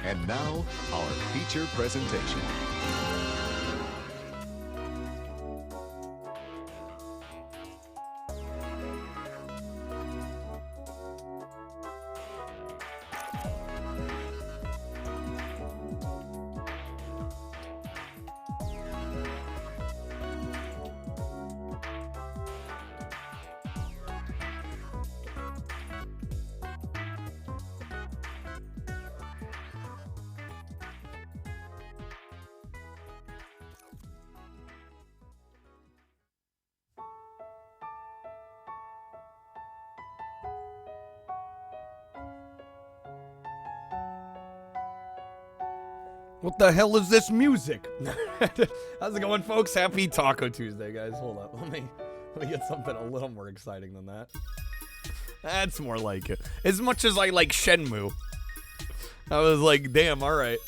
And now, our feature presentation. What the hell is this music? How's it going, folks? Happy Taco Tuesday, guys. Hold up. Let me get something a little more exciting than that. That's more like it. As much as I like Shenmue, I was like, damn, all right.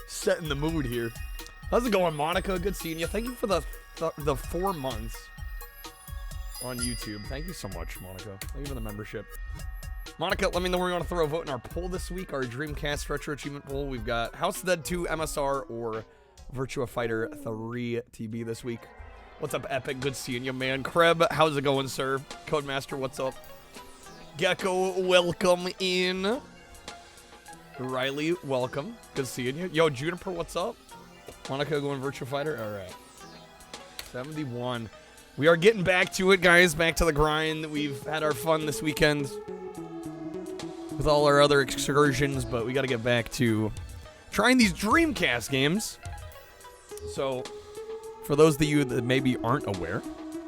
Setting the mood here. How's it going, Monica? Good seeing you. Thank you for the 4 months on YouTube. Thank you so much, Monica. Thank you for the membership. Monica, let me know where you want to throw a vote in our poll this week, our Dreamcast Retro Achievement poll. We've got House of the Dead 2 MSR or Virtua Fighter 3 TB this week. What's up, Epic? Good seeing you, man. Kreb, how's it going, sir? Codemaster, what's up? Gecko, welcome in. Riley, welcome. Good seeing you. Yo, Juniper, what's up? Monica going Virtua Fighter? All right. 71. We are getting back to it, guys. Back to the grind. We've had our fun this weekend with all our other excursions, but we got to get back to trying these Dreamcast games. So, for those of you that maybe aren't aware,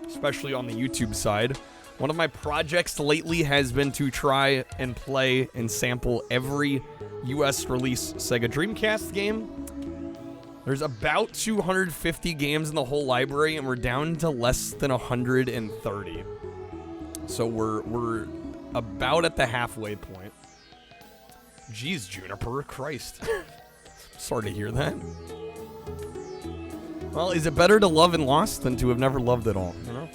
especially on the YouTube side, one of my projects lately has been to try and play and sample every US release Sega Dreamcast game. There's about 250 games in the whole library, and we're down to less than 130. So we're about at the halfway point. Jeez, Juniper, Christ. Sorry to hear that. Well, is it better to love and lost than to have never loved at all? You know?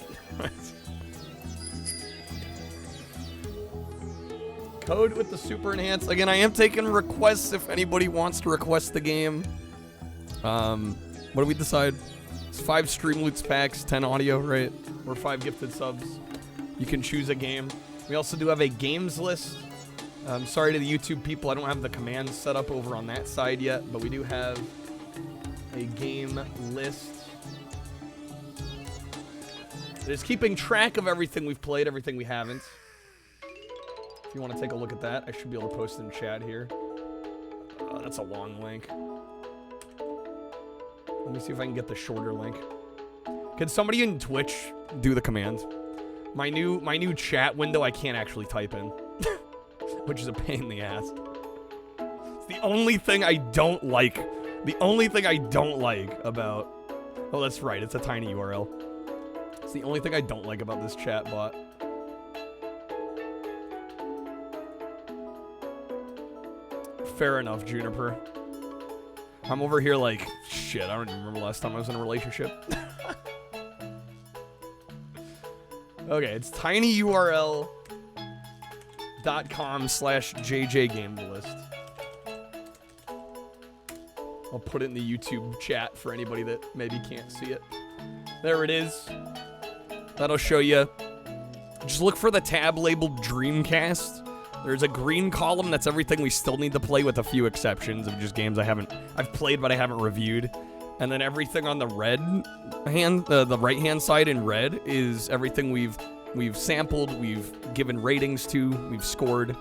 Code with the Super Enhance. Again, I am taking requests if anybody wants to request the game. What do we decide? It's 5 stream loots packs, 10 audio, right? Or 5 gifted subs. You can choose a game. We also do have a games list. Sorry to the YouTube people, I don't have the commands set up over on that side yet, but we do have a game list. It's keeping track of everything we've played, everything we haven't. If you want to take a look at that, I should be able to post it in chat here. That's a long link. Let me see if I can get the shorter link. Can somebody in Twitch do the commands? My new chat window I can't actually type in. Which is a pain in the ass. It's the only thing I don't like. The only thing I don't like about... Oh, that's right. It's a tiny URL. It's the only thing I don't like about this chat bot. Fair enough, Juniper. I'm over here like, shit, I don't even remember last time I was in a relationship. Okay, it's tinyurl.com/JJGameList. I'll put it in the YouTube chat for anybody that maybe can't see it. There it is. That'll show you. Just look for the tab labeled Dreamcast. There's a green column that's everything we still need to play, with a few exceptions of just games I've played but I haven't reviewed. And then everything on the red hand, the right hand side in red, is everything we've sampled, we've given ratings to, we've scored.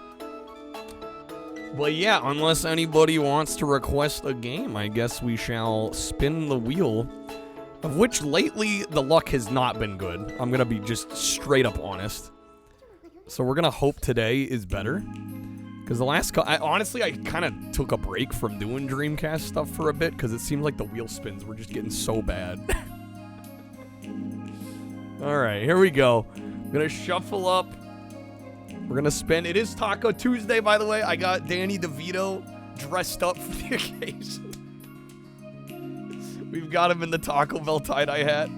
But yeah, unless anybody wants to request a game, I guess we shall spin the wheel. Of which lately the luck has not been good. I'm gonna be just straight up honest. So we're gonna hope today is better. Because the last honestly, I kind of took a break from doing Dreamcast stuff for a bit, because it seemed like the wheel spins were just getting so bad. Alright, here we go. I'm gonna shuffle up. We're gonna spin. It is Taco Tuesday, by the way. I got Danny DeVito dressed up for the occasion. We've got him in the Taco Bell tie-dye hat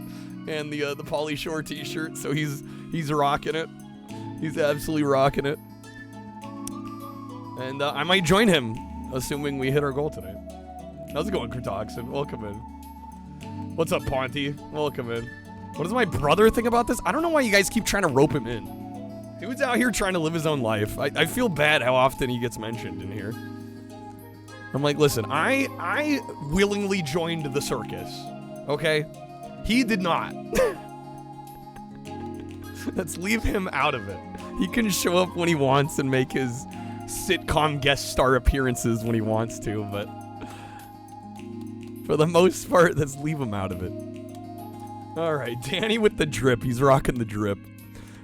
and the Pauly Shore t-shirt, so he's rocking it. He's absolutely rocking it. And I might join him Assuming we hit our goal tonight. How's it going, Kertoxin? Welcome in. What's up, Ponty? Welcome in. What does my brother think about this? I don't know why you guys keep trying to rope him in. Dude's out here trying to live his own life. I feel bad how often he gets mentioned in here. I'm like, listen, I willingly joined the circus, okay? He did not. Let's leave him out of it. He can show up when he wants and make his sitcom guest star appearances when he wants to, but for the most part, let's leave him out of it. All right, Danny with the drip. He's rocking the drip.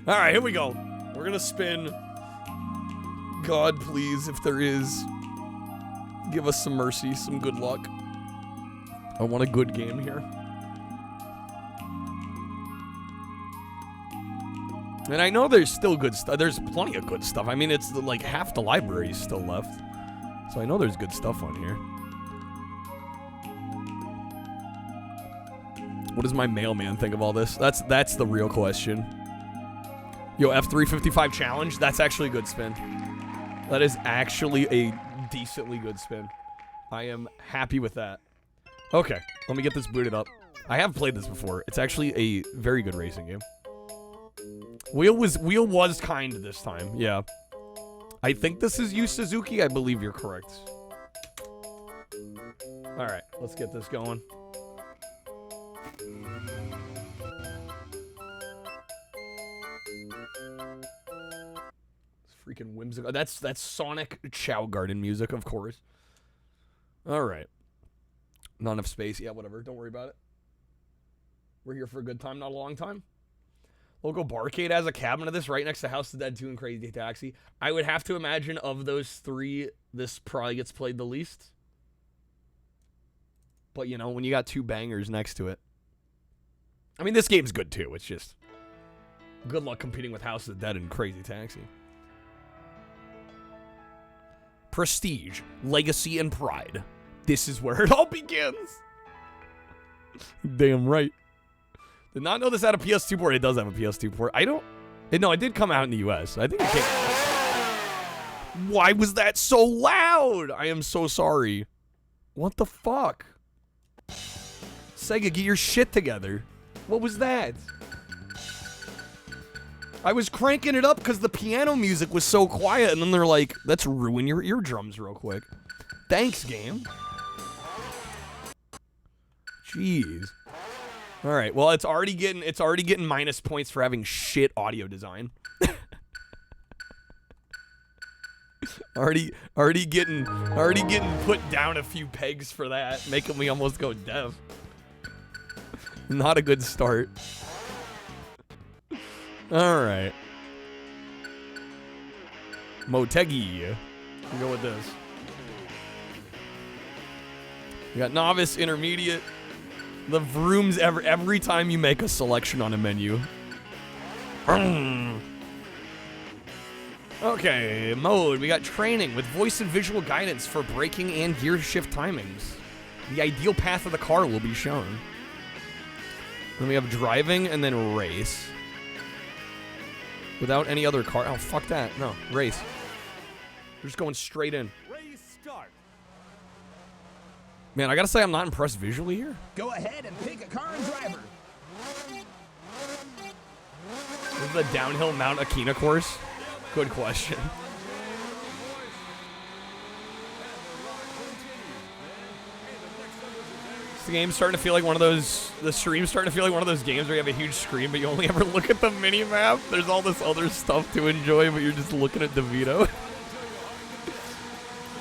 All right, here we go. We're gonna spin. God, please, if there is, give us some mercy, some good luck. I want a good game here. And I know there's still good stuff. There's plenty of good stuff. I mean, it's like half the library is still left. So I know there's good stuff on here. What does my mailman think of all this? That's the real question. Yo, F355 challenge. That's actually a good spin. That is actually a decently good spin. I am happy with that. Okay, let me get this booted up. I have played this before. It's actually a very good racing game. Wheel was kind this time. Yeah. I think this is Yu Suzuki. I believe you're correct. All right, let's get this going. It's freaking whimsical. That's Sonic Chow Garden music, of course. All right. Not enough space. Yeah, whatever. Don't worry about it. We're here for a good time, not a long time. Local barcade has a cabinet of this right next to House of the Dead 2 and Crazy Taxi. I would have to imagine of those three, this probably gets played the least. But, you know, when you got two bangers next to it. I mean, this game's good, too. It's just good luck competing with House of the Dead and Crazy Taxi. Prestige, legacy, and pride. This is where it all begins. Damn right. Did not know this had a PS2 port. It does have a PS2 port. No, it did come out in the US. I think it came. Why was that so loud? I am so sorry. What the fuck? Sega, get your shit together. What was that? I was cranking it up because the piano music was so quiet, and then they're like, let's ruin your eardrums real quick. Thanks, game. Jeez. All right. Well, it's already getting minus points for having shit audio design. already getting put down a few pegs for that, making me almost go deaf. Not a good start. All right. Motegi. We'll go with this. We got novice, intermediate. The vrooms every time you make a selection on a menu. Okay, mode. We got training with voice and visual guidance for braking and gear shift timings. The ideal path of the car will be shown. Then we have driving and then race. Without any other car. Oh, fuck that. No, race. We're just going straight in. Race start. Man, I gotta say I'm not impressed visually here. Go ahead and pick a car and driver. This is the downhill Mount Akina course? Good question. The game's starting to feel like one of those, the stream's starting to feel like one of those games where you have a huge screen, but you only ever look at the mini-map. There's all this other stuff to enjoy, but you're just looking at DeVito.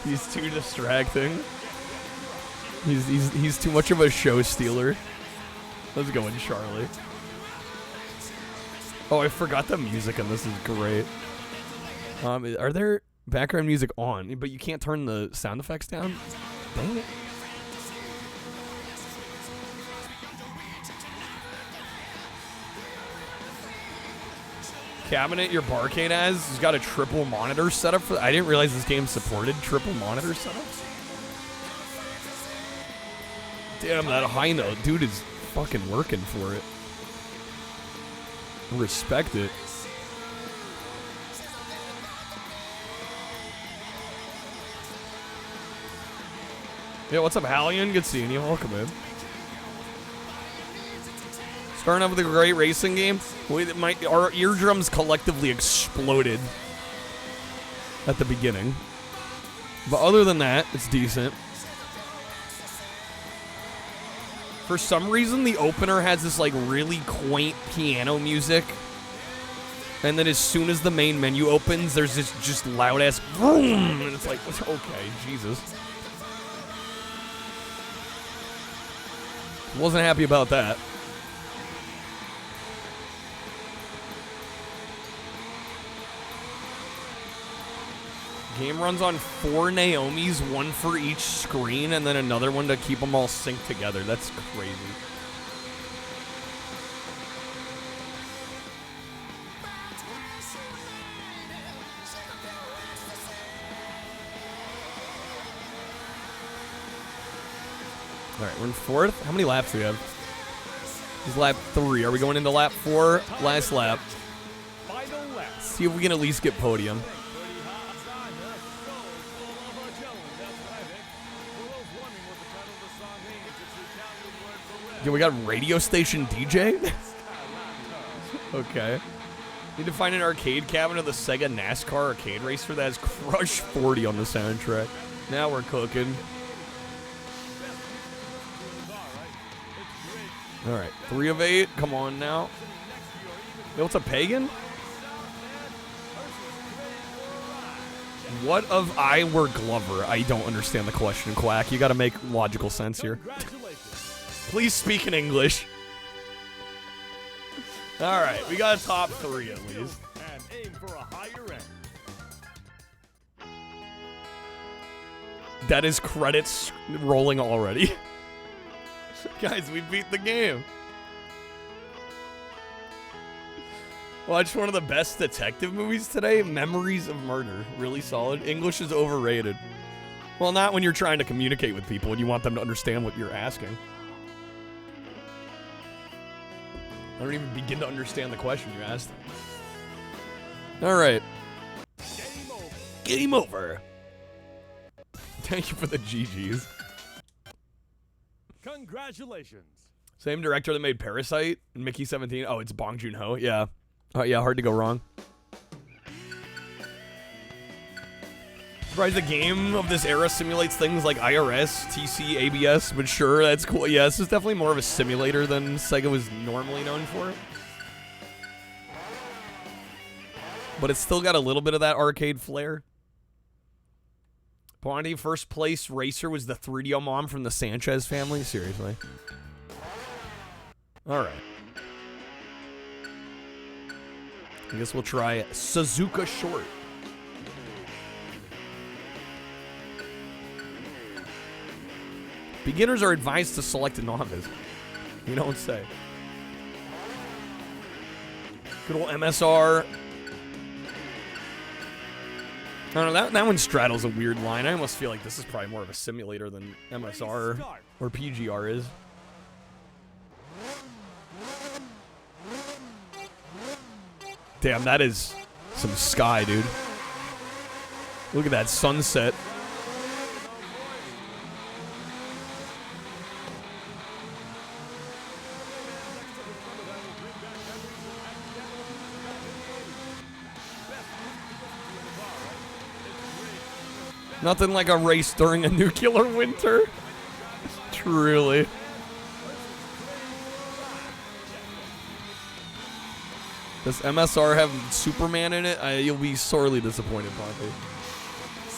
He's too distracting. He's too much of a show stealer. Let's go in, Charlie. Oh, I forgot the music, and this is great. Are there background music on? But you can't turn the sound effects down? Dang it. Cabinet your barcade has got a triple monitor setup for. I didn't realize this game supported triple monitor setups. Damn, that high note. Dude is fucking working for it. Respect it. Yeah, what's up, Hallion? Good seeing you. Welcome in. Starting off with a great racing game. Our eardrums collectively exploded at the beginning. But other than that, it's decent. For some reason, the opener has this like really quaint piano music. And then as soon as the main menu opens, there's this just loud ass boom, and it's like, okay, Jesus. Wasn't happy about that. Game runs on 4 Naomis, 1 for each screen, and then another one to keep them all synced together. That's crazy. All right, we're in 4th. How many laps do we have? This is lap 3. Are we going into lap 4? Last lap. See if we can at least get podium. Yeah, we got radio station DJ? Okay. Need to find an arcade cabinet of the SEGA NASCAR arcade racer that has Crush 40 on the soundtrack. Now we're cooking. Alright, 3 of 8. Come on now. Yo, what's a pagan? What of I were Glover? I don't understand the question, Quack. You gotta make logical sense here. Please speak in English. Alright, we got a top 3 at least. And aim for a higher end. That is credits rolling already. Guys, we beat the game. Watched one of the best detective movies today, Memories of Murder. Really solid. English is overrated. Well, not when you're trying to communicate with people and you want them to understand what you're asking. I don't even begin to understand the question you asked. All right. Game over. Game over. Thank you for the GGs. Congratulations. Same director that made Parasite and Mickey 17. Oh, it's Bong Joon-ho. Yeah. Yeah, hard to go wrong. Surprised the game of this era simulates things like IRS, TC, ABS, but sure, that's cool. Yeah, this is definitely more of a simulator than Sega was normally known for. But it's still got a little bit of that arcade flair. Ponty, first place racer was the 3DO mom from the Sanchez family? Seriously. Alright. I guess we'll try Suzuka Short. Beginners are advised to select a novice. You don't say. Good old MSR. I don't know, that one straddles a weird line. I almost feel like this is probably more of a simulator than MSR or PGR is. Damn, that is some sky, dude. Look at that sunset. Nothing like a race during a nuclear winter. Truly. Does MSR have Superman in it? You'll be sorely disappointed, Pompey.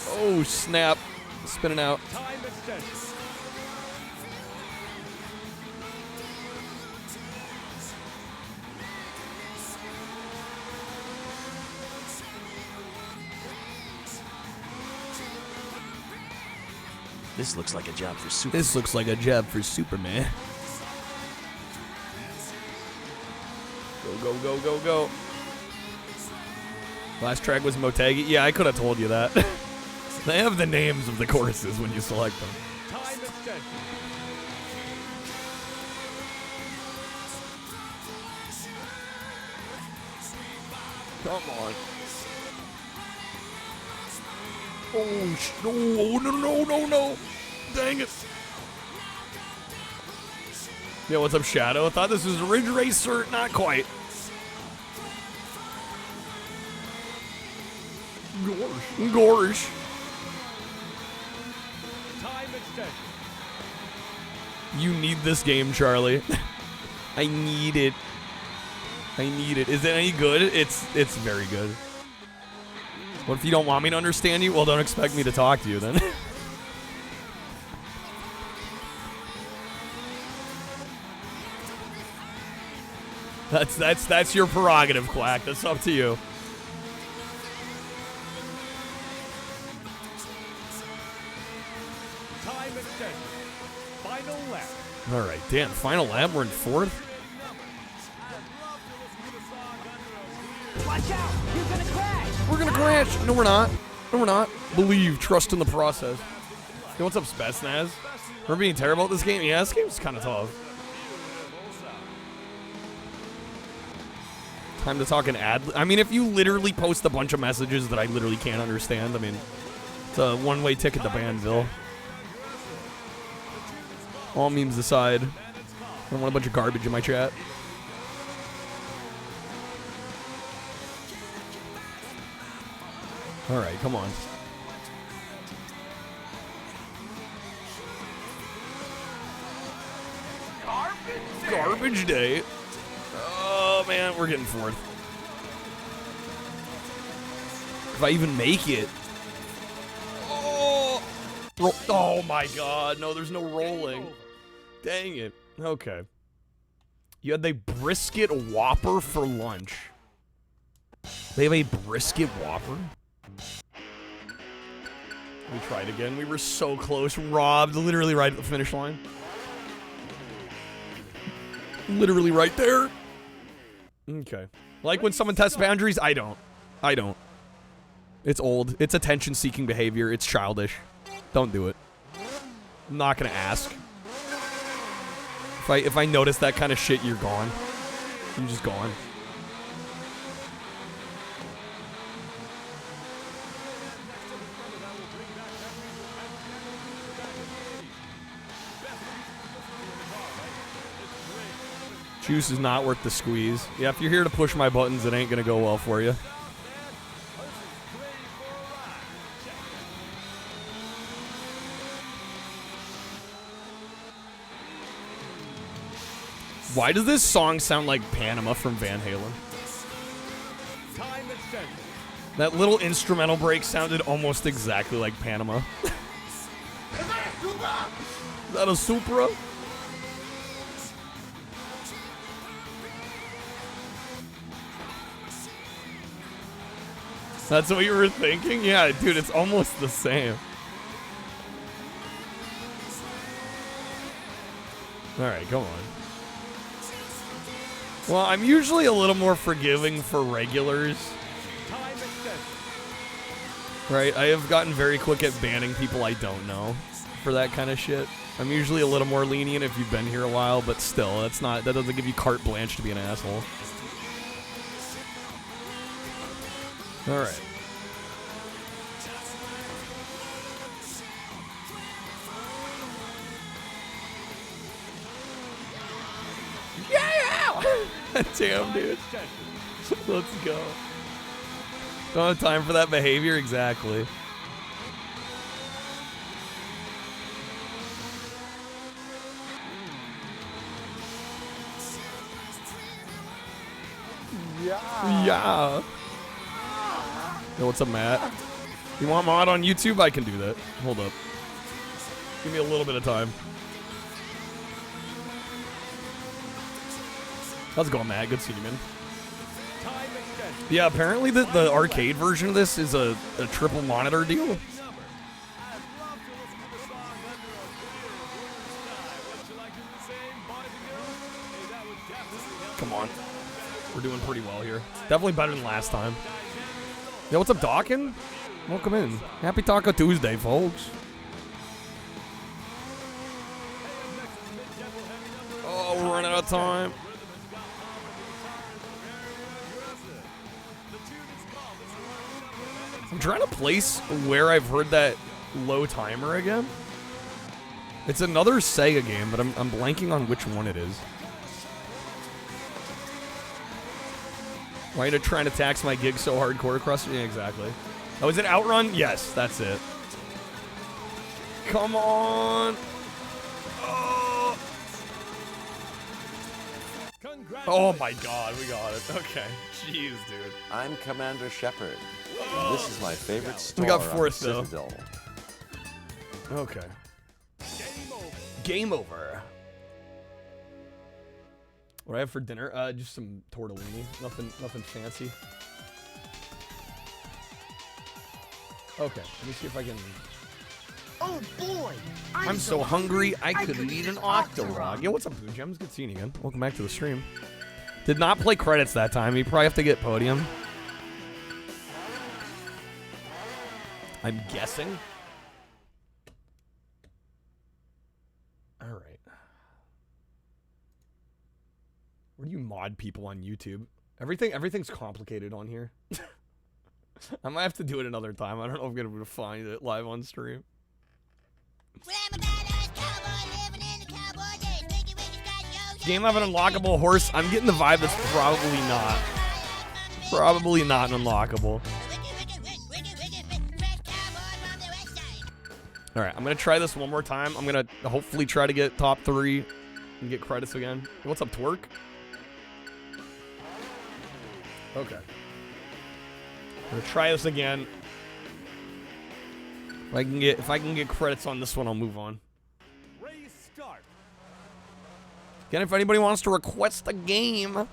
Oh, snap. Spinning out. Time extension. This looks like a job for Superman. This looks like a job for Superman. Go, go, go, go, go. Last track was Motegi. Yeah, I could have told you that. They have the names of the courses when you select them. Time extension. Come on. Oh, no, no, no, no, no. Dang it. Yo, what's up, Shadow? I thought this was Ridge Racer. Not quite. Gorsh. Time extension. You need this game, Charlie. I need it. I need it. Is it any good? It's very good. What if you don't want me to understand you? Well, don't expect me to talk to you then. That's your prerogative, Quack. That's up to you. Time extension. Final lap. All right, damn. Final lap. We're in fourth. Watch out! You're gonna crash! We're gonna crash. No, we're not. No, we're not. Believe. Trust in the process. Yo, what's up, Spetsnaz? We're being terrible at this game. Yeah, this game's kind of tough. Time to talk an ad. I mean, if you literally post a bunch of messages that I literally can't understand, I mean, it's a one-way ticket to Banville. All memes aside, I don't want a bunch of garbage in my chat. All right, come on. Garbage day. Oh, man, we're getting fourth. If I even make it. Oh, oh my God. No, there's no rolling. Dang it. Okay. You had the brisket Whopper for lunch. They have a brisket Whopper? We tried again. We were so close. Robbed. Literally right at the finish line. Literally right there. Okay. Like when someone tests boundaries, I don't. I don't. It's old. It's attention-seeking behavior. It's childish. Don't do it. I'm not gonna ask. If I notice that kind of shit, you're gone. You're just gone. Juice is not worth the squeeze. Yeah, if you're here to push my buttons, it ain't gonna go well for you. Why does this song sound like Panama from Van Halen? Time extension. That little instrumental break sounded almost exactly like Panama. Is that a Supra? That's what you were thinking? Yeah, dude, it's almost the same. Alright, go on. Well, I'm usually a little more forgiving for regulars. Time extension. Right? I have gotten very quick at banning people I don't know for that kind of shit. I'm usually a little more lenient if you've been here a while, but still, that doesn't give you carte blanche to be an asshole. Alright. Yeah! Damn, dude. Let's go. Don't have time for that behavior? Exactly. Yeah. Yo, what's up, Matt? You want mod on YouTube? I can do that. Hold up. Give me a little bit of time. How's it going, Matt? Good seeing you, man. Yeah, apparently the arcade version of this is a triple monitor deal. Come on. We're doing pretty well here. Definitely better than last time. Yo, what's up, Dawkin? Welcome in. Happy Taco Tuesday, folks. Oh, we're running out of time. I'm trying to place where I've heard that low timer again. It's another Sega game, but I'm blanking on which one it is. Why are you trying to tax my gig so hardcore across? Yeah, exactly. Oh, is it Outrun? Yes, that's it. Come on. Oh. Oh my god, we got it. Okay. Jeez, dude. I'm Commander Shepard. And this is my favorite star We got on fourth, the though. Citadel. Okay. Game over. What do I have for dinner? Just some tortellini. Nothing fancy. Okay, let me see if I can... Oh boy! I'm so hungry, I could eat an Octorog. Yo, what's up, Blue Gems? Good seeing you again. Welcome back to the stream. Did not play credits that time. You probably have to get podium. I'm guessing. All right. Where do you mod people on YouTube? Everything's complicated on here. I might have to do it another time. I don't know if I'm gonna be able to find it live on stream. Game of an unlockable horse. I'm getting the vibe that's probably not. Probably not an unlockable. Alright, I'm gonna try this one more time. I'm gonna hopefully try to get top 3 and get credits again. What's up, Twerk? Okay. I'm gonna try this again. If I can get credits on this one, I'll move on. Restart. Again, if anybody wants to request a game,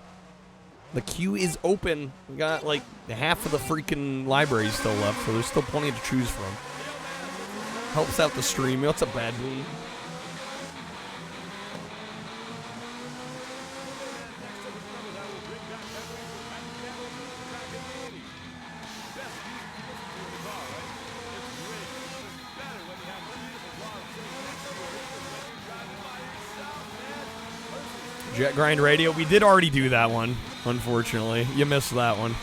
the queue is open. We got like half of the freaking library still left, so there's still plenty to choose from. Helps out the stream. What's up, Bad Boom? Jet Grind Radio. We did already do that one, unfortunately. You missed that one.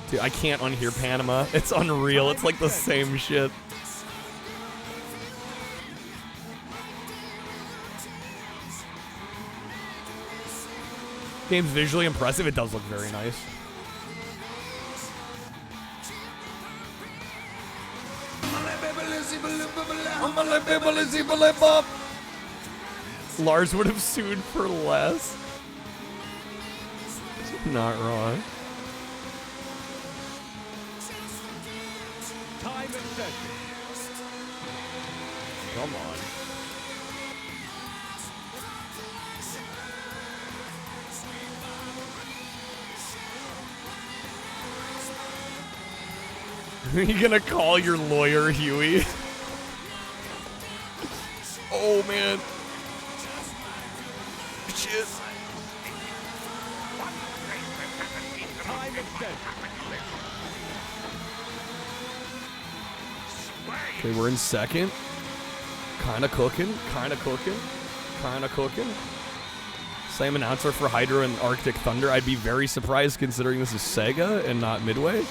Dude, I can't unhear Panama. It's unreal. It's like the same shit. Game's visually impressive. It does look very nice. Lars would have sued for less. Not wrong. Time extension. Come on. Are you gonna call your lawyer, Huey? Oh, man. Shit. Time extension. Okay, we're in second. Kinda cooking, kinda cooking, kinda cooking. Same announcer for Hydra and Arctic Thunder. I'd be very surprised considering this is Sega and not Midway.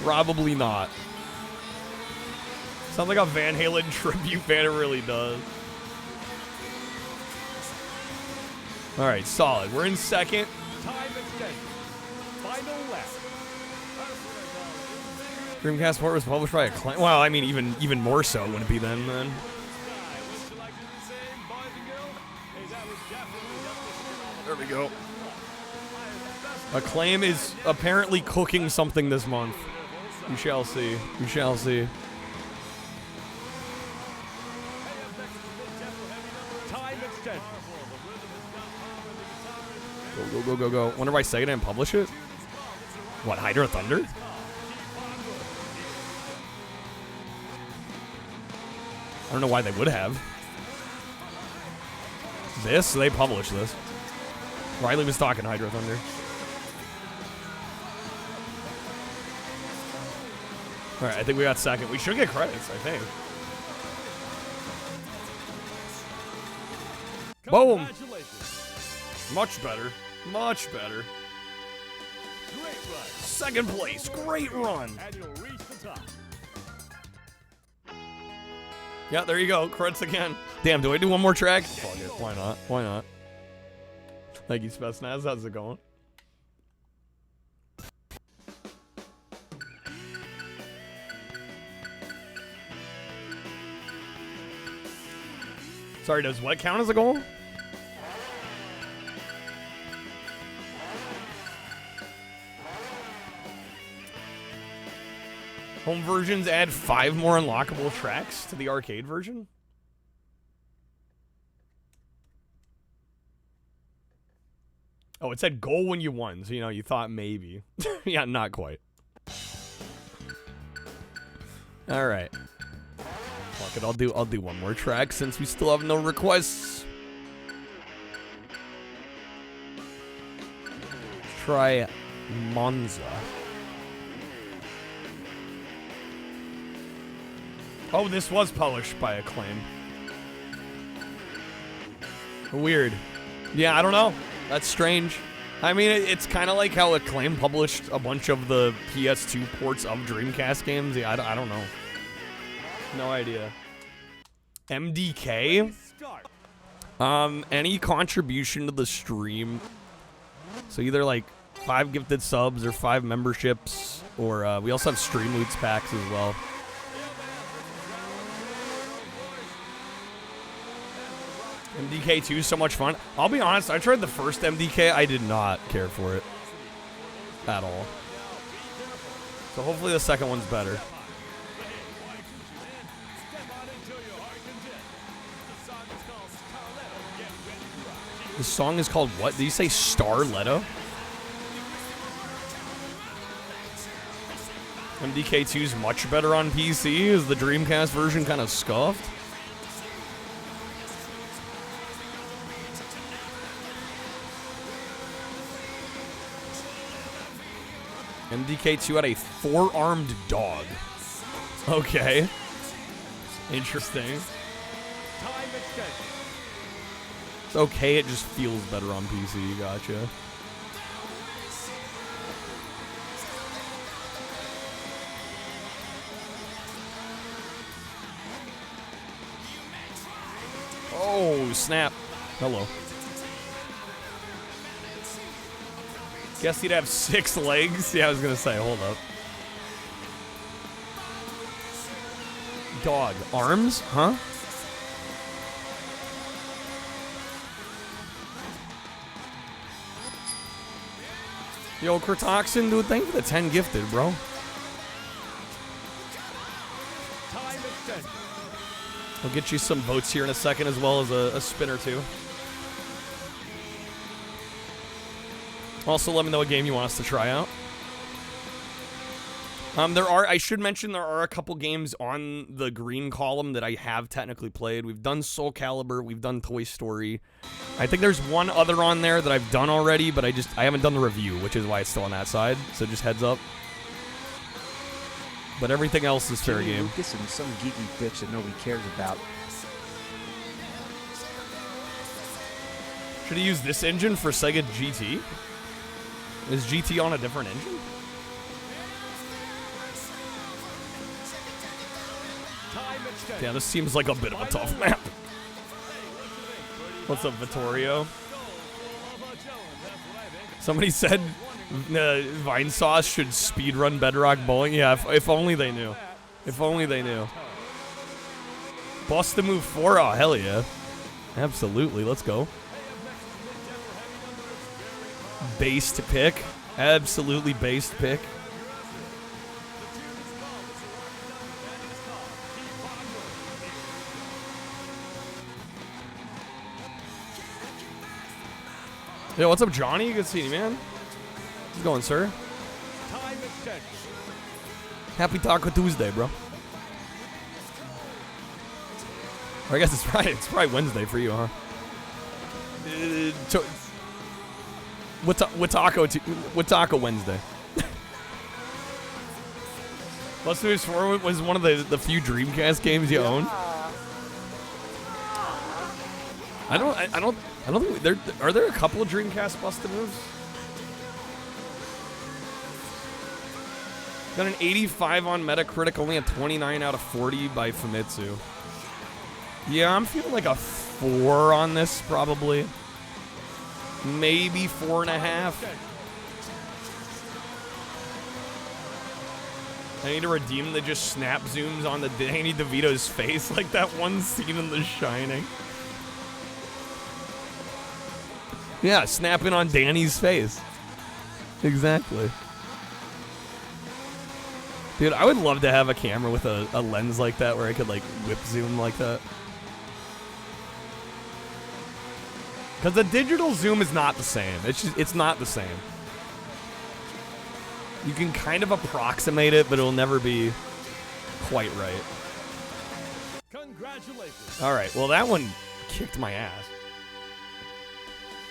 Probably not. Sounds like a Van Halen tribute band, it really does. Alright, solid. We're in second. Time extension. Final lap. Dreamcast port was published by Acclaim. Well, I mean, even more so would it be then. There we go. Acclaim is apparently cooking something this month. We shall see. We shall see. Time extension. Go, go, go, go, go. Wonder why Sega didn't publish it? What, Hydra Thunder? I don't know why they would have. This? They published this. Riley was talking Hydra Thunder. Alright, I think we got second. We should get credits, I think. Boom! Congratulations. Much better. Much better. Great run. Second place. Great run. And you'll reach the top. Yeah, there you go. Credits again. Damn, do I do one more track? Fuck it. Why not? Why not? Thank you, Spetsnaz. How's it going? Sorry, does what count as a goal? Home versions add 5 more unlockable tracks to the arcade version? Oh, it said goal when you won, so you thought maybe. Yeah, not quite. All right. Fuck it, I'll do one more track since we still have no requests. Try Monza. Oh, this was published by Acclaim. Weird. Yeah, I don't know. That's strange. I mean, it's kind of like how Acclaim published a bunch of the PS2 ports of Dreamcast games. Yeah, I don't know. No idea. MDK? Any contribution to the stream. So either like 5 gifted subs or 5 memberships, or we also have stream loots packs as well. MDK2 is so much fun. I'll be honest, I tried the first MDK. I did not care for it at all. So hopefully the second one's better. The song is called what? Did you say Starletto? MDK2 is much better on PC. Is the Dreamcast version kind of scuffed? MDK2 had a 4-armed dog. Okay. Interesting. Time extension. It's okay, it just feels better on PC. Gotcha. Oh, snap. Hello. Guess he'd have 6 legs. Yeah, I was gonna say, hold up. Dog. Arms? Huh? Yo, Kurtoxin, dude, thank you for the 10 gifted, bro. Time extension. I'll get you some votes here in a second, as well as a spin or two. Also, let me know what game you want us to try out. I should mention there are a couple games on the green column that I have technically played. We've done Soul Calibur, we've done Toy Story. I think there's one other on there that I've done already, but I haven't done the review, which is why it's still on that side. So just heads up. But everything else is fair game. Lucas and some geeky bitch that nobody cares about. Should he use this engine for Sega GT? Is GT on a different engine? Time extension. Yeah, this seems like a bit of a tough map. What's up, Vittorio? Somebody said Vine Sauce should speedrun Bedrock Bowling. Yeah, if only they knew. If only they knew. Bust the move 4? Oh, hell yeah. Absolutely, let's go. Based pick. Absolutely based pick. Yo, what's up, Johnny? Good seeing you, man. How's it going, sir? Time extension. Happy Taco Tuesday, bro. Or I guess it's probably Wednesday for you, huh? What Taco Wednesday? Plus Moves 4 was one of the few Dreamcast games you own. I don't think are there a couple of Dreamcast Busted Moves? Got an 85 on Metacritic, only a 29 out of 40 by Famitsu. Yeah, I'm feeling like a 4 on this, probably. Maybe 4.5. I need to redeem the just snap zooms on the Danny DeVito's face, like that one scene in The Shining. Yeah, snapping on Danny's face. Exactly. Dude, I would love to have a camera with a lens like that where I could, like, whip zoom like that. Because the digital zoom is not the same. It's not the same. You can kind of approximate it, but it'll never be quite right. Congratulations. All right, well, that one kicked my ass.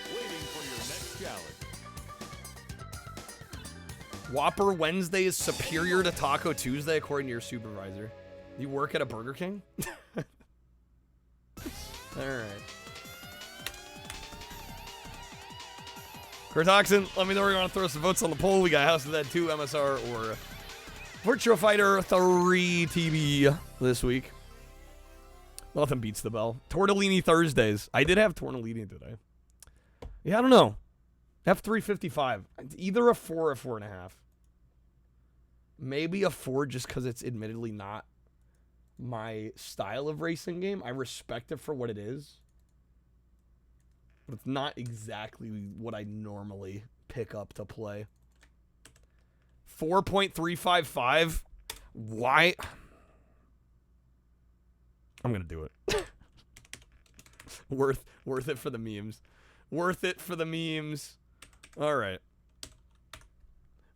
Waiting for your next challenge. Whopper Wednesday is superior to Taco Tuesday, according to your supervisor. You work at a Burger King? All right. Cortoxin, let me know where you want to throw some votes on the poll. We got House of the Dead 2, MSR, or Virtua Fighter 3 TV this week. Nothing beats the bell. Tortellini Thursdays. I did have tortellini today. Yeah, I don't know. F355. Either a 4 or 4.5. Maybe a 4 just because it's admittedly not my style of racing game. I respect it for what it is. But it's not exactly what I normally pick up to play. 4.355. Why? I'm going to do it. Worth it for the memes. Worth it for the memes. All right.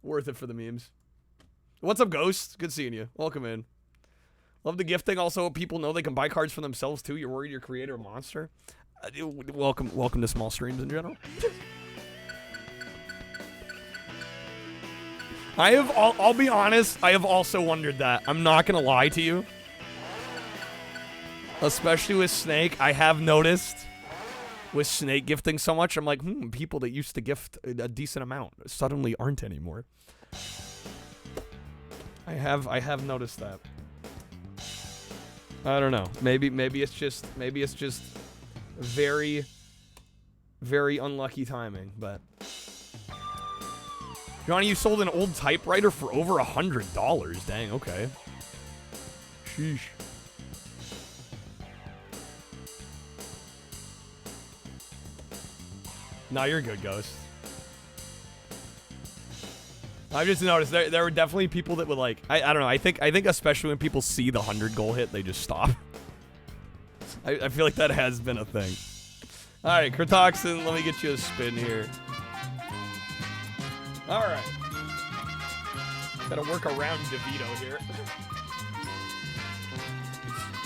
Worth it for the memes. What's up, Ghost? Good seeing you. Welcome in. Love the gifting. Also, people know they can buy cards for themselves, too. You're worried your creator a monster? Welcome to small streams in general. I'll be honest, I have also wondered that. I'm not going to lie to you. Especially with Snake, I have noticed with Snake gifting so much, I'm like, people that used to gift a decent amount suddenly aren't anymore. I have noticed that. I don't know. Maybe it's just very, very unlucky timing, but Johnny, you sold an old typewriter for over $100. Dang, okay. Sheesh. No, you're good, Ghost. I've just noticed there were definitely people that would like, I don't know, I think especially when people see the 100 goal hit, they just stop. I feel like that has been a thing. Alright, Kertoxin, let me get you a spin here. Alright. Gotta work around DeVito here.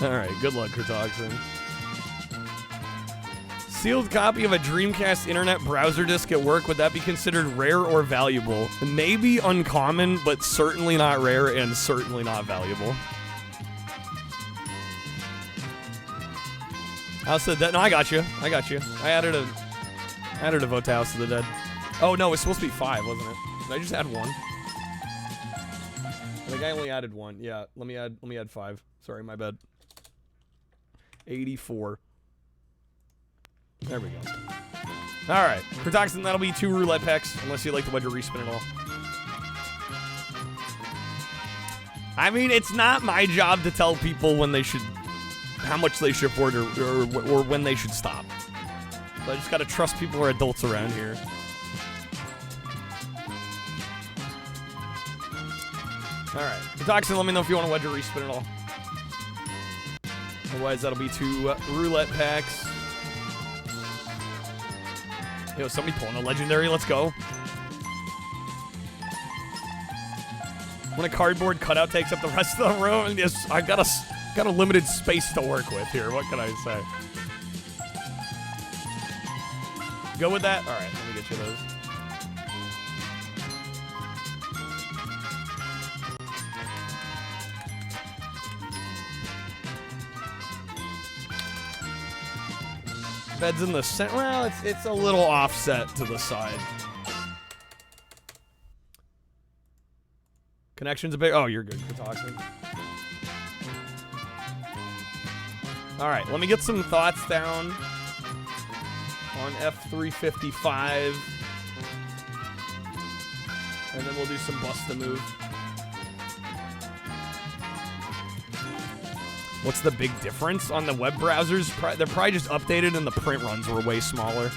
Alright, good luck, Kertoxin. Sealed copy of a Dreamcast internet browser disk at work, would that be considered rare or valuable? Maybe uncommon, but certainly not rare and certainly not valuable. House of the Dead. No, I got you. I added a vote to House of the Dead. Oh no, it's supposed to be 5, wasn't it? Did I just add 1? I think I only added 1. Yeah, let me add 5. Sorry, my bad. 84. There we go. All right, Kertoxin, that'll be 2 roulette packs, unless you'd like the wedge or respin at all. I mean, it's not my job to tell people when they should, how much they should afford or when they should stop. So I just gotta trust people are adults around here. All right, Kertoxin, let me know if you want to wedge or respin at all. Otherwise, that'll be 2 roulette packs. Yo, somebody pulling a legendary. Let's go. When a cardboard cutout takes up the rest of the room, and yes, I got a limited space to work with here. What can I say? Go with that. All right, let me get you those. Bed's in the center. Well, it's a little offset to the side. Connection's a bit. Oh, you're good for talking. All right, let me get some thoughts down on F355, and then we'll do some bust the move. What's the big difference on the web browsers? They're probably just updated and the print runs were way smaller.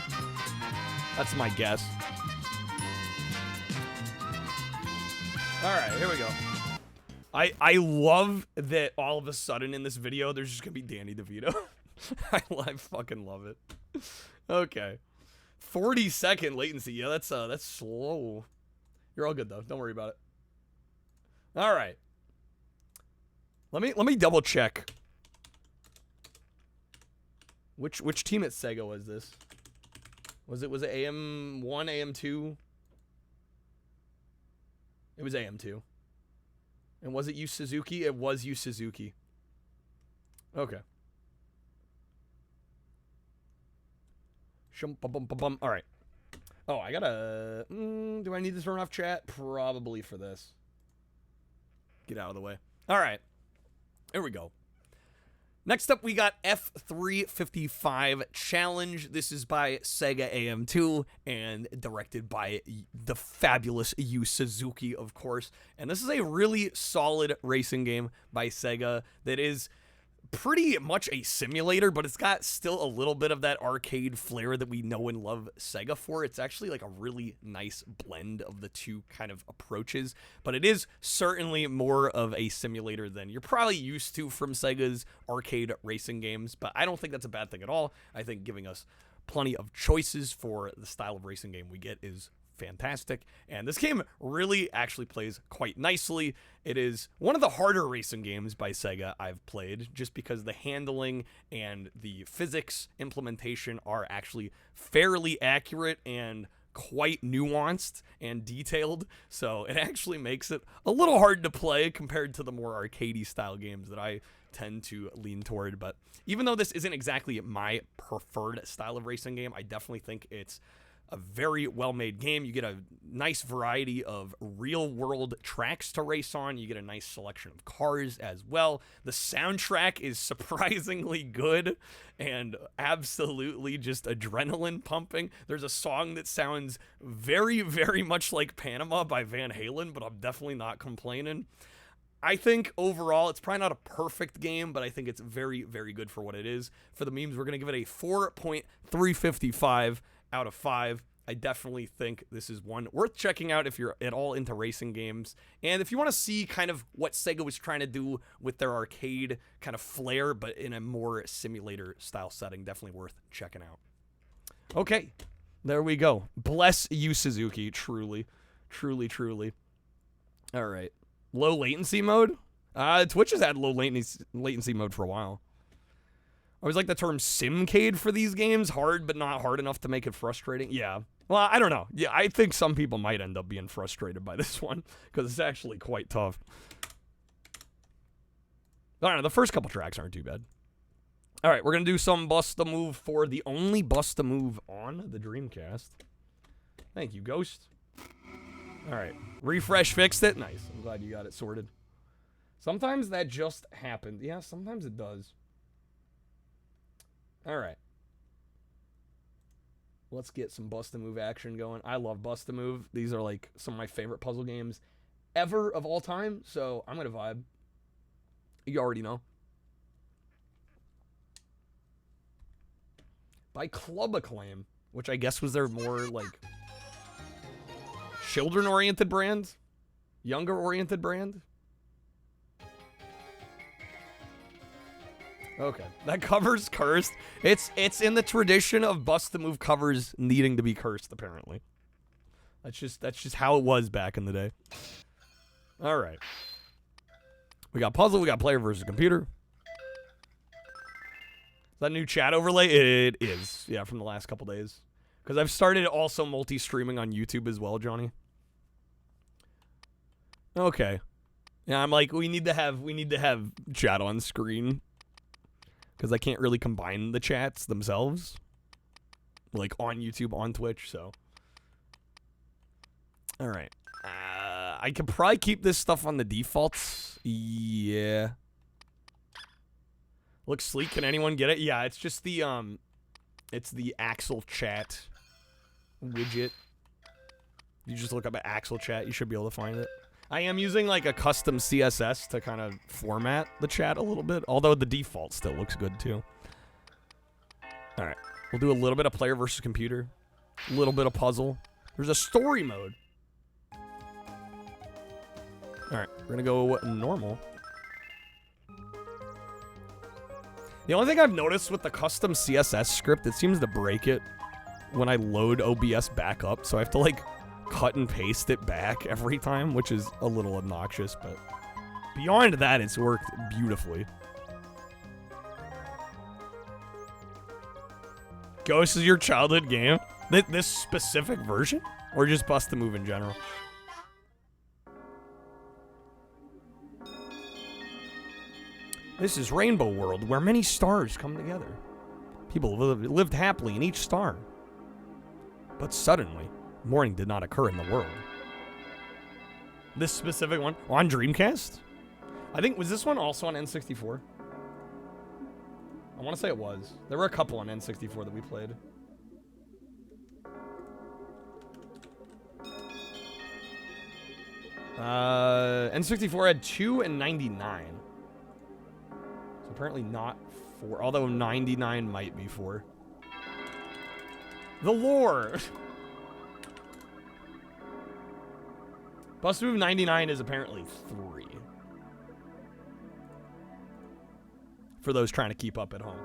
That's my guess. All right, here we go. I love that all of a sudden in this video, there's just going to be Danny DeVito. I fucking love it. Okay. 40-second latency. Yeah, that's slow. You're all good, though. Don't worry about it. All right. Let me double check. Which team at SEGA was this? Was it AM1, AM2? It was AM2. And was it Yu Suzuki? It was Yu Suzuki. Okay. All right. Oh, I gotta... do I need to turn off chat? Probably for this. Get out of the way. All right. Here we go. Next up, we got F355 Challenge. This is by SEGA AM2 and directed by the fabulous Yu Suzuki, of course. And this is a really solid racing game by SEGA that is pretty much a simulator, but it's got still a little bit of that arcade flair that we know and love SEGA for. It's actually like a really nice blend of the two kind of approaches, but it is certainly more of a simulator than you're probably used to from SEGA's arcade racing games, but I don't think that's a bad thing at all. I think giving us plenty of choices for the style of racing game we get is fantastic, and this game really actually plays quite nicely. It is one of the harder racing games by SEGA I've played, just because the handling and the physics implementation are actually fairly accurate and quite nuanced and detailed, so it actually makes it a little hard to play compared to the more arcadey style games that I tend to lean toward. But even though this isn't exactly my preferred style of racing game, I definitely think it's a very well-made game. You get a nice variety of real-world tracks to race on. You get a nice selection of cars as well. The soundtrack is surprisingly good and absolutely just adrenaline pumping. There's a song that sounds very, very much like Panama by Van Halen, but I'm definitely not complaining. I think overall, it's probably not a perfect game, but I think it's very, very good for what it is. For the memes, we're going to give it a 4.355 out of 5. I definitely think this is one worth checking out if you're at all into racing games. And if you want to see kind of what SEGA was trying to do with their arcade kind of flair, but in a more simulator style setting, definitely worth checking out. Okay, there we go. Bless you, Suzuki. Truly, truly, truly. All right. Low latency mode? Twitch has had low latency mode for a while. I always like the term simcade for these games. Hard, but not hard enough to make it frustrating. Yeah. Well, I don't know. Yeah, I think some people might end up being frustrated by this one, because it's actually quite tough. I don't know. The first couple tracks aren't too bad. All right, we're going to do some Bust-A-Move for the only Bust-A-Move on the Dreamcast. Thank you, Ghost. All right. Refresh fixed it. Nice. I'm glad you got it sorted. Sometimes that just happened. Yeah, sometimes it does. All right. Let's get some Bust-A-Move action going. I love Bust-A-Move. These are like some of my favorite puzzle games ever of all time, so I'm going to vibe. You already know. By Club Acclaim, which I guess was their more like children-oriented brand, younger-oriented brand. Okay, that cover's cursed. It's in the tradition of Bust-A-Move covers needing to be cursed, apparently. That's just how it was back in the day. All right. We got puzzle, we got player versus computer. Is that new chat overlay? It is. Yeah, from the last couple days. Because I've started also multi-streaming on YouTube as well, Johnny. Okay. Yeah, I'm like, we need to have chat on screen. Because I can't really combine the chats themselves. Like on YouTube, on Twitch, so. Alright. I could probably keep this stuff on the defaults. Yeah. Looks sleek. Can anyone get it? Yeah, it's just the Axel chat widget. You just look up at Axel chat, you should be able to find it. I am using like a custom CSS to kind of format the chat a little bit, although the default still looks good too. All right, we'll do a little bit of player versus computer, a little bit of puzzle. There's a story mode. All right, we're gonna go normal. The only thing I've noticed with the custom CSS script, it seems to break it when I load OBS back up, so I have to like cut and paste it back every time, which is a little obnoxious, but beyond that, it's worked beautifully. Ghost is your childhood game? This specific version? Or just Bust a Move in general? This is Rainbow World, where many stars come together. People lived happily in each star. But suddenly, morning did not occur in the world. This specific one? On Dreamcast? I think, was this one also on N64? I want to say it was. There were a couple on N64 that we played. N64 had 2 and 99. So apparently not 4, although 99 might be 4. The lore! Bust Move 99 is apparently 3. For those trying to keep up at home.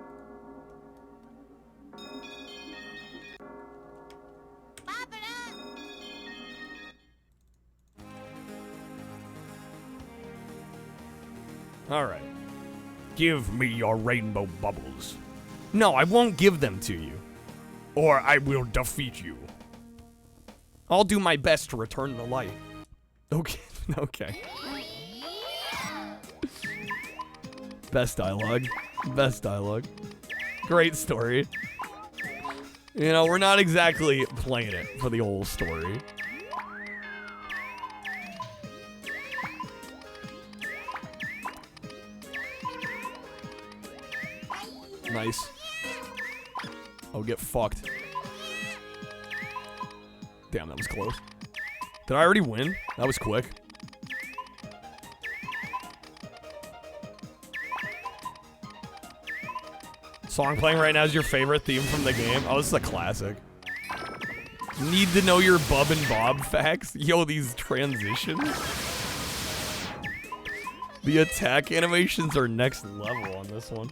Alright. Give me your rainbow bubbles. No, I won't give them to you. Or I will defeat you. I'll do my best to return the light. Okay, okay. Best dialogue. Best dialogue. Great story. You know, we're not exactly playing it for the whole story. Nice. Oh, get fucked. Damn, that was close. Did I already win? That was quick. Song playing right now is your favorite theme from the game? Oh, this is a classic. Need to know your Bub and Bob facts? Yo, these transitions. The attack animations are next level on this one.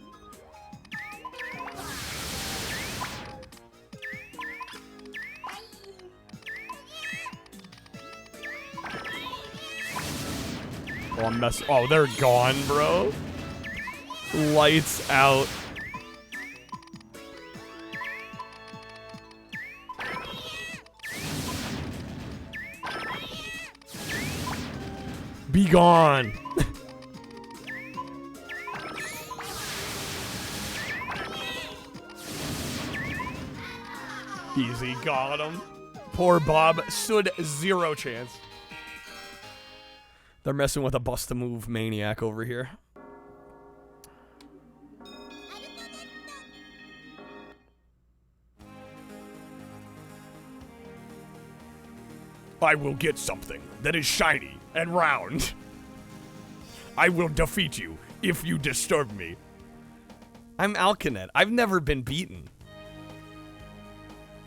Oh, I'm messing. Oh, they're gone, bro. Lights out. Be gone. Easy, got him. Poor Bob stood 0 chance. They're messing with a bust-a-move maniac over here. I will get something that is shiny and round. I will defeat you if you disturb me. I'm Alkanet. I've never been beaten.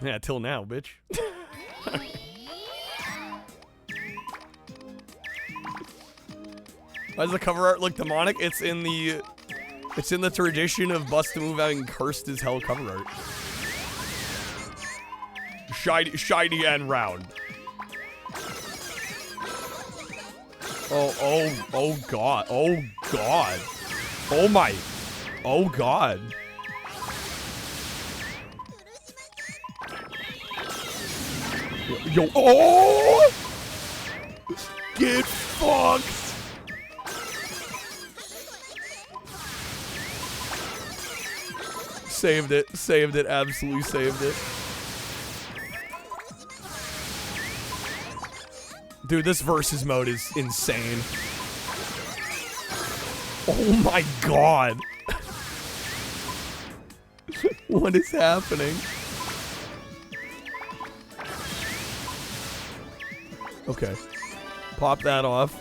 Yeah, till now, bitch. Why does the cover art look demonic? It's in the tradition of Bust-a-Move having cursed as hell cover art. Shiny and round. Oh god. Oh god. Oh my. Oh god. Yo, oh! Get fucked. Saved it, absolutely saved it. Dude, this versus mode is insane. Oh my god. What is happening? Okay. Pop that off.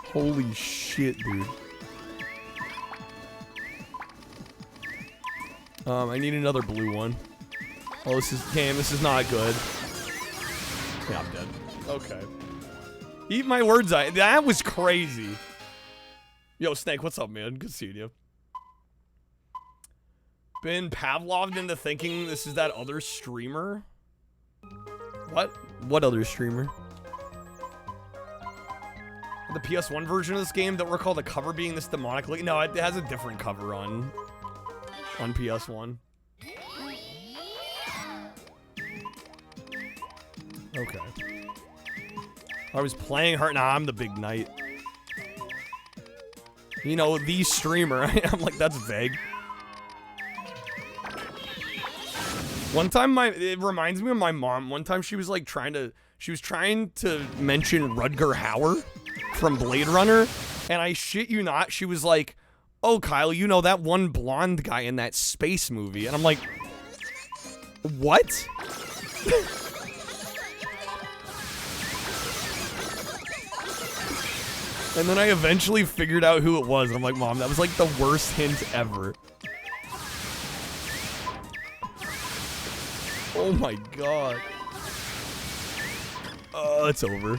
Holy shit, dude. I need another blue one. Oh, this is not good. Yeah, I'm dead. Okay. Eat my words out. That was crazy. Yo, Snake, what's up, man? Good seeing you. Been Pavloved into thinking this is that other streamer? What? What other streamer? The PS1 version of this game, don't recall the cover being this demonic. No, it has a different cover on PS1. Okay. I was playing her. Nah, I'm the big knight. You know, the streamer. I'm like, that's vague. One time, it reminds me of my mom. One time, she was like trying to mention Rutger Hauer from Blade Runner, and I shit you not, she was like, "Oh, Kyle, you know that one blonde guy in that space movie?" And I'm like, "What?" And then I eventually figured out who it was. And I'm like, Mom, that was like the worst hint ever. Oh my god. Oh, it's over.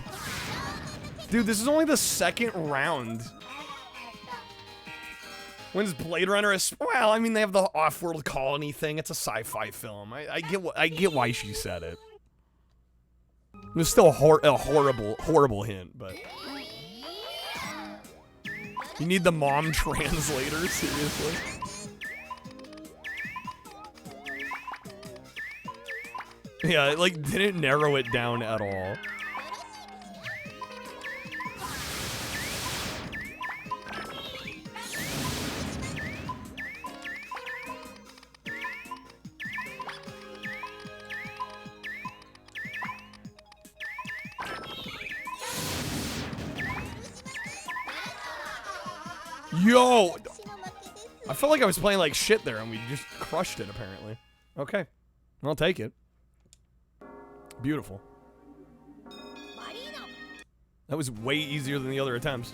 Dude, this is only the second round. When's Blade Runner? Well, I mean, they have the off-world colony thing. It's a sci-fi film. I get why she said it. It was still a horrible hint, but... You need the mom translator, seriously? Yeah, it like didn't narrow it down at all. Yo! I felt like I was playing like shit there and we just crushed it, apparently. Okay. I'll take it. Beautiful. That was way easier than the other attempts.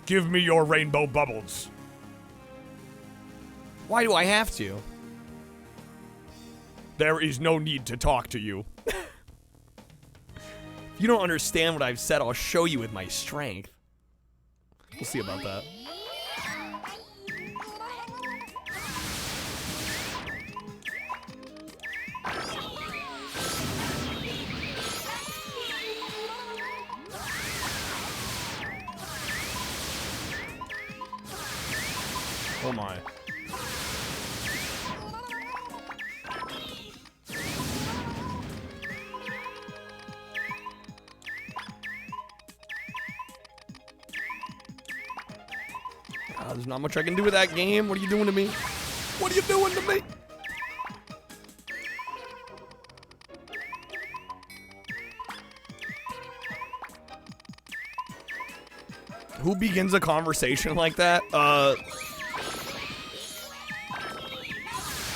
Give me your rainbow bubbles. Why do I have to? There is no need to talk to you. If you don't understand what I've said, I'll show you with my strength. We'll see about that. Oh my. There's not much I can do with that game. What are you doing to me? What are you doing to me? Who begins a conversation like that?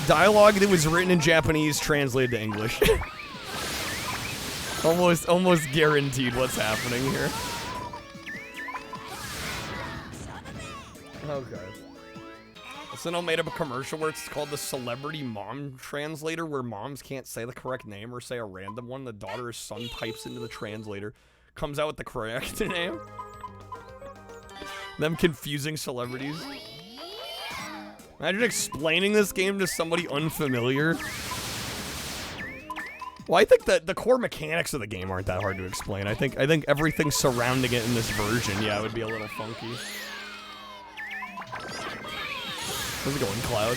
Dialogue that was written in Japanese translated to English. almost guaranteed what's happening here. Okay. SNL made up a commercial where it's called the Celebrity Mom Translator, where moms can't say the correct name or say a random one. The daughter or son types into the translator, comes out with the correct name. Them confusing celebrities. Imagine explaining this game to somebody unfamiliar. Well, I think that the core mechanics of the game aren't that hard to explain. I think everything surrounding it in this version, yeah, it would be a little funky. How's it going, Cloud?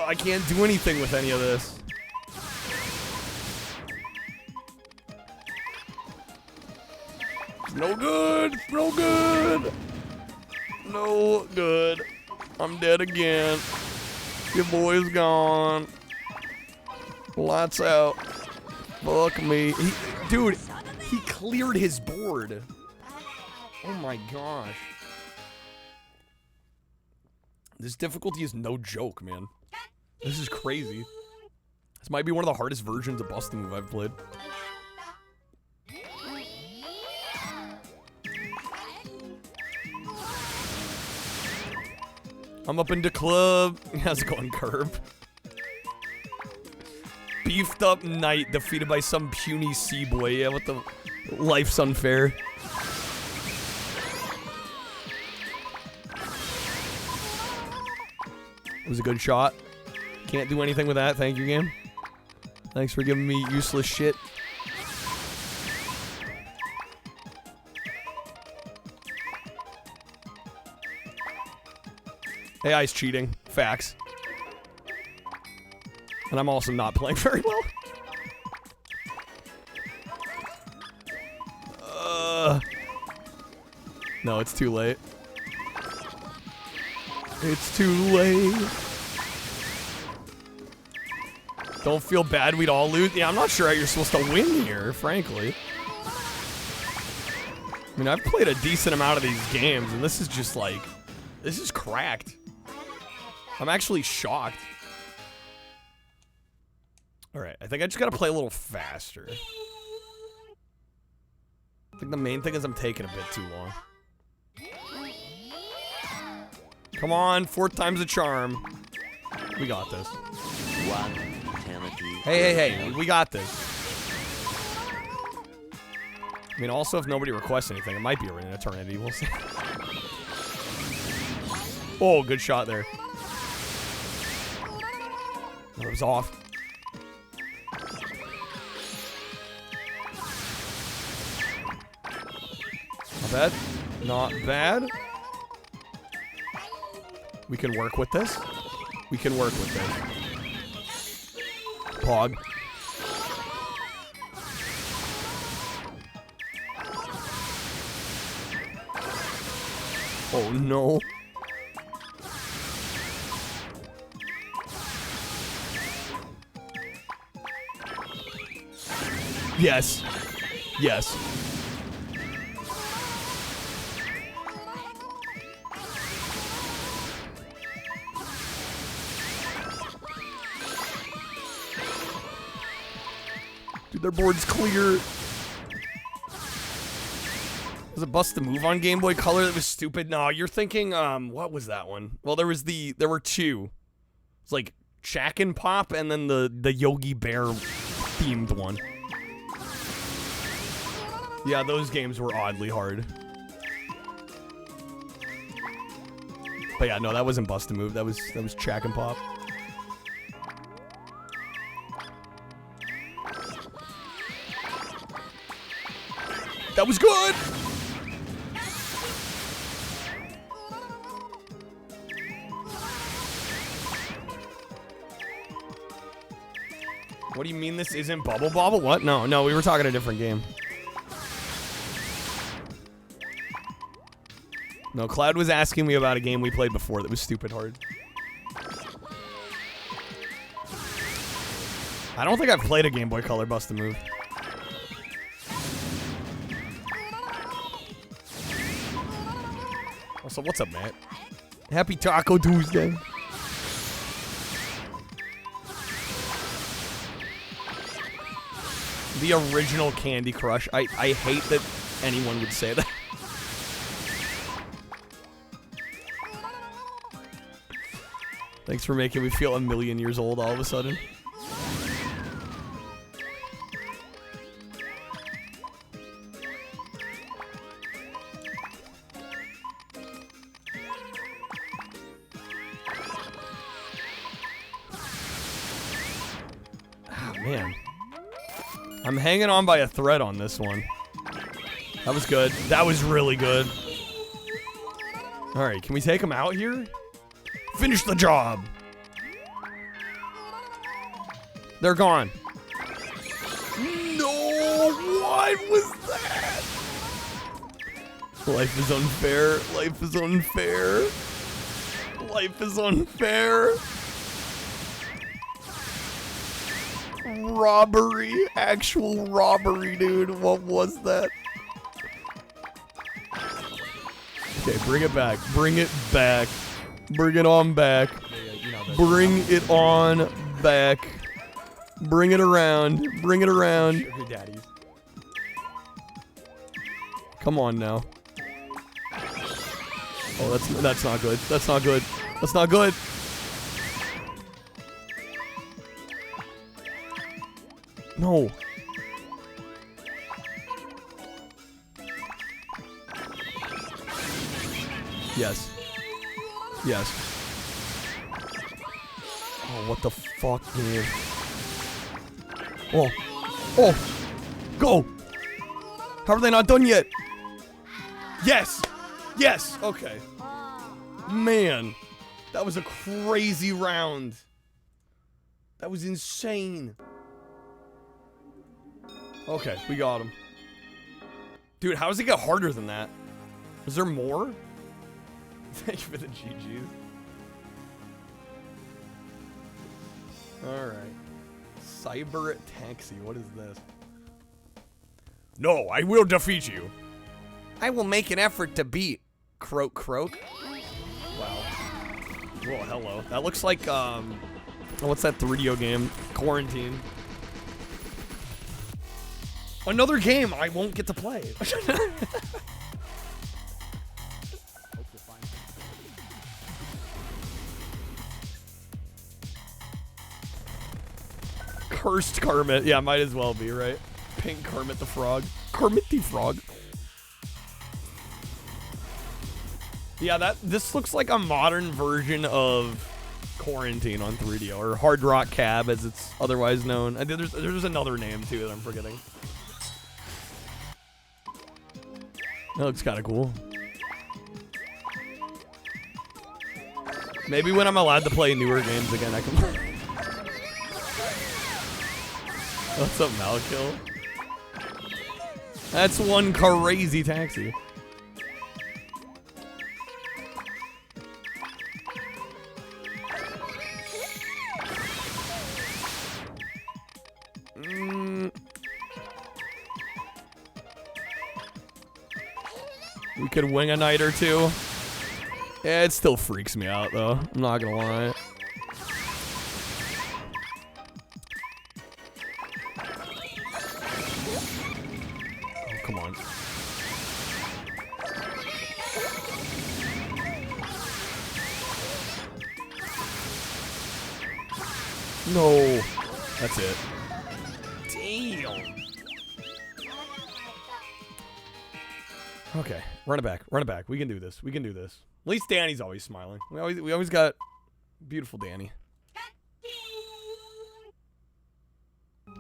I can't do anything with any of this. No good! No good! no good. I'm dead again. Your boy's gone. Lights out. Fuck me. Dude, he cleared his board. Oh my gosh. This difficulty is no joke, man. This is crazy. This might be one of the hardest versions of Bust a Move I've played. I'm up in the club. How's it going, Curb? Beefed up knight defeated by some puny sea boy. Yeah, what the... Life's unfair. It was a good shot. Can't do anything with that. Thank you, game. Thanks for giving me useless shit. AI's cheating. Facts. And I'm also not playing very well. No, it's too late. It's too late. Don't feel bad we'd all lose. Yeah, I'm not sure how you're supposed to win here, frankly. I mean, I've played a decent amount of these games, and this is just like... This is cracked. I'm actually shocked. Alright, I think I just gotta play a little faster. I think the main thing is I'm taking a bit too long. Come on, 4th time's a charm. We got this. Hey, we got this. I mean, also, if nobody requests anything, it might be an eternity. We'll see. Oh, good shot there. That was off. Not bad. Not bad. We can work with this. We can work with this. Pog. Oh no. Yes. Yes. Dude, their board's clear. Was it Bust a Move on Game Boy Color that was stupid? No, you're thinking, what was that one? Well, there were two. It's like Shack and Pop and then the Yogi Bear themed one. Yeah, those games were oddly hard. But yeah, no, that wasn't Bust a Move. That was Shack and Pop. That was good! What do you mean this isn't Bubble Bobble? What? No, we were talking a different game. No, Cloud was asking me about a game we played before that was stupid hard. I don't think I've played a Game Boy Color Bust a Move. Also, what's up, Matt? Happy Taco Tuesday. The original Candy Crush. I hate that anyone would say that. Thanks for making me feel a million years old all of a sudden. Oh, man. I'm hanging on by a thread on this one. That was good. That was really good. Alright, can we take him out here? Finish the job. They're gone. No, what was that? Life is unfair. Life is unfair. Life is unfair. Robbery. Actual robbery, dude. What was that? Okay, bring it back. Bring it back. Bring it on back. Bring it on back. Bring it around. Bring it around. Sugar daddies. Come on now. Oh, that's not good. That's not good. That's not good. No. Yes. Yes. Oh, what the fuck, man? Oh. Oh. Go. How are they not done yet? Yes. Yes. Okay. Man. That was a crazy round. That was insane. Okay, we got him. Dude, how does it get harder than that? Is there more? Thank you for the GGs. Alright. Cyber Taxi, what is this? No, I will defeat you. I will make an effort to beat Croak Croak. Wow. Well, hello. That looks like, what's that 3DO game? Quarantine. Another game I won't get to play. Cursed Kermit. Yeah, might as well be, right? Pink Kermit the Frog. Kermit the Frog. Yeah, this looks like a modern version of Quarantine on 3DO, or Hard Rock Cab as it's otherwise known. I think there's another name too that I'm forgetting. That looks kind of cool. Maybe when I'm allowed to play newer games again, I can play. What's up, Malkill? That's one crazy taxi. We could wing a night or two. Yeah, it still freaks me out, though. I'm not gonna lie. Oh, come on. No. That's it. Damn. Okay, run it back. Run it back. We can do this. We can do this. At least Danny's always smiling. We always got beautiful Danny. Are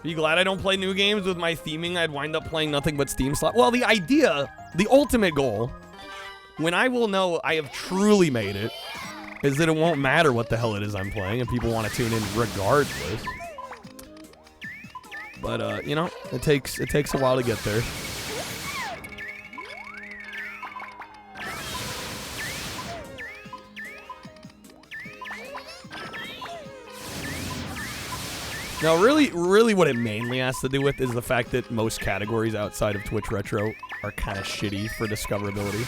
you glad I don't play new games with my theming? I'd wind up playing nothing but Steam slot. Well, the idea, the ultimate goal, when I will know I have truly made it, is that it won't matter what the hell it is I'm playing, and people want to tune in regardless. But you know, it takes a while to get there. Now, really what it mainly has to do with is the fact that most categories outside of Twitch Retro are kind of shitty for discoverability.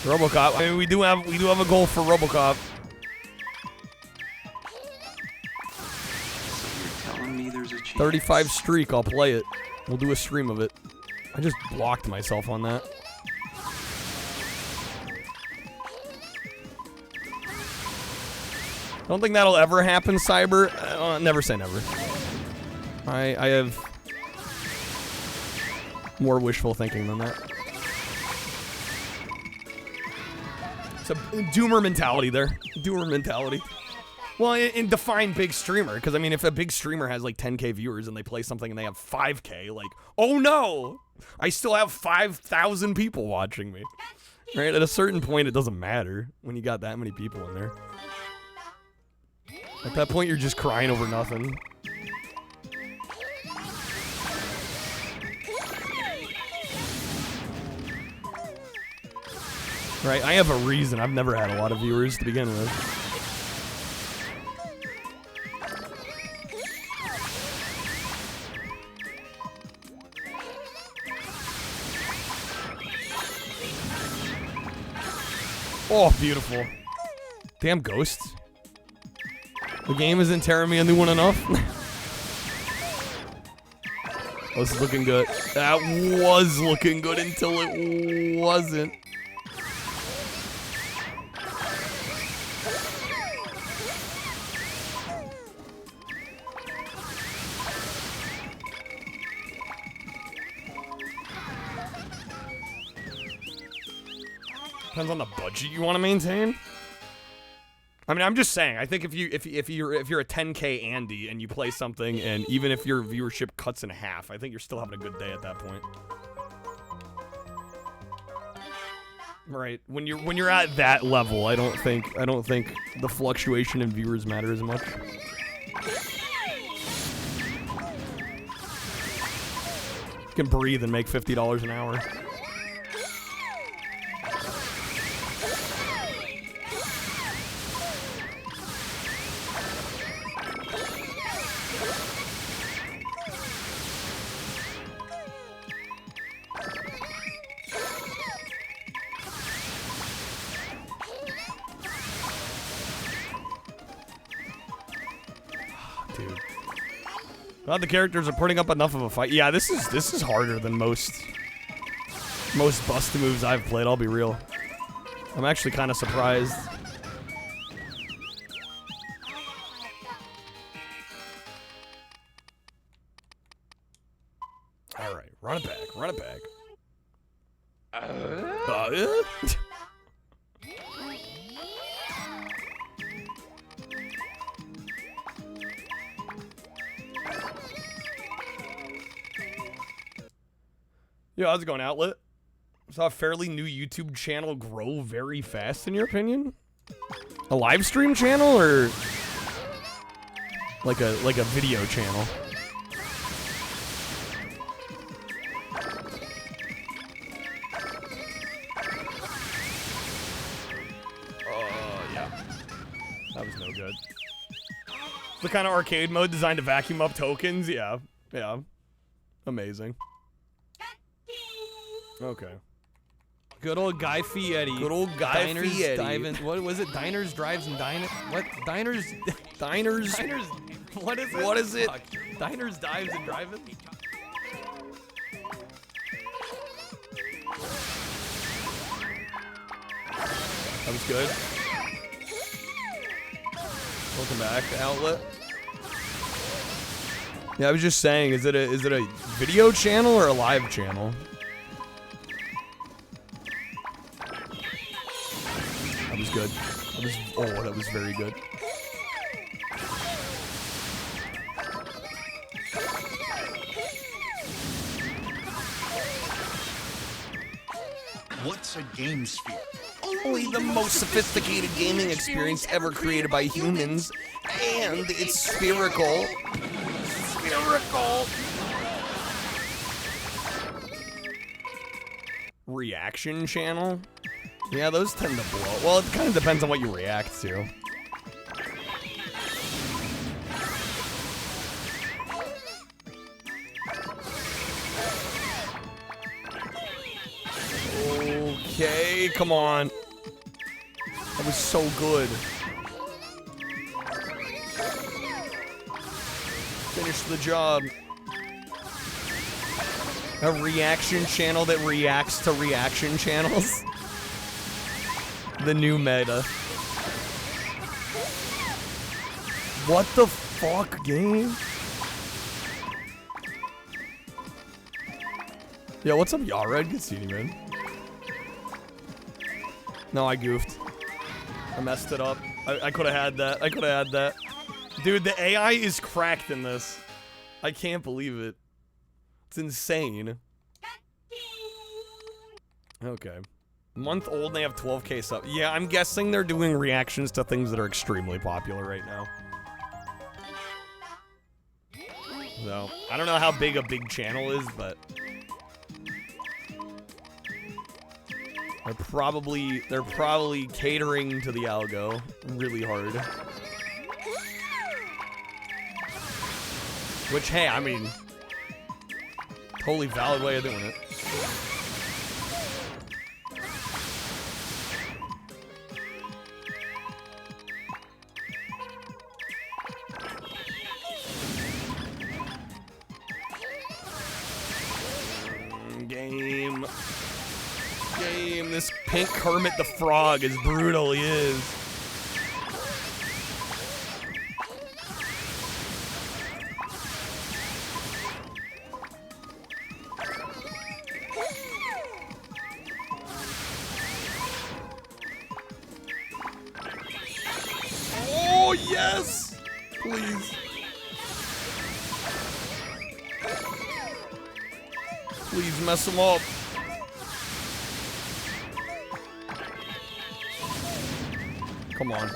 RoboCop. I mean, we do have a goal for RoboCop. So you're telling me there's a chance? 35 streak. I'll play it. We'll do a stream of it. I just blocked myself on that. I don't think that'll ever happen, Cyber. Never say never. I have more wishful thinking than that. It's a doomer mentality there. Doomer mentality. Well, in define big streamer, because I mean, if a big streamer has like 10K viewers and they play something and they have 5K, like, oh no, I still have 5,000 people watching me. Right? At a certain point, it doesn't matter when you got that many people in there. At that point, you're just crying over nothing. Right, I have a reason. I've never had a lot of viewers to begin with. Oh, beautiful. Damn ghosts. The game isn't tearing me a new one enough. Oh, this is looking good. That was looking good until it wasn't. Depends on the budget you want to maintain. I mean, I'm just saying. I think if you're a 10K Andy and you play something, and even if your viewership cuts in half, I think you're still having a good day at that point. Right. When you're at that level, I don't think the fluctuation in viewers matter as much. You can breathe and make $50 an hour. Dude. Glad the characters are putting up enough of a fight. Yeah, this is harder than most busty moves I've played, I'll be real. I'm actually kind of surprised. Alright, run it back, run it back. Yo, how's it going, Outlet? Saw a fairly new YouTube channel grow very fast, in your opinion? A live stream channel, or like a video channel? Yeah. That was no good. The kind of arcade mode designed to vacuum up tokens? Yeah. Yeah. Amazing. Okay. Good old Guy Fieri. Good old Guy Fieri. What was it? Diners, drives, and diners. What? Diners. Diners. Diners. What is it? What is it? Diners, dives, and drive-in. That was good. Welcome back, Outlet. Yeah, I was just saying, is it a video channel or a live channel? That was good. That was very good. What's a game sphere? Only the most sophisticated gaming experience ever created by humans, and it's spherical. Spherical. Reaction channel? Yeah, those tend to blow. Well, it kind of depends on what you react to. Okay, come on. That was so good. Finish the job. A reaction channel that reacts to reaction channels. The new meta. What the fuck, game? Yo, what's up, Yared? Good seeing you, man. No, I goofed. I messed it up. I could have had that. I could have had that. Dude, the AI is cracked in this. I can't believe it. It's insane. Okay. Month old and they have 12K subs. Yeah, I'm guessing they're doing reactions to things that are extremely popular right now. So, I don't know how big a big channel is, but they're probably catering to the algo really hard. Which, hey, I mean, totally valid way of doing it. Game. This pink Kermit the Frog is brutal, he is. Oh, yes! Please. Please mess him up. Come on.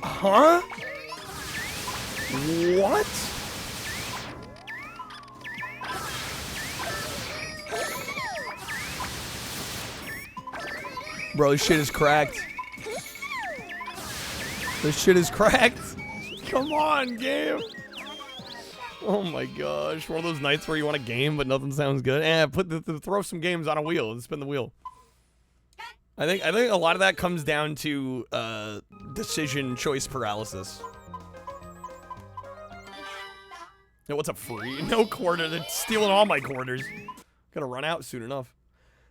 Huh? What? Bro, this shit is cracked. This shit is cracked. Come on, game. Oh my gosh. One of those nights where you want a game but nothing sounds good. Throw some games on a wheel and spin the wheel. I think a lot of that comes down to decision choice paralysis. Yo, what's up, free? No quarter. They're stealing all my quarters. Gonna run out soon enough.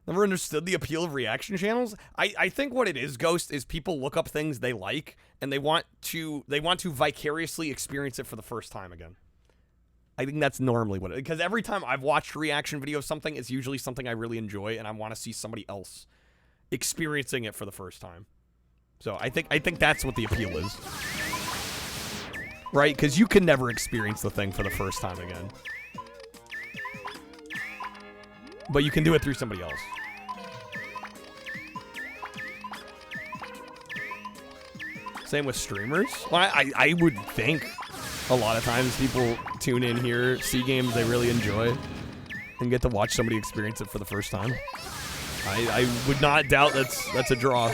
Never understood the appeal of reaction channels. I think what it is, Ghost, is people look up things they like and they want to vicariously experience it for the first time again. I think that's normally what it is. Because every time I've watched a reaction video of something, it's usually something I really enjoy and I want to see somebody else experiencing it for the first time. So I think that's what the appeal is. Right? Because you can never experience the thing for the first time again. But you can do it through somebody else. Same with streamers. Well, I would think a lot of times people tune in here, see games they really enjoy, and get to watch somebody experience it for the first time. I would not doubt that's a draw.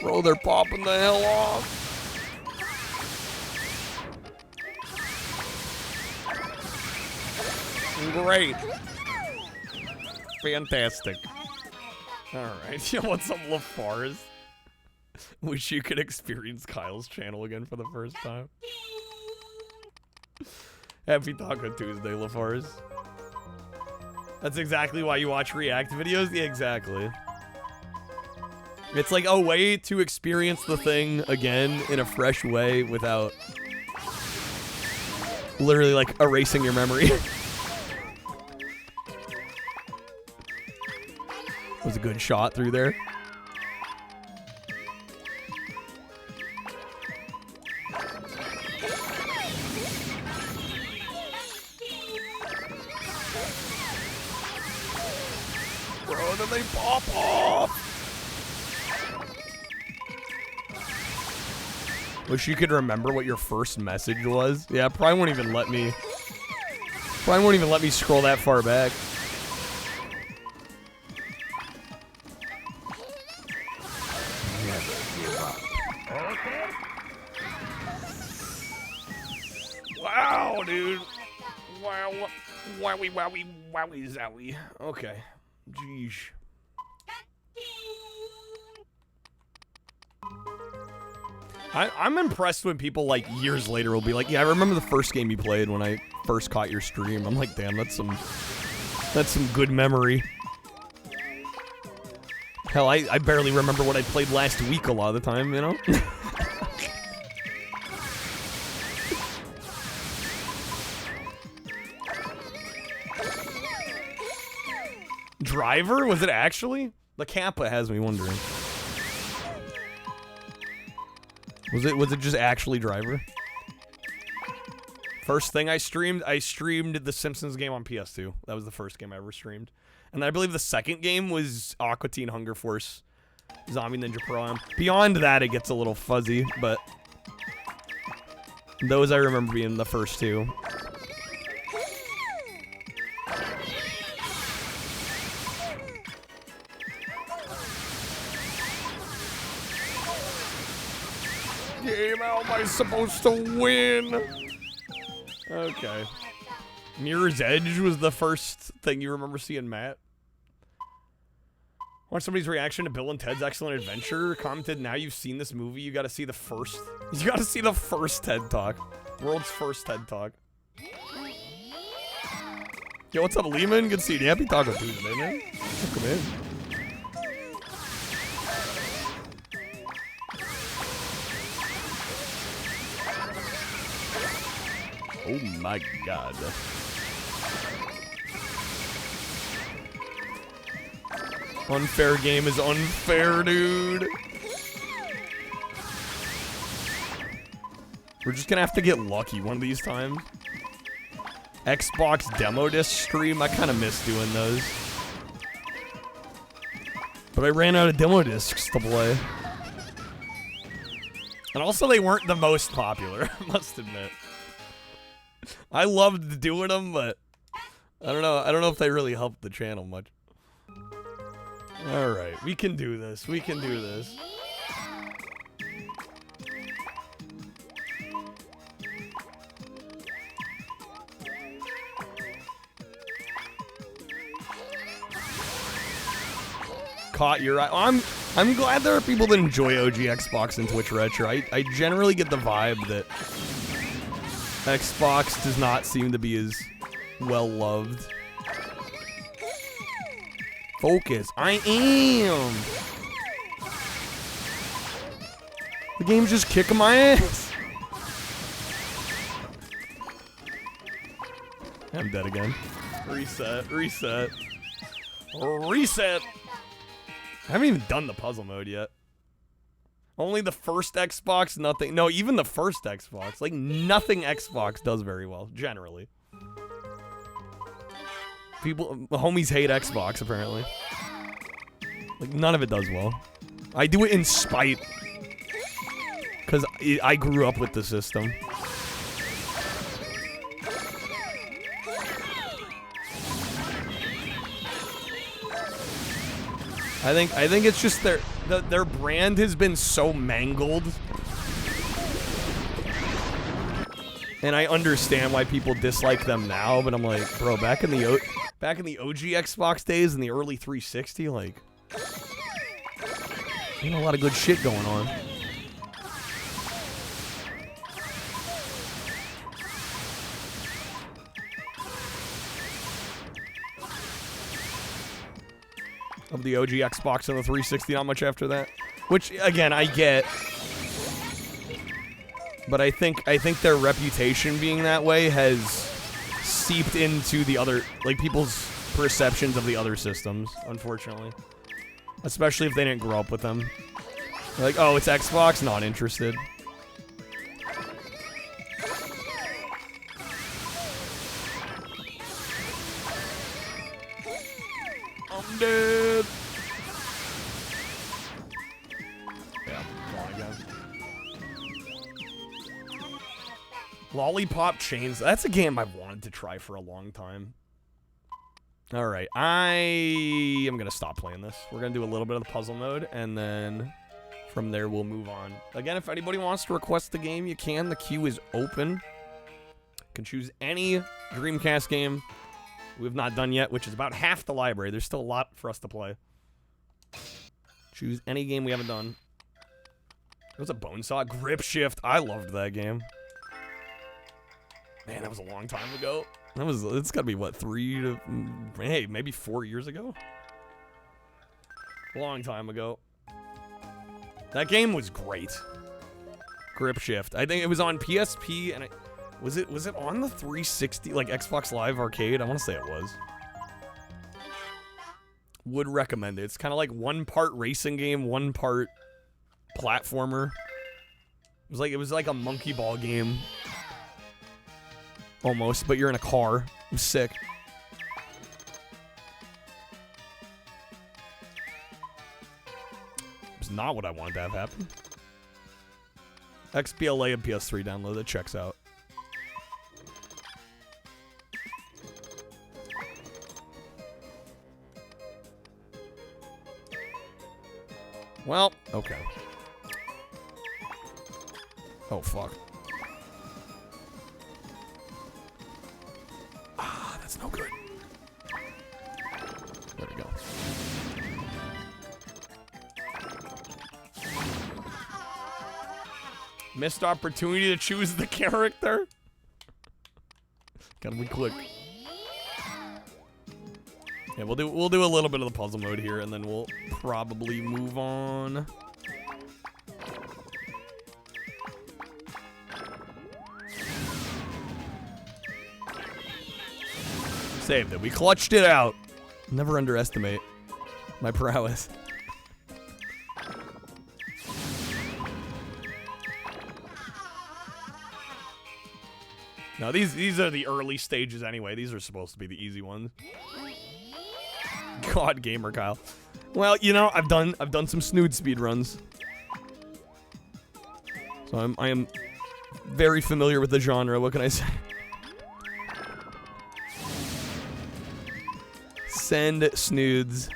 Bro, they're popping the hell off. Great. Fantastic. Alright, you want some LaFars? Wish you could experience Kyle's channel again for the first time. Happy Taco Tuesday, LaFars. That's exactly why you watch react videos? Yeah, exactly. It's like a way to experience the thing again in a fresh way without literally like erasing your memory. Was a good shot through there. Bro, then they pop off. Wish you could remember what your first message was. Yeah, probably won't even let me. Probably won't even let me scroll that far back. Wow, dude. Wow. Wowie, wowie, wowie, zowie. Okay. Jeez. I'm impressed when people, like, years later will be like, yeah, I remember the first game you played when I first caught your stream. I'm like, damn, that's some good memory. Hell, I barely remember what I played last week a lot of the time, you know? Driver? Was it actually? The Kappa has me wondering. Was it just actually Driver? First thing I streamed the Simpsons game on PS2. That was the first game I ever streamed. And then I believe the second game was Aqua Teen Hunger Force Zombie Ninja Pro Am. Beyond that, it gets a little fuzzy, but those I remember being the first two. Game, how am I supposed to win? Okay. Mirror's Edge was the first thing you remember seeing, Matt. Watch somebody's reaction to Bill and Ted's Excellent Adventure. Commented, now you've seen this movie, you gotta see the first. You gotta see the first TED Talk. World's first TED Talk. Yo, what's up, Lehman? Good to see you. Happy Taco Tuesday, man. Welcome in. Oh my god. Unfair game is unfair, dude. We're just gonna have to get lucky one of these times. Xbox demo disc stream, I kind of miss doing those. But I ran out of demo discs to play. And also they weren't the most popular, I must admit. I loved doing them, but I don't know if they really helped the channel much. All right, we can do this. We can do this. Caught your eye. I'm glad there are people that enjoy OG Xbox and Twitch Retro. I generally get the vibe that Xbox does not seem to be as well loved. Focus. I am. The game's just kicking my ass. I'm dead again. Reset. Reset. Reset. I haven't even done the puzzle mode yet. Only the first Xbox, nothing. No, even the first Xbox. Like, nothing Xbox does very well, generally. People, homies hate Xbox, apparently. Like, none of it does well. I do it in spite. Because I grew up with the system. I think it's just their brand has been so mangled. And I understand why people dislike them now, but I'm like, bro, back in the OG Xbox days in the early 360, like, ain't a lot of good shit going on. Of the OG Xbox and the 360, not much after that. Which, again, I get. But I think their reputation being that way has seeped into the other, like, people's perceptions of the other systems, unfortunately. Especially if they didn't grow up with them. They're like, oh, it's Xbox? Not interested. I'm dead. Yeah, come on again. Lollipop Chains. That's a game I've wanted to try for a long time. Alright, I am going to stop playing this. We're going to do a little bit of the puzzle mode, and then from there we'll move on. Again, if anybody wants to request the game, you can. The queue is open. You can choose any Dreamcast game we've not done yet, which is about half the library. There's still a lot for us to play. Choose any game we haven't done. It was a Bonesaw. Grip Shift. I loved that game. Man, that was a long time ago. It's gotta be, what, 3 to... Hey, maybe 4 years ago? Long time ago. That game was great. Grip Shift. I think it was on PSP, and was it on the 360, like Xbox Live Arcade? I want to say it was. Would recommend it. It's kind of like one part racing game, one part platformer. It was like a monkey ball game. almost, but you're in a car. I'm sick. It's not what I wanted to have happen. XBLA and PS3 download, that checks out. Well, okay. Oh, fuck. Ah, that's no good. There we go. Missed opportunity to choose the character. Gotta be quick. Yeah, we'll do a little bit of the puzzle mode here, and then we'll probably move on. Saved it. We clutched it out. Never underestimate my prowess. Now these are the early stages anyway. These are supposed to be the easy ones. God, gamer Kyle. Well, you know, I've done some snood speed runs, so I am very familiar with the genre. What can I say? Send snoods.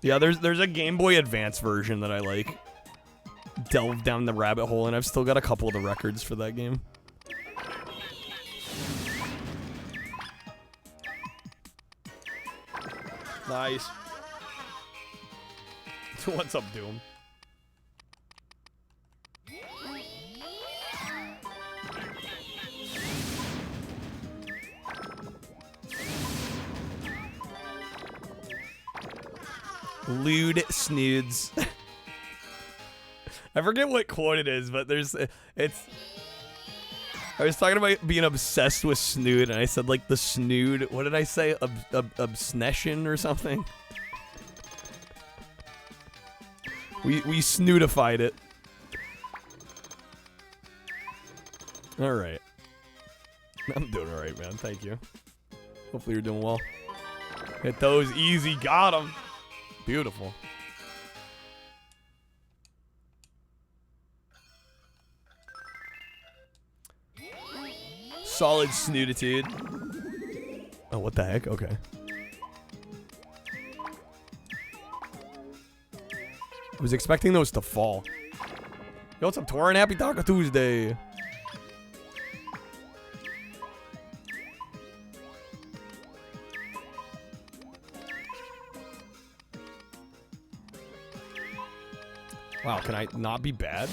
Yeah, there's a Game Boy Advance version that I like. Delve down the rabbit hole, and I've still got a couple of the records for that game. Nice. What's up, Doom? Lewd snoods. I forget what quote it is, but it's. I was talking about being obsessed with snood, and I said like the snood. What did I say? Obsession or something. We snootified it. All right. I'm doing all right, man. Thank you. Hopefully you're doing well. Hit those easy. Got them. Beautiful. Solid snootitude. Oh, what the heck? Okay. I was expecting those to fall. Yo, what's up, Torin? Happy Taco Tuesday. Wow, can I not be bad?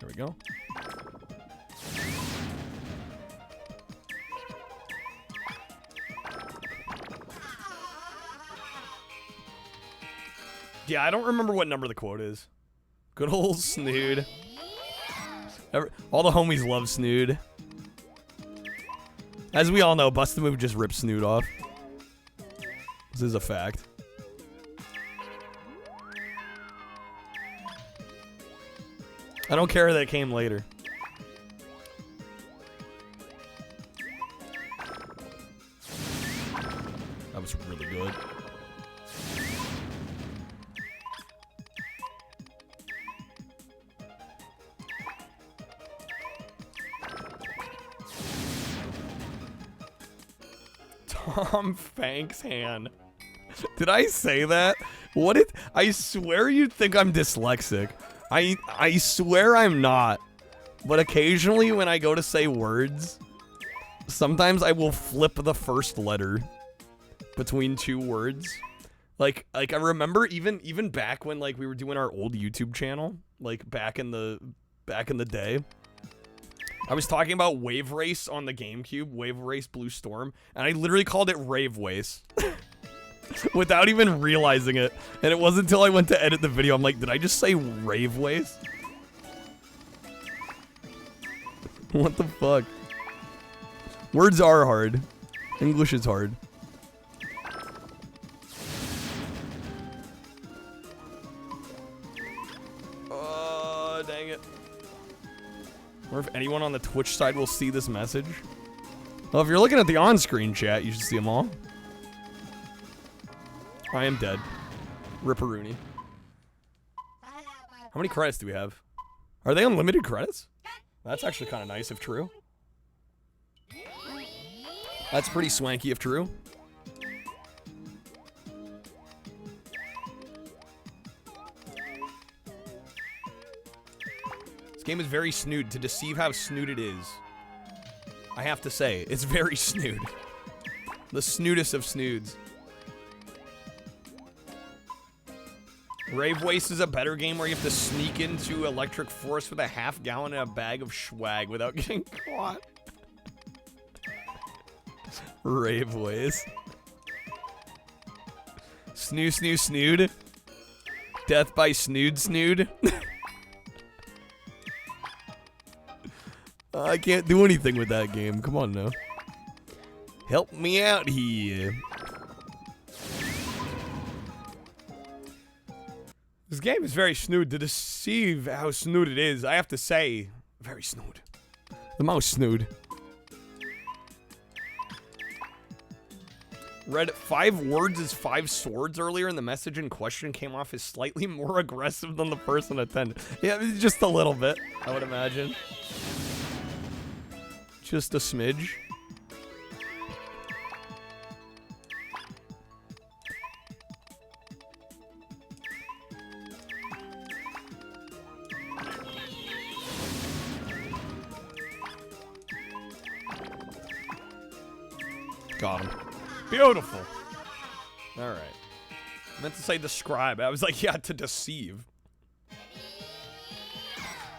There we go. Yeah, I don't remember what number the quote is. Good old Snood. All the homies love Snood. As we all know, Bust the Move just rips Snood off. This is a fact. I don't care that it came later. That was really good. Tom Fanks hand. Did I say that? What did I swear you'd think I'm dyslexic. I swear I'm not. But occasionally when I go to say words, sometimes I will flip the first letter between two words. Like I remember even back when like we were doing our old YouTube channel, like back in the day. I was talking about Wave Race on the GameCube, Wave Race Blue Storm, and I literally called it Rave Wace. Without even realizing it. And it wasn't until I went to edit the video, I'm like, did I just say Rave Wace? What the fuck? Words are hard. English is hard. Oh, dang it. Or if anyone on the Twitch side will see this message. Well, if you're looking at the on-screen chat, you should see them all. I am dead. Ripperoonie. How many credits do we have? Are they unlimited credits? That's actually kind of nice if true. That's pretty swanky if true. This game is very snood. To deceive how snood it is, I have to say, it's very snood. The snoodest of snoods. Rave Waste is a better game where you have to sneak into Electric Forest with a half gallon and a bag of swag without getting caught. Rave Waste. Snood. Death by snood. I can't do anything with that game. Come on now. Help me out here. This game is very snood. To deceive how snood it is, I have to say, very snood. The most snood. Read 5 words is 5 swords earlier, and the message in question came off as slightly more aggressive than the person attended. Yeah, just a little bit, I would imagine. Just a smidge. Got him. Beautiful. All right. I meant to say describe. I was like, yeah, to deceive.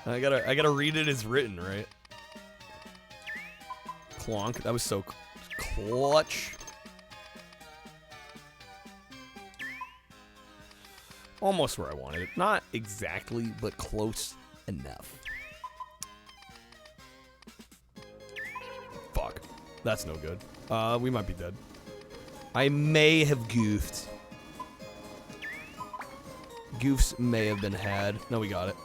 I gotta read it as written, right? Clonk. That was so clutch. Almost where I wanted it. Not exactly, but close enough. Fuck. That's no good. We might be dead. I may have goofed. Goofs may have been had. No, we got it.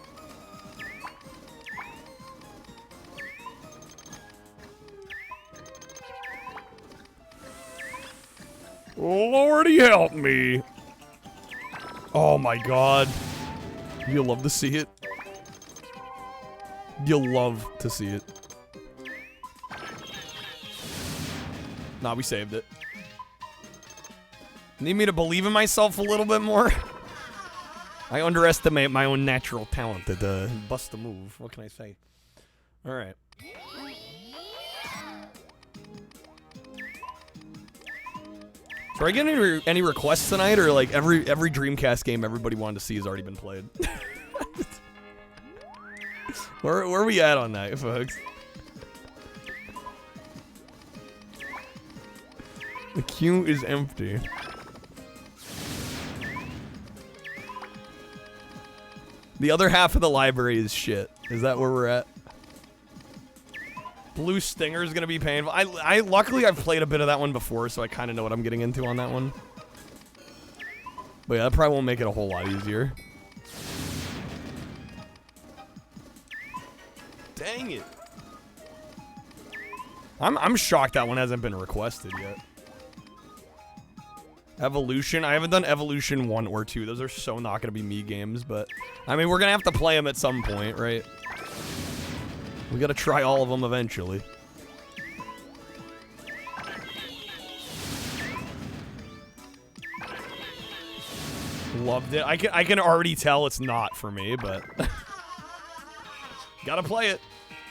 Lordy help me. Oh my god. You'll love to see it. You'll love to see it. Nah, we saved it. Need me to believe in myself a little bit more? I underestimate my own natural talent at bust a move. What can I say? Alright. So are I getting any requests tonight, or like every Dreamcast game everybody wanted to see has already been played? Where are we at on that, folks? The queue is empty. The other half of the library is shit. Is that where we're at? Blue Stinger is gonna be painful. I luckily I've played a bit of that one before, so I kind of know what I'm getting into on that one. But yeah, that probably won't make it a whole lot easier. Dang it! I'm shocked that one hasn't been requested yet. Evolution. I haven't done Evolution 1 or 2. Those are so not gonna be me games, but I mean we're gonna have to play them at some point, right? We gotta try all of them eventually. Loved it. I can already tell it's not for me, but gotta play it.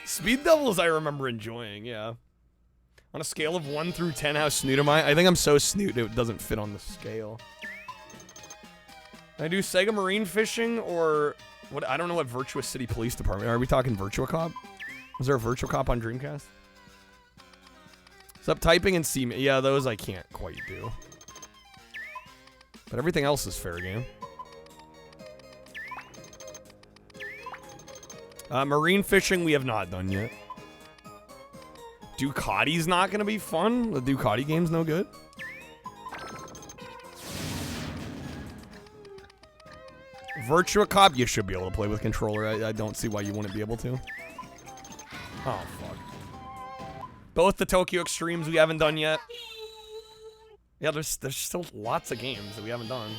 Speed Devils I remember enjoying, yeah. On a scale of 1 through 10, how snoot am I? I think I'm so snoot it doesn't fit on the scale. Can I do Sega Marine Fishing or what? I don't know what Virtuous City Police Department. Are we talking Virtua Cop? Was there a Virtua Cop on Dreamcast? Stop typing and see me. Yeah, those I can't quite do. But everything else is fair game. Marine Fishing we have not done yet. Ducati's not gonna be fun? The Ducati game's no good? Virtua Cop, you should be able to play with controller. I don't see why you wouldn't be able to. Oh, fuck. Both the Tokyo Extremes we haven't done yet. Yeah, there's still lots of games that we haven't done.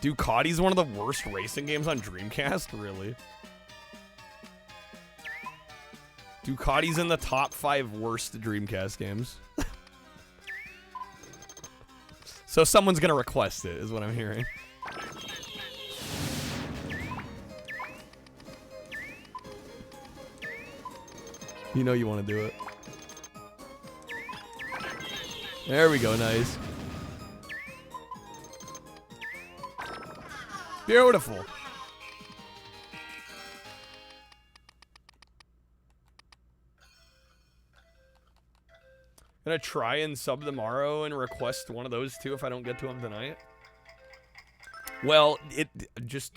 Ducati's one of the worst racing games on Dreamcast? Really? Ducati's in the top 5 worst Dreamcast games. So someone's gonna request it, is what I'm hearing. You know you want to do it. There we go, nice. Beautiful. Gonna try and sub tomorrow and request one of those two if I don't get to them tonight. Well, it just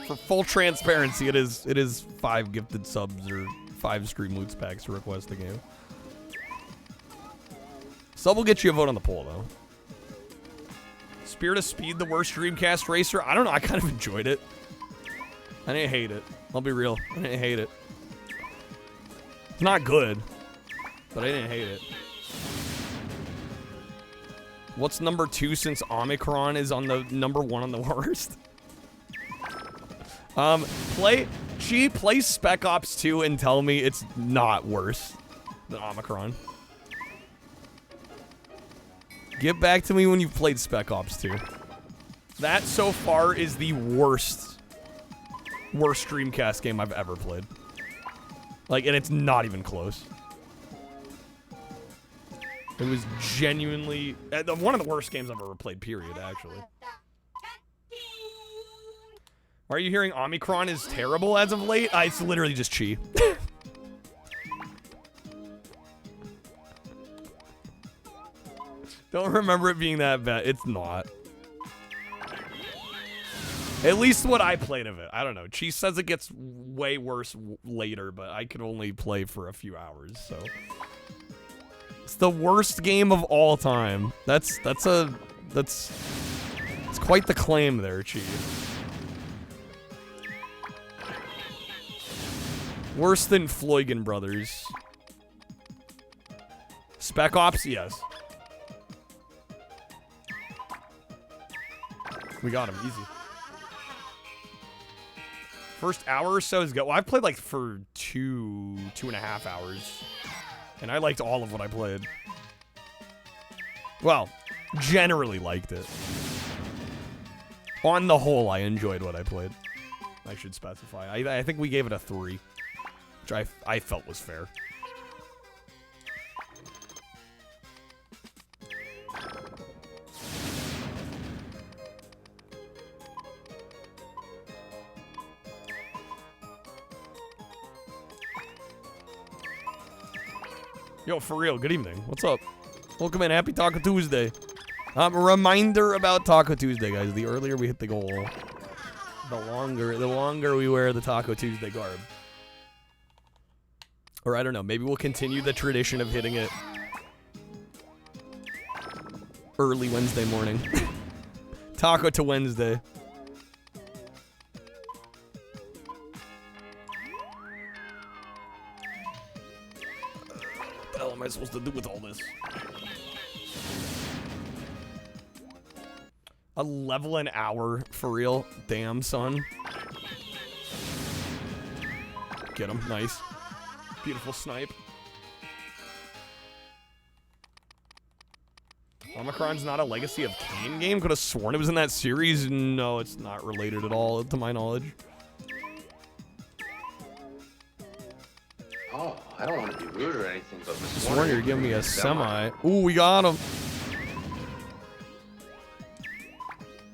for full transparency, it is 5 gifted subs or 5 stream loots packs to request a game. Sub will get you a vote on the poll though. Spirit of Speed, the worst Dreamcast racer? I don't know, I kind of enjoyed it. I didn't hate it. I'll be real. I didn't hate it. It's not good, but I didn't hate it. What's number 2 since Omicron is on the number 1 on the worst? Play Spec Ops 2 and tell me it's not worse than Omicron. Get back to me when you've played Spec Ops 2. That so far is the worst Dreamcast game I've ever played. Like, and it's not even close. It was genuinely one of the worst games I've ever played, period, actually. Why are you hearing Omicron is terrible as of late? It's literally just Chi. Don't remember it being that bad. It's not. At least what I played of it. I don't know. Chi says it gets way worse later, but I could only play for a few hours, so... It's the worst game of all time. That's quite the claim there, Chief. Worse than Floygan Brothers. Spec Ops, yes. We got him easy. First hour or so is go. Well, I've played like for 2.5 hours. And I liked all of what I played. Well, generally liked it. On the whole, I enjoyed what I played. I should specify. I think we gave it a 3. Which I felt was fair. Yo, for real, good evening. What's up? Welcome in. Happy Taco Tuesday. A reminder about Taco Tuesday, guys. The earlier we hit the goal, the longer we wear the Taco Tuesday garb. Or I don't know, maybe we'll continue the tradition of hitting it early Wednesday morning. Taco to Wednesday. What the hell am I supposed to do with all this? A level an hour, for real? Damn, son. Get him, nice. Beautiful snipe. Omicron's not a Legacy of Kain game? Could have sworn it was in that series. No, it's not related at all, to my knowledge. Oh, I don't want to be rude or anything, but Mr. Sworn you're giving me a semi. Ooh, we got him.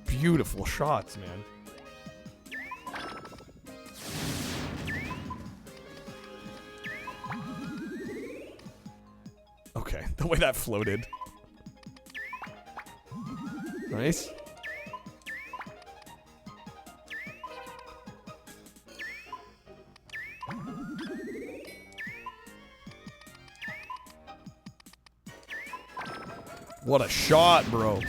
Beautiful shots, man. Okay, the way that floated. Nice. What a shot, bro.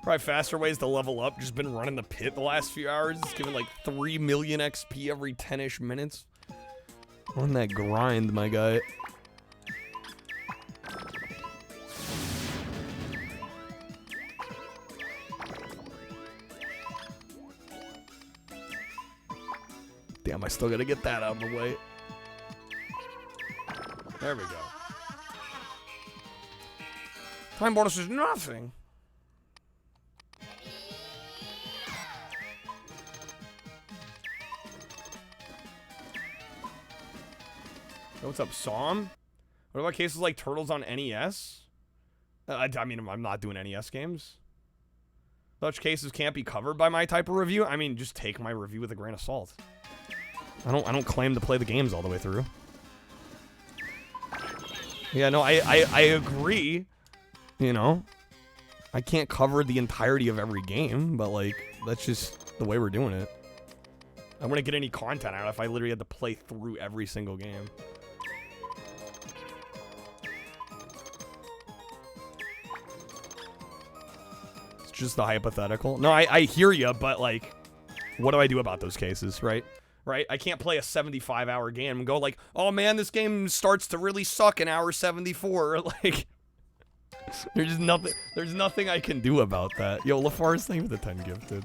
Probably faster ways to level up. Just been running the pit the last few hours. It's giving like 3 million XP every 10-ish minutes. On that grind, my guy. Damn, I still gotta get that out of the way. There we go. Time bonus is nothing. What's up, Psalm? What about cases like Turtles on NES? I mean, I'm not doing NES games. Such cases can't be covered by my type of review. I mean, just take my review with a grain of salt. I don't claim to play the games all the way through. Yeah, no, I agree. You know, I can't cover the entirety of every game, but like, that's just the way we're doing it. I wouldn't get any content out if I literally had to play through every single game. It's just the hypothetical. No, I hear you, but like, what do I do about those cases, right? Right? I can't play a 75-hour game and go like, oh man, this game starts to really suck in hour 74. Like, there's nothing I can do about that. Yo, LaFar's, thank you for the 10 gifted.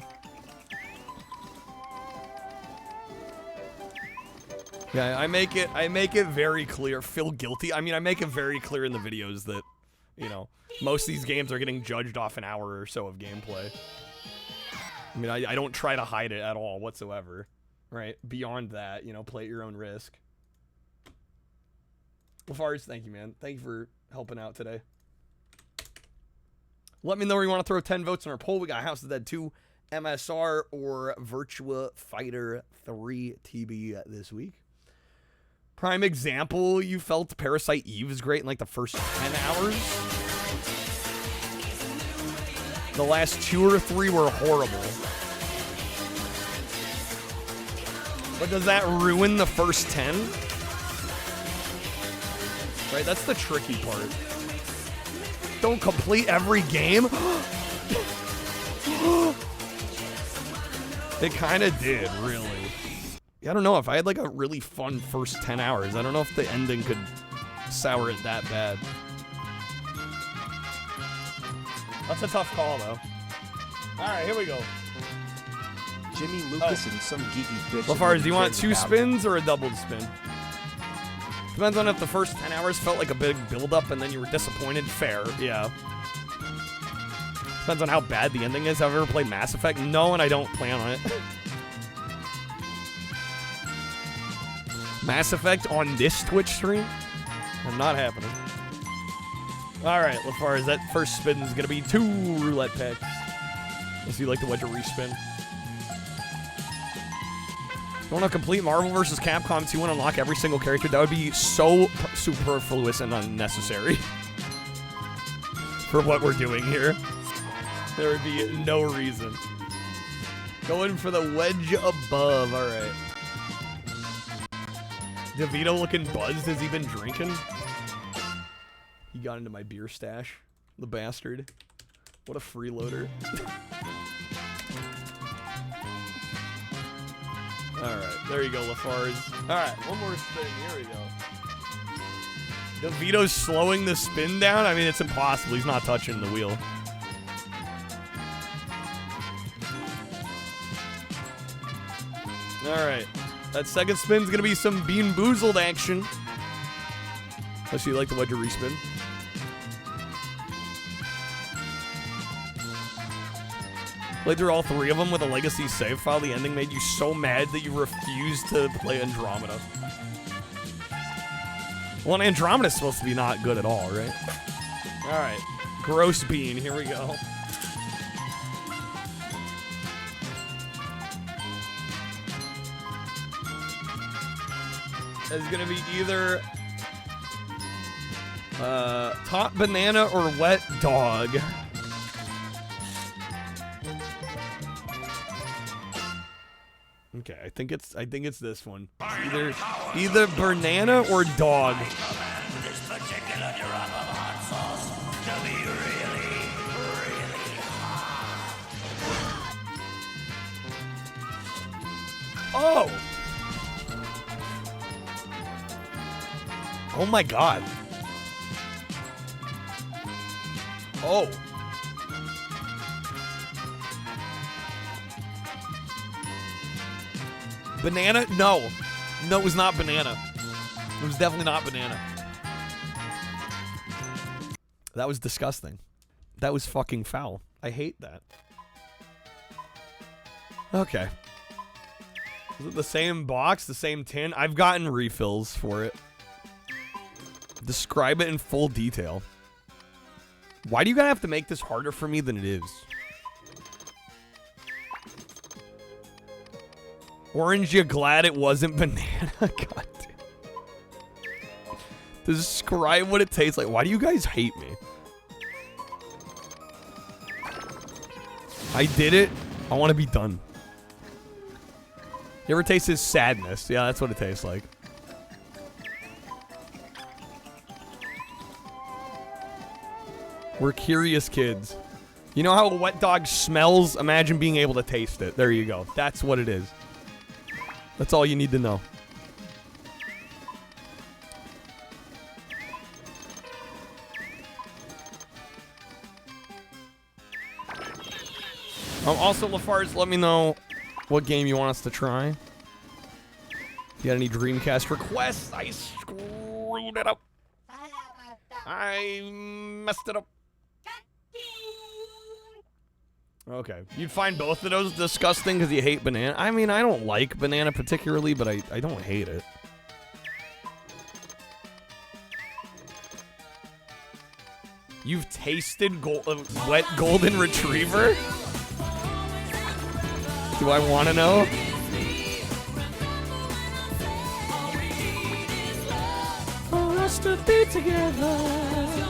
Yeah, I make it very clear. Feel guilty. I mean, I make it very clear in the videos that, you know, most of these games are getting judged off an hour or so of gameplay. I mean, I don't try to hide it at all whatsoever. Right? Beyond that, you know, play at your own risk. LaFarge, thank you, man. Thank you for helping out today. Let me know where you want to throw 10 votes on our poll. We got House of the Dead 2, MSR, or Virtua Fighter 3 TB this week. Prime example, you felt Parasite Eve is great in like the first 10 hours. The last 2 or 3 were horrible. But does that ruin the first 10? Right, that's the tricky part. Don't complete every game? It kind of did, really. I don't know, if I had like a really fun first 10 hours, I don't know if the ending could sour it that bad. That's a tough call, though. Alright, here we go. Jimmy Lucas and some geeky bitch. LaFarge, do you want 2 spins or a doubled spin? Depends on if the first 10 hours felt like a big build-up and then you were disappointed. Fair, yeah. Depends on how bad the ending is. Have I ever played Mass Effect? No, and I don't plan on it. Mass Effect on this Twitch stream? Not happening. Alright, LaFarge, that first spin is going to be 2 roulette packs. Unless you like to watch a respin. You want to complete Marvel vs. Capcom 2 and unlock every single character? That would be so superfluous and unnecessary. For what we're doing here. There would be no reason. Going for the wedge above. Alright. DeVito looking buzzed. Has he been drinking? He got into my beer stash. The bastard. What a freeloader. Alright, there you go, LaFarge. Alright, one more spin. Here we go. DeVito's slowing the spin down? I mean, it's impossible. He's not touching the wheel. Alright. That second spin's going to be some Bean Boozled action. Unless you like to wedge a respin. Played through all 3 of them with a legacy save file. The ending made you so mad that you refused to play Andromeda. Well, and Andromeda's supposed to be not good at all, right? Alright. Gross bean. Here we go. It's going to be either top banana or wet dog. Okay, I think it's this one. Either banana or dog. Oh! Oh my god. Oh. Banana? No. No, it was not banana. It was definitely not banana. That was disgusting. That was fucking foul. I hate that. Okay. Is it the same box, the same tin? I've gotten refills for it. Describe it in full detail. Why do you gotta have to make this harder for me than it is? Orange, you glad it wasn't banana? God damn. Describe what it tastes like. Why do you guys hate me? I did it. I want to be done. You ever taste his sadness? Yeah, that's what it tastes like. We're curious kids. You know how a wet dog smells? Imagine being able to taste it. There you go. That's what it is. That's all you need to know. Also, Lafarge, let me know what game you want us to try. You got any Dreamcast requests? I screwed it up. I messed it up. Okay. You'd find both of those disgusting because you hate banana? I mean, I don't like banana particularly, but I don't hate it. You've tasted wet golden retriever? Do I want to know? For us to be together.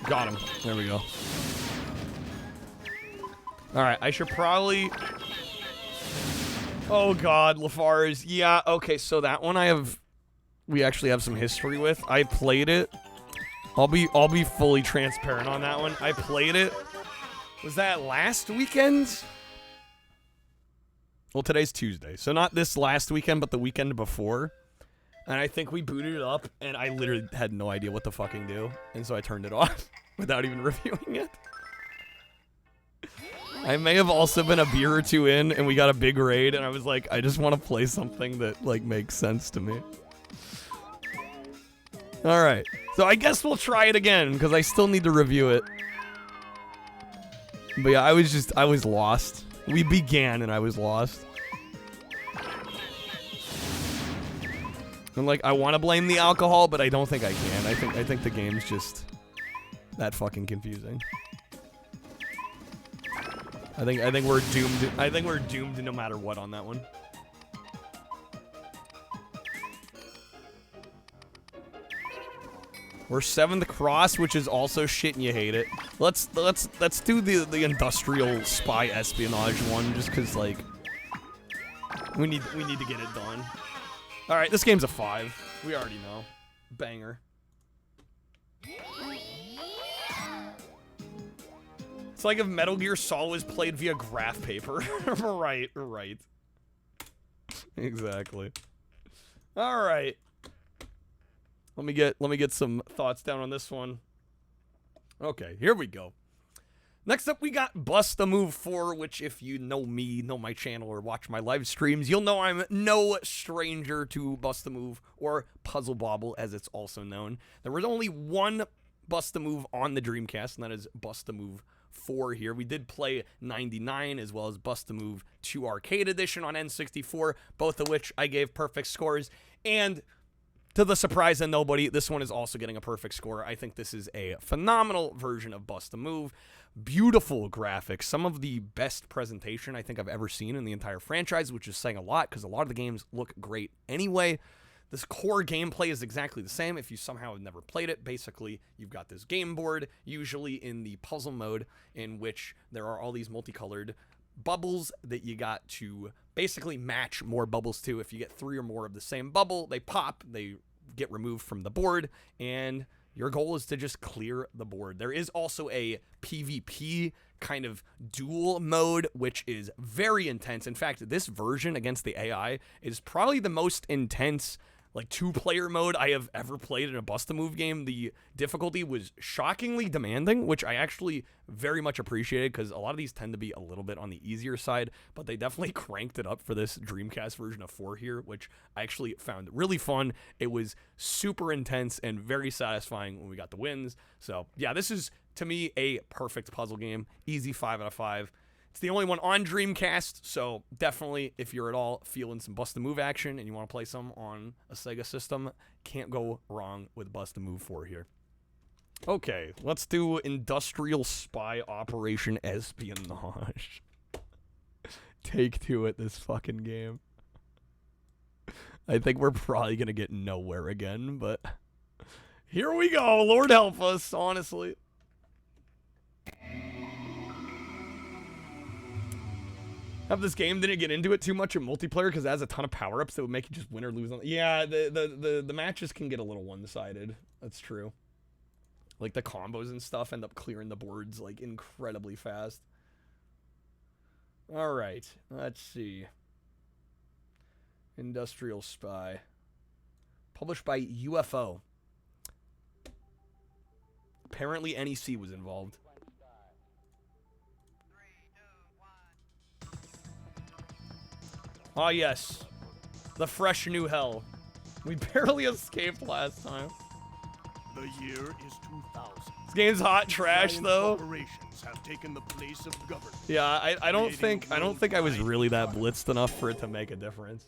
Got him. There we go. Alright, I should probably... Oh god, Lafarge. Yeah, okay, so that one we actually have some history with. I played it. I'll be fully transparent on that one. I played it. Was that last weekend? Well, today's Tuesday. So not this last weekend, but the weekend before. And I think we booted it up, and I literally had no idea what to fucking do. And so I turned it off without even reviewing it. I may have also been a beer or two in, and we got a big raid, and I was like, I just want to play something that, like, makes sense to me. Alright. So I guess we'll try it again, because I still need to review it. But yeah, I was lost. We began, and I was lost. And like, I want to blame the alcohol, but I don't think I can. I think the game's just that fucking confusing. I think we're doomed. I think we're doomed no matter what on that one. We're 7th cross, which is also shit and you hate it. Let's do the industrial spy espionage one, just cause like we need to get it done. All right, this game's a 5. We already know. Banger. It's like if Metal Gear Solid was played via graph paper. Right. Exactly. All right. Let me get some thoughts down on this one. Okay, here we go. Next up, we got Bust a Move 4, which if you know me, know my channel, or watch my live streams, you'll know I'm no stranger to Bust a Move, or Puzzle Bobble, as it's also known. There was only one Bust a Move on the Dreamcast, and that is Bust a Move 4 here. We did play 99, as well as Bust a Move 2 Arcade Edition on N64, both of which I gave perfect scores, and to the surprise of nobody, this one is also getting a perfect score. I think this is a phenomenal version of Bust a Move. Beautiful graphics, some of the best presentation I think I've ever seen in the entire franchise, which is saying a lot because a lot of the games look great anyway. This core gameplay is exactly the same if you somehow have never played it. Basically, you've got this game board, usually in the puzzle mode, in which there are all these multicolored bubbles that you got to basically match more bubbles to. If you get 3 or more of the same bubble, they pop, they get removed from the board, and Your goal is to just clear the board. There is also a PvP kind of duel mode, which is very intense. In fact, this version against the AI is probably the most intense like 2-player mode I have ever played in a Bust-A-Move game. The difficulty was shockingly demanding, which I actually very much appreciated because a lot of these tend to be a little bit on the easier side, but they definitely cranked it up for this Dreamcast version of 4 here, which I actually found really fun. It was super intense and very satisfying when we got the wins. So yeah, this is, to me, a perfect puzzle game. Easy 5 out of 5. It's the only one on Dreamcast, so definitely, if you're at all feeling some Bust-A-Move action and you want to play some on a Sega system, can't go wrong with Bust-A-Move 4 here. Okay, let's do Industrial Spy Operation Espionage. Take 2 at this fucking game. I think we're probably going to get nowhere again, but here we go. Lord help us, honestly. Of this game, didn't get into it too much in multiplayer because it has a ton of power-ups that would make you just win or lose on. Yeah, the matches can get a little one-sided. That's true. Like the combos and stuff end up clearing the boards like incredibly fast. All right, let's see. Industrial Spy, published by UFO. Apparently, NEC was involved. Ah, yes. The fresh new hell. We barely escaped last time. The year is 2000. This game's hot trash, Giant though. corporations have taken the place of government. Yeah, I don't think I was really that blitzed enough for it to make a difference.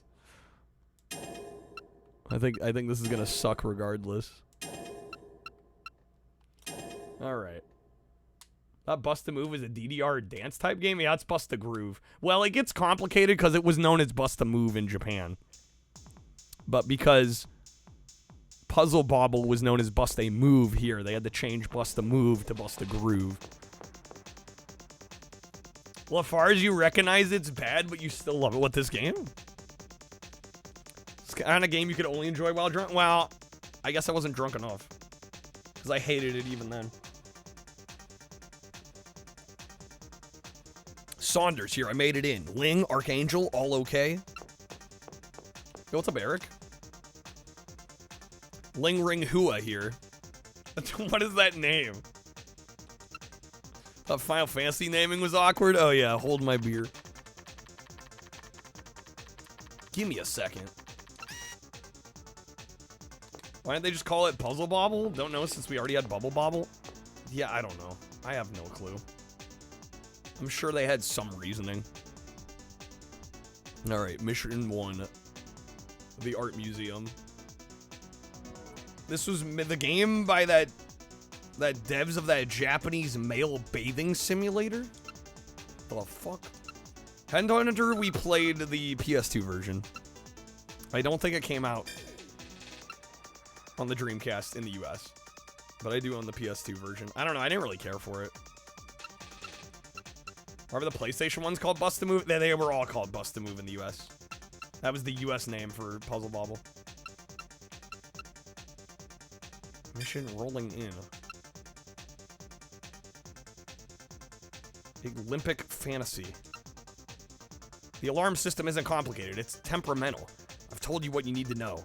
I think this is gonna suck regardless. All right. That Bust-A-Move is a DDR dance type game? Yeah, it's Bust-A-Groove. Well, it gets complicated because it was known as Bust-A-Move in Japan. But because Puzzle Bobble was known as Bust-A-Move here, they had to change Bust-A-Move to Bust-A-Groove. Well, as far as you recognize it's bad, but you still love it with this game? It's kind of game you could only enjoy while drunk? Well, I guess I wasn't drunk enough. Because I hated it even then. Saunders here, I made it in. Ling, Archangel, all okay? Yo, what's up, Eric? Ling Ring Hua here. What is that name? Thought Final Fantasy naming was awkward? Oh yeah, hold my beer. Give me a second. Why didn't they just call it Puzzle Bobble? Don't know since we already had Bubble Bobble? Yeah, I don't know. I have no clue. I'm sure they had some reasoning. Alright, Mission 1. The Art Museum. This was the game by that devs of that Japanese male bathing simulator? What the fuck? Headhunter, we played the PS2 version. I don't think it came out on the Dreamcast in the US. But I do own the PS2 version. I don't know, I didn't really care for it. Remember the PlayStation ones called Bust-A-Move? They were all called Bust-A-Move in the US. That was the US name for Puzzle Bobble. Mission rolling in. Olympic Fantasy. The alarm system isn't complicated. It's temperamental. I've told you what you need to know.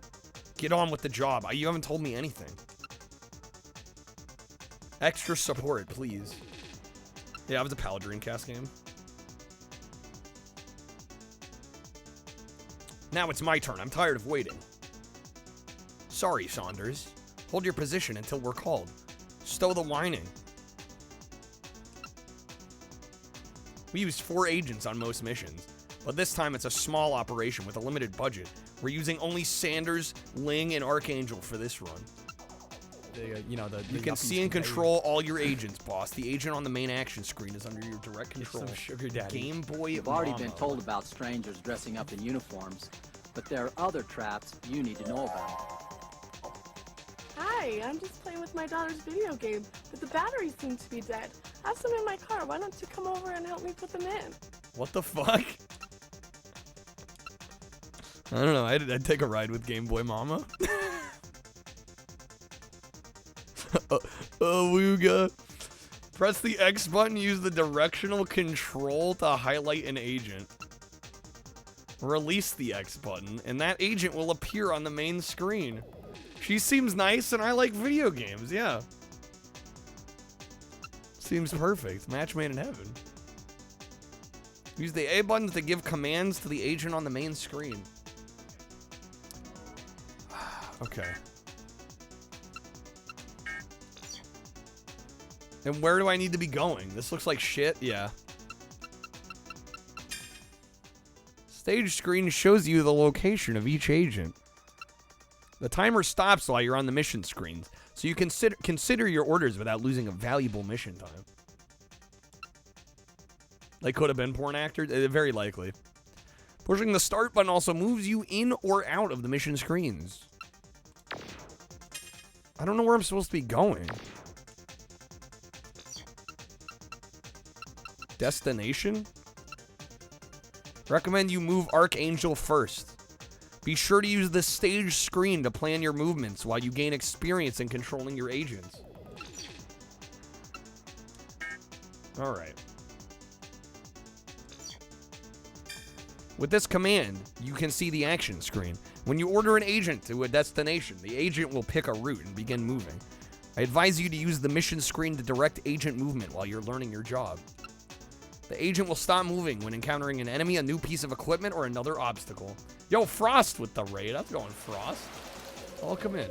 Get on with the job. You haven't told me anything. Extra support, please. Yeah, it was a PAL Dreamcast game. Now it's my turn. I'm tired of waiting. Sorry, Saunders. Hold your position until we're called. Stow the whining. We used 4 agents on most missions, but this time it's a small operation with a limited budget. We're using only Sanders, Ling, and Archangel for this run. You can see and control all your agents, boss. The agent on the main action screen is under your direct control. Some sugar daddy. Game Boy You've already been told about strangers dressing up in uniforms, but there are other traps you need to know about. Hi, I'm just playing with my daughter's video game, but the batteries seem to be dead. I have some in my car. Why don't you come over and help me put them in? What the fuck? I don't know. I'd take a ride with Game Boy Mama. Awooga. Press the X button, use the directional control to highlight an agent. Release the X button, and that agent will appear on the main screen. She seems nice, and I like video games, yeah. Seems perfect. Match made in heaven. Use the A button to give commands to the agent on the main screen. Okay. And where do I need to be going? This looks like shit. Yeah. Stage screen shows you the location of each agent. The timer stops while you're on the mission screens, so you can consider your orders without losing a valuable mission time. They could have been porn actors. Very likely. Pushing the start button also moves you in or out of the mission screens. I don't know where I'm supposed to be going. Destination? Recommend you move Archangel first. Be sure to use the stage screen to plan your movements while you gain experience in controlling your agents. Alright. With this command, you can see the action screen. When you order an agent to a destination, the agent will pick a route and begin moving. I advise you to use the mission screen to direct agent movement while you're learning your job. The agent will stop moving when encountering an enemy, a new piece of equipment, or another obstacle. Yo, Frost with the raid. How's it going, Frost? Welcome in.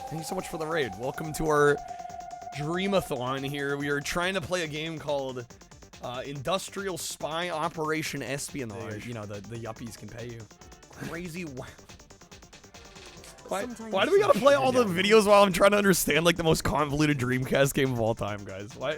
Thank you so much for the raid. Welcome to our Dream-A-thon here. We are trying to play a game called Industrial Spy Operation Espionage. You know, the yuppies can pay you. Crazy. Wow. Why do we gotta play all the videos while I'm trying to understand like the most convoluted Dreamcast game of all time, guys? Why?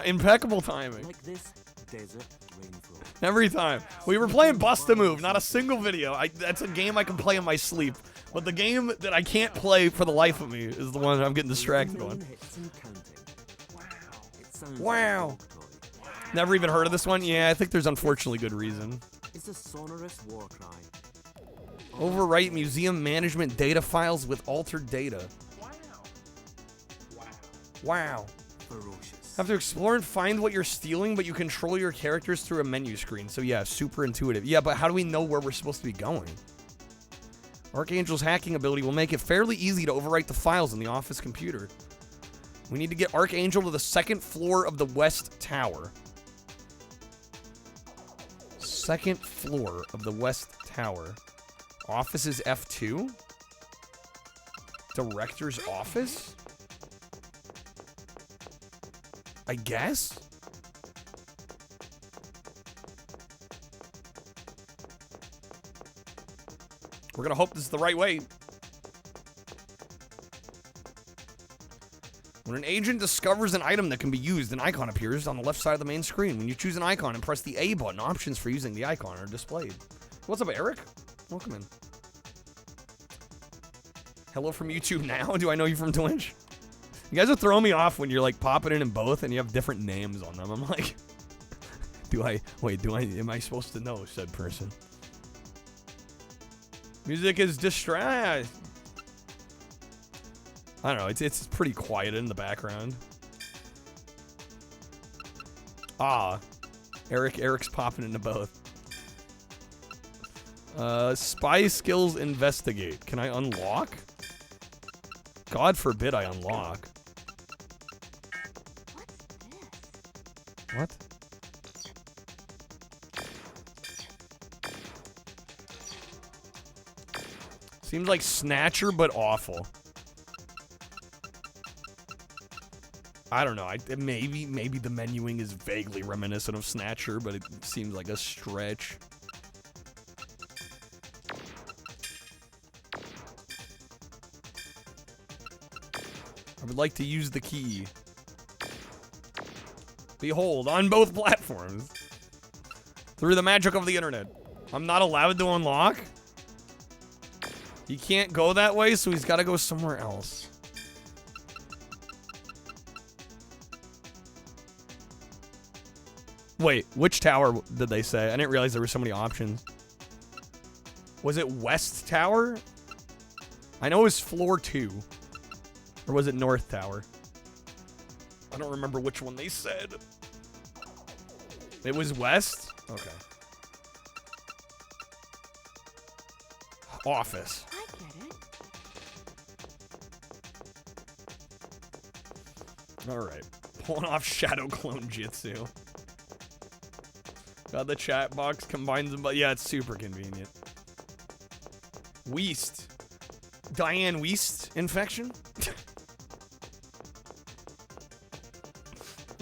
Impeccable timing. Like this desert rainfall. Every time. We were playing Bust a Move, not a single video. That's a game I can play in my sleep. But the game that I can't play for the life of me is the one I'm getting distracted on. Wow. Never even heard of this one? Yeah, I think there's unfortunately good reason. It's a sonorous war cry. Overwrite museum management data files with altered data. Wow. Ferocious. Have to explore and find what you're stealing, but you control your characters through a menu screen. So yeah, super intuitive. Yeah, but how do we know where we're supposed to be going? Archangel's hacking ability will make it fairly easy to overwrite the files in the office computer. We need to get Archangel to the second floor of the West Tower. Second floor of the West Tower. Office is F2? Director's office? I guess? We're gonna hope this is the right way. When an agent discovers an item that can be used, an icon appears on the left side of the main screen. When you choose an icon and press the A button, options for using the icon are displayed. What's up, Eric? Welcome in. Hello from YouTube now? Do I know you from Twitch? You guys are throwing me off when you're like popping in both and you have different names on them. I'm like, am I supposed to know said person? Music is I don't know, it's pretty quiet in the background. Ah, Eric's popping into both. Spy skills investigate. Can I unlock? God forbid I unlock. What? Seems like Snatcher, but awful. I don't know. Maybe the menuing is vaguely reminiscent of Snatcher, but it seems like a stretch. I would like to use the key. Behold, on both platforms. Through the magic of the internet. I'm not allowed to unlock? He can't go that way, so he's got to go somewhere else. Wait, which tower did they say? I didn't realize there were so many options. Was it West Tower? I know it was floor 2. Or was it North Tower? I don't remember which one they said. It was West? Okay. Office. I get it. Alright. Pulling off Shadow Clone Jitsu. Got the chat box, combines them, but yeah, it's super convenient. Weast. Diane Weast infection?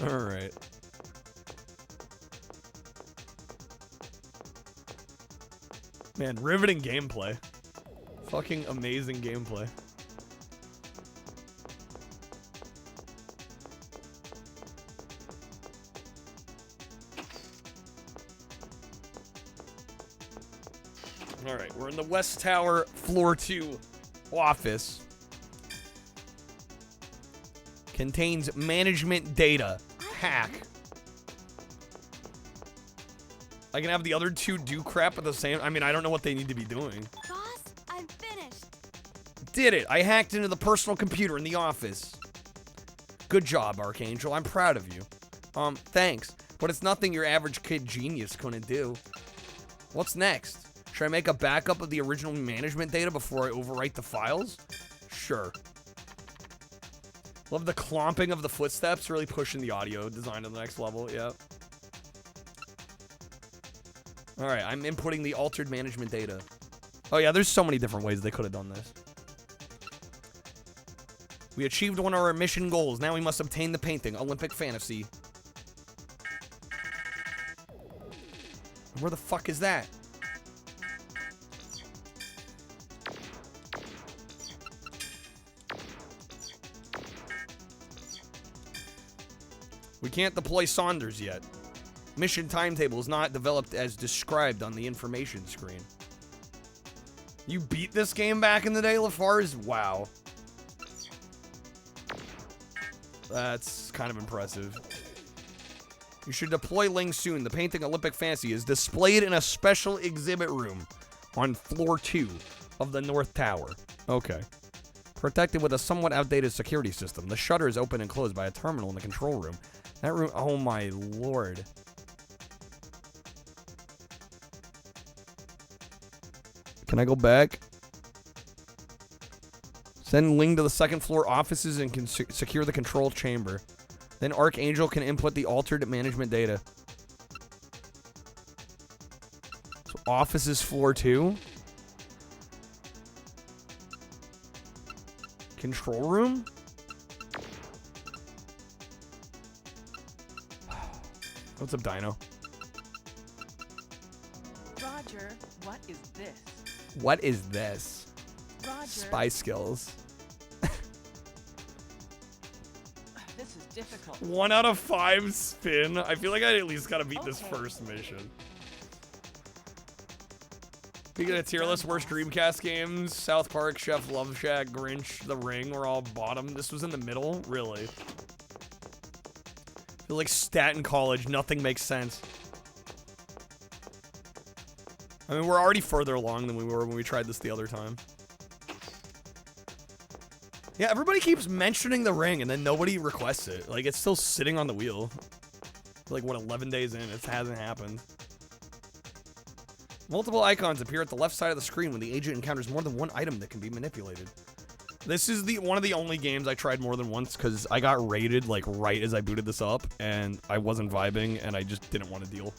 Alright. Man, riveting gameplay. Fucking amazing gameplay. Alright, we're in the West Tower, floor 2 office. Contains management data. Hack. I can have the other two do crap at the same... I mean, I don't know what they need to be doing. Boss, I'm finished. Did it. I hacked into the personal computer in the office. Good job, Archangel. I'm proud of you. Thanks. But it's nothing your average kid genius couldn't do. What's next? Should I make a backup of the original management data before I overwrite the files? Sure. Love the clomping of the footsteps, really pushing the audio design to the next level, yep. Alright, I'm inputting the altered management data. Oh yeah, there's so many different ways they could have done this. We achieved one of our mission goals. Now we must obtain the painting, Olympic Fantasy. Where the fuck is that? We can't deploy Saunders yet. Mission timetable is not developed as described on the information screen. You beat this game back in the day, Lafarge? Wow. That's kind of impressive. You should deploy Ling soon. The painting Olympic Fantasy is displayed in a special exhibit room on floor 2 of the North Tower. Okay. Protected with a somewhat outdated security system. The shutter is open and closed by a terminal in the control room. That room, oh my lord. Can I go back? Send Ling to the second floor offices and can secure the control chamber. Then Archangel can input the altered management data. So offices floor 2. Control room? What's up, Dino? Roger, what is this? What is this? Roger. Spy skills. This is difficult. 1 out of 5 spin. I feel like I at least gotta beat this first mission. We get a tier list worst Dreamcast games. South Park, Chef, Love Shack, Grinch, The Ring were all bottom. This was in the middle? Really? I feel like stat in college, nothing makes sense. I mean, we're already further along than we were when we tried this the other time. Yeah, everybody keeps mentioning The Ring, and then nobody requests it. Like, it's still sitting on the wheel. Like, what, 11 days in? It hasn't happened. Multiple icons appear at the left side of the screen when the agent encounters more than one item that can be manipulated. This is one of the only games I tried more than once, because I got raided, like, right as I booted this up, and I wasn't vibing, and I just didn't want to deal.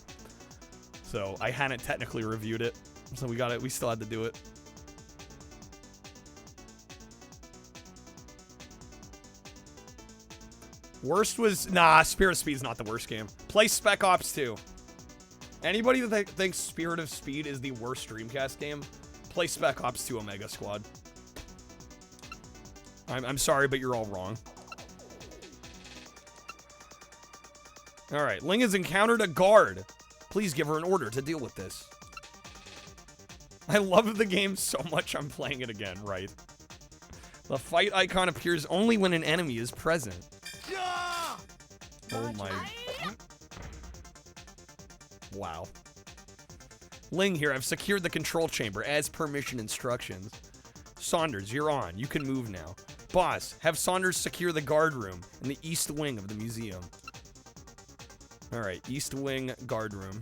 So, I hadn't technically reviewed it, so we still had to do it. Worst was... Nah, Spirit of Speed's not the worst game. Play Spec Ops 2. Anybody that thinks Spirit of Speed is the worst Dreamcast game, play Spec Ops 2 Omega Squad. I'm sorry, but you're all wrong. Alright, Ling has encountered a guard. Please give her an order to deal with this. I love the game so much I'm playing it again, right? The fight icon appears only when an enemy is present. Oh my... Wow. Ling here, I've secured the control chamber as per mission instructions. Saunders, you're on. You can move now. Boss, have Saunders secure the guard room in the east wing of the museum. Alright, east wing guard room.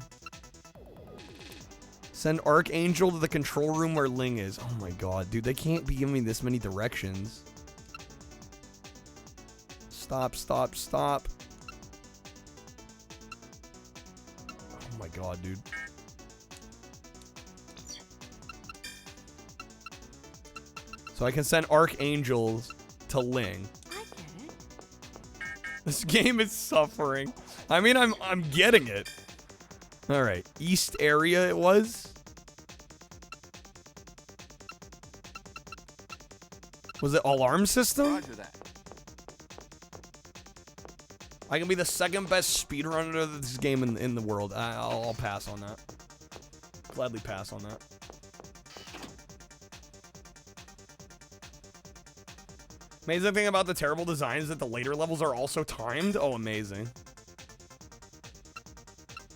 Send Archangel to the control room where Ling is. Oh my god, dude, they can't be giving me this many directions. Stop, stop, stop. Oh my god, dude. So I can send Archangels to Ling. I get it. This game is suffering. I mean, I'm getting it. All right, east area it was. Was it alarm system? Roger that. I can be the second best speedrunner of this game in the world. I'll pass on that. Gladly pass on that. Amazing thing about the terrible design is that the later levels are also timed. Oh, amazing.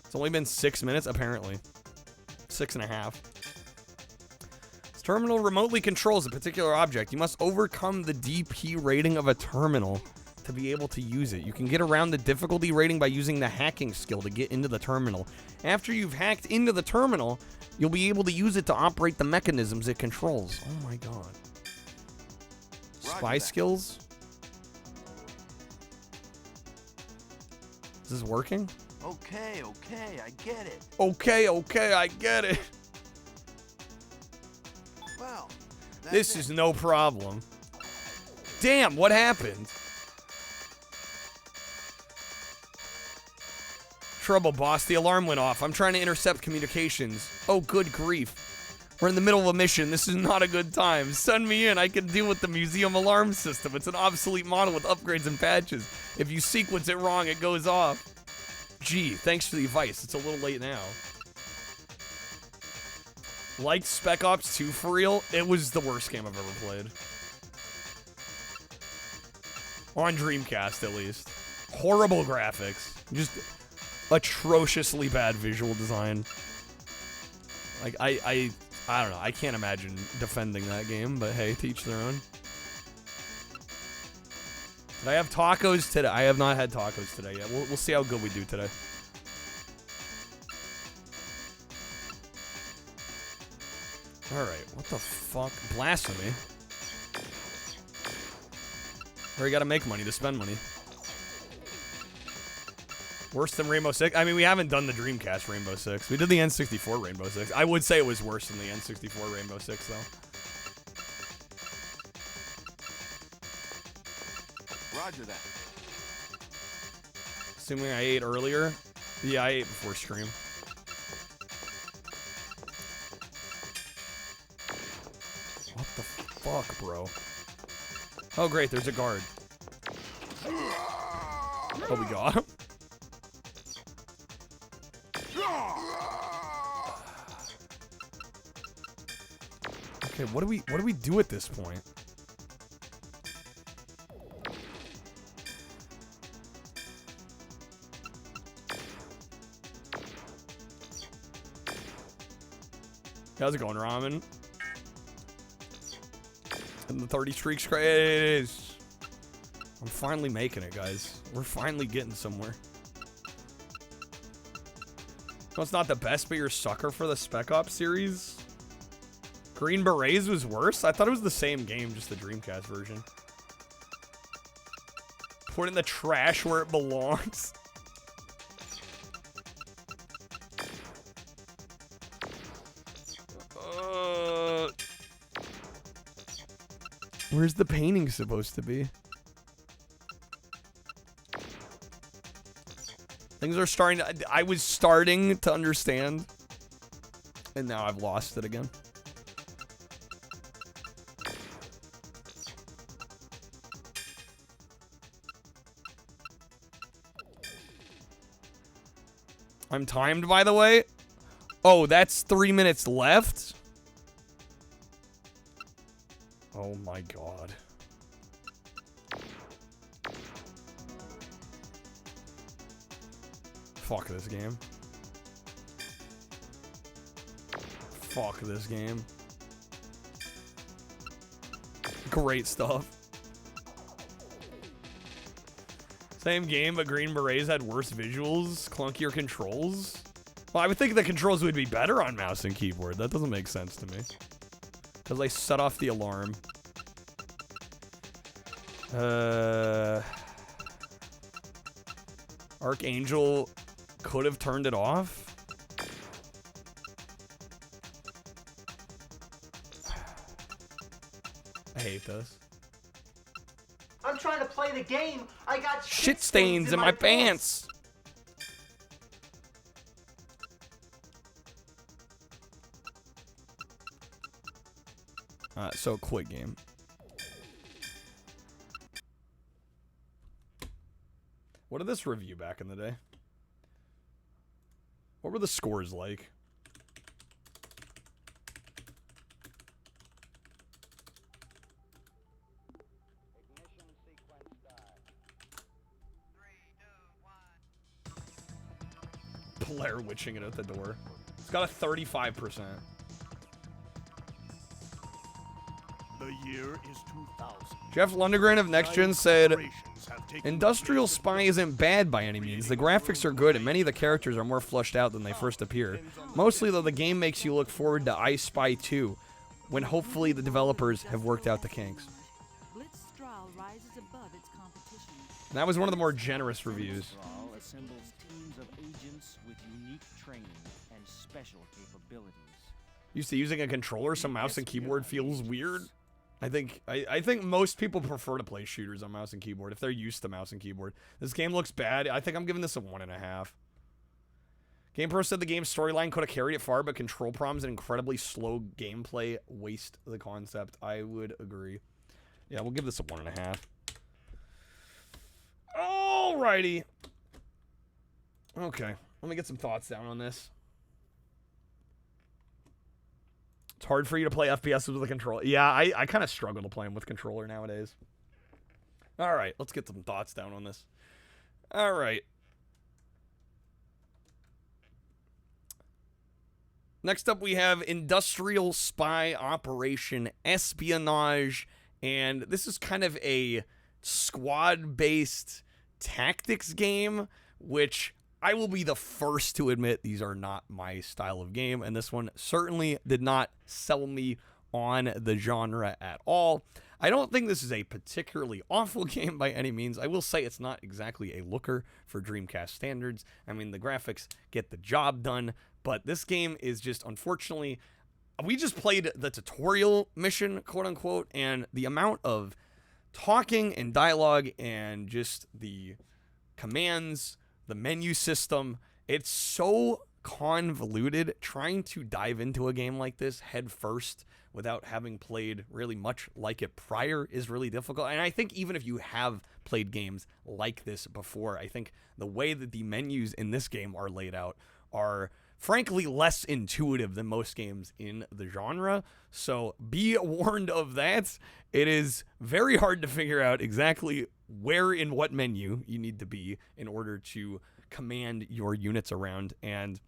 It's only been 6 minutes, apparently. 6.5. This terminal remotely controls a particular object. You must overcome the DP rating of a terminal to be able to use it. You can get around the difficulty rating by using the hacking skill to get into the terminal. After you've hacked into the terminal, you'll be able to use it to operate the mechanisms it controls. Oh my god. Spy skills? Is this working? Okay, I get it. Okay, I get it. Well, This is no problem. Damn, what happened? Trouble, boss. The alarm went off. I'm trying to intercept communications. Oh, good grief. We're in the middle of a mission. This is not a good time. Send me in. I can deal with the museum alarm system. It's an obsolete model with upgrades and patches. If you sequence it wrong, it goes off. Gee, thanks for the advice. It's a little late now. Liked Spec Ops 2 for real? It was the worst game I've ever played. On Dreamcast, at least. Horrible graphics. Just atrociously bad visual design. Like, I don't know. I can't imagine defending that game, but hey, to each their own. Did I have tacos today? I have not had tacos today yet. We'll see how good we do today. Alright, what the fuck? Blasphemy. Or you gotta make money to spend money. Worse than Rainbow Six? I mean, we haven't done the Dreamcast Rainbow Six. We did the N64 Rainbow Six. I would say it was worse than the N64 Rainbow Six, though. Roger that. Assuming I ate earlier. Yeah, I ate before stream. What the fuck, bro? Oh, great, there's a guard. Oh, we got him. Okay, what do we do at this point? How's it going, Ramen? And the 30 streaks, it is. I'm finally making it, guys. We're finally getting somewhere. No, it's not the best, but you're a sucker for the Spec Ops series. Green Berets was worse? I thought it was the same game, just the Dreamcast version. Put it in the trash where it belongs. Where's the painting supposed to be? Things are starting to... I was starting to understand. And now I've lost it again. I'm timed, by the way. Oh, that's 3 minutes left? Oh my god. Fuck this game. Fuck this game. Great stuff. Same game, but Green Berets had worse visuals, clunkier controls. Well, I would think the controls would be better on mouse and keyboard. That doesn't make sense to me. Because I set off the alarm. Archangel could have turned it off. I hate this. I'm trying to play the game. I got Shit stains in my pants. So quit game. What did this review back in the day? What were the scores like? Blair witching it at the door. It's got a 35%. The year is 2000. Jeff Lundgren of Next Gen said, Industrial Spy isn't bad by any means. The graphics are good and many of the characters are more fleshed out than they first appear. Mostly though, the game makes you look forward to I Spy 2, when hopefully the developers have worked out the kinks. And that was one of the more generous reviews. Assembles teams of agents with unique training and special capabilities. Used to using a controller, so mouse and keyboard feels weird. I think most people prefer to play shooters on mouse and keyboard if they're used to mouse and keyboard. This game looks bad. I think I'm giving this a 1.5. GamePro said the game's storyline could have carried it far, but control problems and incredibly slow gameplay waste the concept. I would agree. Yeah, we'll give this a 1.5. Alrighty. Okay, let me get some thoughts down on this. It's hard for you to play FPS with a controller. Yeah, I kind of struggle to play them with controller nowadays. All right, let's get some thoughts down on this. All right. Next up, we have Industrial Spy Operation Espionage, and this is kind of a squad-based tactics game, which I will be the first to admit these are not my style of game, and this one certainly did not sell me on the genre at all. I don't think this is a particularly awful game by any means. I will say it's not exactly a looker for Dreamcast standards. I mean, the graphics get the job done, but this game is just, unfortunately, we just played the tutorial mission, quote unquote, and the amount of talking and dialogue and just the commands, the menu system, it's so convoluted. Trying to dive into a game like this head first without having played really much like it prior is really difficult. And I think even if you have played games like this before, I think the way that the menus in this game are laid out are frankly less intuitive than most games in the genre. So be warned of that. It is very hard to figure out exactly where in what menu you need to be in order to command your units around. And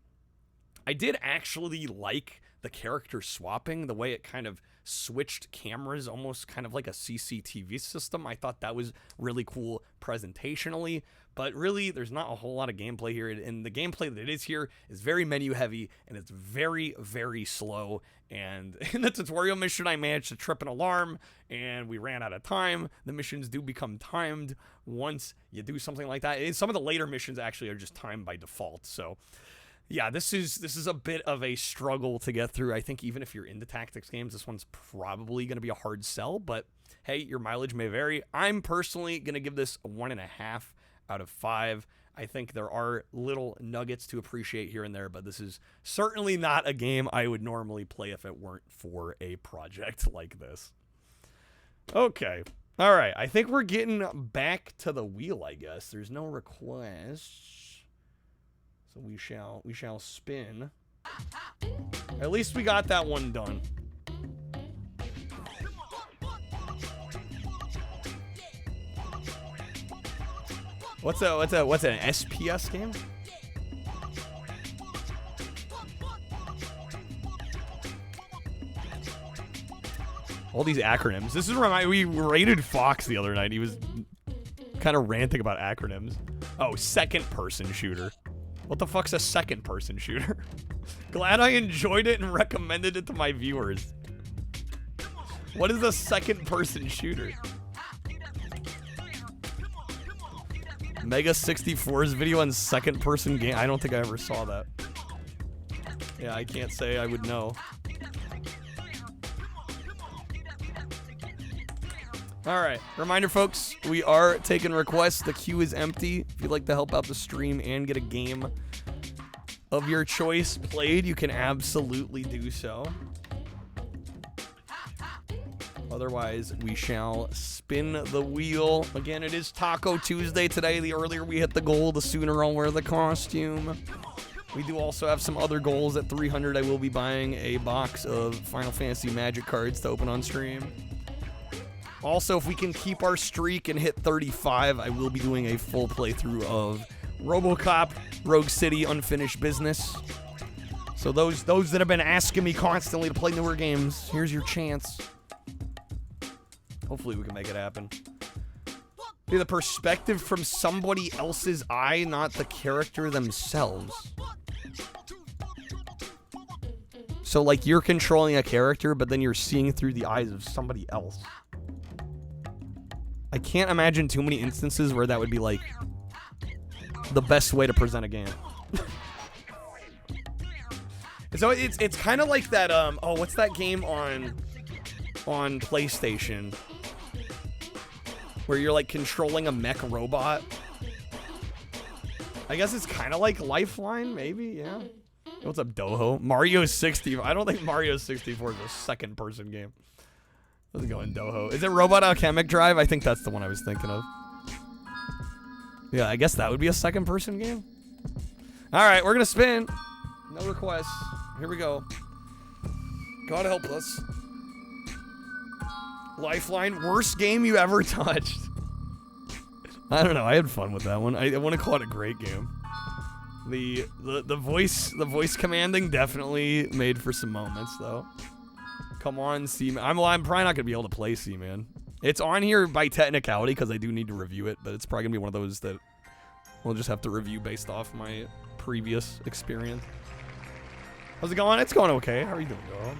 I did actually like the character swapping, the way it kind of switched cameras, almost kind of like a CCTV system. I thought that was really cool presentationally, but really there's not a whole lot of gameplay here, and the gameplay that is here is very menu heavy, and it's very, very slow. And in the tutorial mission, I managed to trip an alarm, and we ran out of time. The missions do become timed once you do something like that. And some of the later missions actually are just timed by default, so yeah, this is a bit of a struggle to get through. I think even if you're into tactics games, this one's probably going to be a hard sell, but hey, your mileage may vary. I'm personally going to give this a 1.5 out of 5. I think there are little nuggets to appreciate here and there, but this is certainly not a game I would normally play if it weren't for a project like this. Okay. All right. I think we're getting back to the wheel, I guess. There's no requests. So we shall spin. At least we got that one done. What's an SPS game? All these acronyms. This is we raided Fox the other night. He was kind kind of ranting about acronyms. Oh, second-person shooter. What the fuck's a second-person shooter? Glad I enjoyed it and recommended it to my viewers. What is a second-person shooter? Mega 64's video on second-person game. I don't think I ever saw that. Yeah, I can't say I would know. Alright, reminder folks, we are taking requests. The queue is empty. If you'd like to help out the stream and get a game of your choice played, you can absolutely do so. Otherwise, we shall spin the wheel. Again, it is Taco Tuesday today. The earlier we hit the goal, the sooner I'll wear the costume. We do also have some other goals. At 300, I will be buying a box of Final Fantasy Magic cards to open on stream. Also, if we can keep our streak and hit 35, I will be doing a full playthrough of RoboCop, Rogue City, Unfinished Business. So those that have been asking me constantly to play newer games, here's your chance. Hopefully we can make it happen. Be the perspective from somebody else's eye, not the character themselves. So like you're controlling a character, but then you're seeing through the eyes of somebody else. I can't imagine too many instances where that would be like the best way to present a game. So it's kind of like that oh, what's that game on PlayStation where you're like controlling a mech robot? I guess it's kind of like Lifeline, maybe. Yeah. What's up, Doho? Mario 64. I don't think Mario 64 is a second-person game. How's it going, Doho? Is it Robot Alchemic Drive? I think that's the one I was thinking of. Yeah, I guess that would be a second-person game. All right, we're gonna spin. No requests. Here we go. God help us. Lifeline, worst game you ever touched. I don't know. I had fun with that one. I want to call it a great game. The voice commanding definitely made for some moments though. Come on, C-Man. I'm probably not gonna be able to play C-Man. It's on here by technicality because I do need to review it, but it's probably gonna be one of those that we'll just have to review based off my previous experience. How's it going? It's going okay. How are you doing, dog?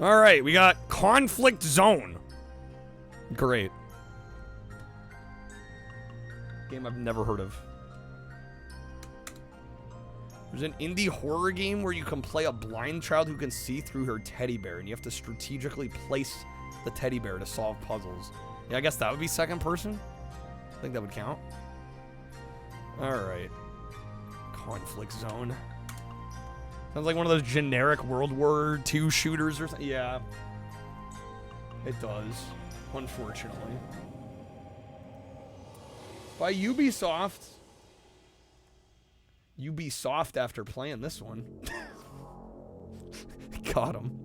All right, we got Conflict Zone. Great. Game I've never heard of. There's an indie horror game where you can play a blind child who can see through her teddy bear, and you have to strategically place the teddy bear to solve puzzles. Yeah, I guess that would be second person. I think that would count. All right. Conflict Zone. Sounds like one of those generic World War II shooters or something. Yeah. It does, unfortunately. By Ubisoft. Ubisoft after playing this one. Got him.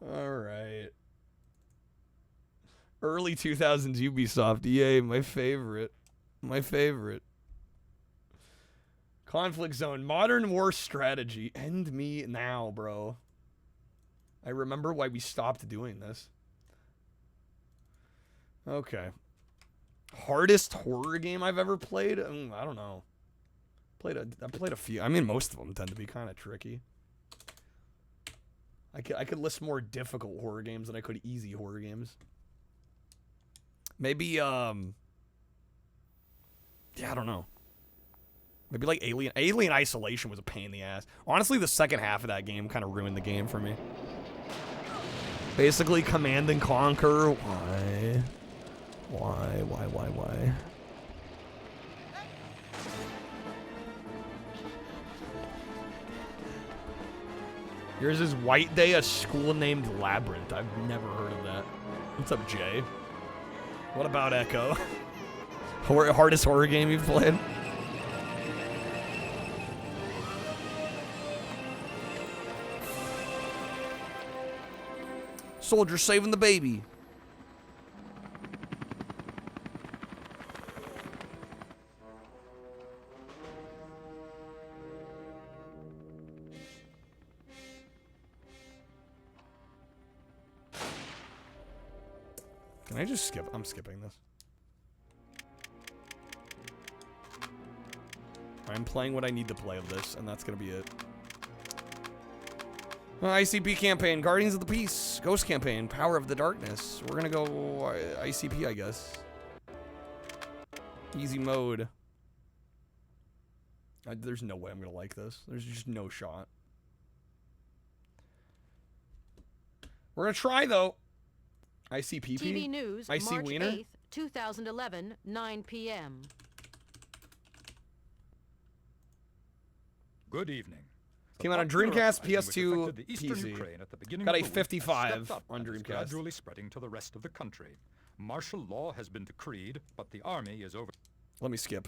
Alright. Early 2000s Ubisoft. EA, my favorite. My favorite. Conflict Zone. Modern War Strategy. End me now, bro. I remember why we stopped doing this. Okay. Hardest horror game I've ever played? I don't know. I played a few. I mean, most of them tend to be kind of tricky. I could list more difficult horror games than I could easy horror games. Maybe, yeah, I don't know. Maybe like Alien Isolation was a pain in the ass. Honestly, the second half of that game kind of ruined the game for me. Basically, Command and Conquer. Why? Yours is White Day, a school named Labyrinth. I've never heard of that. What's up, Jay? What about Echo? Hardest horror game you've played? Soldier saving the baby. Can I just skip? I'm skipping this. I'm playing what I need to play of this, and that's gonna be it. ICP campaign, Guardians of the Peace, Ghost campaign, Power of the Darkness. We're gonna go ICP, I guess. Easy mode. There's no way I'm gonna like this. There's just no shot. We're gonna try though. ICPP. TV News, IC March Wiener. 8th, 2011, 9 p.m. Good evening. Came out on Dreamcast, PS2, PC. Got a 55 on Dreamcast. Gradually spreading to the rest of the country. Martial law has been decreed, but the army is over. Let me skip.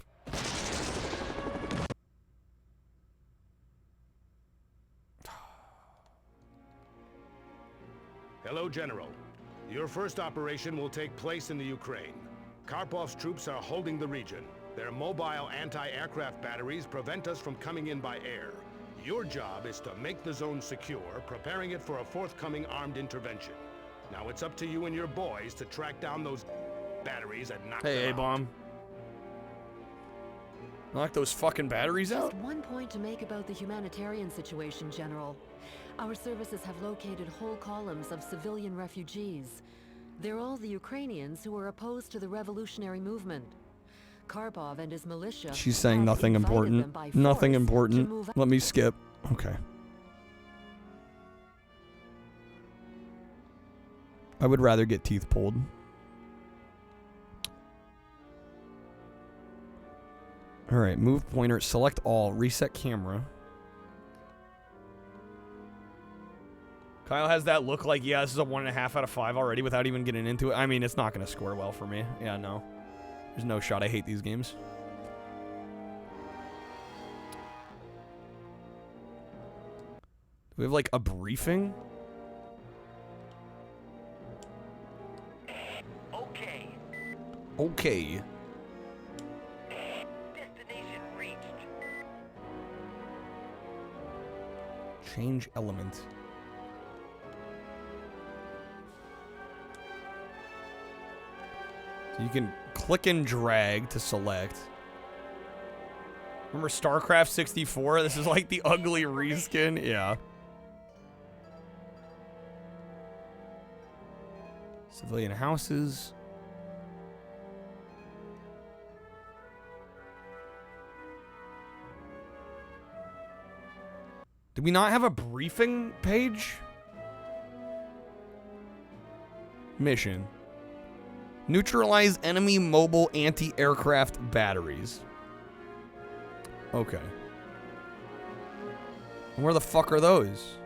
Hello, General. Your first operation will take place in the Ukraine. Karpov's troops are holding the region. Their mobile anti-aircraft batteries prevent us from coming in by air. Your job is to make the zone secure, preparing it for a forthcoming armed intervention. Now it's up to you and your boys to track down those batteries and knock them out. A-bomb. Knock those fucking batteries out? Just one point to make about the humanitarian situation, General. Our services have located whole columns of civilian refugees. They're all the Ukrainians who are opposed to the revolutionary movement. Karpov and his militia. She's saying nothing important. Nothing important. Let me skip. Okay. I would rather get teeth pulled. Alright, move pointer, select all, reset camera. Kyle has that look like, yeah, this is a 1.5 out of 5 already without even getting into it. I mean, it's not going to score well for me. Yeah, no. There's no shot. I hate these games. Do we have, like, a briefing? Okay. Okay. Destination reached. Change element. So you can click and drag to select. Remember StarCraft 64? This is like the ugly reskin. Yeah. Civilian houses. Did we not have a briefing page? Mission. Neutralize enemy mobile anti-aircraft batteries. Okay. Where the fuck are those?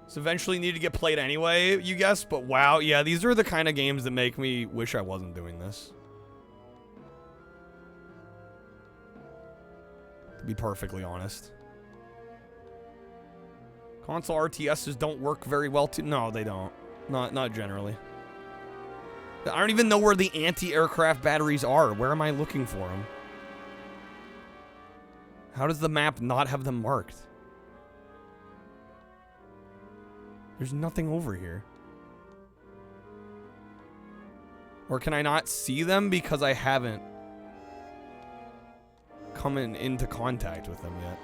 This eventually need to get played anyway, you guess, but wow, yeah, these are the kind of games that make me wish I wasn't doing this. To be perfectly honest. Console RTSs don't work very well too. No, they don't. Not generally. I don't even know where the anti-aircraft batteries are. Where am I looking for them? How does the map not have them marked? There's nothing over here. Or can I not see them because I haven't come into contact with them yet?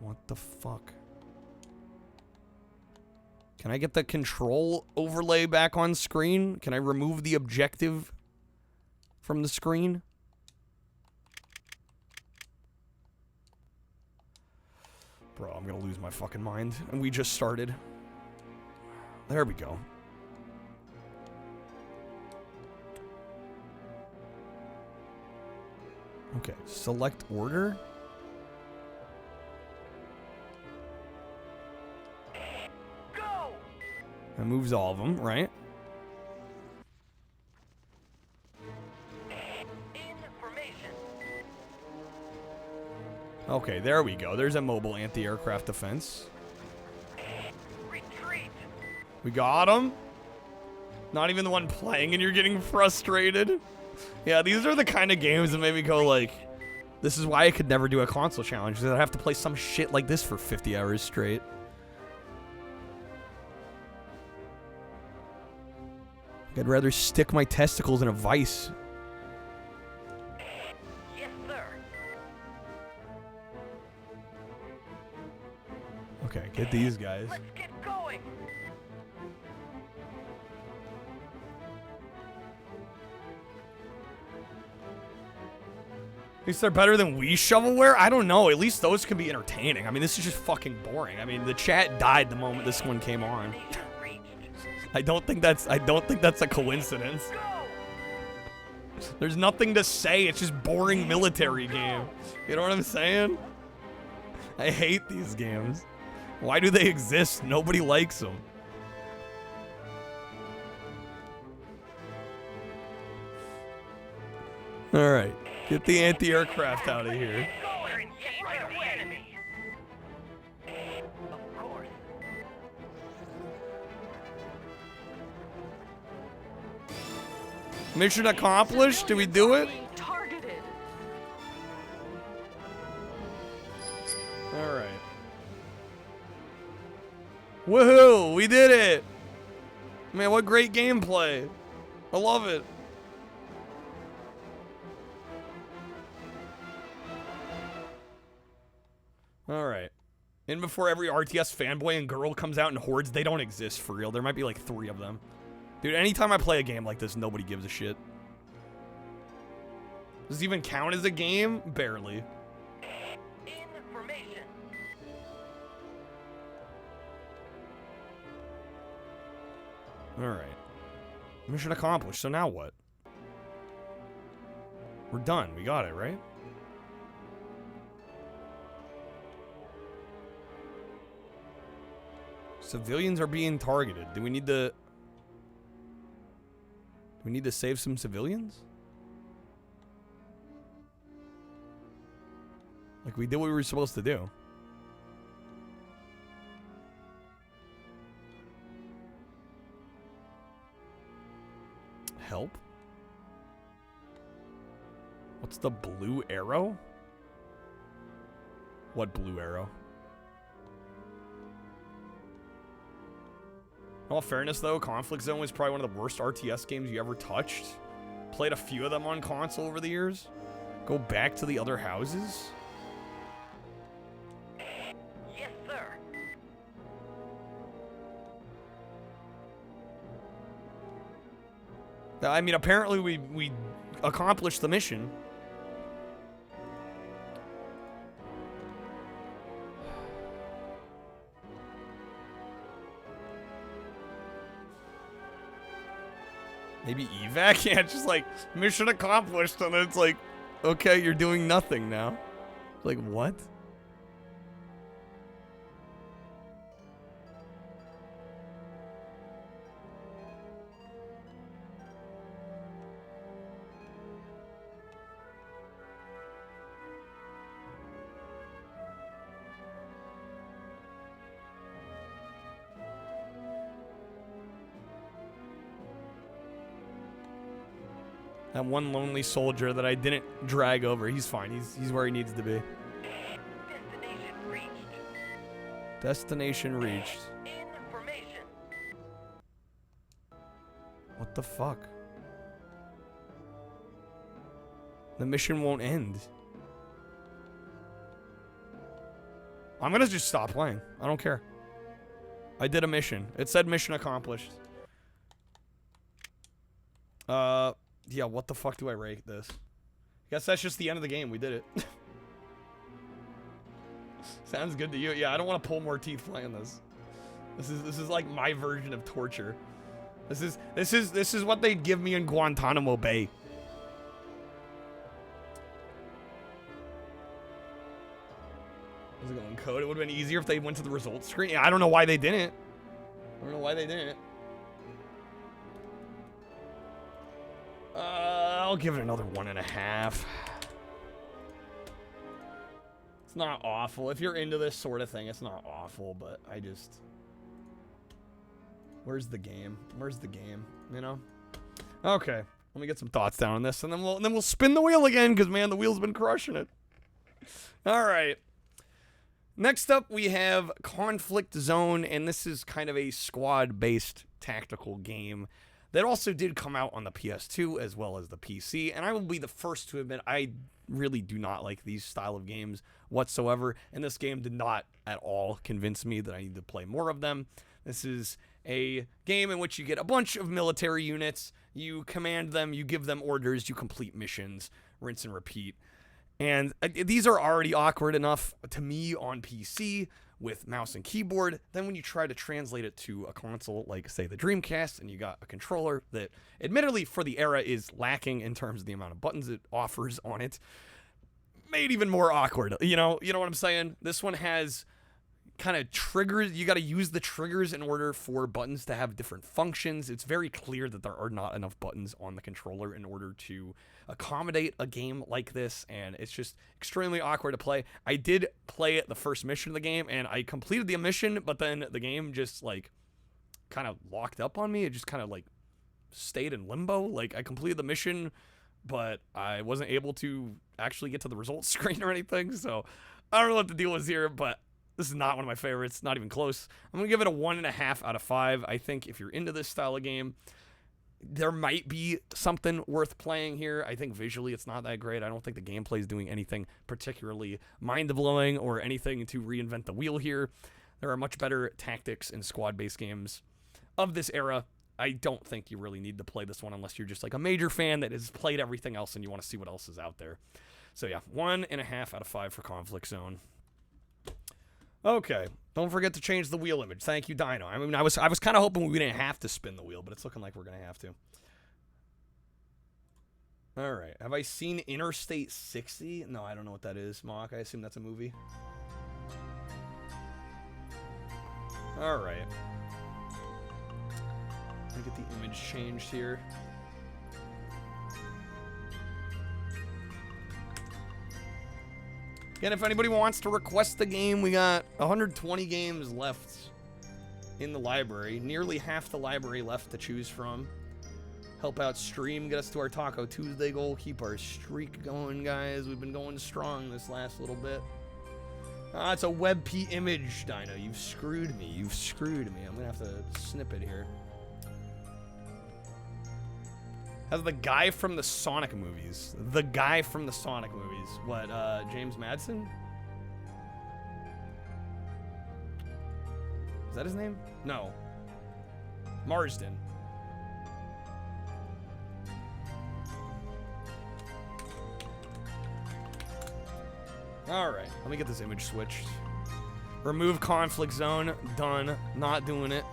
What the fuck? Can I get the control overlay back on screen? Can I remove the objective from the screen? Bro, I'm gonna lose my fucking mind. And we just started. There we go. Okay, select order. That moves all of them, right? Okay, there we go. There's a mobile anti-aircraft defense. Retreat. We got him. Not even the one playing and you're getting frustrated. Yeah, these are the kind of games that made me go like, this is why I could never do a console challenge, because I'd have to play some shit like this for 50 hours straight. I'd rather stick my testicles in a vice. Yes, sir. Okay, get these guys. Let's get going. At least they're better than Wii shovelware? I don't know. At least those can be entertaining. I mean, this is just fucking boring. I mean, the chat died the moment this one came on. I don't think that's a coincidence. There's nothing to say. It's just boring military game. You know what I'm saying? I hate these games. Why do they exist? Nobody likes them. All right. Get the anti-aircraft out of here. Mission accomplished? Did we do it? Alright. Woohoo! We did it! Man, what great gameplay. I love it. Alright. And before every RTS fanboy and girl comes out in hordes, they don't exist for real. There might be like 3 of them. Dude, anytime I play a game like this, nobody gives a shit. Does this even count as a game? Barely. Information. Alright. Mission accomplished. So now what? We're done. We got it, right? Civilians are being targeted. Do we need to... We need to save some civilians? Like, we did what we were supposed to do. Help? What's the blue arrow? What blue arrow? In all fairness, though, Conflict Zone was probably one of the worst RTS games you ever touched. Played a few of them on console over the years. Go back to the other houses. Yes, sir. I mean, apparently we accomplished the mission. Maybe evac? Yeah, just like, mission accomplished, and it's like, okay, you're doing nothing now. Like, what? That one lonely soldier that I didn't drag over. He's fine. He's where he needs to be. Destination reached. Destination reached. Information. What the fuck? The mission won't end. I'm gonna just stop playing. I don't care. I did a mission. It said mission accomplished. Yeah, what the fuck do I rate this? Guess that's just the end of the game. We did it. Sounds good to you. Yeah, I don't want to pull more teeth playing this. This is like my version of torture. This is what they'd give me in Guantanamo Bay. How's it going, code? It would have been easier if they went to the results screen. Yeah, I don't know why they didn't. I don't know why they didn't. I'll give it another 1.5. It's not awful. If you're into this sort of thing, it's not awful, but I just... Where's the game? Where's the game? You know? Okay. Let me get some thoughts down on this, and then we'll spin the wheel again, because, man, the wheel's been crushing it. All right. Next up, we have Conflict Zone, and this is kind of a squad-based tactical game that also did come out on the PS2 as well as the PC, and I will be the first to admit I really do not like these style of games whatsoever, and this game did not at all convince me that I need to play more of them. This is a game in which you get a bunch of military units, you command them, you give them orders, you complete missions, rinse and repeat. And these are already awkward enough to me on PC with mouse and keyboard. Then when you try to translate it to a console like, say, the Dreamcast, and you got a controller that, admittedly, for the era is lacking in terms of the amount of buttons it offers on it, made even more awkward. You know what I'm saying? This one has kind of triggers. You got to use the triggers in order for buttons to have different functions. It's very clear that there are not enough buttons on the controller in order to accommodate a game like this, and it's just extremely awkward to play. I did play the first mission of the game, and I completed the mission, but then the game just, like, kind of locked up on me. It just kind of, like, stayed in limbo. Like, I completed the mission, but I wasn't able to actually get to the results screen or anything, so I don't know what the deal was here, but this is not one of my favorites, not even close. I'm going to give it a 1.5 out of 5. I think if you're into this style of game, there might be something worth playing here. I think visually it's not that great. I don't think the gameplay is doing anything particularly mind-blowing or anything to reinvent the wheel here. There are much better tactics and squad-based games of this era. I don't think you really need to play this one unless you're just like a major fan that has played everything else and you want to see what else is out there. So yeah, 1.5 out of 5 for Conflict Zone. Okay, don't forget to change the wheel image. Thank you, Dino. I mean, I was kind of hoping we didn't have to spin the wheel, but it's looking like we're going to have to. All right, have I seen Interstate 60? No, I don't know what that is, Mock. I assume that's a movie. All right. Let me get the image changed here. Again, if anybody wants to request the game, we got 120 games left in the library. Nearly half the library left to choose from. Help out stream, get us to our Taco Tuesday goal, keep our streak going, guys. We've been going strong this last little bit. Ah, it's a WebP image, Dino. You've screwed me. You've screwed me. I'm going to have to snip it here. Has the guy from the Sonic movies. The guy from the Sonic movies. What, James Madsen? Is that his name? No. Marsden. Alright, let me get this image switched. Remove conflict zone. Done. Not doing it.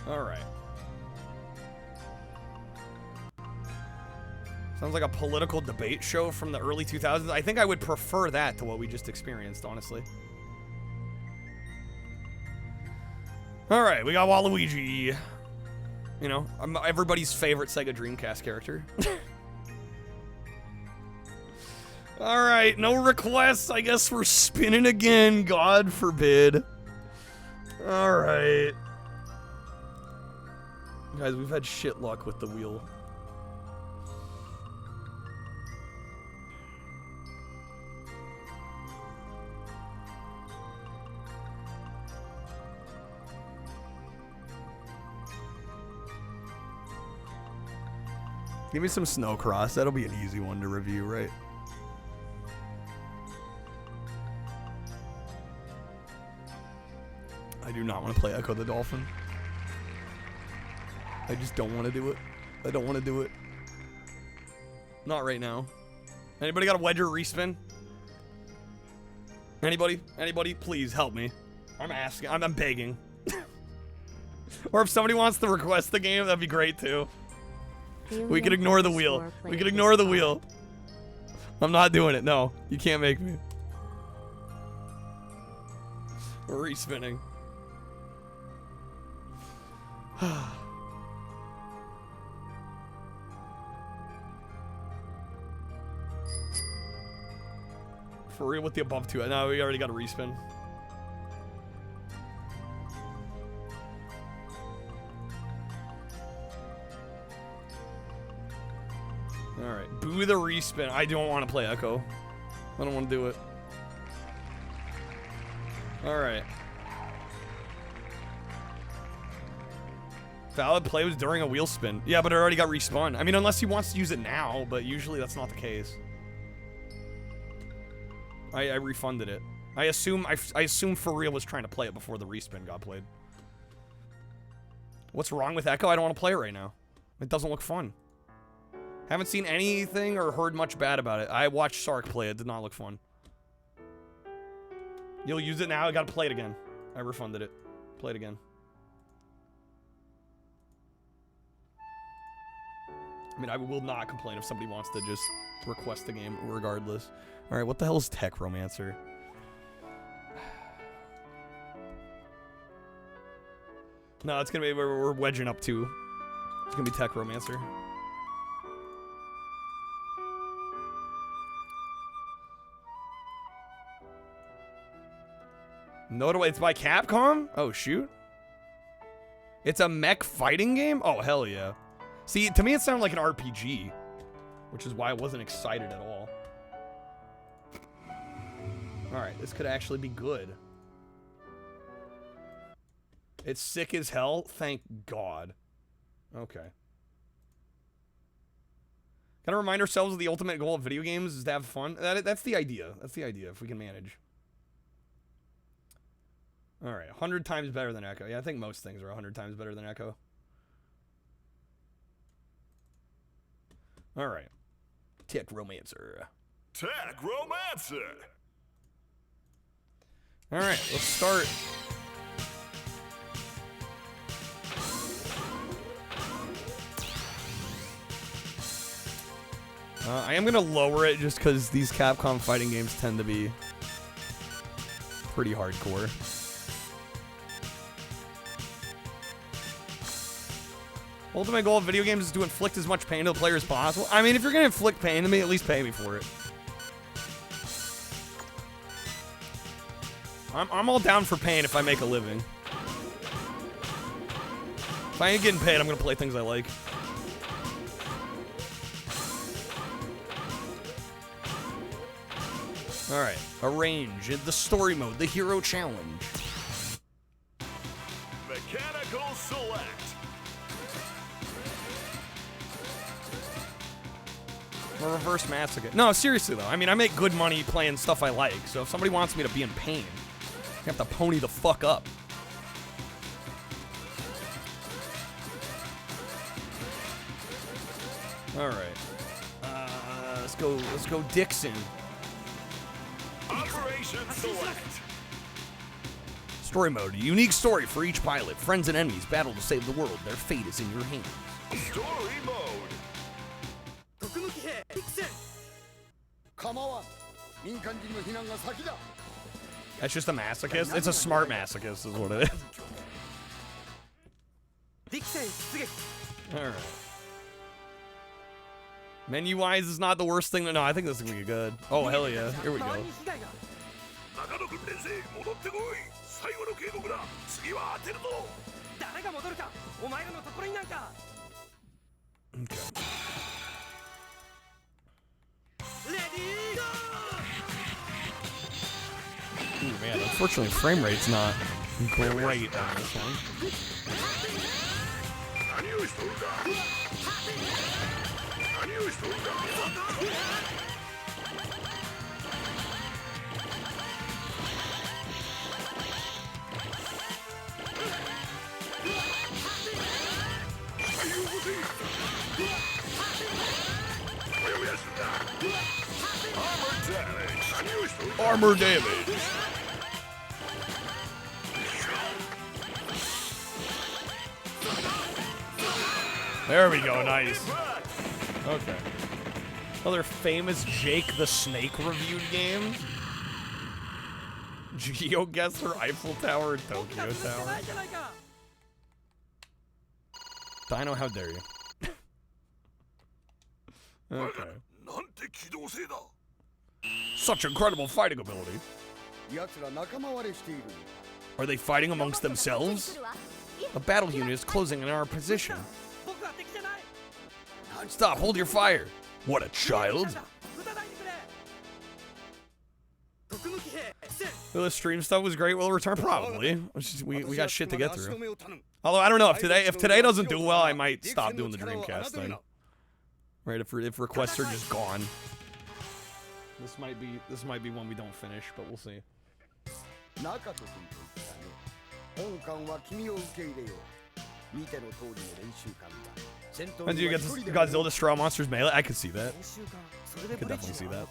Alright. Sounds like a political debate show from the early 2000s. I think I would prefer that to what we just experienced, honestly. Alright, we got Waluigi. You know, everybody's favorite Sega Dreamcast character. Alright, no requests. I guess we're spinning again. God forbid. Alright. Guys, we've had shit luck with the wheel. Give me some Snowcross. That'll be an easy one to review, right? I do not want to play Echo the Dolphin. I just don't want to do it. I don't want to do it. Not right now. Anybody got a wedge or respin? Anybody? Anybody? Please help me. I'm asking. I'm begging. Or if somebody wants to request the game, that'd be great too. We can ignore the wheel. We can ignore the wheel. I'm not doing it. No, you can't make me. We're respinning. For real with the above two. No, we already got a respin. Alright, boo the respin. I don't want to play Echo. I don't want to do it. Alright. Valid play was during a wheel spin. Yeah, but it already got respawned. I mean, unless he wants to use it now, but usually that's not the case. I refunded it. I assume For Real was trying to play it before the respin got played. What's wrong with Echo? I don't want to play it right now. It doesn't look fun. Haven't seen anything or heard much bad about it. I watched Sark play it. Did not look fun. You'll use it now? I gotta play it again. I refunded it. Play it again. I mean, I will not complain if somebody wants to just request the game regardless. Alright, what the hell is Tech Romancer? No, it's gonna be where we're wedging up to. It's gonna be Tech Romancer. Notable, it's by Capcom? Oh, shoot. It's a mech fighting game? Oh, hell yeah. See, to me it sounded like an RPG, which is why I wasn't excited at all. Alright, this could actually be good. It's sick as hell? Thank God. Okay. Gotta remind ourselves of the ultimate goal of video games is to have fun. That's the idea. That's the idea, if we can manage. Alright, 100 times better than Echo. Yeah, I think most things are 100 times better than Echo. Alright. Tech Romancer. Tech Romancer! Alright, let's start. I am gonna lower it just because these Capcom fighting games tend to be pretty hardcore. Ultimate goal of video games is to inflict as much pain to the player as possible. I mean, if you're gonna inflict pain to me, at least pay me for it. I'm all down for pain if I make a living. If I ain't getting paid, I'm gonna play things I like. Alright, arrange in the story mode, the hero challenge. Mechanical select. Or reverse masochist. No, seriously though. I mean, I make good money playing stuff I like, so if somebody wants me to be in pain, you have to pony the fuck up. Alright. Let's go Dixon. Operation select. Story mode. A unique story for each pilot. Friends and enemies battle to save the world. Their fate is in your hands. Story mode. That's just a masochist? It's a smart masochist is what it is. Alright. Menu-wise is not the worst thing. No, I think this is gonna be good. Oh, hell yeah. Here we go. Okay. Ooh, man, unfortunately, frame rate's not great on this one. Armor damage. There we go, nice. Okay. Another famous Jake the Snake reviewed game. GeoGuessr, Eiffel Tower, and Tokyo Tower. Dino, how dare you? Okay. Such incredible fighting ability. Are they fighting amongst themselves? A battle unit is closing in our position. Stop, hold your fire. What a child. Well, the stream stuff was great. We'll return probably. We got shit to get through. Although I don't know, if today doesn't do well, I might stop doing the Dreamcast thing. Right, if requests are just gone. This might be one we don't finish, but we'll see. When do you get to Godzilla to Straw Monsters Melee? I could see that. I could definitely see that.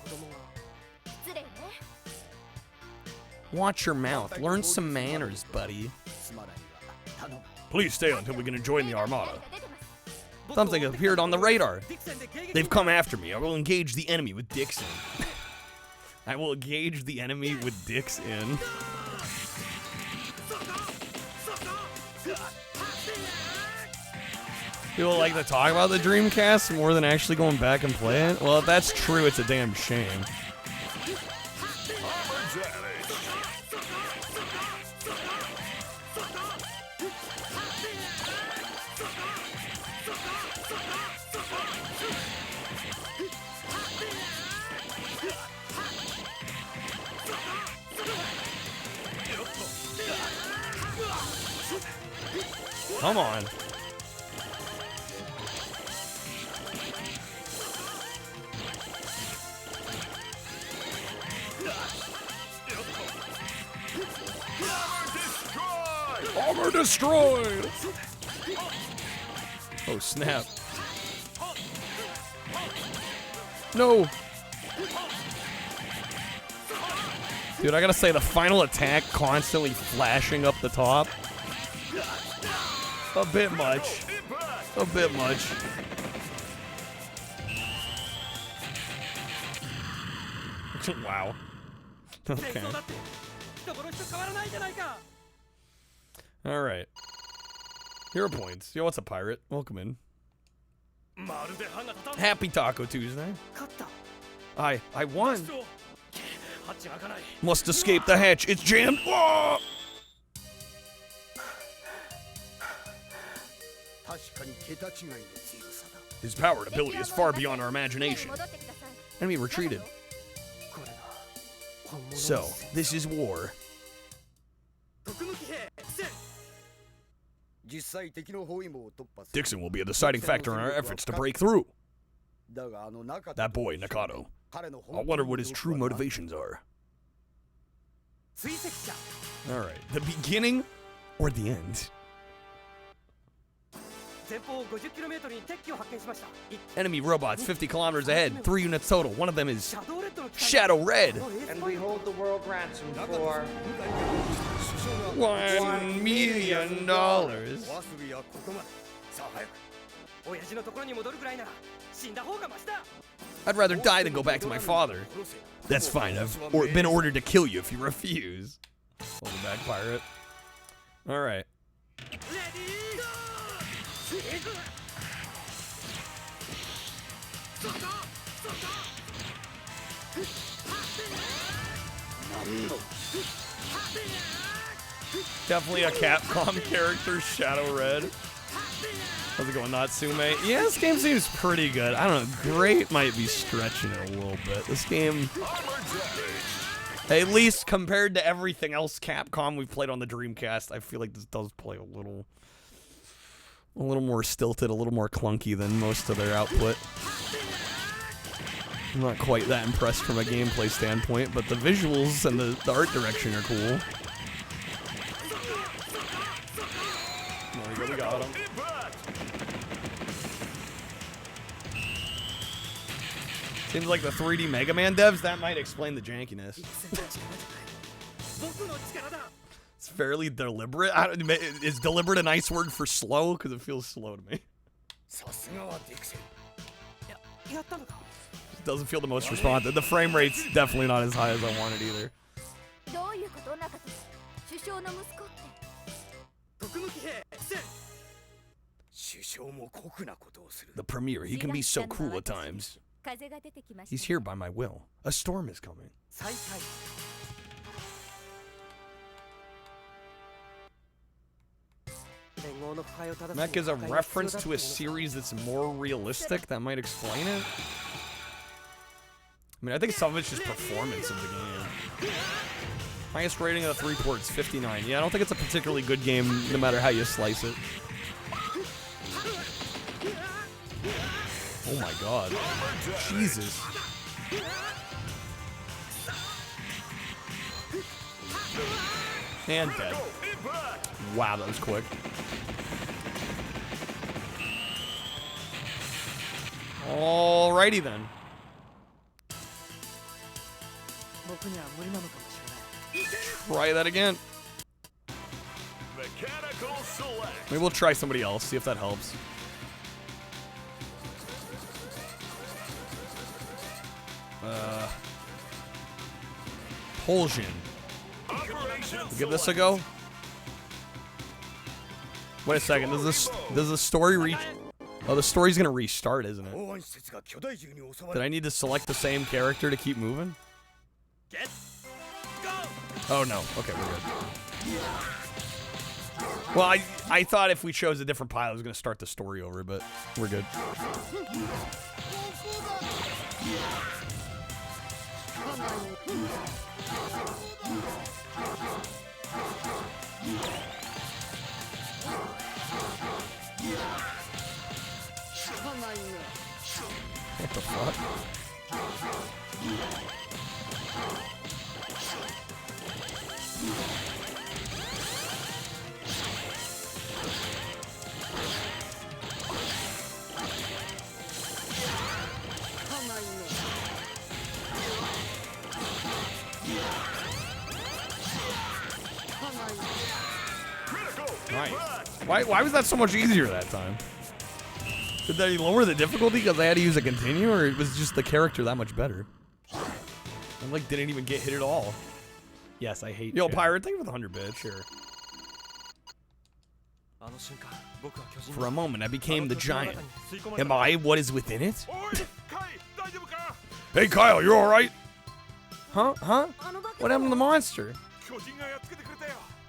Watch your mouth. Learn some manners, buddy. Please stay until we can join the Armada. Something appeared on the radar. They've come after me. I will engage the enemy with dicks in. I will engage the enemy with dicks in. People like to talk about the Dreamcast more than actually going back and play it. Well, if that's true, it's a damn shame. Come on. Armor destroyed! Oh, snap. No! Dude, I gotta say, the final attack constantly flashing up the top. A bit much. A bit much. Wow. Okay. Alright. Hero points. Yo, what's up, pirate? Welcome in. Happy Taco Tuesday. I won. Must escape the hatch. It's jammed. Whoa! His power and ability is far beyond our imagination. Enemy retreated. So, this is war. Dixon will be a deciding factor in our efforts to break through. That boy, Nakado. I wonder what his true motivations are. Alright, the beginning or the end? Enemy robots 50 kilometers ahead, 3 units total. One of them is Shadow Red. And we hold the world ransom for $1 million. I'd rather die than go back to my father. That's fine. I've been ordered to kill you if you refuse. Welcome back, pirate. All right. Definitely a Capcom character, Shadow Red. How's it going, Natsume? Yeah, this game seems pretty good. I don't know, great might be stretching it a little bit. This game, at least compared to everything else Capcom we've played on the Dreamcast, I feel like this does play a little more stilted, a little more clunky than most of their output. I'm not quite that impressed from a gameplay standpoint, but the visuals and the art direction are cool. There we go, we got him. Seems like the 3D Mega Man devs, that might explain the jankiness. It's fairly deliberate. Is deliberate a nice word for slow? Because it feels slow to me. It doesn't feel the most responsive. The frame rate's definitely not as high as I wanted either. The Premier, he can be so cruel at times. He's here by my will. A storm is coming. That gives a reference to a series that's more realistic. That might explain it. I mean, I think some of it's just performance of the game. Highest rating of the 3 ports, 59. Yeah, I don't think it's a particularly good game, no matter how you slice it. Oh my god. Jesus. And dead. Wow, that was quick. Alrighty then. Try that again. Mechanical select. Maybe we'll try somebody else, see if that helps. Poljan. Give this a go. Wait a second. Does the story reach? Oh, the story's gonna restart, isn't it? Did I need to select the same character to keep moving? Oh no. Okay, we're good. Well, I thought if we chose a different pilot, it was gonna start the story over, but we're good. What the fuck? Nice. Why was that so much easier that time? Did they lower the difficulty because I had to use a continue, or it was just the character that much better? I like didn't even get hit at all. Yes, I hate. Yo, Pirate, thank you for the 100 bits. Sure. For a moment, I became the giant. Am I what is within it? Hey, Kyle, you all right? Huh? Huh? What happened to the monster?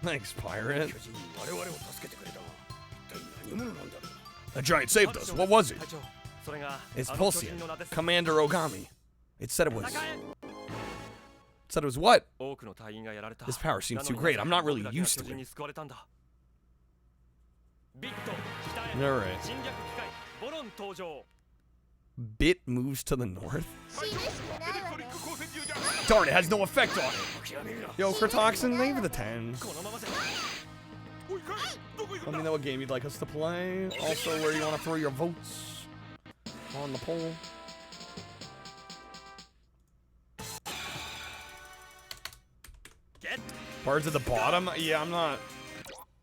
Thanks, Pirate. The giant saved us. What was it? It's Pulsion, Commander Ogami. It said it was. It said it was what? This power seems too great. I'm not really used to it. Alright. Bit moves to the north. Darn, it has no effect on it. Yo, Kratoxin, thank you for the 10. Let me know what game you'd like us to play. Also, where you want to throw your votes on the poll. Bards at the bottom? Yeah, I'm not.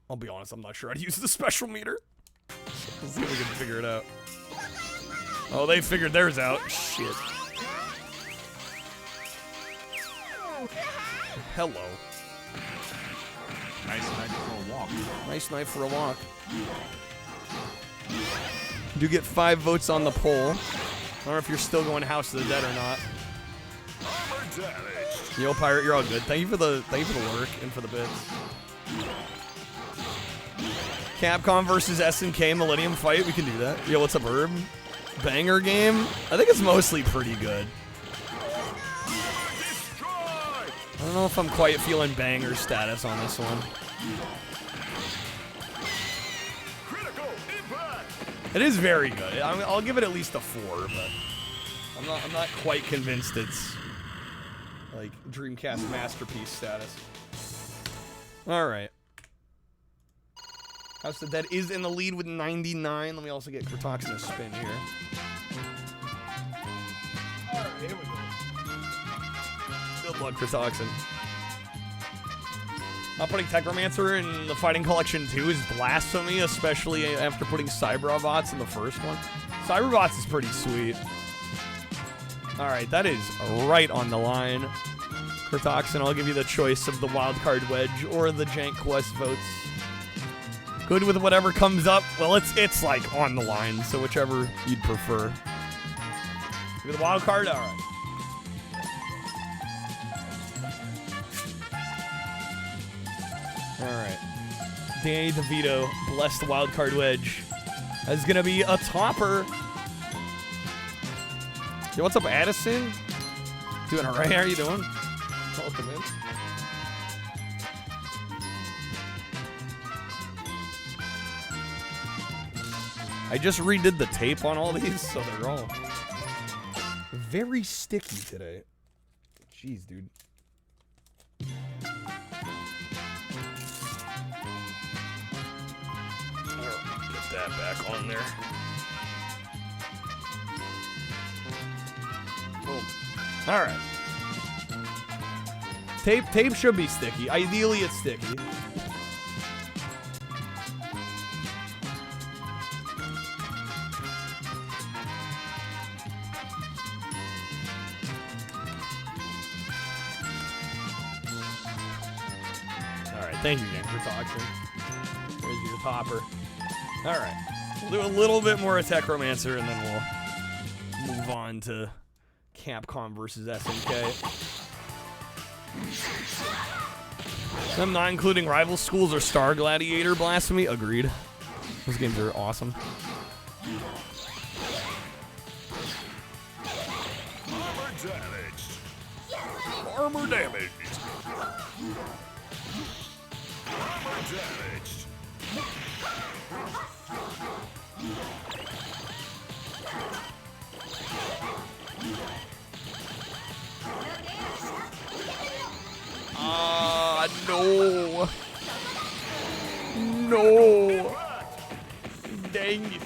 I'll be honest, I'm not sure how to use the special meter. Let's see if we can figure it out. Oh, they figured theirs out. Shit. Hello. Nice knife for a walk. Nice knife for a walk. Do get 5 votes on the poll. I don't know if you're still going House of the Dead or not. Yo, Pirate, you're all good. Thank you for the work and for the bits. Capcom versus SNK Millennium Fight. We can do that. Yo, what's up, Herb? Banger game? I think it's mostly pretty good. I don't know if I'm quite feeling banger status on this one. It is very good. I'll give it at least a 4, but I'm not quite convinced it's like Dreamcast masterpiece status. All right. House of the Dead is in the lead with 99. Let me also get Kratoxin a spin here. All right, here we go. Good luck, Kratoxin. Not putting Techromancer in the Fighting Collection 2 is blasphemy, especially after putting Cyberbots in the first one. Cyberbots is pretty sweet. Alright, that is right on the line. Kratoxin, I'll give you the choice of the Wildcard Wedge or the Jank Quest votes. Good with whatever comes up. Well, it's like on the line, so whichever you'd prefer. Give me the wild card. All right. All right. Danny DeVito, bless the wild card wedge. That's gonna be a topper. Yo, what's up, Addison? Doing all right? How are you doing? Welcome in. I just redid the tape on all these, so they're all very sticky today. Jeez, dude. Get that back on there. Boom. All right. Tape should be sticky. Ideally, it's sticky. Thank you, gang, for talking. There's your topper. All right. We'll do a little bit more of Techromancer, and then we'll move on to Capcom versus SNK. Them not including Rival Schools or Star Gladiator Blasphemy. Agreed. Those games are awesome. Armor damaged. Armor damaged. Armor damaged. No. No. Dang it.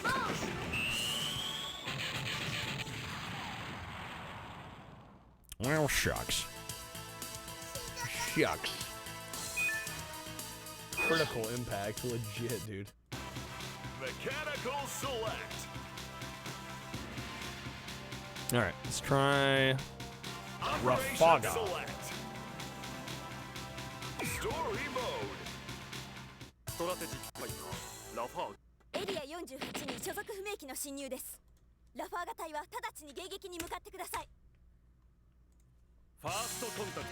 Well, shucks. Shucks. Critical impact, legit, dude. Mechanical select. All right, let's try Rafaga. Select. Story mode. ストラテジックファイターラファーガエリア48に所属不明機の侵入です。ラファーガ隊は直ちに迎撃に向かってください。ファーストコンタクト。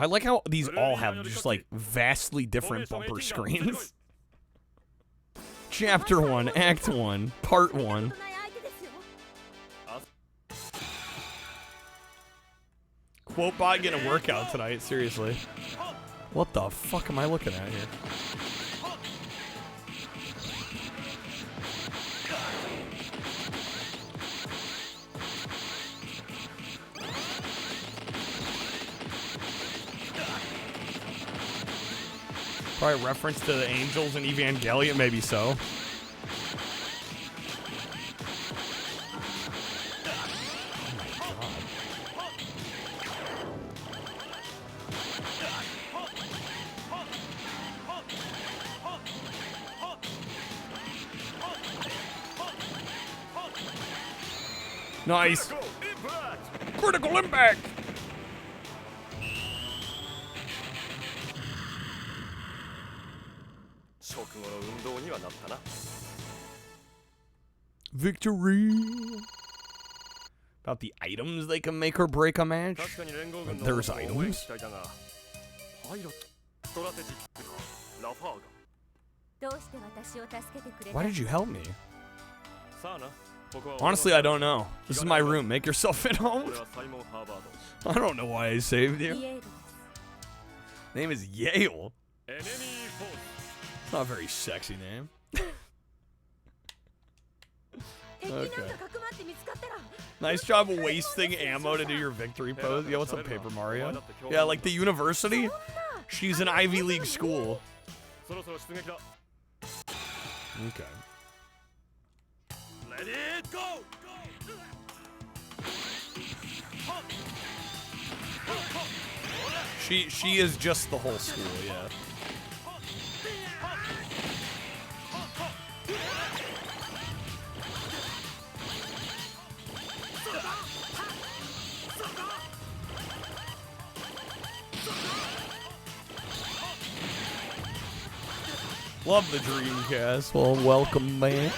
I like how these all have just like vastly different bumper screens. Chapter 1, Act 1, Part 1. Quotebot getting a workout tonight, seriously. What the fuck am I looking at here? Probably a reference to the angels in Evangelion, maybe so. Nice. Critical impact. Victory. About the items they can make or break a match. There's items. Why did you help me? Honestly, I don't know. This is my room. Make yourself at home. I don't know why I saved you. Name is Yale. It's not a very sexy name. Okay. Nice job wasting ammo to do your victory pose. Yo, what's up, Paper Mario? Yeah, like the university? She's an Ivy League school. Okay. Let it go! She is just the whole school, yeah. Love the Dreamcast. Well, welcome, man.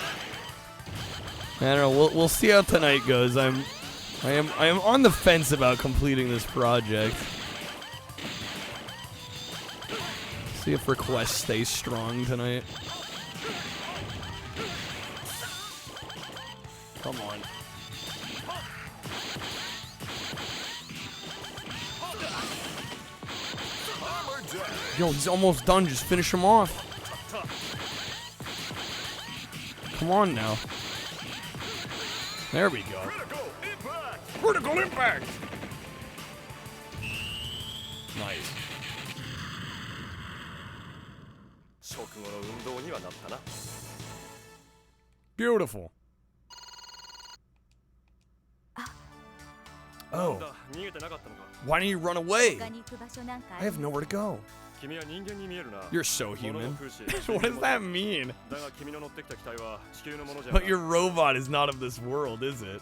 I don't know. We'll see how tonight goes. I am on the fence about completing this project. See if requests stay strong tonight. Come on. Yo, he's almost done. Just finish him off. Come on now. There we go. Critical impact. Nice. Beautiful. Oh. Why don't you run away? I have nowhere to go. You're so human. What does that mean? But your robot is not of this world, is it?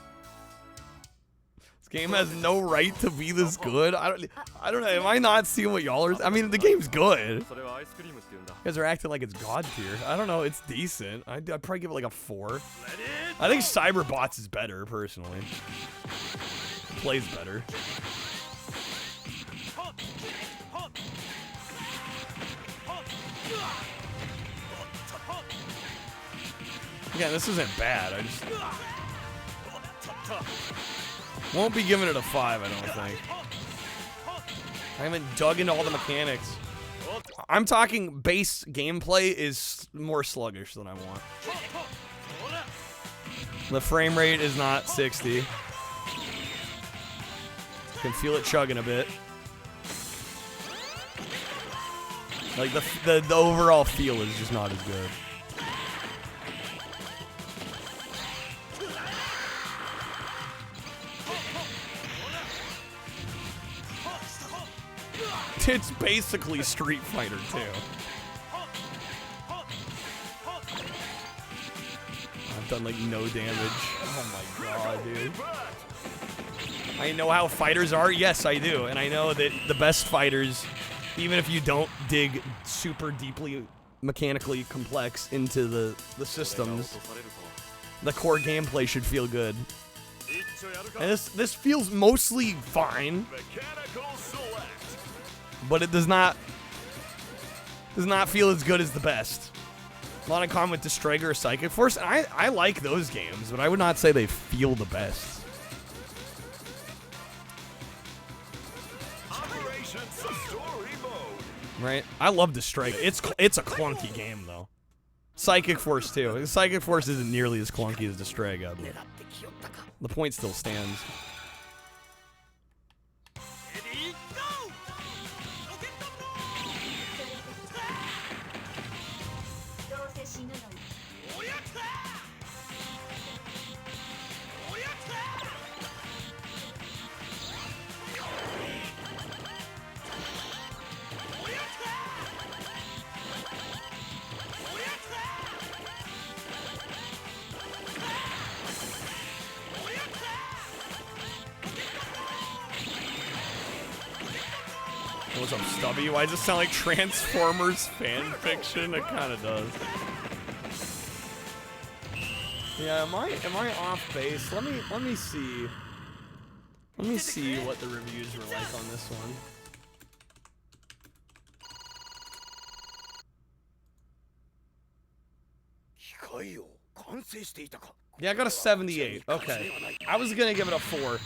This game has no right to be this good. I don't know. Am I not seeing what y'all are? I mean, the game's good. You guys are acting like it's god tier. I don't know. It's decent. I'd probably give it like a 4. I think Cyberbots is better, personally. Plays better. Yeah, this isn't bad. I just won't be giving it a 5, I don't think. I haven't dug into all the mechanics. I'm talking base gameplay is more sluggish than I want. The frame rate is not 60. Can feel it chugging a bit. Like the overall feel is just not as good. It's basically Street Fighter 2. I've done like no damage. Oh my god, dude. I know how fighters are. Yes, I do. And I know that the best fighters, even if you don't dig super deeply mechanically complex into the systems, the core gameplay should feel good. And this feels mostly fine, but it does not feel as good as the best. A lot in common with Destrager or Psychic Force. I like those games, but I would not say they feel the best. Right? I love Destrager. It's a clunky game though. Psychic Force too. Psychic Force isn't nearly as clunky as Destrager, but the point still stands. What's up, Stubby? Why does it sound like Transformers fan fiction? It kind of does. Yeah, am I off base? Let me see. Let me see what the reviews were like on this one. Yeah, I got a 78. Okay. I was gonna give it a 4.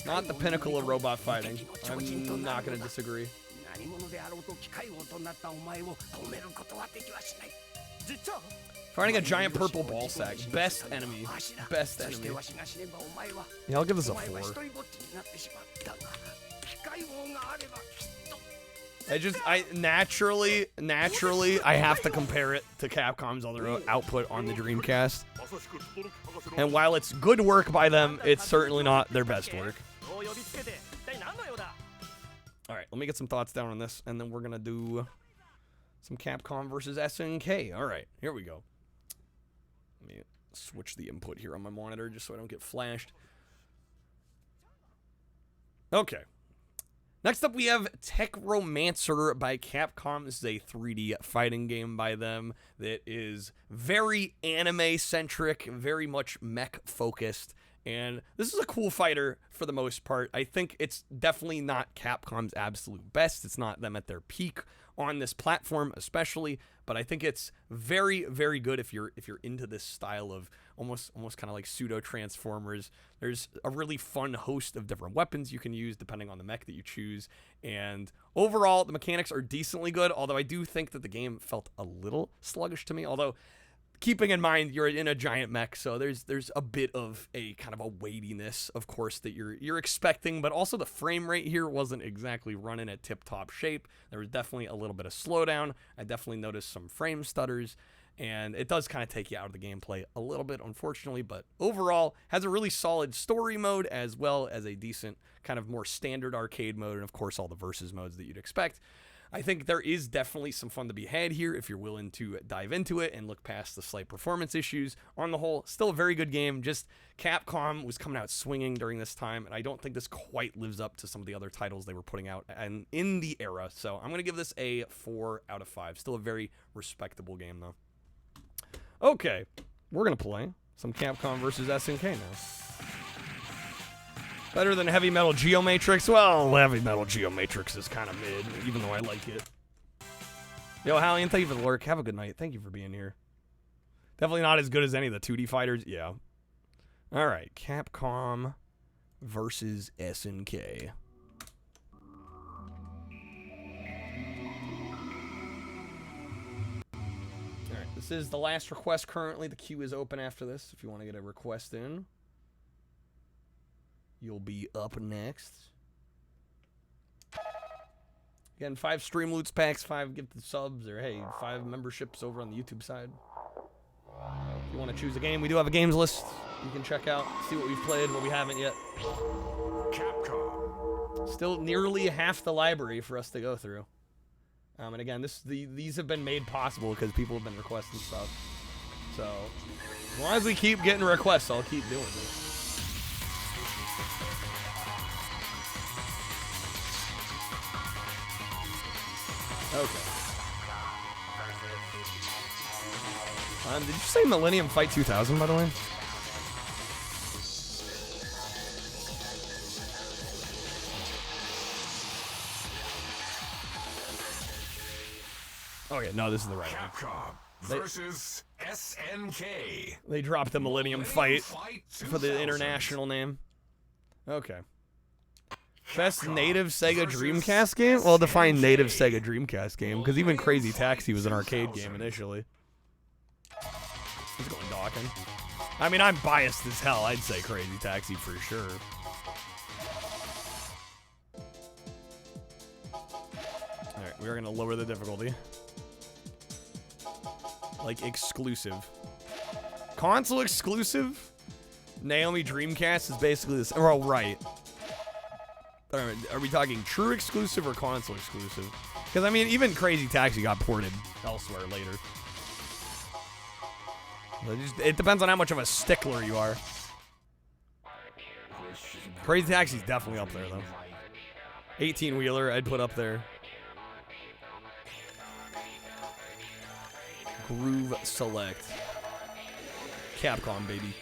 Not the pinnacle of robot fighting. I'm not gonna disagree. Fighting a giant purple ball sack. Best enemy. Best enemy. Yeah, I'll give this a 4. I naturally, I have to compare it to Capcom's other output on the Dreamcast. And while it's good work by them, it's certainly not their best work. Alright, let me get some thoughts down on this, and then we're gonna do some Capcom versus SNK. Alright, here we go. Let me switch the input here on my monitor just so I don't get flashed. Okay, Next up, we have Tech Romancer by Capcom. This is a 3D fighting game by them that is very anime-centric, very much mech-focused, and this is a cool fighter for the most part. I think it's definitely not Capcom's absolute best. It's not them at their peak on this platform especially, but I think it's very, very good if you're into this style of almost kind of like pseudo Transformers. There's a really fun host of different weapons you can use depending on the mech that you choose, and overall the mechanics are decently good, although I do think that the game felt a little sluggish to me, although keeping in mind you're in a giant mech, so there's a bit of a kind of a weightiness, of course, that you're expecting, but also the frame rate here wasn't exactly running at tip-top shape. There was definitely a little bit of slowdown. I definitely noticed some frame stutters, and it does kind of take you out of the gameplay a little bit, unfortunately, but overall has a really solid story mode as well as a decent kind of more standard arcade mode, and of course all the versus modes that you'd expect. I think there is definitely some fun to be had here if you're willing to dive into it and look past the slight performance issues. On the whole, still a very good game. Just Capcom was coming out swinging during this time, and I don't think this quite lives up to some of the other titles they were putting out and in the era. So I'm going to give this a 4 out of 5. Still a very respectable game, though. Okay, we're going to play some Capcom versus SNK now. Better than Heavy Metal Geomatrix? Well, Heavy Metal Geomatrix is kind of mid, even though I like it. Yo, Hallian, thank you for the lurk. Have a good night. Thank you for being here. Definitely not as good as any of the 2D fighters. Yeah. All right, Capcom versus SNK. All right, this is the last request currently. The queue is open after this if you want to get a request in. You'll be up next. Again, 5 stream loots packs, 5 gifted subs, or hey, 5 memberships over on the YouTube side. If you want to choose a game, we do have a games list you can check out, see what we've played, what we haven't yet. Capcom. Still nearly half the library for us to go through. And again, these have been made possible because people have been requesting stuff. So, as long as we keep getting requests, I'll keep doing this. Okay. Did you say Millennium Fight 2000, by the way? Okay, no, this is the right Capcom one. versus SNK. They dropped the Millennium Fight for the international name. Okay. Best native Sega Dreamcast game? Well, define native Sega Dreamcast game, because even Crazy Taxi was an arcade game initially. He's going Dawkins. I mean, I'm biased as hell. I'd say Crazy Taxi for sure. Alright, we're going to lower the difficulty. Like, exclusive. Console exclusive? Naomi Dreamcast is basically this. Oh, right. Are we talking true exclusive or console exclusive? Because, I mean, even Crazy Taxi got ported elsewhere later. It depends on how much of a stickler you are. Crazy Taxi's definitely up there, though. 18-wheeler, I'd put up there. Groove Select. Capcom, baby.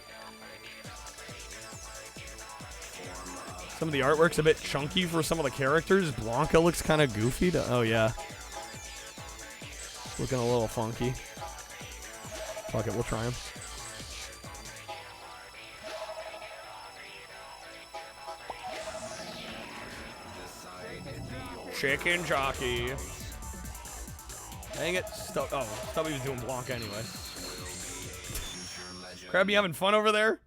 Some of the artwork's a bit chunky for some of the characters. Blanca looks kind of goofy. Oh, yeah. Looking a little funky. Fuck it, we'll try him. Chicken jockey. Dang it. Oh, I thought he was doing Blanca anyway. Crab, you having fun over there?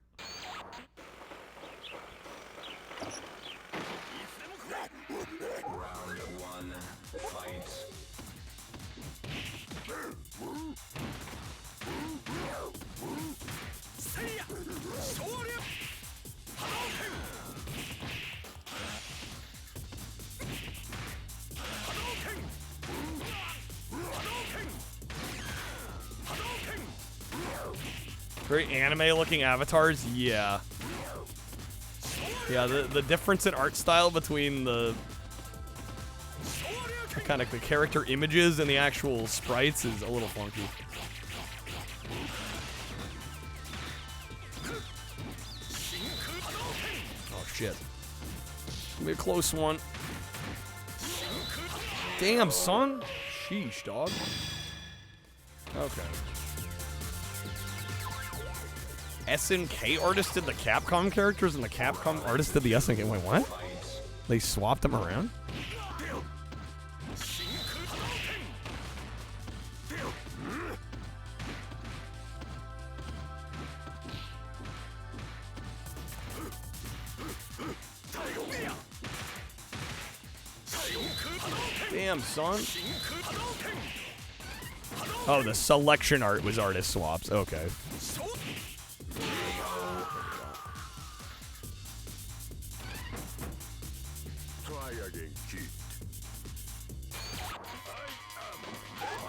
Very anime-looking avatars, yeah. Yeah, the difference in art style between the Kind of the character images and the actual sprites is a little funky. Oh shit. Gonna be a close one. Damn, son. Sheesh, dog. Okay. SNK artist did the Capcom characters and the Capcom artist did the SNK. Wait, what? They swapped them around? Damn, son. Oh, the selection art was artist swaps. Okay. Try again, kid.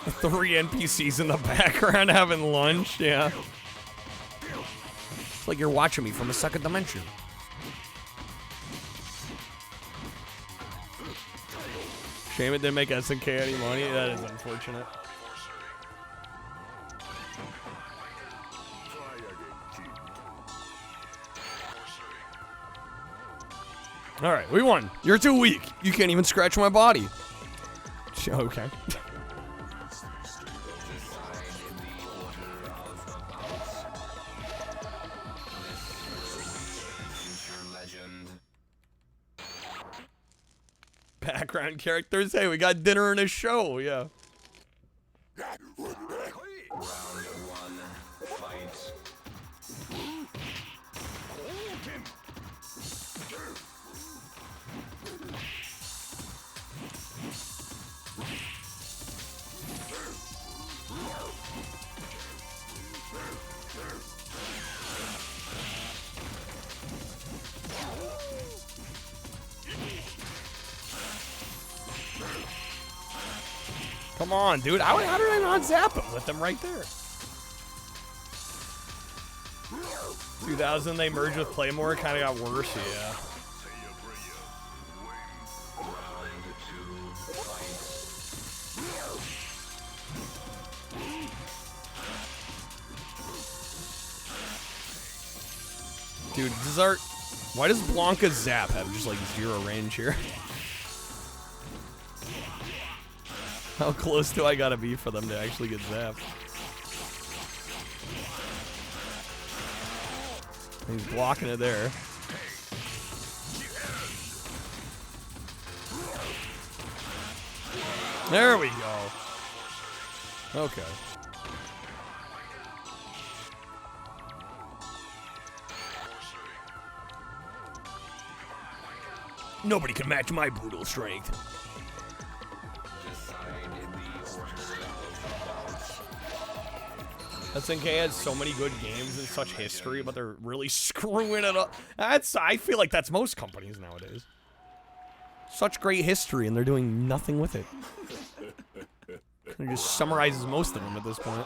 3 NPCs in the background having lunch. Yeah. It's like you're watching me from a second dimension. Shame it didn't make SNK any money. That is unfortunate. All right, we won. You're too weak. You can't even scratch my body. Okay. Background characters. Hey, we got dinner and a show. Yeah. Round 1, fight. Come on, dude. How did I not zap him with them right there? 2000, they merged with Playmore. Kind of got worse, yeah. Dude, does our... Why does Blanca's zap have just like 0 range here? How close do I gotta be for them to actually get zapped? He's blocking it there. There we go. Okay. Nobody can match my brutal strength. SNK has so many good games and such history, but they're really screwing it up. I feel like that's most companies nowadays. Such great history, and they're doing nothing with it. It just summarizes most of them at this point.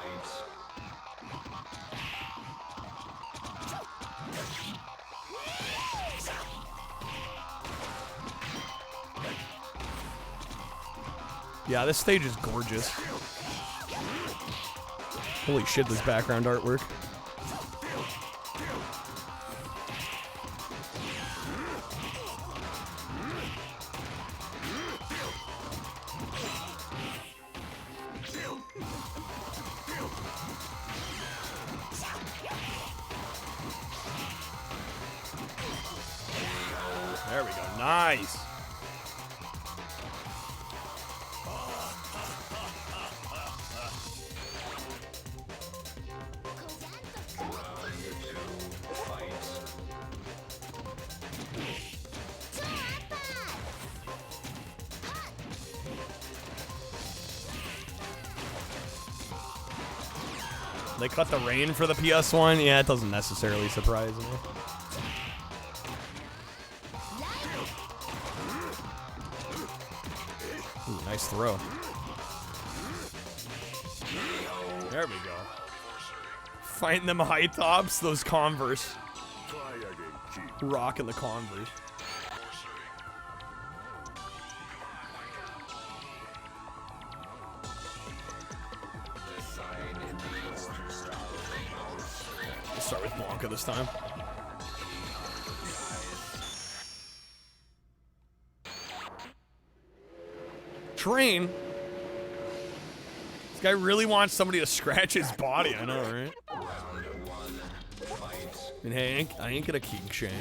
Yeah, this stage is gorgeous. Holy shit, this background artwork. There we go. Nice. They cut the rain for the PS1? Yeah, it doesn't necessarily surprise me. Ooh, nice throw. There we go. Fighting them high tops, those Converse. Rocking the Converse. Blanca this time. Train? This guy really wants somebody to scratch his body, I know, right? I mean, hey, I ain't gonna kink shame.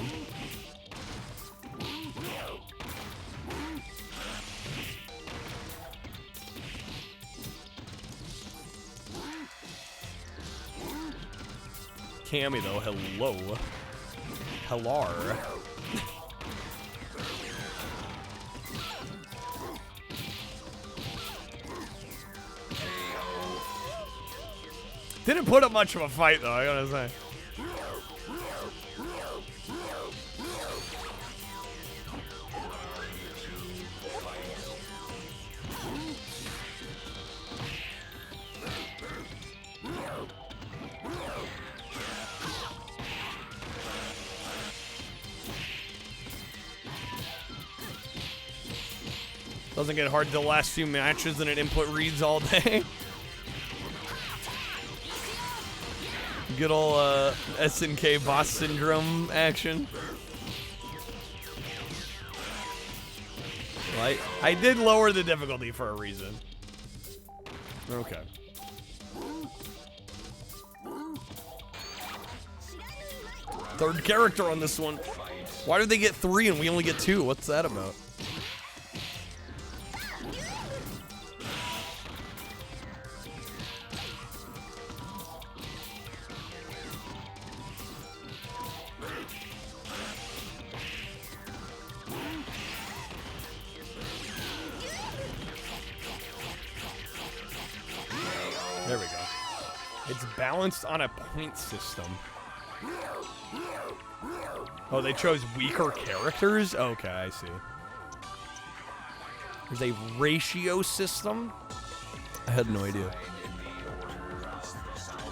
Cammy though, hello. Hellar. Didn't put up much of a fight though, I gotta say. Doesn't get hard the last few matches and it input reads all day. Good old SNK boss syndrome action. Right? I did lower the difficulty for a reason. Okay. Third character on this one. Why did they get 3 and we only get 2? What's that about? There we go. It's balanced on a point system. Oh, they chose weaker characters? Okay, I see. There's a ratio system? I had no idea.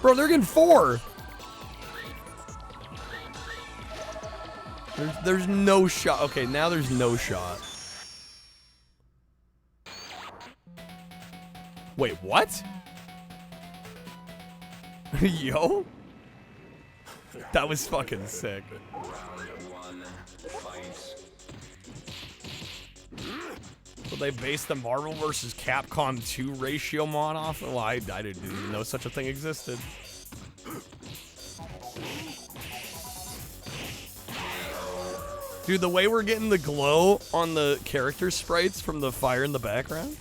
Bro, they're getting 4! There's no shot. Okay, now there's no shot. Wait, what? Yo? That was fucking sick. Will they base the Marvel vs. Capcom 2 ratio mod off? Well, I didn't even know such a thing existed. Dude, the way we're getting the glow on the character sprites from the fire in the background.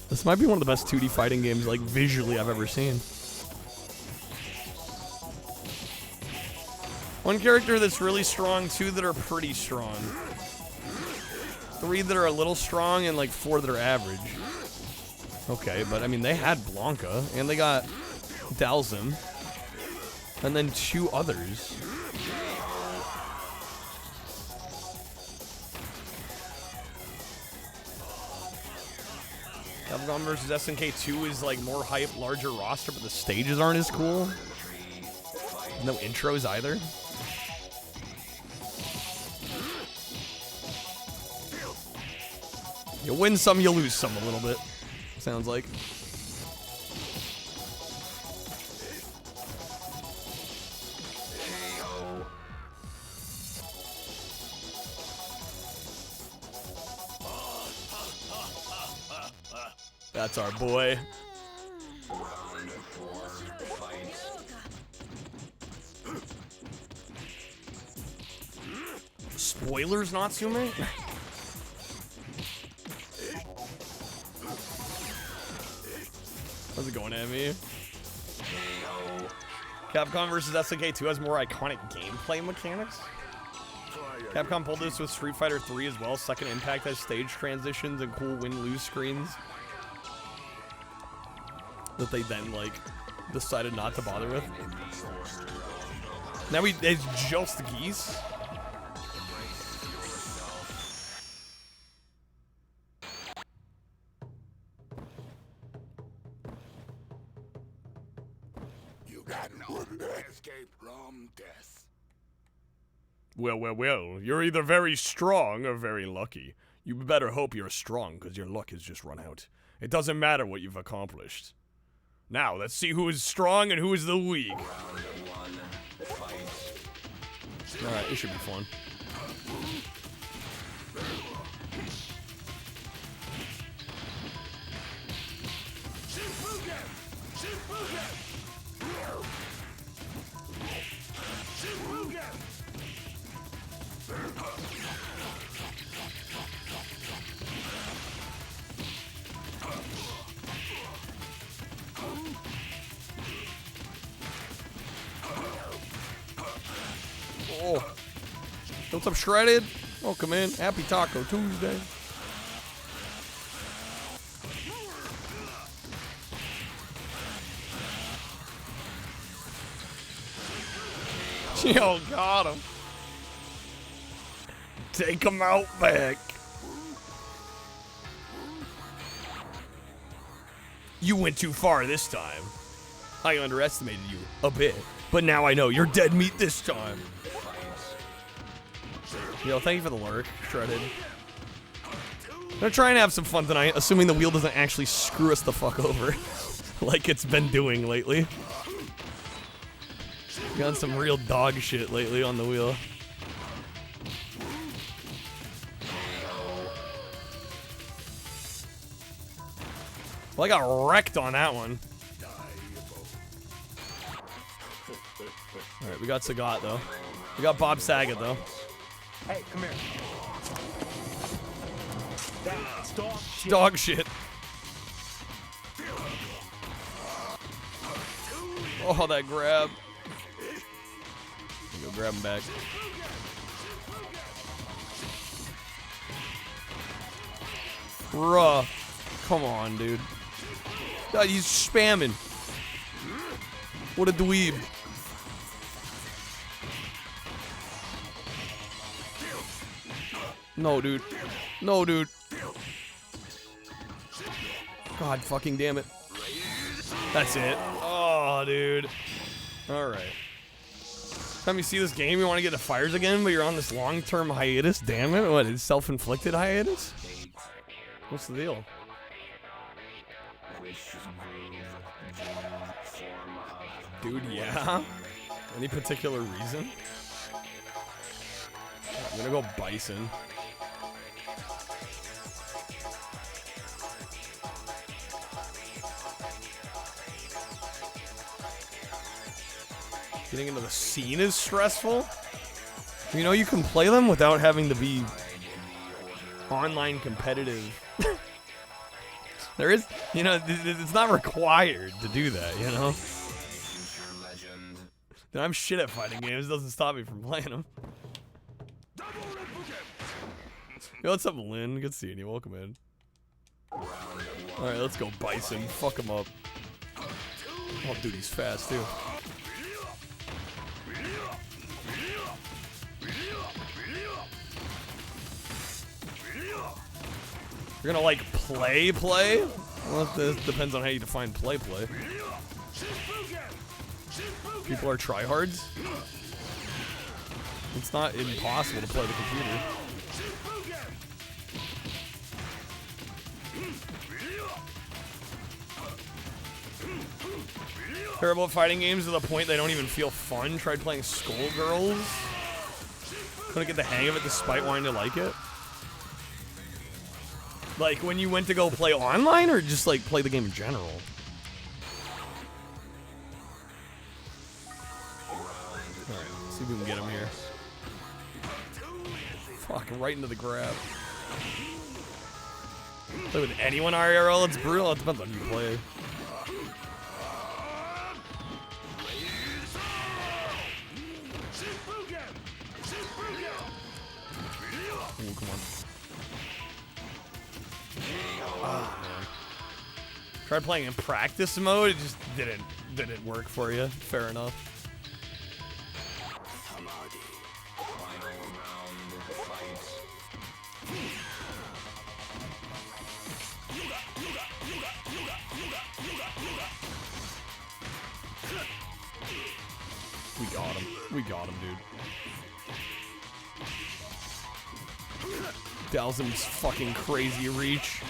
This might be one of the best 2D fighting games, like, visually I've ever seen. One character that's really strong, 2 that are pretty strong. 3 that are a little strong, and, like, 4 that are average. Okay, but, I mean, they had Blanca, and they got Dalzim, and then 2 others. Capcom vs. SNK 2 is like more hype, larger roster, but the stages aren't as cool. No intros either. You win some, you lose some a little bit. Sounds like. That's our boy. Spoilers, Natsume? How's it going, Emmy? Capcom vs. SNK 2 has more iconic gameplay mechanics. Capcom pulled this with Street Fighter 3 as well. Second Impact has stage transitions and cool win-lose screens that they then, like, decided not to bother with. Now it's just geese. You got no escape from death. Well, well, well. You're either very strong or very lucky. You better hope you're strong, because your luck has just run out. It doesn't matter what you've accomplished. Now, let's see who is strong and who is the weak. Alright, this should be fun. Oh. What's up, Shredded? Welcome in. Happy Taco Tuesday. Yo, got him. Take him out back. You went too far this time. I underestimated you a bit, but now I know you're dead meat this time. Yo, thank you for the lurk, Shredded. I'm gonna try and have some fun tonight, assuming the wheel doesn't actually screw us the fuck over like it's been doing lately. Got some real dog shit lately on the wheel. Well, I got wrecked on that one. Alright, we got Sagat though. We got Bob Saget though. Hey, come here. That's dog shit. Dog shit. Oh, that grab. Go grab him back. Bruh. Come on, dude. God, he's spamming. What a dweeb. No, dude. No, dude. God fucking damn it. That's it. Oh, dude. Alright. Time you see this game, you want to get to fires again, but you're on this long-term hiatus? Damn it. What, is self-inflicted hiatus? What's the deal? Dude, yeah? Any particular reason? I'm gonna go Bison. Getting into the scene is stressful. You know, you can play them without having to be online competitive. There is, you know, it's not required to do that, you know? Dude, I'm shit at fighting games. It doesn't stop me from playing them. Yo, what's up, Lynn? Good seeing you. Welcome in. Alright, let's go Bison. Fuck him up. Oh, dude, he's fast, too. You're gonna, like, play? Well, this depends on how you define play. People are tryhards. It's not impossible to play the computer. Care about fighting games to the point they don't even feel fun. Tried playing Skullgirls. Couldn't get the hang of it despite wanting to like it. Like when you went to go play online or just like play the game in general? Alright, see if we can get him here. Fuck, right into the grab. Play with anyone IRL, it's brutal. It depends on who you play. Ooh, come on. Oh, man. Tried playing in practice mode, it just didn't work for you. Fair enough. We got him, dude. Dalsim's fucking crazy reach.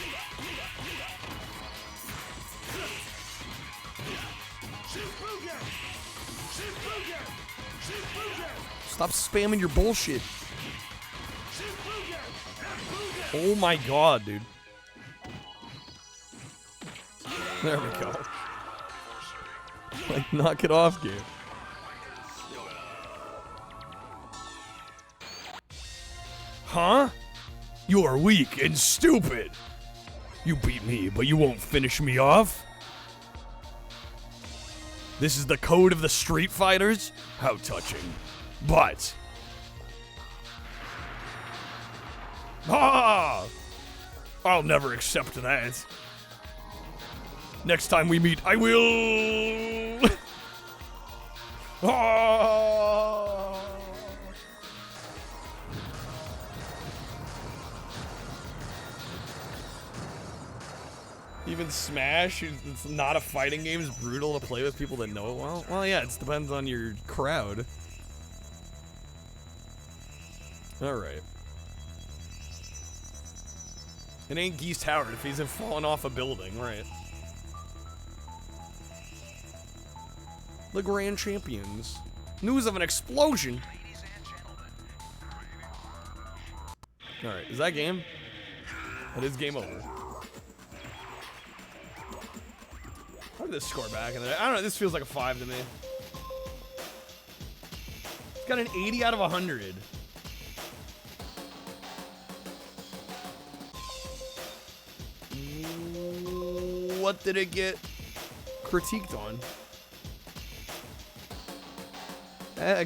Stop spamming your bullshit. Oh my god, dude. There we go. Like, knock it off, game. Huh? You are weak and stupid. You beat me, but you won't finish me off. This is the code of the Street Fighters? How touching. But... Ah! I'll never accept that. Next time we meet, I will... Ah! Even Smash, it's not a fighting game, is brutal to play with people that know it well. Well, yeah, it depends on your crowd. Alright. It ain't Geese Howard if he's fallen off a building, right? The Grand Champions. News of an explosion. Alright, is that game? That is game over. How did this score back in the day? I don't know, this feels like a 5 to me. It's got an 80 out of 100. What did it get critiqued on?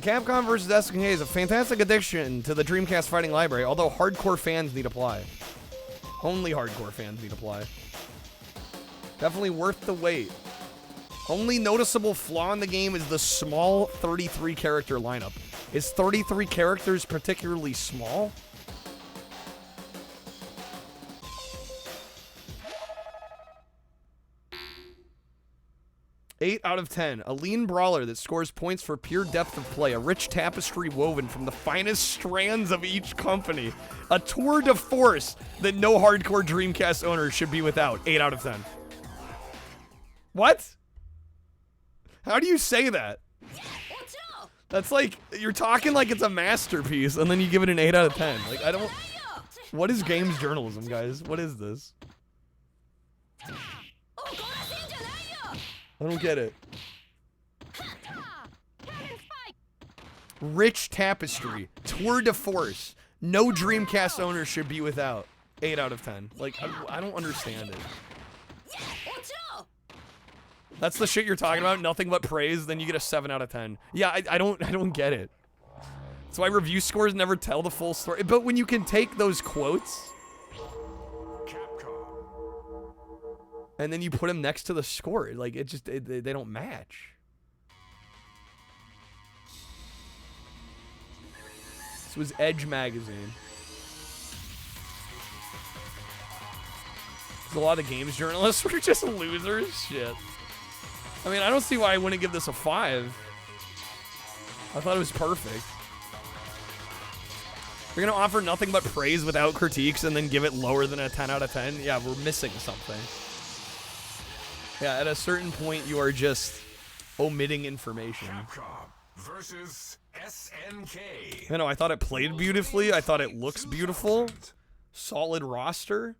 Capcom vs. SNK is a fantastic addition to the Dreamcast fighting library, although hardcore fans need apply. Only hardcore fans need apply. Definitely worth the wait. Only noticeable flaw in the game is the small 33 character lineup. Is 33 characters particularly small? Eight out of 10. A lean brawler that scores points for pure depth of play. A rich tapestry woven from the finest strands of each company. A tour de force that no hardcore Dreamcast owner should be without. 8 out of 10. What? How do you say that? That's like, you're talking like it's a masterpiece, and then you give it an 8 out of 10. Like, I don't... What is games journalism, guys? What is this? I don't get it. Rich tapestry. Tour de force. No Dreamcast owner should be without. 8 out of 10. Like, I don't understand it. That's the shit you're talking about? Nothing but praise, then you get a 7 out of 10. Yeah, I don't get it. That's why review scores never tell the full story. But when you can take those quotes and then you put them next to the score, like, it just, they don't match. This was Edge magazine. There's a lot of games journalists were just losers. Shit. I mean, I don't see why I wouldn't give this a 5. I thought it was perfect. You're gonna offer nothing but praise without critiques and then give it lower than a 10 out of 10? Yeah, we're missing something. Yeah, at a certain point, you are just omitting information. Capcom versus SNK. I know, I thought it played beautifully. I thought it looks beautiful. Solid roster.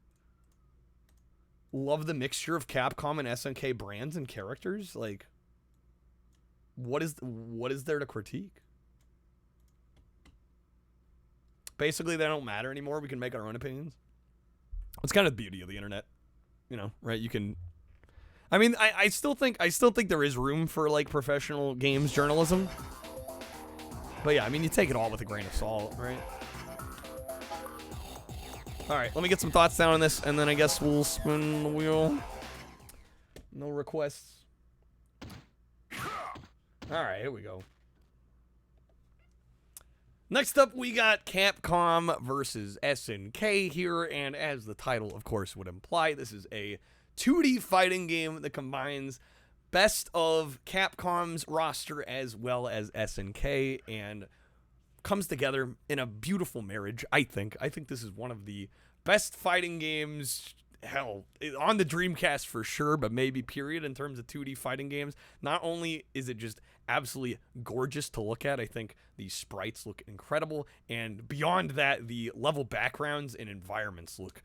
Love the mixture of Capcom and SNK brands and characters. Like, what is there to critique? Basically, they don't matter anymore. We can make our own opinions. It's kind of the beauty of the internet, you know, right? You can. I mean, I still think there is room for like professional games journalism. But yeah, I mean, you take it all with a grain of salt, right? All right, let me get some thoughts down on this, and then I guess we'll spin the wheel. No requests. All right, here we go. Next up, we got Capcom versus SNK here, and as the title, of course, would imply, this is a 2D fighting game that combines best of Capcom's roster as well as SNK, and comes together in a beautiful marriage, I think. I think this is one of the best fighting games, hell, on the Dreamcast for sure, but maybe period in terms of 2D fighting games. Not only is it just absolutely gorgeous to look at. I think these sprites look incredible, and beyond that, the level backgrounds and environments look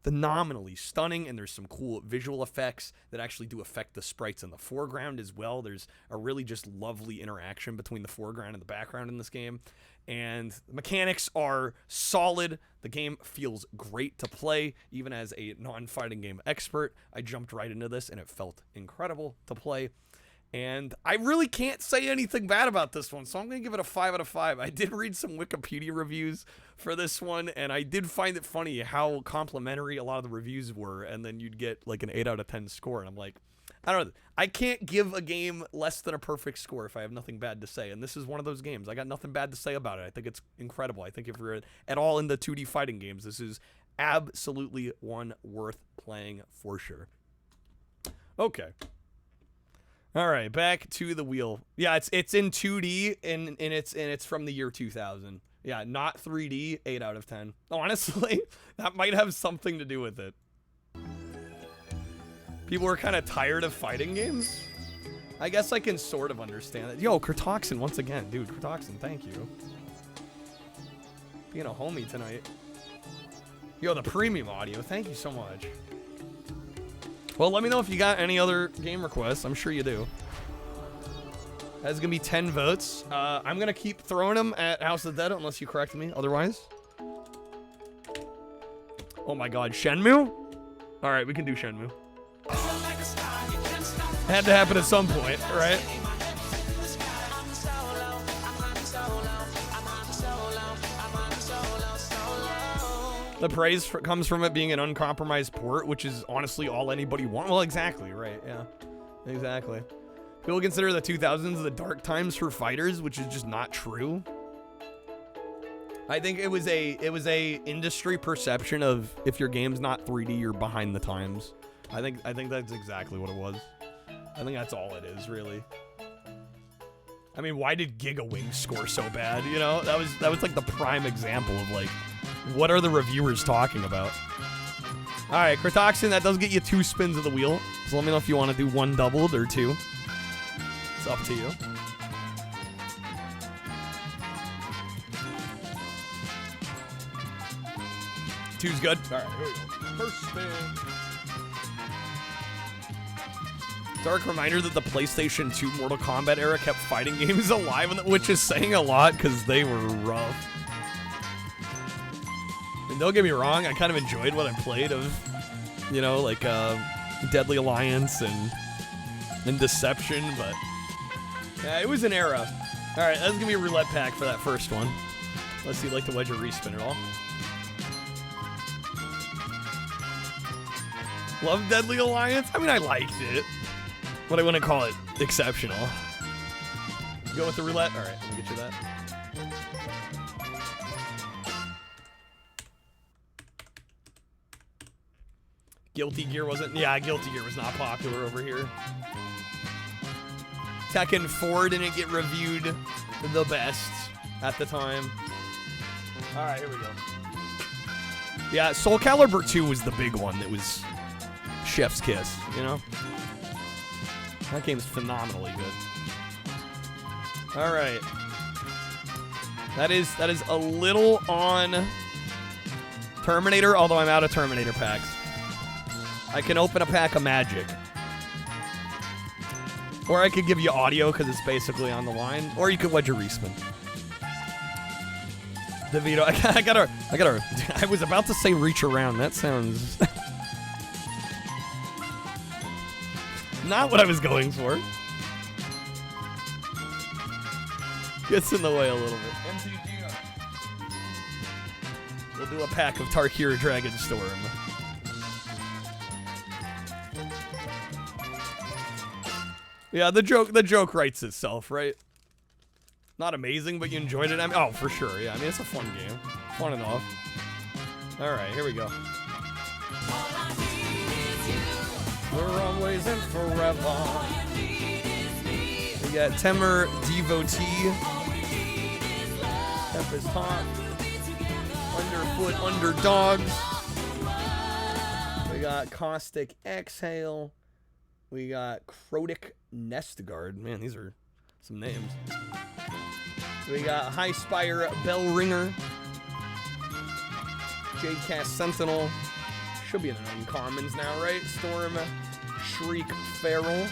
phenomenally stunning, and there's some cool visual effects that actually do affect the sprites in the foreground as well. There's a really just lovely interaction between the foreground and the background in this game, and the mechanics are solid. The game feels great to play. Even as a non-fighting game expert, I jumped right into this and it felt incredible to play. And I really can't say anything bad about this one, so I'm going to give it a 5 out of 5. I did read some Wikipedia reviews for this one, and I did find it funny how complimentary a lot of the reviews were, and then you'd get like an 8 out of 10 score, and I'm like, I don't know. I can't give a game less than a perfect score if I have nothing bad to say, and this is one of those games. I got nothing bad to say about it. I think it's incredible. I think if you're at all into 2D fighting games, this is absolutely one worth playing for sure. Okay. All right, back to the wheel. Yeah, it's in 2D and it's from the year 2000. Yeah, not 3D. 8 out of 10. Honestly, that might have something to do with it. People are kind of tired of fighting games. I guess I can sort of understand that. Yo, Kurtoxin once again, dude. Kurtoxin, thank you. Being a homie tonight. Yo, the premium audio. Thank you so much. Well, let me know if you got any other game requests. I'm sure you do. That's going to be 10 votes. I'm going to keep throwing them at House of the Dead unless you correct me otherwise. Oh my god, Shenmue? Alright, we can do Shenmue. Had to happen at some point, right? The praise comes from it being an uncompromised port, which is honestly all anybody wants. Well, exactly, right, yeah. Exactly. People consider the 2000s the dark times for fighters, which is just not true. I think it was a industry perception of if your game's not 3D, you're behind the times. I think that's exactly what it was. I think that's all it is, really. I mean, why did Giga Wings score so bad? You know, that was like the prime example of like, what are the reviewers talking about? All right, Kurtoxin, that does get you 2 spins of the wheel. So let me know if you want to do 1 doubled or 2. It's up to you. Two's good. All right, here we go. First spin. Dark reminder that the PlayStation 2 Mortal Kombat era kept fighting games alive, which is saying a lot because they were rough. And don't get me wrong, I kind of enjoyed what I played of, you know, like Deadly Alliance and Deception, but yeah, it was an era. All right, that's gonna be a roulette pack for that first one. Let's see, like the wedge or respin at all. Love Deadly Alliance. I mean, I liked it, but I wouldn't call it exceptional. Go with the roulette. All right, let me get you that. Guilty Gear wasn't. Yeah, Guilty Gear was not popular over here. Tekken 4 didn't get reviewed the best at the time. All right, here we go. Yeah, Soul Calibur 2 was the big one that was chef's kiss, you know? That game's phenomenally good. All right. That is a little on Terminator, although I'm out of Terminator packs. I can open a pack of Magic. Or I could give you audio because it's basically on the line. Or you could wedge a respin. DeVito, I gotta, I was about to say reach around. That sounds not what I was going for. Gets in the way a little bit. We'll do a pack of Tarkir Dragonstorm. Yeah, the joke writes itself, right? Not amazing, but you enjoyed it. I mean, oh, for sure. Yeah, I mean, it's a fun game. Fun enough. All right, here we go. We're always in forever. We got Temer Devotee. Tempest Hawk. Underfoot Underdogs. We got Caustic Exhale. We got Crotic Nestguard. Man, these are Some names. We got High Spire Bell Ringer. Jadecast Sentinel. Should be in uncommons now, right? Storm Shriek Feral.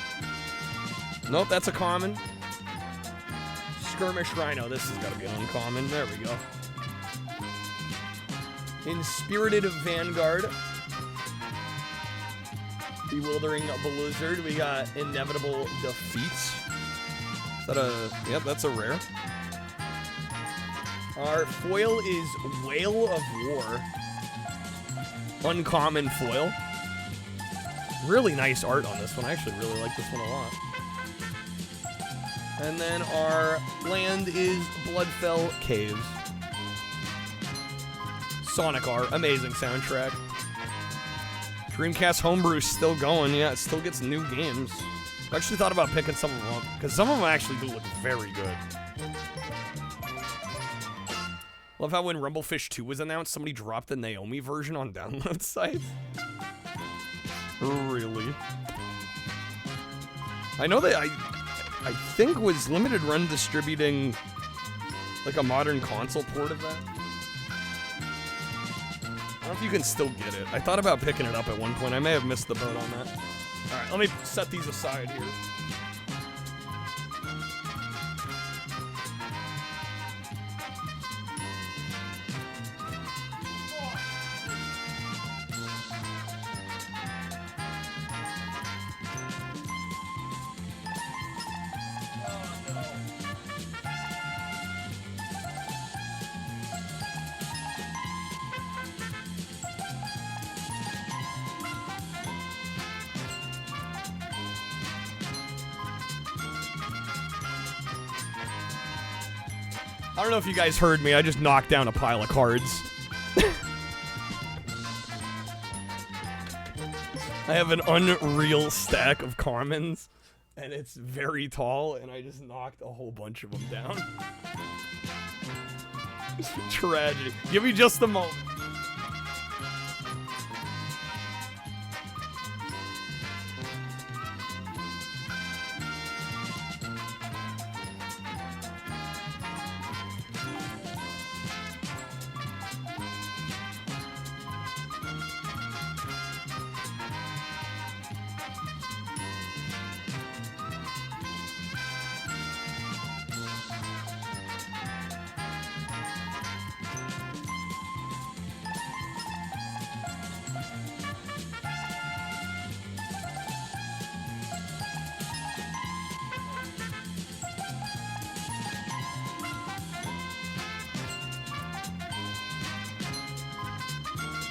Nope, that's a common. Skirmish Rhino. This has got to be an uncommon. There we go. Inspirited Vanguard. Bewildering Blizzard. We got Inevitable Defeats. Is that a... Yep, that's a rare. Our foil is Whale of War. Uncommon foil. Really nice art on this one. I actually really like this one a lot. And then our land is Bloodfell Caves. Sonic art. Amazing soundtrack. Dreamcast Homebrew is still going. Yeah, it still gets new games. I actually thought about picking some of them up, because some of them actually do look very good. Love how when Rumblefish 2 was announced, somebody dropped the Naomi version on download sites. Really? I know that I think was Limited Run distributing like a modern console port of that. I don't know if you can still get it. I thought about picking it up at one point. I may have missed the boat on that. Alright, let me set these aside here. I don't know if you guys heard me. I just knocked down a pile of cards. I have an unreal stack of commons, and it's very tall, and I just knocked a whole bunch of them down. Tragedy. Give me just a moment.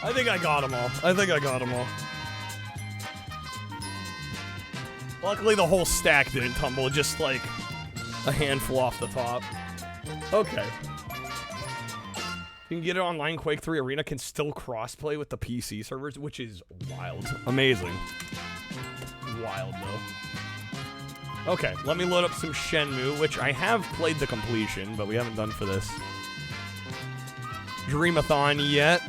I think I got them all. Luckily, the whole stack didn't tumble, just like a handful off the top. Okay. You can get it online. Quake 3 Arena can still crossplay with the PC servers, which is wild. Amazing. Wild, though. Okay, let me load up some Shenmue, which I have played the completion, but we haven't done for this DREAM-ATHON yet.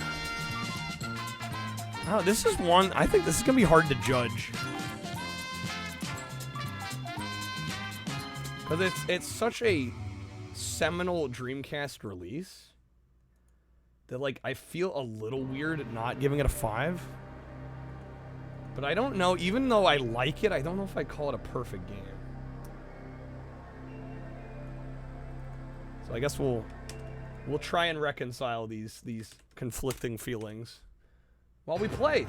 Oh, this is one, I think this is going to be hard to judge. Because it's such a seminal Dreamcast release that, like, I feel a little weird not giving it a 5. But I don't know, even though I like it, I don't know if I'd call it a perfect game. So I guess we'll try and reconcile these conflicting feelings while we play.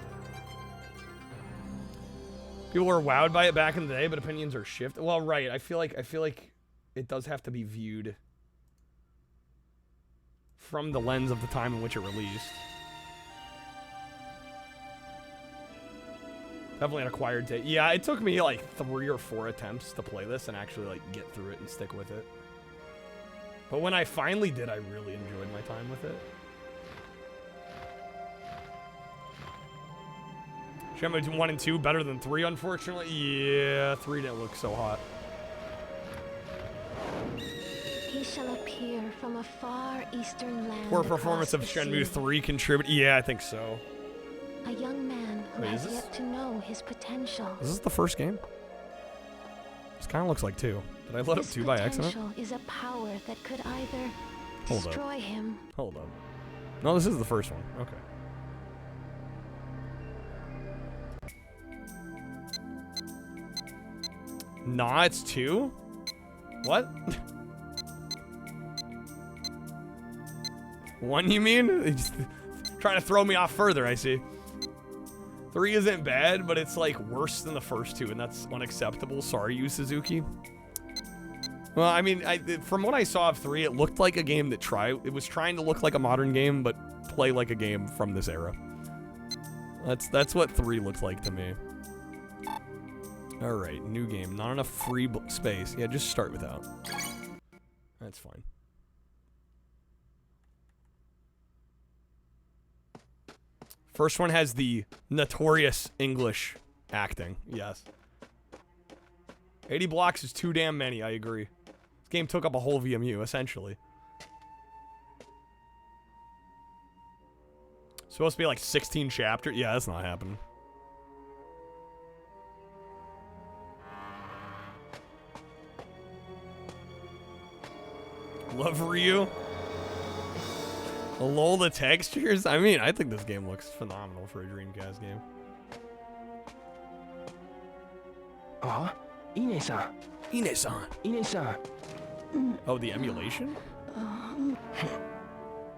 People were wowed by it back in the day, but opinions are shifted. Well, right. I feel like it does have to be viewed from the lens of the time in which it released. Definitely an acquired taste. Yeah, it took me like 3 or 4 attempts to play this and actually like get through it and stick with it. But when I finally did, I really enjoyed my time with it. Shenmue 1 and 2 better than 3, unfortunately. Yeah, 3 didn't look so hot. He shall appear from a far eastern land. Poor performance of Shenmue 3 contributed. Yeah, I think so. A young man who Wait, has yet to know his potential. Is this the first game? This kind of looks like 2. Did I let up 2 by accident? Potential is a power that could either Hold up. destroy him. Hold up. No, this is the first one. Okay. Nah, it's 2? What? 1, you mean? Just trying to throw me off further, I see. 3 isn't bad, but it's like worse than the first 2, and that's unacceptable. Sorry, Yu Suzuki. Well, I mean, from what I saw of 3, it looked like a game that it was trying to look like a modern game, but play like a game from this era. That's what 3 looks like to me. All right, new game. Not enough free space. Yeah, just start without. That's fine. First one has the notorious English acting. Yes. 80 blocks is too damn many, I agree. This game took up a whole VMU, essentially. Supposed to be like 16 chapters. Yeah, that's not happening. Love Ryu. Lol, the textures? I mean, I think this game looks phenomenal for a Dreamcast game. Ine-san. Ine-san. Ine-san. Oh, the emulation?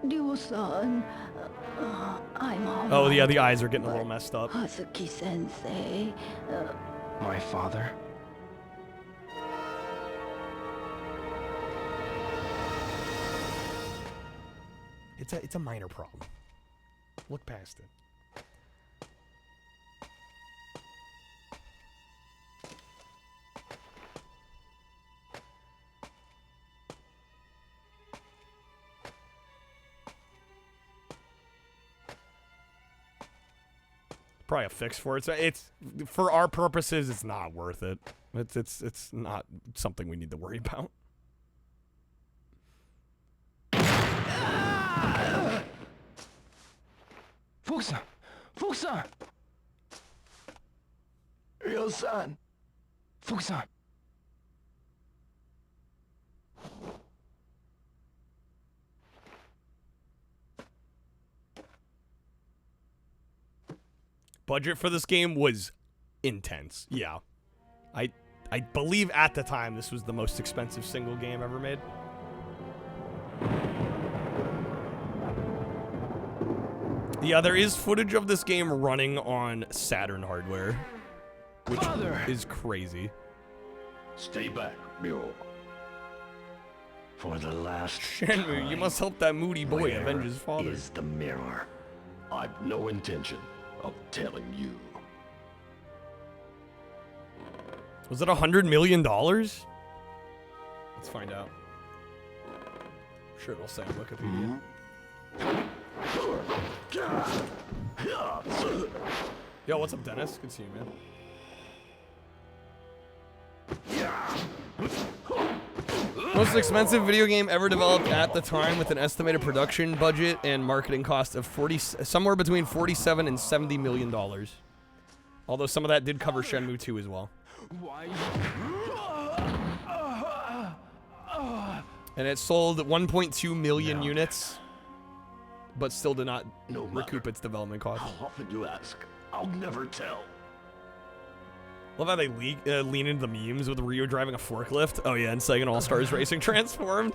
Ryo-san, I'm all Oh, yeah, right, the eyes are getting a little messed up. Hazuki-sensei, My father? It's a minor problem. Look past it. Probably a fix for it. It's for our purposes, it's not worth it. It's not something we need to worry about. Fukusan! Fukusan! Ryo-san! Fukusan! Budget for this game was intense. Yeah. I believe at the time this was the most expensive single game ever made. Yeah, there is footage of this game running on Saturn hardware, which is crazy. Stay back, Ryo. For the last Shenmue, you time, must help that moody boy where avenge his father. is the mirror? I've no intention of telling you. Was it $100 million? Let's find out. Sure, it'll say on Wikipedia. Yo, what's up, Dennis? Good to see you, man. Most expensive video game ever developed at the time, with an estimated production budget and marketing cost of somewhere between $47 and $70 million. Although some of that did cover Shenmue 2 as well. And it sold 1.2 million units, but still did not recoup its development cost. How often you ask? I'll never tell. Love how they lean into the memes with Ryo driving a forklift. Oh yeah, and Sega All-Stars Racing transformed.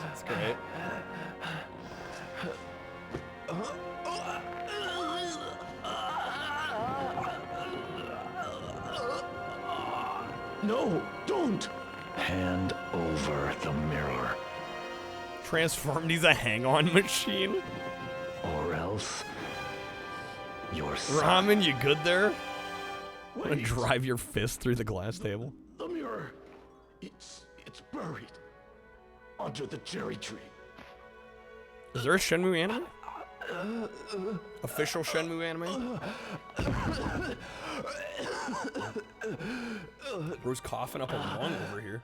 That's great. No, don't. Hand over the mirror. Transformed, he's a hang-on machine. Or else you're Ramen, you good there? Wanna Wait. drive your fist through the glass table? The mirror. It's buried under the cherry tree. Is there a Shenmue anime? Official Shenmue anime? Bro's coughing up a lung over here.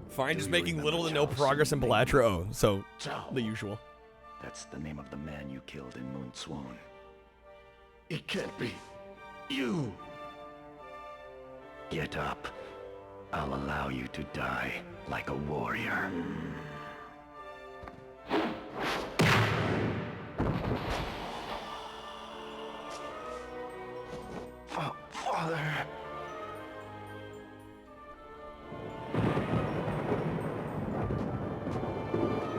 Fine, just making little to no progress in Bellatra. Oh, so the usual. That's the name of the man you killed in Moon Swan. It can't be. You. Get up. I'll allow you to die like a warrior. Father.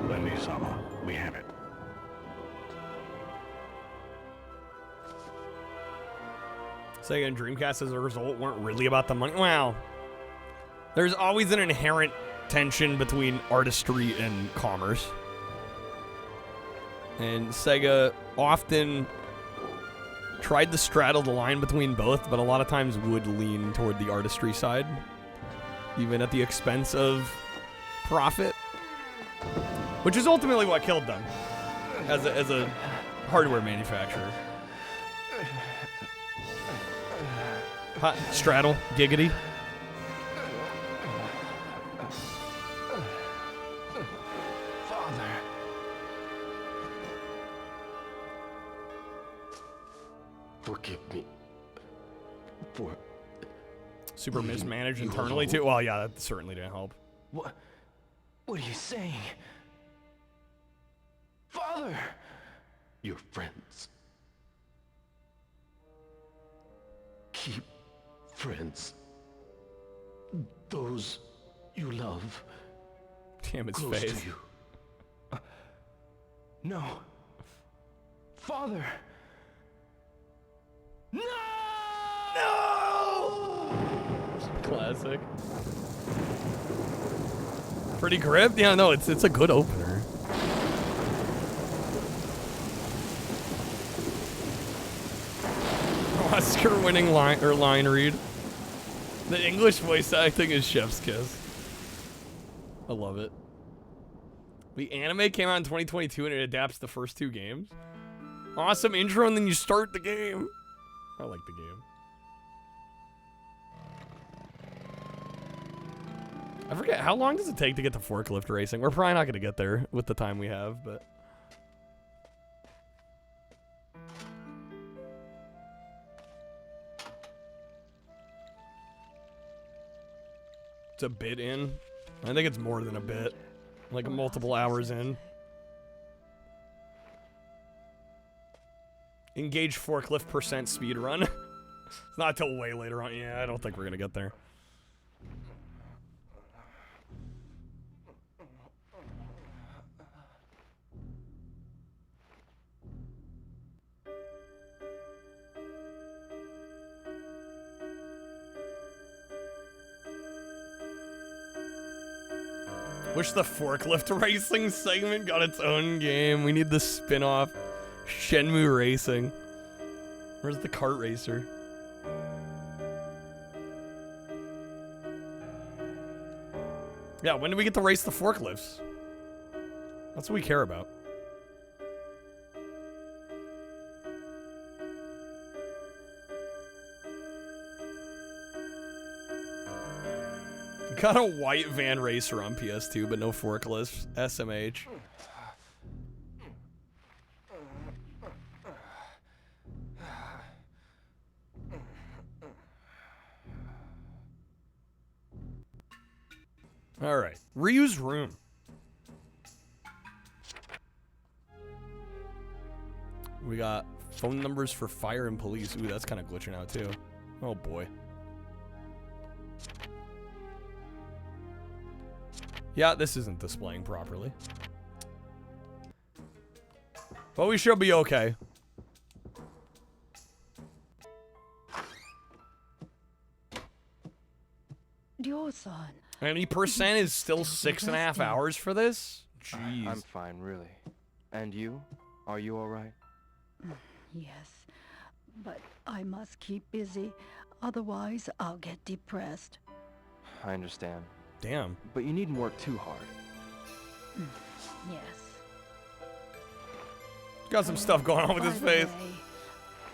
Lenny-sama, we have it. Sega and Dreamcast as a result weren't really about the money. Wow. There's always an inherent tension between artistry and commerce. And Sega often tried to straddle the line between both, but a lot of times would lean toward the artistry side, even at the expense of profit, which is ultimately what killed them as a hardware manufacturer. Hot straddle, giggity. Father. Forgive me for super mismanaged internally too. Well, yeah, that certainly didn't help. What are you saying? Father! your friends. Keep friends. Those you love. Damn, its close face. to you. No. Father! No! Classic. Pretty grip? Yeah, no, it's a good opener. Oscar-winning line read. The English voice acting is chef's kiss. I love it. The anime came out in 2022 and it adapts the first two games. Awesome intro and then you start the game. I like the game. I forget, how long does it take to get to forklift racing? We're probably not going to get there with the time we have, but... It's a bit in. I think it's more than a bit. Like multiple hours in. Engage forklift % speed run. It's not till way later on. Yeah, I don't think we're going to get there. Wish the forklift racing segment got its own game. We need the spin-off Shenmue Racing. Where's the kart racer? Yeah, when do we get to race the forklifts? That's what we care about. Got a white van racer on PS2, but no forklifts. SMH. All right, Ryu's room. We got phone numbers for fire and police. Ooh, that's kind of glitching out too. Oh boy. Yeah, this isn't displaying properly. But we should be okay. Ryo-san. Any percent is still 6.5 hours for this? Jeez. I'm fine, really. And you? Are you alright? Yes, but I must keep busy. Otherwise, I'll get depressed. I understand. Damn. But you needn't work too hard. Yes. Got some stuff going on with his face.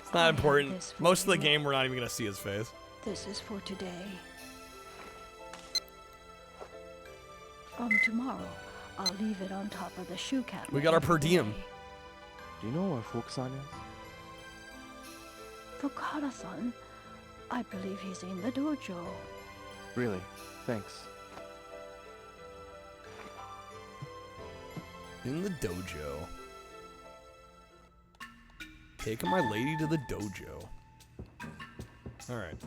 It's not important. Most of the game, we're not even going to see his face. This is for today. From tomorrow, I'll leave it on top of the shoe cabinet. We got our per diem. Do you know where Fukusan is? Fukahara-san? I believe he's in the dojo. Really? Thanks. In the dojo. Taking my lady to the dojo. Alright.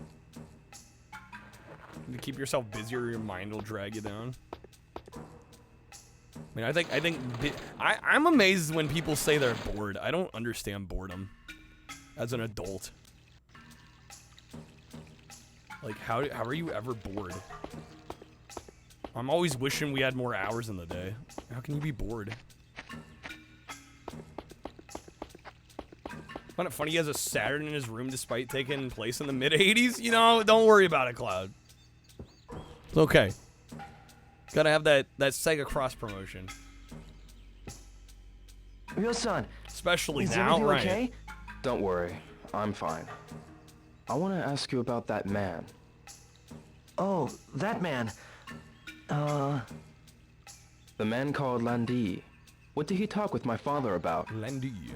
To keep yourself busy or your mind will drag you down. I mean, I'm amazed when people say they're bored. I don't understand boredom as an adult. Like, how are you ever bored? I'm always wishing we had more hours in the day. How can you be bored? Find it funny he has a Saturn in his room despite taking place in the mid-80s? You know, don't worry about it, Cloud. It's okay. Gotta have that SEGA cross promotion. Ryo-san, especially is now, everything right? Okay? Don't worry, I'm fine. I want to ask you about that man. Oh, that man. The man called Landi. What did he talk with my father about?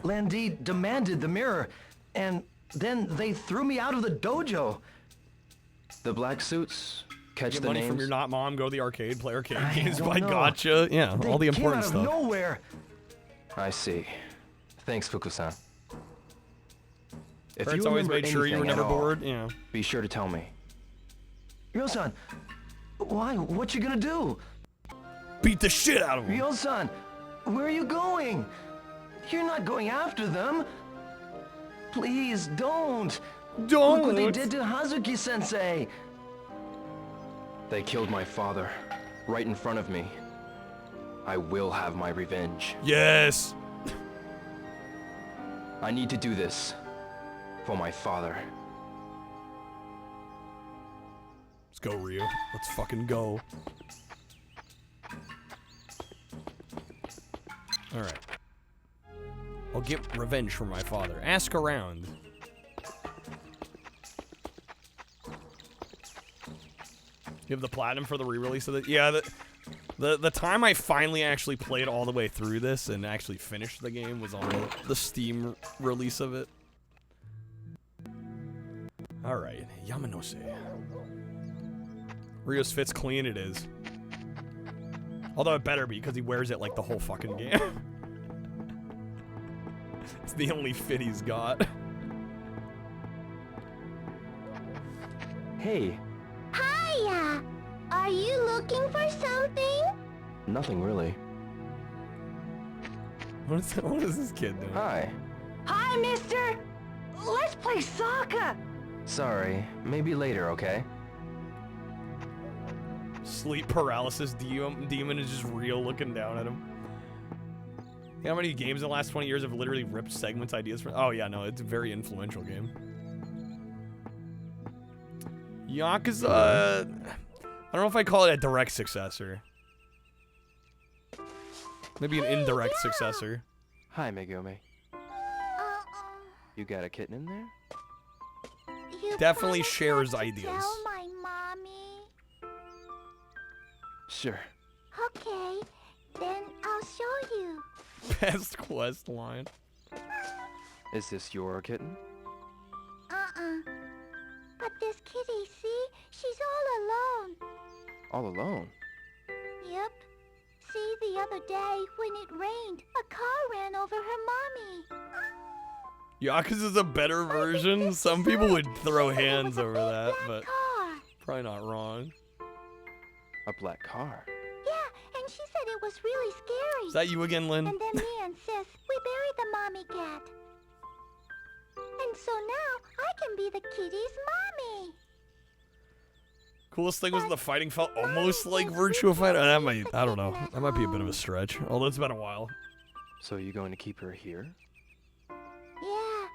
Landi demanded the mirror, and then they threw me out of the dojo. The black suits? Catch Get the money names? from your not mom, go to the arcade, play arcade games, don't buy know. gotcha. Yeah, They all the came important out stuff. of nowhere. I see. Thanks, Fuku-san. If Parents you always remember made sure you were anything at never all, bored, yeah. Be sure to tell me. Ryo-san, why? What you gonna do? Beat the shit out of him. Ryo-san, where are you going? You're not going after them. Please don't. Don't. Look what they did to Hazuki-sensei. They killed my father, right in front of me. I will have my revenge. Yes. I need to do this. For my father. Let's go, Ryu. Let's fucking go. Alright. I'll get revenge for my father. Ask around. You have the platinum for the re-release of it? Yeah, the time I finally actually played all the way through this and actually finished the game was on the Steam release of it. Alright, Yamanose. Rio's fits clean, it is. Although it better be, because he wears it like the whole fucking game. It's the only fit he's got. Hey. Hiya! Are you looking for something? Nothing really. What is this kid doing? Hi. Hi, mister! Let's play soccer! Sorry. Maybe later, okay? Sleep paralysis demon is just real looking down at him. You know how many games in the last 20 years have literally ripped segments ideas from? Oh yeah, no, it's a very influential game. Yakuza, I don't know if I call it a direct successor. Maybe an indirect successor. Hi, Megumi. You got a kitten in there? You Definitely shares promised not to ideas. Tell my mommy. Sure. Okay, then I'll show you. Best quest line. Is this your kitten? But this kitty, see? She's all alone. All alone? Yep. See, the other day, when it rained, a car ran over her mommy. Yakuza's a better version. Some people would throw hands over that, but probably not wrong. A black car? Yeah, and she said it was really scary. Is that you again, Lynn? And then me and Sis, we buried the mommy cat. And so now, I can be the kitty's mommy. Coolest thing was the fighting felt almost like Virtua Fighter. That might, I don't know. That might be a bit of a stretch. Although it's been a while. So you going to keep her here? Yeah,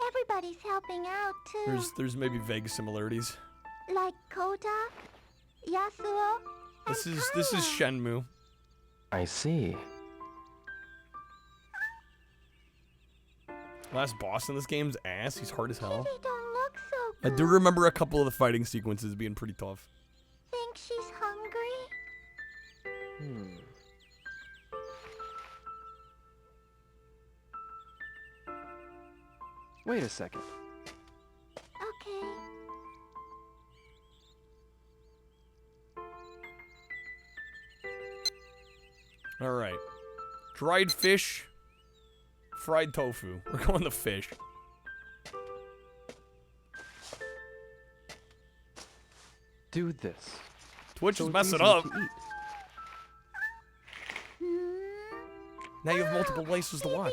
everybody's helping out too. There's maybe vague similarities. Like Kota, Yasuo. This is Shenmue. I see. Last boss in this game's ass. He's hard as hell. Kitty don't look so I good. do remember a couple of the fighting sequences being pretty tough. Think she's hungry? Wait a second. Okay. Dried fish. Fried tofu. We're going the fish. Do this. Twitch So is it's messing easy up. to eat. Now you have multiple places to watch.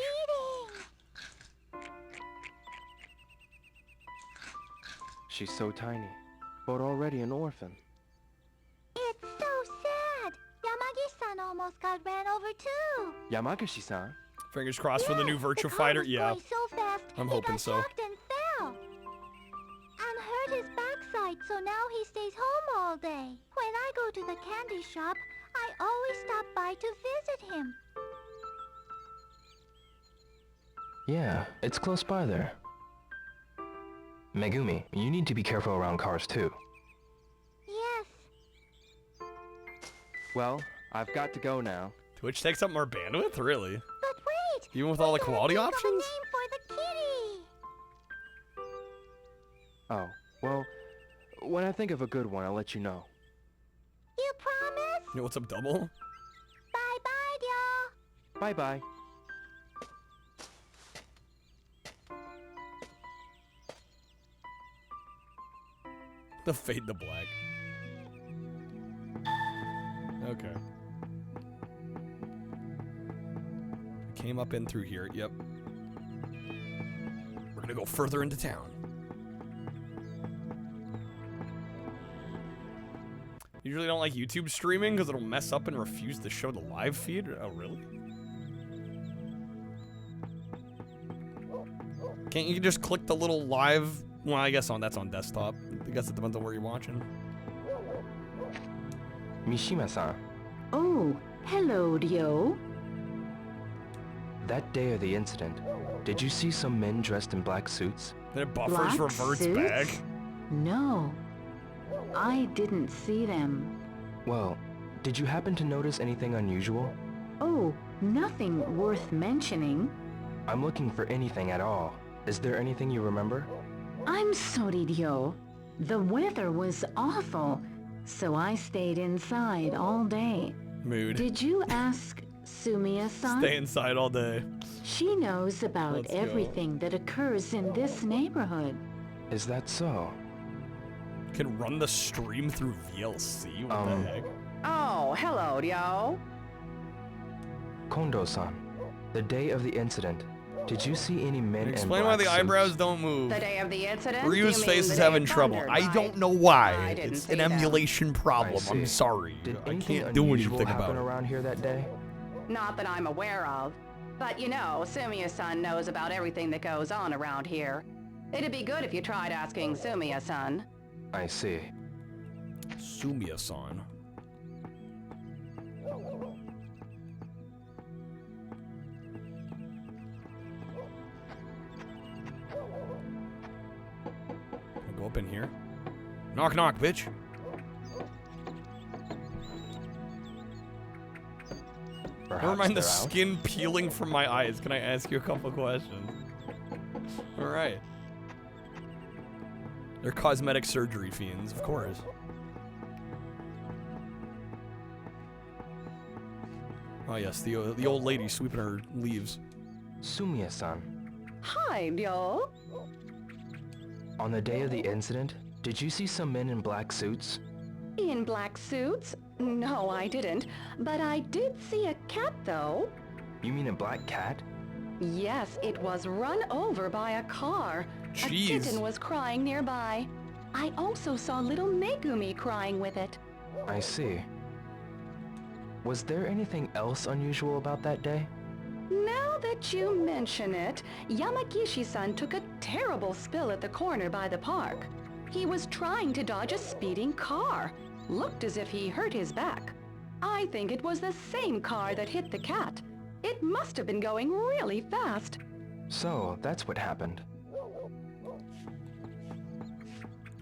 She's so tiny, but already an orphan. It's so sad. Yamagi-san almost got ran over too. Yamagashi-san? Fingers crossed for the new Virtua Fighter. Yeah, Going so fast, I'm he hoping got so. shocked and fell. And hurt his backside, so now he stays home all day. When I go to the candy shop, I always stop by to visit him. Yeah, it's close by there. Megumi, you need to be careful around cars too. Yes. Well, I've got to go now. Twitch takes up more bandwidth? Really? But wait! Even with all the quality Think of a options? name for the kitty. Oh, well, when I think of a good one, I'll let you know. You promise? Yo, what's up, Double? Bye-bye, y'all. Bye-bye. The fade to black. Okay. Came up in through here. Yep. We're gonna go further into town. Usually don't like YouTube streaming because it'll mess up and refuse to show the live feed. Oh, really? Can't you just click the little live? Well, I guess that's on desktop. I guess it depends on where you're watching. Mishima-san, Oh, hello, Ryo. that day of the incident, did you see some men dressed in black suits? Then it buffers, Black reverts suits? back. No, I didn't see them. Well, did you happen to notice anything unusual? Oh, nothing worth mentioning. I'm looking for anything at all. Is there anything you remember? I'm sorry, Ryo. The weather was awful, so I stayed inside all day. Mood. Did you ask Sumiya-san? Stay inside all day. She knows about Let's go. everything that occurs in this neighborhood. Is that so? Can run the stream through VLC? What the heck? Oh, hello, Ryo. Kondo-san, the day of the incident, did you see any men in Explain black why the suits? eyebrows don't move. The day of the incident? Ryu's You mean face the is day having of trouble. thunder, I right? don't know why. I didn't It's see an them. emulation problem. I see. I'm sorry. Did I anything can't do unusual anything about happen it. around here that day? Not that I'm aware of. But you know, Sumiya-san knows about everything that goes on around here. It'd be good if you tried asking Sumiya-san. I see. Sumiya-san. Go up in here. Knock, knock, bitch. Never mind the skin peeling from my eyes. Can I ask you a couple questions? All right. They're cosmetic surgery fiends, of course. Oh yes, the old lady sweeping her leaves. Sumiya-san, Hi, Ryo. on the day of the incident, did you see some men in black suits? In black suits? No, I didn't. But I did see a cat, though. You mean a black cat? Yes, it was run over by a car. Jeez. A kitten was crying nearby. I also saw little Megumi crying with it. I see. Was there anything else unusual about that day? Now that you mention it, Yamagishi-san took a terrible spill at the corner by the park. He was trying to dodge a speeding car. Looked as if he hurt his back. I think it was the same car that hit the cat. It must have been going really fast. So, that's what happened.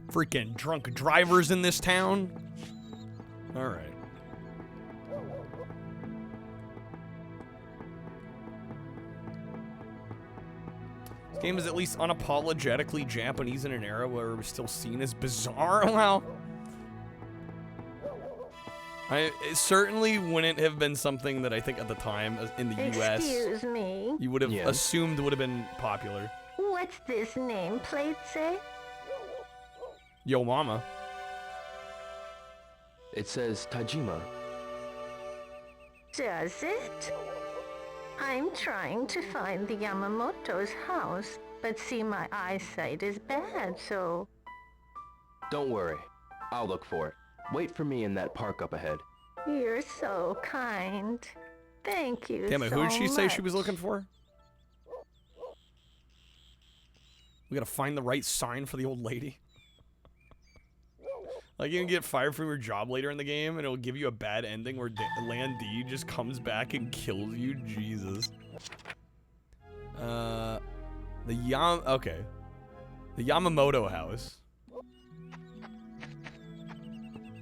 Freaking drunk drivers in this town. All right. This game is at least unapologetically Japanese in an era where it was still seen as bizarre. Well, It certainly wouldn't have been something that I think at the time in the U.S. Excuse me. you would have assumed would have been popular. What's this nameplate say? Yo mama. It says Tajima. Does it? I'm trying to find the Yamamoto's house, but see, my eyesight is bad, so... Don't worry. I'll look for it. Wait for me in that park up ahead. You're so kind. Thank you Damn it, so who did she say she much. was looking for? We gotta find the right sign for the old lady. Like, you can get fired from your job later in the game, and it'll give you a bad ending where Land D just comes back and kills you. Jesus. Okay. The Yamamoto house.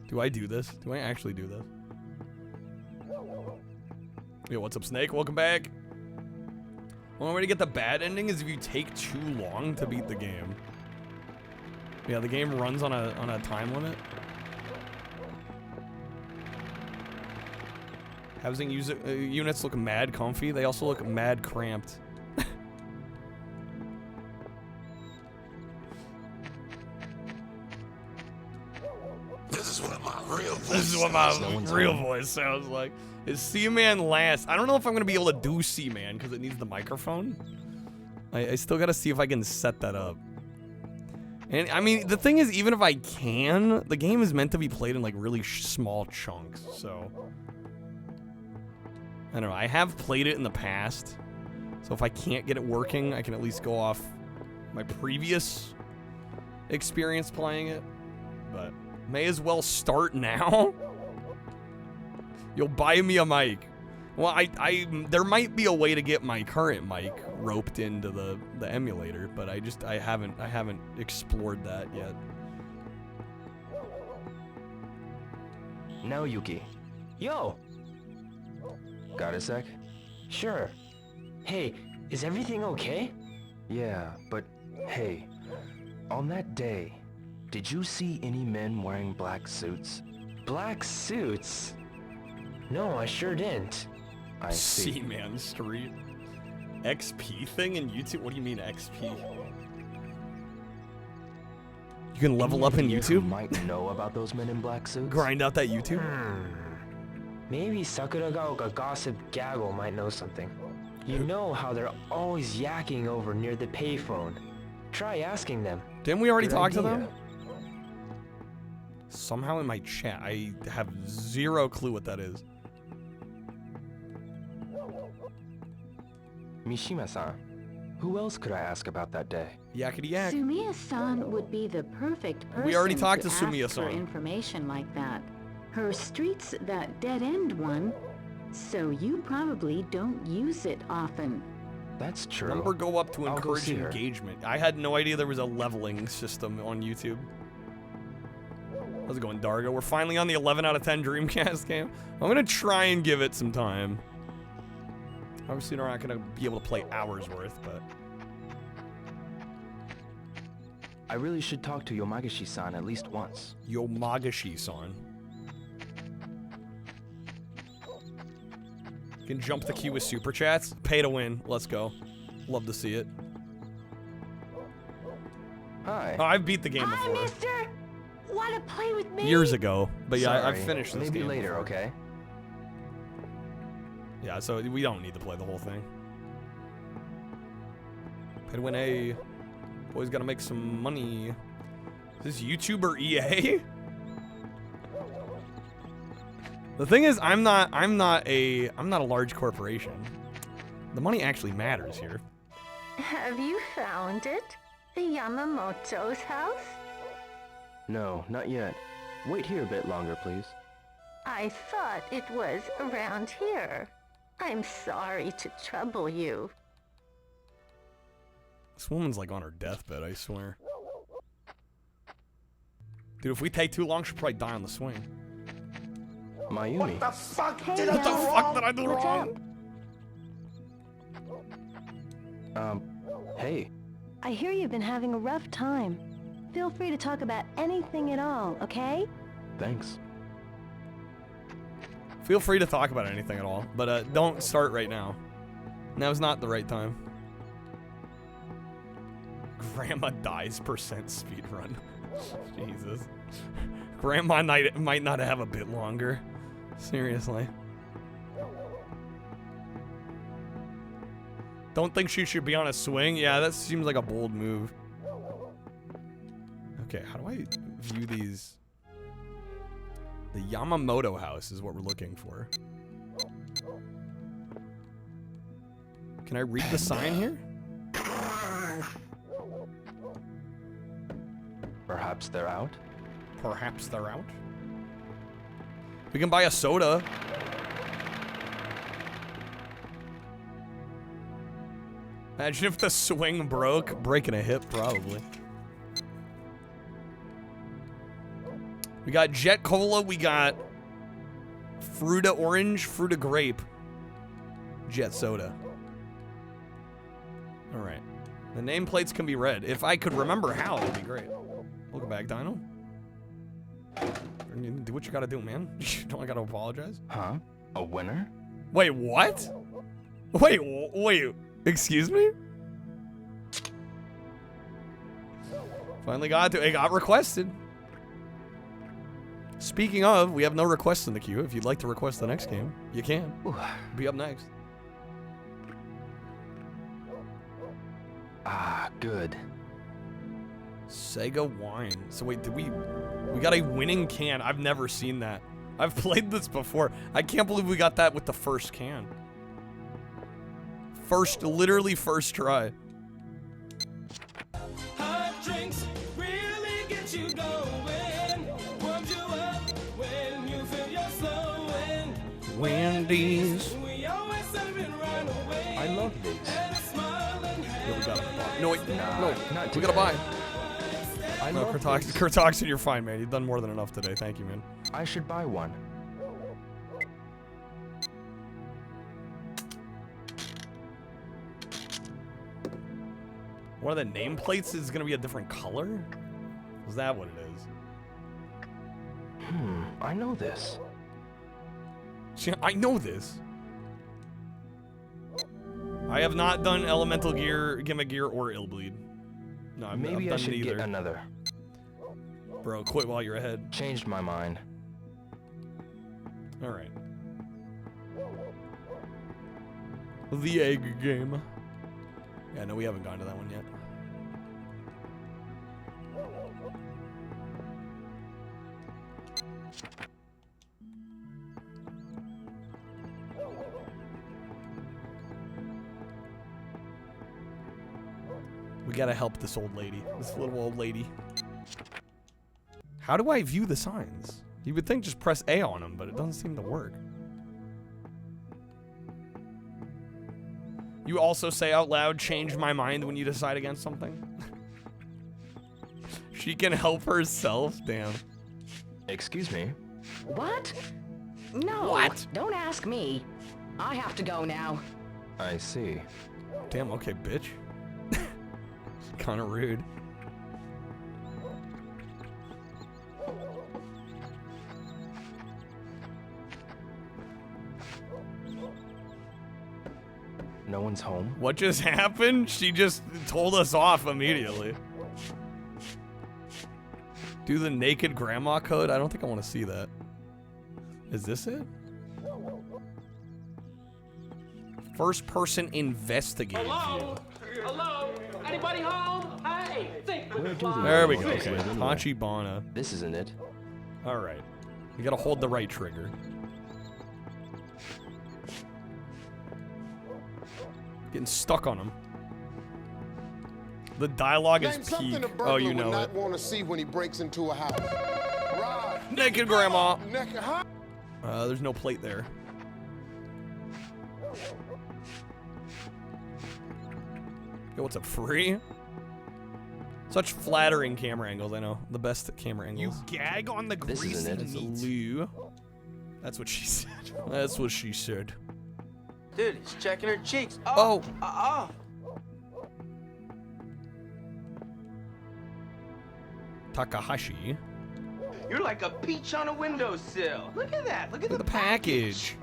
Do I do this? Do I actually do this? Yo, what's up, Snake? Welcome back. One way to get the bad ending is if you take too long to beat the game. Yeah, the game runs on a time limit. Housing units look mad comfy. They also look mad cramped. This is what my real voice This is what my real voice sounds like. Is Seaman last? I don't know if I'm going to be able to do Seaman because it needs the microphone. I still got to see if I can set that up. And, I mean, the thing is, even if I can, the game is meant to be played in, like, really small chunks, so... I don't know, I have played it in the past, so if I can't get it working, I can at least go off my previous experience playing it, but may as well start now. You'll buy me a mic. Well, there might be a way to get my current mic roped into the emulator, but I haven't explored that yet. Now, Yuki. Yo! Got a sec? Sure. Hey, is everything okay? Yeah, but hey, on that day, did you see any men wearing black suits? Black suits? No, I sure didn't. I see. Seaman Street. XP thing in YouTube? What do you mean XP? You can level up in YouTube? Might know about those men in black suits? Grind out that YouTube? Maybe Sakuragaoka Gossip Gaggle might know something. You know how they're always yakking over near the payphone. Try asking them. Didn't we already Good talk to idea. them? Somehow in my chat, I have zero clue what that is. Mishima-san, who else could I ask about that day? Yakety yak. Sumiya-san would be the perfect person We already talked to ask for Sumiya-san. information like that. Her street's that dead-end one, so you probably don't use it often. That's true. Number go up to I'll go encourage see her. engagement. I had no idea there was a leveling system on YouTube. How's it going, Dargo? We're finally on the 11 out of 10 Dreamcast game. I'm gonna try and give it some time. Obviously, we're not gonna be able to play hours worth, but... I really should talk to Yomagashi-san at least once. Yomagashi-san. Can jump the queue with super chats. Pay to win. Let's go. Love to see it. Hi. Oh, I've beat the game Hi, before. mister! Wanna play with me? Years ago. But yeah, I've Sorry, finished this maybe game later, before. okay? Yeah, so we don't need to play the whole thing. Pay to win A. Boys gotta make some money. Is this YouTuber EA? The thing is, I'm not a large corporation. The money actually matters here. Have you found it? The Yamamoto's house? No, not yet. Wait here a bit longer, please. I thought it was around here. I'm sorry to trouble you. This woman's like on her deathbed, I swear. Dude, if we take too long, she'll probably die on the swing. Mayumi. What the fuck Hey, did I do What the fuck did I do wrong? Hey. I hear you've been having a rough time. Feel free to talk about anything at all, okay? Thanks. Feel free to talk about anything at all, but don't start right now. Now's not the right time. Grandma dies percent speed run. Jesus. Grandma might not have a bit longer. Seriously. Don't think she should be on a swing? Yeah, that seems like a bold move. Okay, how do I view these? The Yamamoto house is what we're looking for. Can I read the sign here? Perhaps they're out? Perhaps they're out. We can buy a soda. Imagine if the swing broke. Breaking a hip, probably. We got Jet Cola. We got Fruita Orange, Fruita Grape, Jet Soda. All right. The nameplates can be read. If I could remember how, that'd be great. Welcome back, Dino. Do what you gotta do, man. Don't I gotta apologize? Huh? A winner? Wait, what? Wait. Excuse me? Finally got to it. Got requested. Speaking of, we have no requests in the queue. If you'd like to request the next game, you can. Be up next. Ah, good. Sega wine. So wait, we got a winning can. I've never seen that. I've played this before. I can't believe we got that with the first can. Literally first try. Hot drinks really get you going. Warms you up when you feel you're slowing. Wendy's. We always serve it right away. I love these. Yeah, we gotta buy. No, wait, no, not we gotta buy. I No, love Kurtoxin, you're fine, man. You've done more than enough today. Thank you, man. I should buy one. One of the nameplates is gonna be a different color? Is that what it is? I know this. See, I know this. I have not done Elemental Gear, Gimmick Gear, or Illbleed. No, I've Maybe done I should neither. get another. Bro, quit while you're ahead. Changed my mind. All right. The egg game. Yeah, no, we haven't gone to that one yet. We gotta help this old lady. This little old lady. How do I view the signs? You would think just press A on them, but it doesn't seem to work. You also say out loud, change my mind when you decide against something? She can help herself? Damn. Excuse me? What? No. What? Don't ask me. I have to go now. I see. Damn, okay, bitch. Kind of rude. No one's home? What just happened? She just told us off immediately. Do the naked grandma code? I don't think I want to see that. Is this it? First person investigate. Hello? Hello? Anybody home? Hey, think There we go. Okay. Tachibana. This isn't it. All right. You gotta hold the right trigger. Getting stuck on him. The dialogue is peak. Oh, you know it. Want to see when he breaks into a house. Right. Naked grandma. Naked, huh? There's no plate there. Yo, what's up, free? Such flattering camera angles, I know. The best camera angles. You gag on the This greasy isn't it. meat. Lou. That's what she said. That's what she said. Dude, he's checking her cheeks. Oh. Takahashi. You're like a peach on a windowsill. Look at that. Look at the package.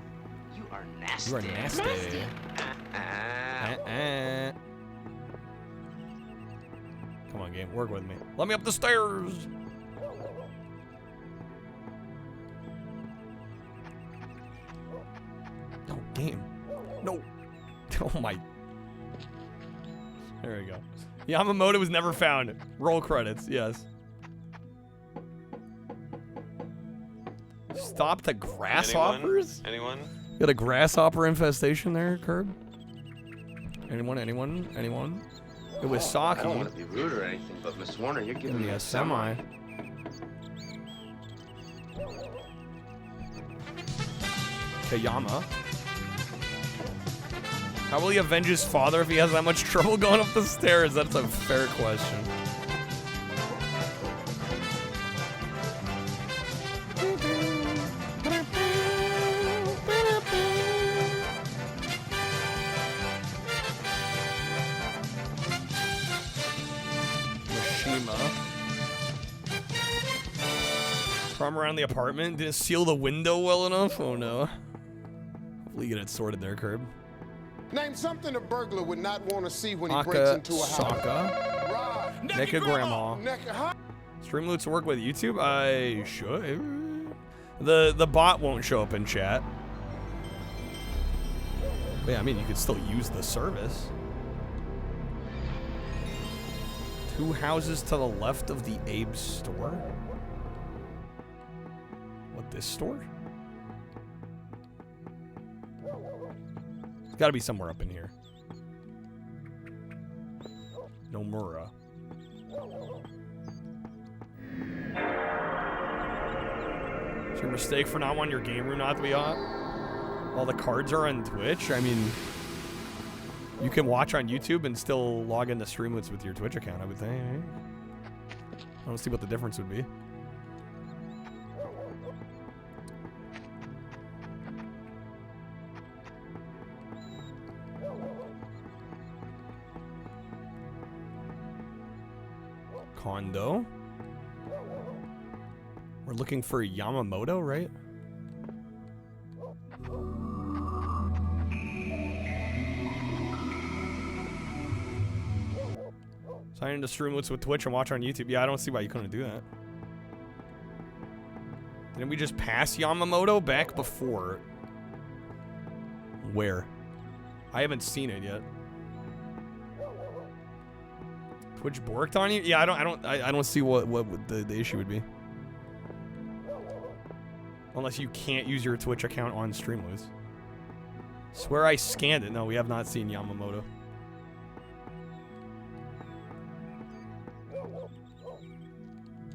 You are nasty. You are nasty. Come on, game. Work with me. Let me up the stairs. No, game. No. Oh my. There we go. Yamamoto was never found. Roll credits, yes. Stop the grasshoppers? Anyone? You got a grasshopper infestation there, Curb? Anyone? It was Saki. I don't want to be rude or anything, but Miss Warner, you're giving me a semi. Kayama. How will he avenge his father if he has that much trouble going up the stairs? That's a fair question. From around the apartment, didn't seal the window well enough. Oh no. Hopefully you get it sorted there, Curb. Name something a burglar would not want to see when he breaks into a house. Saka. Naked Grandma. Stream loots work with YouTube? I should. The bot won't show up in chat. But yeah, I mean, you could still use the service. 2 houses to the left of the Abe's store. What, this store? It's gotta be somewhere up in here. Nomura. Is your mistake for not wanting your game room not to be on? All the cards are on Twitch? I mean, you can watch on YouTube and still log into Streamlets with your Twitch account, I would think. I don't see what the difference would be. Condo. We're looking for Yamamoto, right? Sign into Streamlets with Twitch and watch on YouTube. Yeah, I don't see why you couldn't do that. Didn't we just pass Yamamoto back before? Where? I haven't seen it yet. Twitch borked on you? Yeah, I don't see what the issue would be. Unless you can't use your Twitch account on Streamloots. Swear I scanned it. No, we have not seen Yamamoto.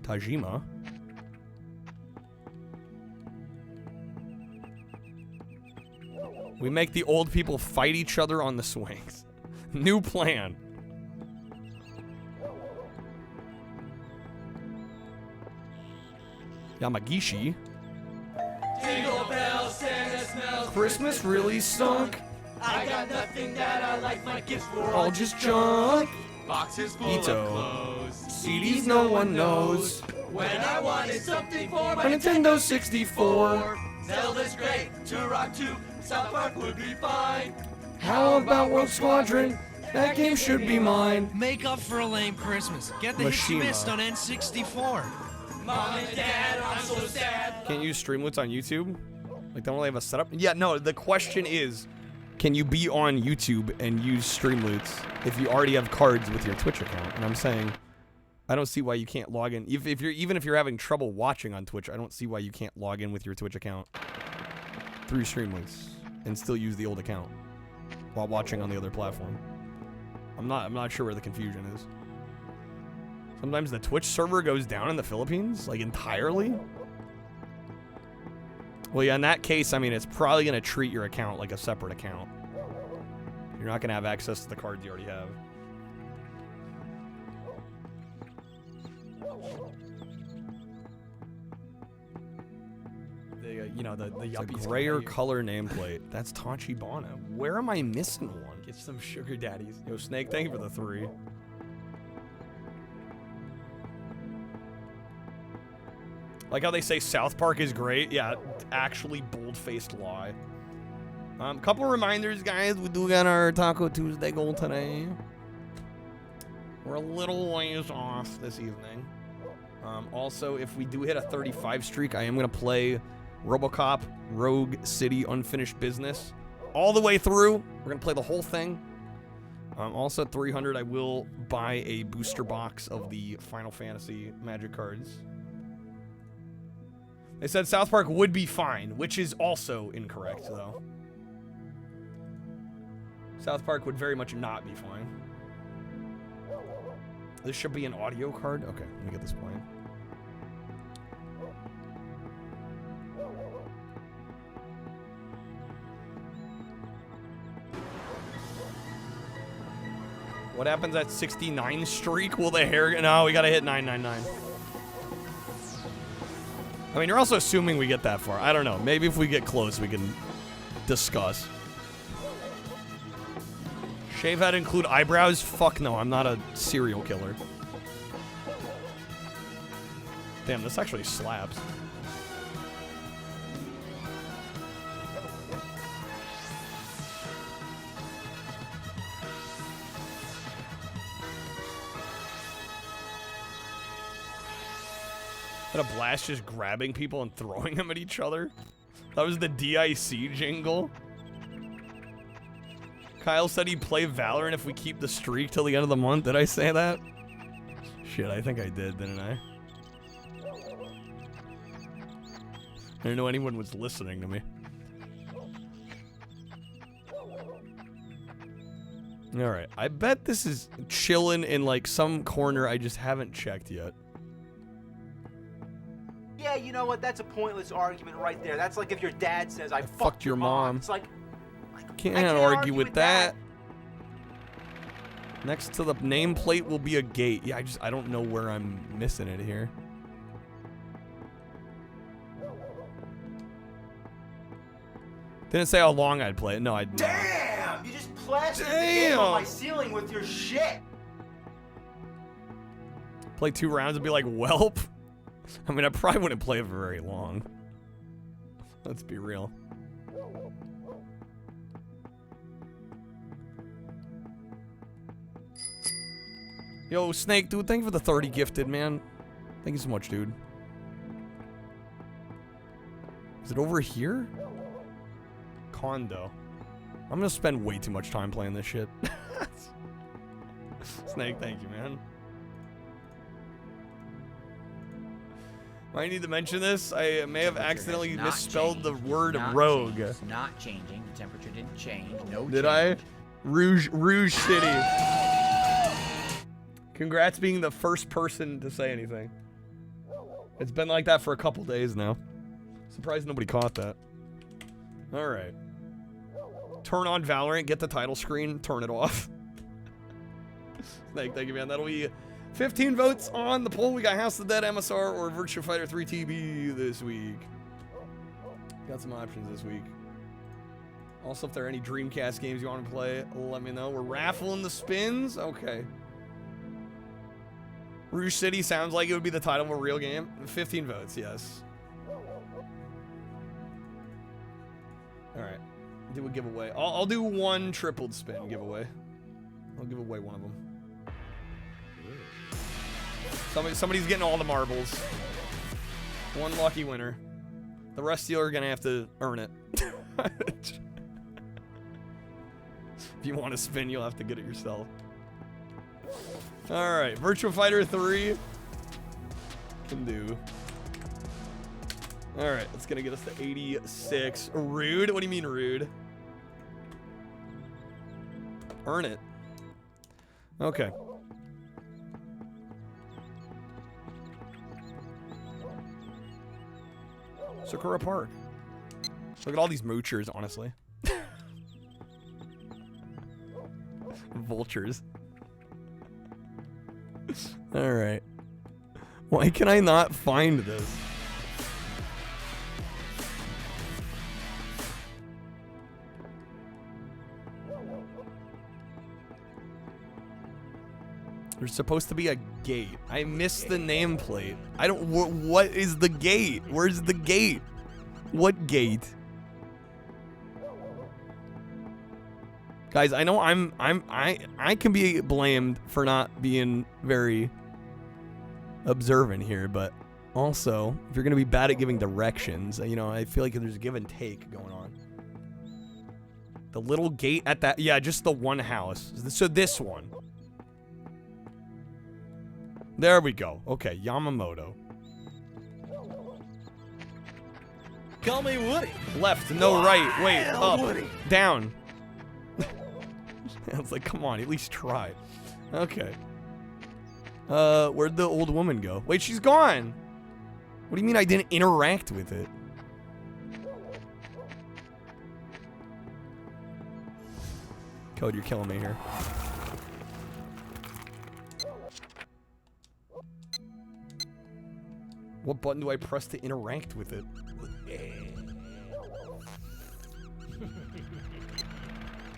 Tajima. We make the old people fight each other on the swings. New plan. Yamagishi. Jingle bells, Santa smells. Christmas really stunk. I got nothing that I like. My gifts were All just junk. Boxes full Ito. of clothes. CDs no one knows. When I wanted something for my A Nintendo 64. Zelda's great. Turok 2. South Park would be fine. How about World Squadron? That game should be mine. Make up for a lame Christmas. Get the hits you Mishima. missed on N64. Mom and Dad, I'm so sad. Can't use Streamlets on YouTube? Like, don't really have a setup? Yeah, no, the question is, can you be on YouTube and use Streamloots if you already have cards with your Twitch account? And I'm saying, I don't see why you can't log in. Even if you're having trouble watching on Twitch, I don't see why you can't log in with your Twitch account through Streamloots and still use the old account while watching on the other platform. I'm not sure where the confusion is. Sometimes the Twitch server goes down in the Philippines, like entirely. Well, yeah, in that case, I mean, it's probably going to treat your account like a separate account. You're not going to have access to the cards you already have. The grayer color nameplate. That's Tachibana. Where am I missing one? Get some sugar daddies. Yo, Snake, thank you for the 3. Like how they say South Park is great. Yeah, actually bold-faced lie. Couple reminders, guys. We do got our Taco Tuesday goal today. We're a little ways off this evening. Also, if we do hit a 35 streak, I am going to play RoboCop Rogue City Unfinished Business all the way through. We're going to play the whole thing. Also at 300, I will buy a booster box of the Final Fantasy Magic cards. They said South Park would be fine, which is also incorrect, though. South Park would very much not be fine. This should be an audio card? Okay, let me get this playing. What happens at 69 streak? Will the hair... No, we gotta hit 999. I mean, you're also assuming we get that far. I don't know. Maybe if we get close, we can discuss. Shave head include eyebrows? Fuck no, I'm not a serial killer. Damn, this actually slaps. A blast just grabbing people and throwing them at each other. That was the DIC jingle. Kyle said he'd play Valorant if we keep the streak till the end of the month. Did I say that? Shit, I think I did, didn't I? I didn't know anyone was listening to me. Alright, I bet this is chilling in like some corner I just haven't checked yet. Yeah, you know what? That's a pointless argument right there. That's like if your dad says, I fucked your mom. It's like, Can't argue with that. Next to the nameplate will be a gate. Yeah, I don't know where I'm missing it here. Didn't say how long I'd play it. No, I'd. Damn! You just plastered the game on my ceiling with your shit. Play 2 rounds and be like, welp. I mean, I probably wouldn't play it for very long. Let's be real. Yo, Snake, dude, thank you for the 30 gifted, man. Thank you so much, dude. Is it over here? Condo. I'm gonna spend way too much time playing this shit. Snake, thank you, man. I need to mention this. I may have accidentally misspelled the word rogue. It's not changing. The temperature didn't change. No. Did I? Rouge City. Congrats being the first person to say anything. It's been like that for a couple days now. Surprised nobody caught that. All right. Turn on Valorant, get the title screen, turn it off. Thank you, man. That'll be 15 votes on the poll. We got House of the Dead, MSR, or Virtua Fighter 3 TB this week. Got some options this week. Also, if there are any Dreamcast games you want to play, let me know. We're raffling the spins. Okay. Rouge City sounds like it would be the title of a real game. 15 votes, yes. Alright. Do a giveaway. I'll do one tripled spin giveaway. I'll give away one of them. Somebody's getting all the marbles. One lucky winner. The rest of you are gonna have to earn it. If you want to spin, you'll have to get it yourself. Alright, Virtua Fighter 3. Can do. Alright, that's gonna get us to 86. Rude? What do you mean rude? Earn it. Okay. Sakura Park. Look at all these moochers, honestly. Vultures. Alright. Why can I not find this? There's supposed to be a gate. I missed the nameplate. I don't. What is the gate? Where's the gate? What gate? Guys, I know I can be blamed for not being very observant here, but also if you're gonna be bad at giving directions, you know, I feel like there's a give and take going on. The little gate at that, yeah, just the one house. So this one. There we go. Okay, Yamamoto. Call me Woody. Left, no, right, wait, up, Woody. down. I was like, come on, at least try. Okay. Where'd the old woman go? Wait, she's gone. What do you mean I didn't interact with it? Code, you're killing me here. What button do I press to interact with it?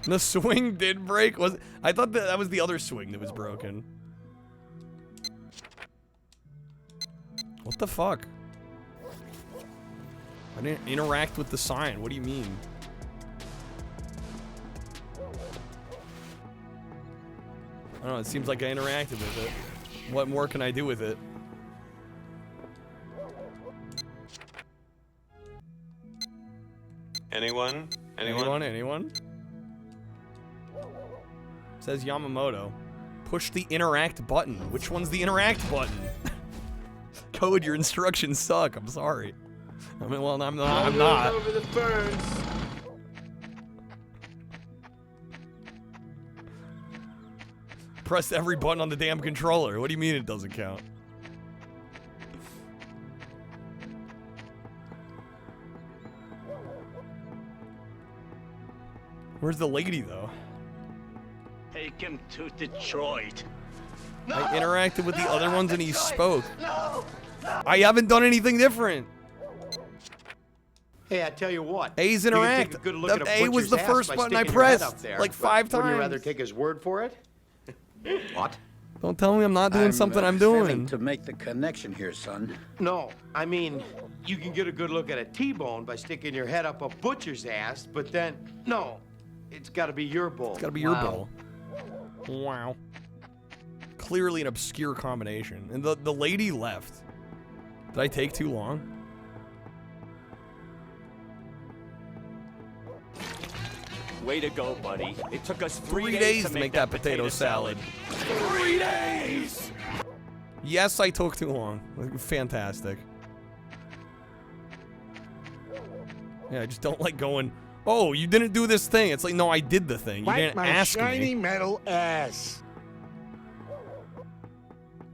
The swing did break? I thought that was the other swing that was broken. What the fuck? I didn't interact with the sign. What do you mean? I don't know, it seems like I interacted with it. What more can I do with it? Anyone? Anyone? Says Yamamoto. Push the interact button. Which one's the interact button? Code, your instructions suck. I'm sorry. I mean, well, I'm not. Over the ferns. Press every button on the damn controller. What do you mean it doesn't count? Where's the lady, though? Take him to Detroit. I interacted with the other ones and he spoke. I haven't done anything different. Hey, I tell you what. A's you can interact. take a good look at a A was butcher's the ass first by button I sticking your head pressed up there. like 5 Wouldn't times. you rather take his word for it? What? Don't tell me I'm not doing something I'm doing. Failing to make the connection here, son. No, I mean, you can get a good look at a T-bone by sticking your head up a butcher's ass, but then, no, it's got to be your bull. It's gotta be your bull. Wow. Clearly an obscure combination. And the lady left. Did I take too long? Way to go, buddy. It took us 3 days to make that potato salad. 3 days! Yes, I took too long. Fantastic. Yeah, I just don't like going, oh, you didn't do this thing. It's like, no, I did the thing. You didn't ask me. shiny metal ass.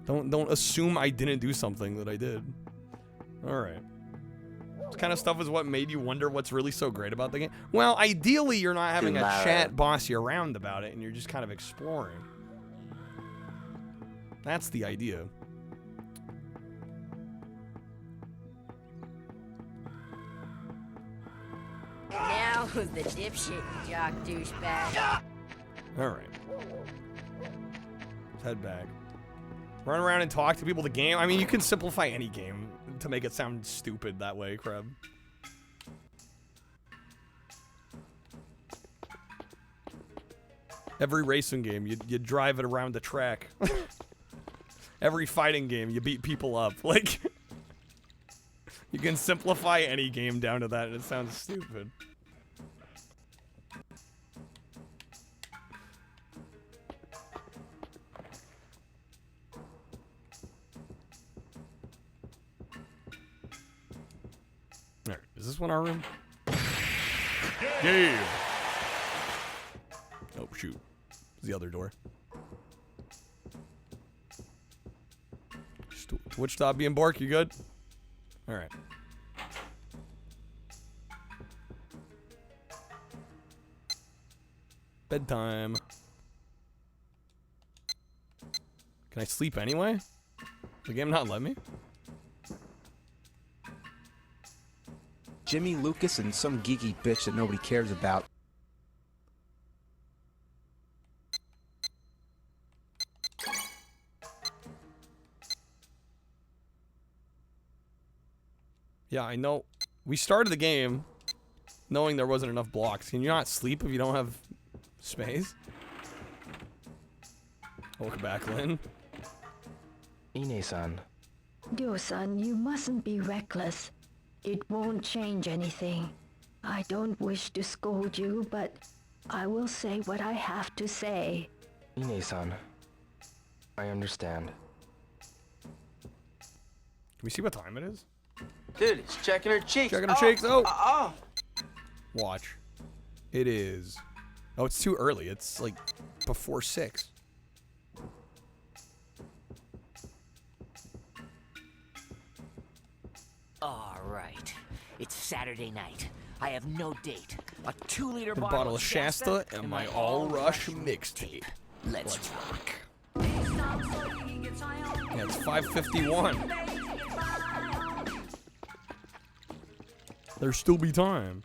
Don't assume I didn't do something that I did. All right. This kind of stuff is what made you wonder what's really so great about the game. Well, ideally, you're not having a chat boss you around about it, and you're just kind of exploring. That's the idea. Now who's the dipshit, jock douchebag? All right. Let's head back. Run around and talk to people the game. I mean, you can simplify any game to make it sound stupid that way, Kreb. Every racing game, you drive it around the track. Every fighting game, you beat people up. Like, you can simplify any game down to that and it sounds stupid. Alright, is this one our room? Yeah! Oh, shoot. It's the other door. Twitch stop being Bork, you good? Alright. Bedtime. Can I sleep anyway? The game not let me? Jimmy Lucas and some geeky bitch that nobody cares about. Yeah, I know. We started the game knowing there wasn't enough blocks. Can you not sleep if you don't have space? Welcome back, Lynn. Ine-san. Ryo-san, you mustn't be reckless. It won't change anything. I don't wish to scold you, but I will say what I have to say. Ine-san. I understand. Can we see what time it is? Dude, he's checking her cheeks. Checking her cheeks. Oh. Oh. Watch. It is. Oh, it's too early. It's like before 6. All right. It's Saturday night. I have no date. A 2-liter A bottle of Shasta and my All Rush mixtape. Let's rock. Yeah, it's 5:51. There still be time.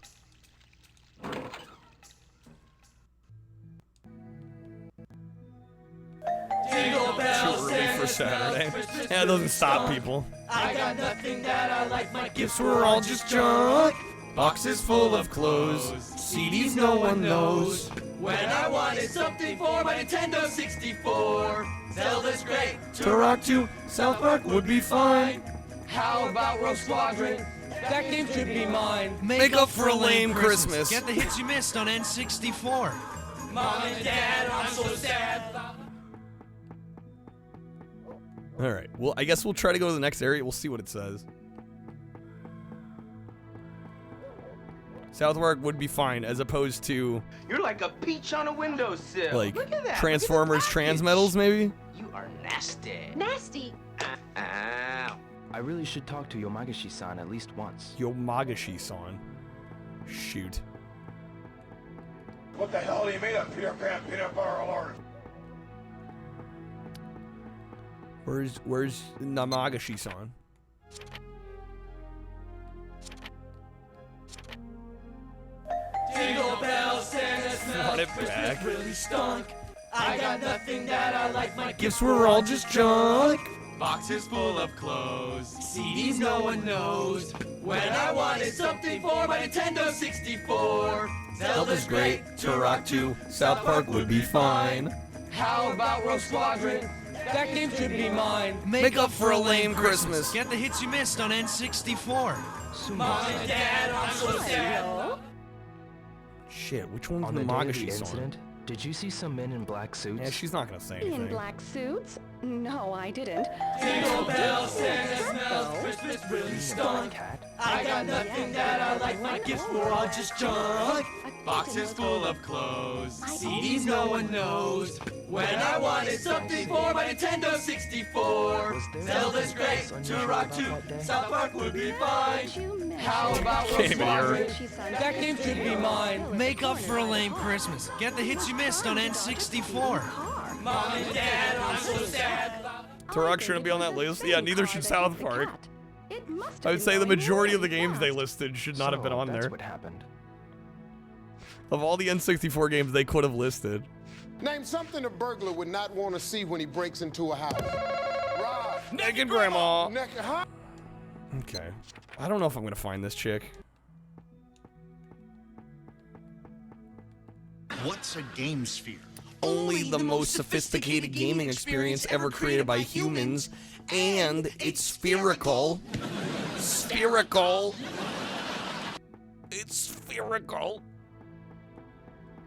Jingle bells, Too early for Saturday. Yeah, it doesn't stop people. I got nothing that I like. My Gifts were all just junk. Boxes full of clothes. CDs no one knows. When I wanted something for my Nintendo 64. Zelda's great. To rock to South Park would be fine. How about Rogue Squadron? That game should be mine. Make up for a lame Christmas. Get the hits you missed on N64. Mom and Dad, I'm so sad. All right. Well, I guess we'll try to go to the next area. We'll see what it says. South Park would be fine, as opposed to You're like a peach on a windowsill. like Look at that. Transformers Transmetals, maybe. You are nasty. Nasty. Ow. I really should talk to Yomagashi-san at least once. Yomagashi-san. Shoot. What the hell do you mean a Peter Pan peanut butter alert? Where's Namagashi-san? Jingle bells, Santa smells. Want it back. Really stunk. I got nothing that I like. My Gifts were all just junk. Boxes full of clothes. CDs no one knows. When I wanted something for my Nintendo 64. Zelda's great. To rock to South Park would be fine. How about Rogue Squadron? That game should be mine. Make up for a lame Christmas. Get the hits you missed on N64. Mom and Dad, I'm so sad. Shit, which one's On the day of the Namagashi-san? incident, did you see some men in black suits? Yeah, she's not gonna say In anything. black suits? No, I didn't. Jingle bells, Santa smells. Christmas really stunk. I got nothing that I like. My gifts were all just junk. Boxes full of clothes. CDs no one knows. When I wanted something for my Nintendo 64. Zelda's great. To rock to South Park would be fine. How about Rogue Squadron? That game should be mine. Make up for a lame Christmas. Get the hits you missed on N64. Mom and Dad, I'm so sad. Turok shouldn't be on that list. Yeah, neither should South Park. I would say the majority of the games they listed should not have been on that's there. what happened. Of all the N64 games they could have listed. Name something a burglar would not want to see when he breaks into a house. Rob. Naked Grandma. Naked, huh? Okay. I don't know if I'm gonna find this chick. What's a game sphere? Only the most sophisticated gaming experience ever created by humans, and it's spherical. Spherical. It's spherical.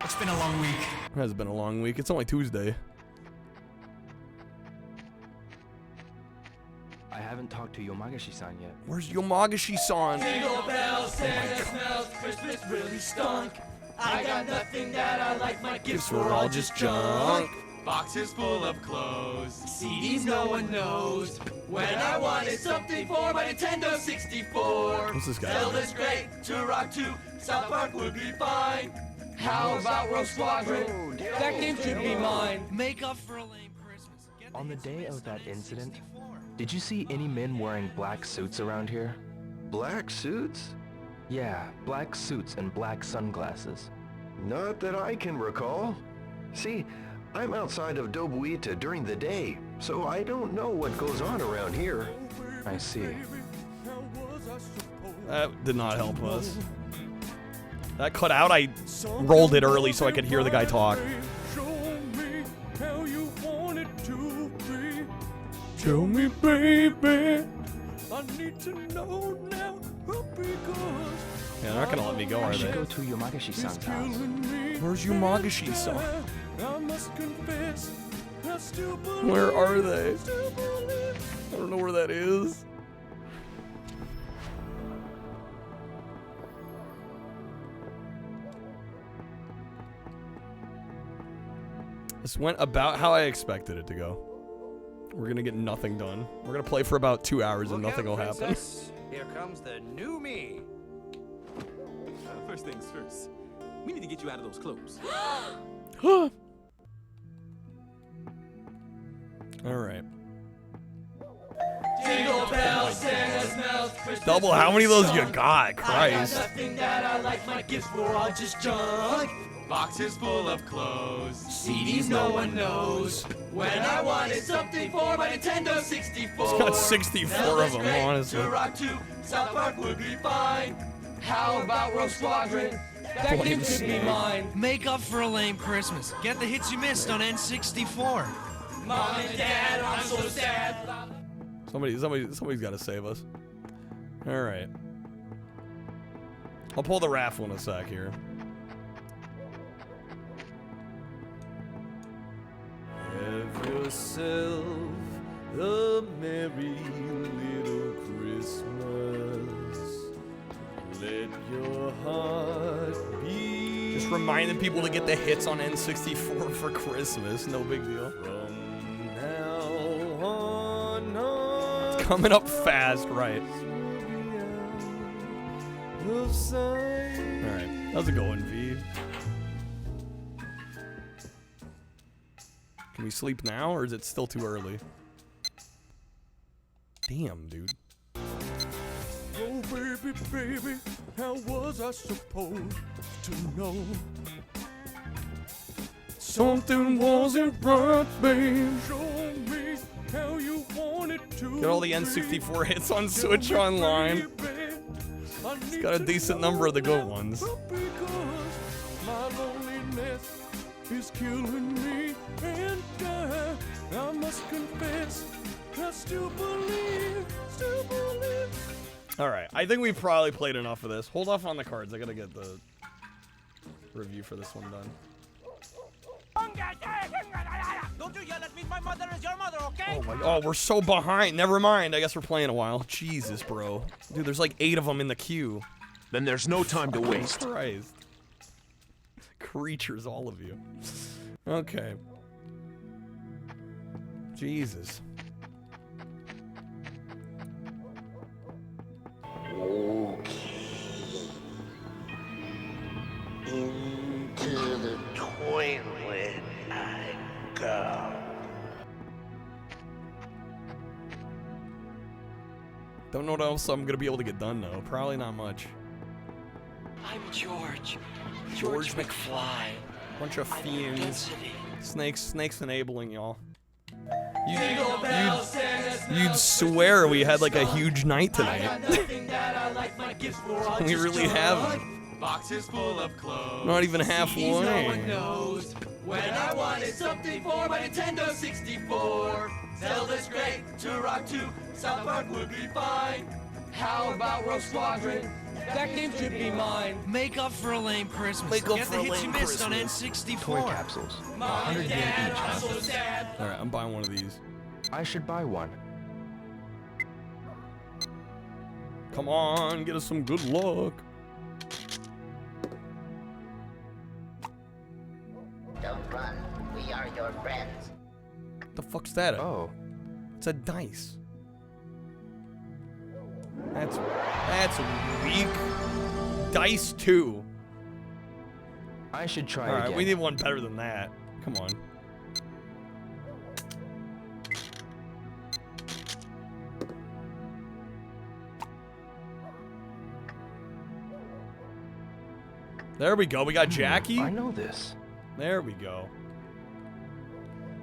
It's been a long week. It has been a long week. It's only Tuesday. I haven't talked to Yomagashi-san yet. Where's Yomagashi-san? Jingle bells, Santa smells. Christmas really stunk. I got nothing that I like. My gifts were all just junk. Boxes full of clothes. CDs no one knows. When I wanted something for my Nintendo 64. What's this guy? Zelda's great. To rock to South Park would be fine. How about Rogue Squadron? That game should be mine. Make up for a lame Christmas. Get the On the hits you day missed of that on incident, N64. did you see any men wearing black suits around here? Black suits? Yeah, black suits and black sunglasses. Not that I can recall. See, I'm outside of Dobuita during the day, so I don't know what goes on around here. I see. That did not help us. That cut out. I rolled it early so I could hear the guy talk. Show me how you want it to be. Show me, baby. I need to know now because Yeah, they're not gonna let me go, are they? Go to Yamagashi-san's house. Where's Yamagashi-san? I must confess, I still believe. Where are they? I don't know where that is. This went about how I expected it to go. We're gonna get nothing done. We're gonna play for about 2 hours and nothing will happen. Here comes the new me. First things first, we need to get you out of those clothes. All right. Jingle bells, Santa smells Christmas. Double, how many of those you got? Christ. I got nothing that I like, my gifts were all just junk. Boxes full of clothes, CDs no one knows. When I wanted something for my Nintendo 64. It's got 64 of them, honestly. To rock to South Park would be fine. How about Rogue Squadron? That game could be mine. Make up for a lame Christmas. Get the hits you missed on N64. Mom and Dad, I'm so sad. Somebody's got to save us. All right. I'll pull the raffle in a sec here. Have yourself a merry little Christmas. Let your heart be. Just reminding people to get the hits on N64 for Christmas. No big deal. From now on, It's coming up fast, right? of sight. All right. How's it going, V? Can we sleep now, or is it still too early? Damn, dude. Oh, baby, baby, how was I supposed to know? Something wasn't right, babe. Show me how you wanted to. Get all the N64 hits on Switch Online. It's got a decent number of the good ones. Because my loneliness is killing me, and I must confess, I still believe. All right, I think we've probably played enough of this. Hold off on the cards. I gotta get the review for this one done. Don't you yell at me, my mother is your mother, okay? Oh my! Oh, we're so behind. Never mind. I guess we're playing a while. Jesus, bro. Dude, there's like 8 of them in the queue. Then there's no time to waste. Christ. Creatures, all of you. Okay. Jesus. Into the toilet I go. Don't know what else I'm gonna be able to get done though. Probably not much. I'm George. George McFly. Bunch of fiends. Snakes enabling y'all. You'd swear we had like a huge night tonight. We really haven't. Boxes full of clothes. Not even halfway. No one knows. When I wanted something for my Nintendo 64. Zelda's great, to rock to South Park would be fine. How about Rogue Squadron? That game should be mine. Make up for a lame Christmas. Make up Get for the a hits you lame missed on Christmas. N64. Toy capsules. 100 yen each. I'm so sad. All right, I'm buying one of these. I should buy one. Come on, get us some good luck. Don't run. We are your friends. The fuck's that? Oh. It's a dice. That's weak. Dice 2. I should try All right, again. we need one better than that. Come on. There we go. We got Jackie. I know this. There we go.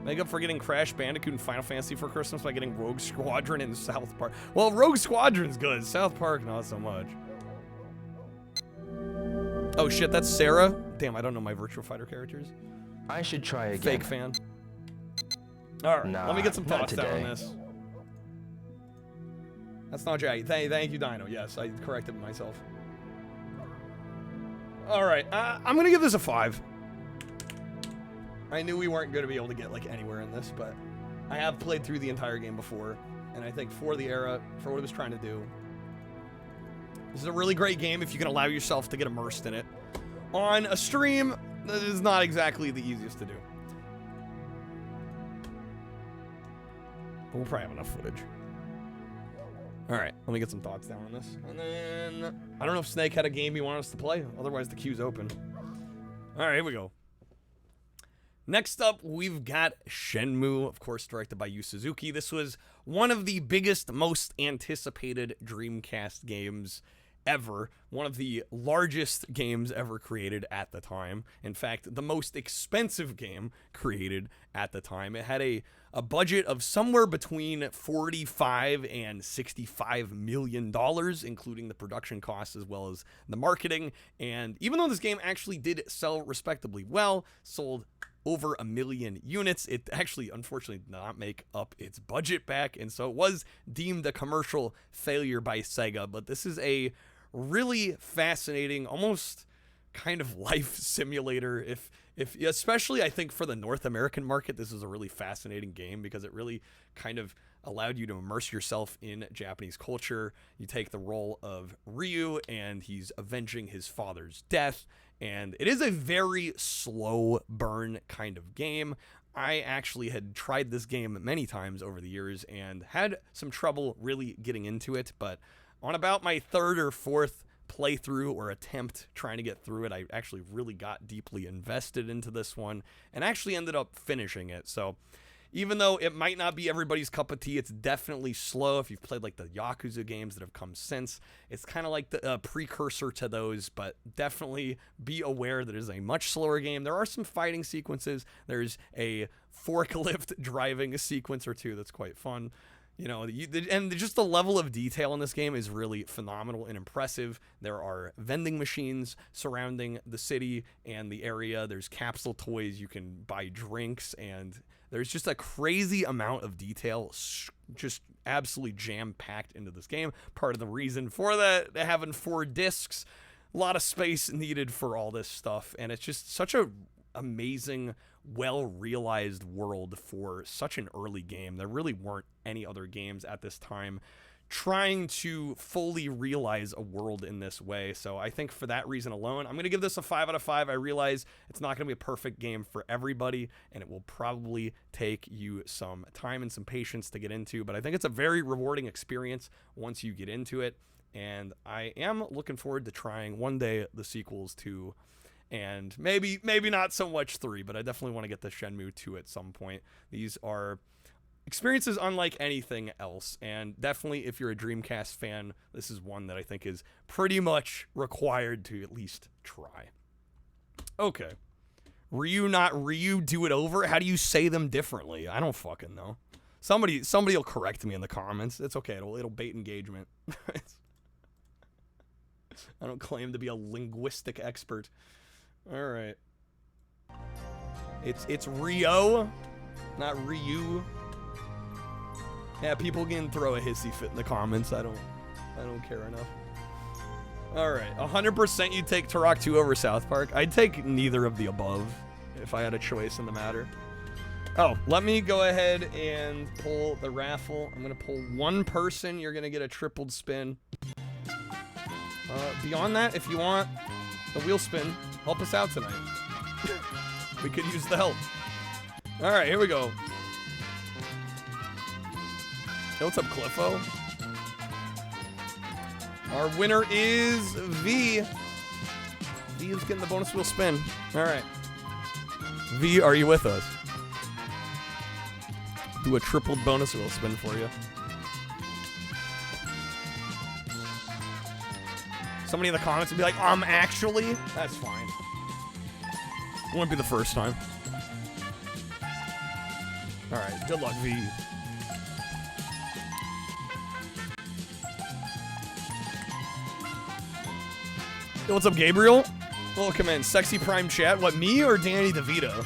Make up for getting Crash Bandicoot and Final Fantasy for Christmas by getting Rogue Squadron and South Park. Well, Rogue Squadron's good. South Park, not so much. Oh shit, that's Sarah. Damn, I don't know my Virtua Fighter characters. I should try again. Fake fan. All right, Nah, let me get some not thoughts down on today. this. That's not Jay. Thank you, Dino. Yes, I corrected myself. All right, I'm gonna give this a 5. I knew we weren't gonna be able to get like anywhere in this, but I have played through the entire game before, and I think for the era, for what it was trying to do, this is a really great game if you can allow yourself to get immersed in it. On a stream, that is not exactly the easiest to do. But we'll probably have enough footage. All right, let me get some thoughts down on this. And then, I don't know if Snake had a game he wanted us to play. Otherwise, the queue's open. All right, here we go. Next up, we've got Shenmue, of course, directed by Yu Suzuki. This was one of the biggest, most anticipated Dreamcast games ever. One of the largest games ever created at the time. In fact, the most expensive game created at the time. It had a budget of somewhere between $45 and $65 million, including the production costs as well as the marketing. And even though this game actually did sell respectably well, sold over 1 million units, it actually unfortunately did not make up its budget back, and so it was deemed a commercial failure by Sega. But this is a really fascinating, almost kind of life simulator. If especially I think for the North American market, this is a really fascinating game because it really kind of allowed you to immerse yourself in Japanese culture. You take the role of Ryu, and he's avenging his father's death. And it is a very slow burn kind of game. I actually had tried this game many times over the years and had some trouble really getting into it. But on about my 3rd or 4th playthrough or attempt trying to get through it, I actually really got deeply invested into this one and actually ended up finishing it. So even though it might not be everybody's cup of tea, it's definitely slow. If you've played like the Yakuza games that have come since, it's kind of like the precursor to those, but definitely be aware that it is a much slower game. There are some fighting sequences. There's a forklift driving sequence or two that's quite fun. You know, and just the level of detail in this game is really phenomenal and impressive. There are vending machines surrounding the city and the area. There's capsule toys. You can buy drinks, and there's just a crazy amount of detail just absolutely jam-packed into this game. Part of the reason for that, having 4 discs, a lot of space needed for all this stuff, and it's just such a amazing, well-realized world for such an early game. There really weren't any other games at this time trying to fully realize a world in this way. So I think for that reason alone, I'm going to give this a 5 out of 5. I realize it's not going to be a perfect game for everybody, and it will probably take you some time and some patience to get into, but I think it's a very rewarding experience once you get into it, and I am looking forward to trying one day the sequels to, and maybe not so much 3, but I definitely want to get the Shenmue 2 at some point. These are experiences unlike anything else, and definitely if you're a Dreamcast fan, this is one that I think is pretty much required to at least try. Okay. Ryu, not Ryu, do it over? How do you say them differently? I don't fucking know. Somebody will correct me in the comments. It's okay. It'll bait engagement. I don't claim to be a linguistic expert. All right. It's Rio, not Ryu. Yeah, people can throw a hissy fit in the comments. I don't care enough. All right, 100% you'd take Turok 2 over South Park. I'd take neither of the above if I had a choice in the matter. Oh, let me go ahead and pull the raffle. I'm gonna pull one person. You're gonna get a tripled spin. Beyond that, if you want the wheel spin, help us out tonight. We could use the help. All right, here we go. Hey, what's up, Cliffo? Our winner is V. V is getting the bonus wheel spin. All right. V, are you with us? Do a triple bonus wheel spin for you. Somebody in the comments would be like, actually? That's fine. Won't be the first time. All right, good luck, V. Yo, what's up, Gabriel? Welcome in. Sexy Prime Chat. What, me or Danny DeVito?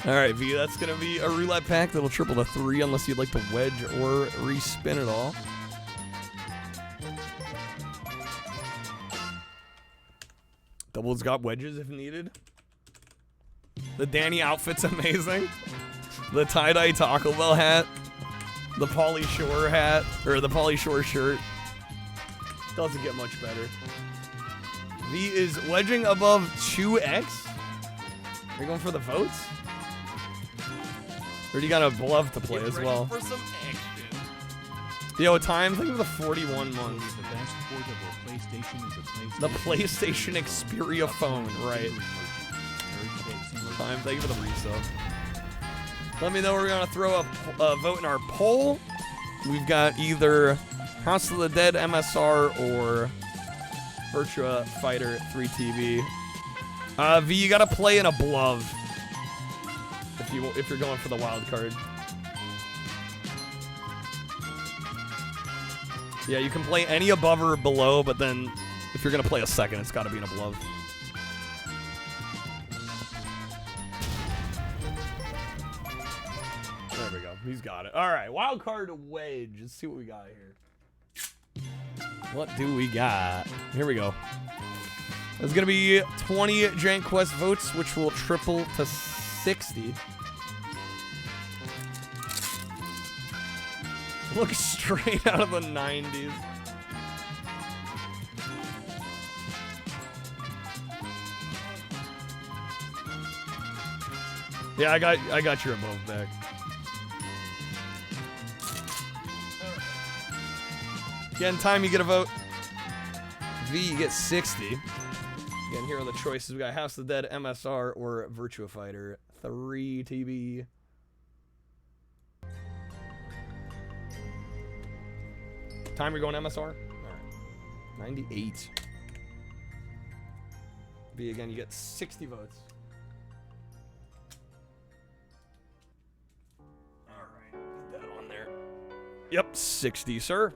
Alright, V, that's going to be a roulette pack that'll triple to 3 unless you'd like to wedge or respin it all. Double's got wedges if needed. The Danny outfit's amazing. The tie-dye Taco Bell hat. The Pauly Shore hat. Or the Pauly Shore shirt. Doesn't get much better. V is wedging above 2x. Are you going for the votes? Or do you got a glove to play as well? For some action. Yo, time, think of the 41 months. The best portable PlayStation is The PlayStation Xperia phone, right. Time, thank you for the resub. Let me know we're going to throw a vote in our poll. We've got either House of the Dead MSR or Virtua Fighter 3 TV. V, you got to play in above if you're going for the wild card. Yeah, you can play any above or below, but then if you're going to play a second, it's got to be an above. There we go. He's got it. All right, wild card wedge. Let's see what we got here. What do we got? Here we go. There's going to be 20 Jank Quest votes, which will triple to 60. Looks straight out of the 90s. Yeah, I got your above back. Again, time you get a vote. V, you get 60. Again, here are the choices. We got House of the Dead, MSR, or Virtua Fighter 3 TV. Time you're going MSR? Alright. 98. V, again, you get 60 votes. Alright, put that on there. Yep, 60, sir.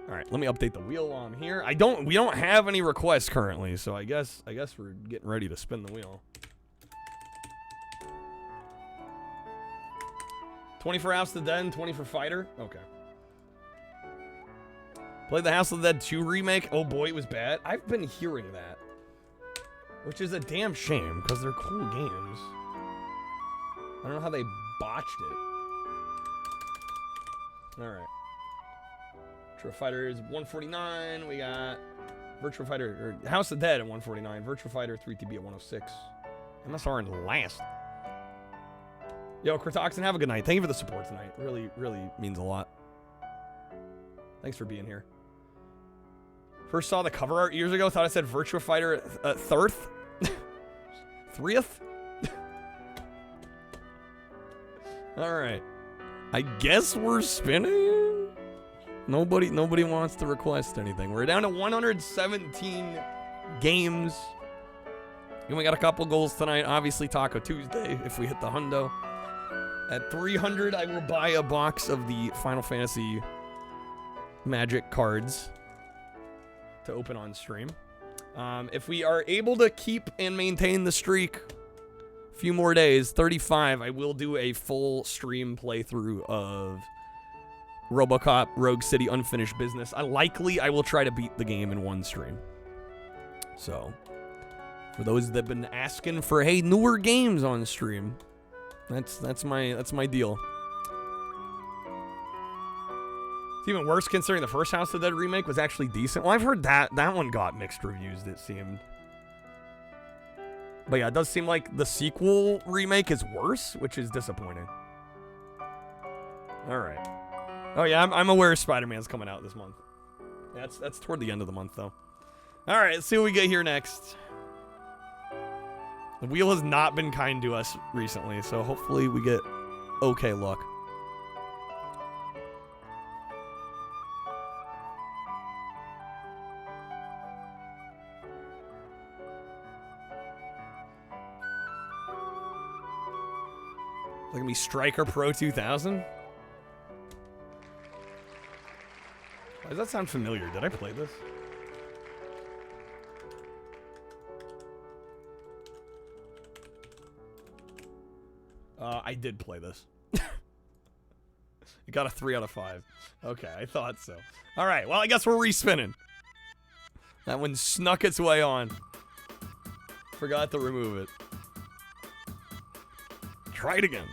Alright, let me update the wheel while I'm here. We don't have any requests currently, so I guess we're getting ready to spin the wheel. 20 for House of the Dead and 20 for Fighter? Okay. Played the House of the Dead 2 remake. Oh boy, it was bad. I've been hearing that. Which is a damn shame, because they're cool games. I don't know how they botched it. Alright. Virtua Fighter is 149. We got Virtua Fighter, or House of the Dead at 149. Virtua Fighter 3TB at 106. MSR in last. Yo, Kratoxin, have a good night. Thank you for the support tonight. Really, really means a lot. Thanks for being here. First saw the cover art years ago. Thought I said Virtua Fighter Thirth? 30th? Alright. I guess we're spinning? Nobody wants to request anything. We're down to 117 games. And we got a couple goals tonight. Obviously, Taco Tuesday, if we hit the hundo. At 300, I will buy a box of the Final Fantasy Magic cards to open on stream. If we are able to keep and maintain the streak a few more days, 35, I will do a full stream playthrough of RoboCop Rogue City Unfinished Business. I will try to beat the game in one stream. So, for those that have been asking for, hey, newer games on stream, that's my deal. It's even worse considering the first House of the Dead remake was actually decent. Well, I've heard that one got mixed reviews, it seemed. But yeah, it does seem like the sequel remake is worse, which is disappointing. All right. Oh yeah, I'm aware Spider-Man's coming out this month. Yeah, that's toward the end of the month though. All right, let's see what we get here next. The wheel has not been kind to us recently, so hopefully we get okay luck. Look at me, Striker Pro 2000. Why does that sound familiar? Did I play this? I did play this. You got a 3 out of 5. Okay, I thought so. All right, well, I guess we're respinning. That one snuck its way on. Forgot to remove it. Try it again.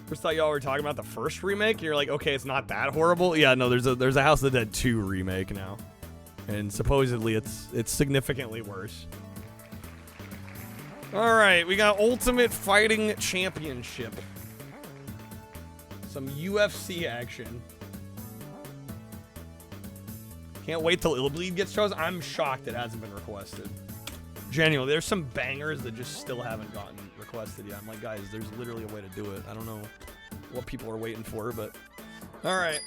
First thought y'all were talking about the first remake, and you're like, okay, it's not that horrible. Yeah, no, there's a House of the Dead 2 remake now, and supposedly it's significantly worse. All right, we got Ultimate Fighting Championship, some UFC action. Can't wait till Illbleed gets chosen. I'm shocked it hasn't been requested. Genuinely, there's some bangers that just still haven't gotten requested yet. I'm like, guys, there's literally a way to do it. I don't know what people are waiting for, but all right.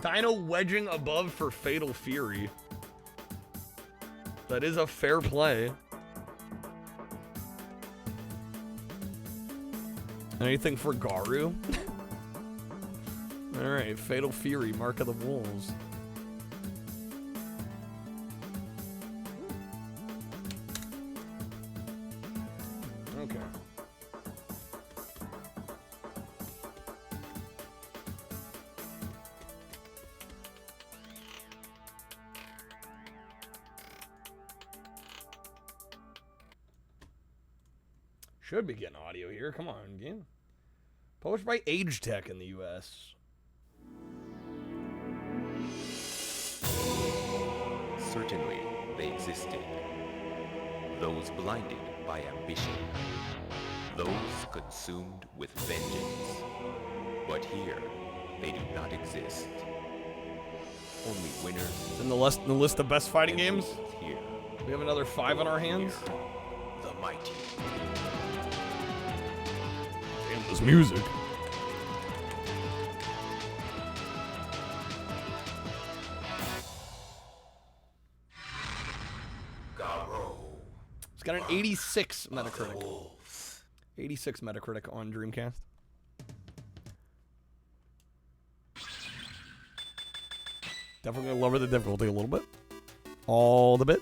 Dino wedging above for Fatal Fury. That is a fair play. Anything for Garu? All right, Fatal Fury, Mark of the Wolves. Okay. Should be getting audio here. Come on, game. Published by Age Tech in the US. Certainly, they existed. Those blinded by ambition. Those consumed with vengeance. But here, they do not exist. Only winners. It's in the list of best fighting games. Here. We have another 5 on our hands. The mighty. Damn, this music. It's got an 86 Metacritic. 86 Metacritic on Dreamcast. Definitely gonna lower the difficulty a little bit. All the bit.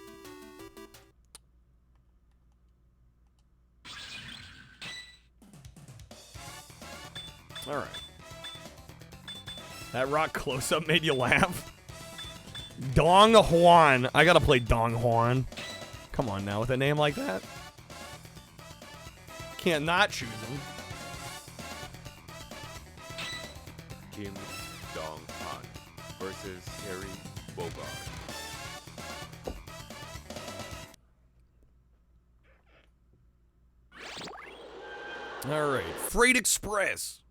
All right. That rock close-up made you laugh. Dong Juan. I gotta play Dong Juan. Come on now, with a name like that. Can't not choose him. Kim Dong-han versus Harry Bogart. All right, Freight Express.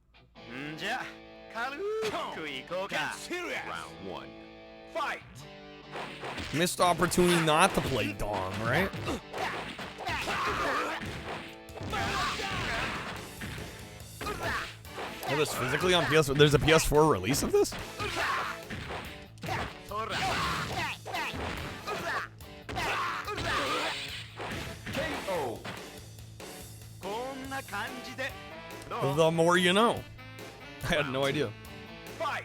Round 1. Fight! Missed opportunity not to play Dong, right? Oh, this physically on PS4. There's a PS4 release of this? KO. The more you know. I had no idea. Fight!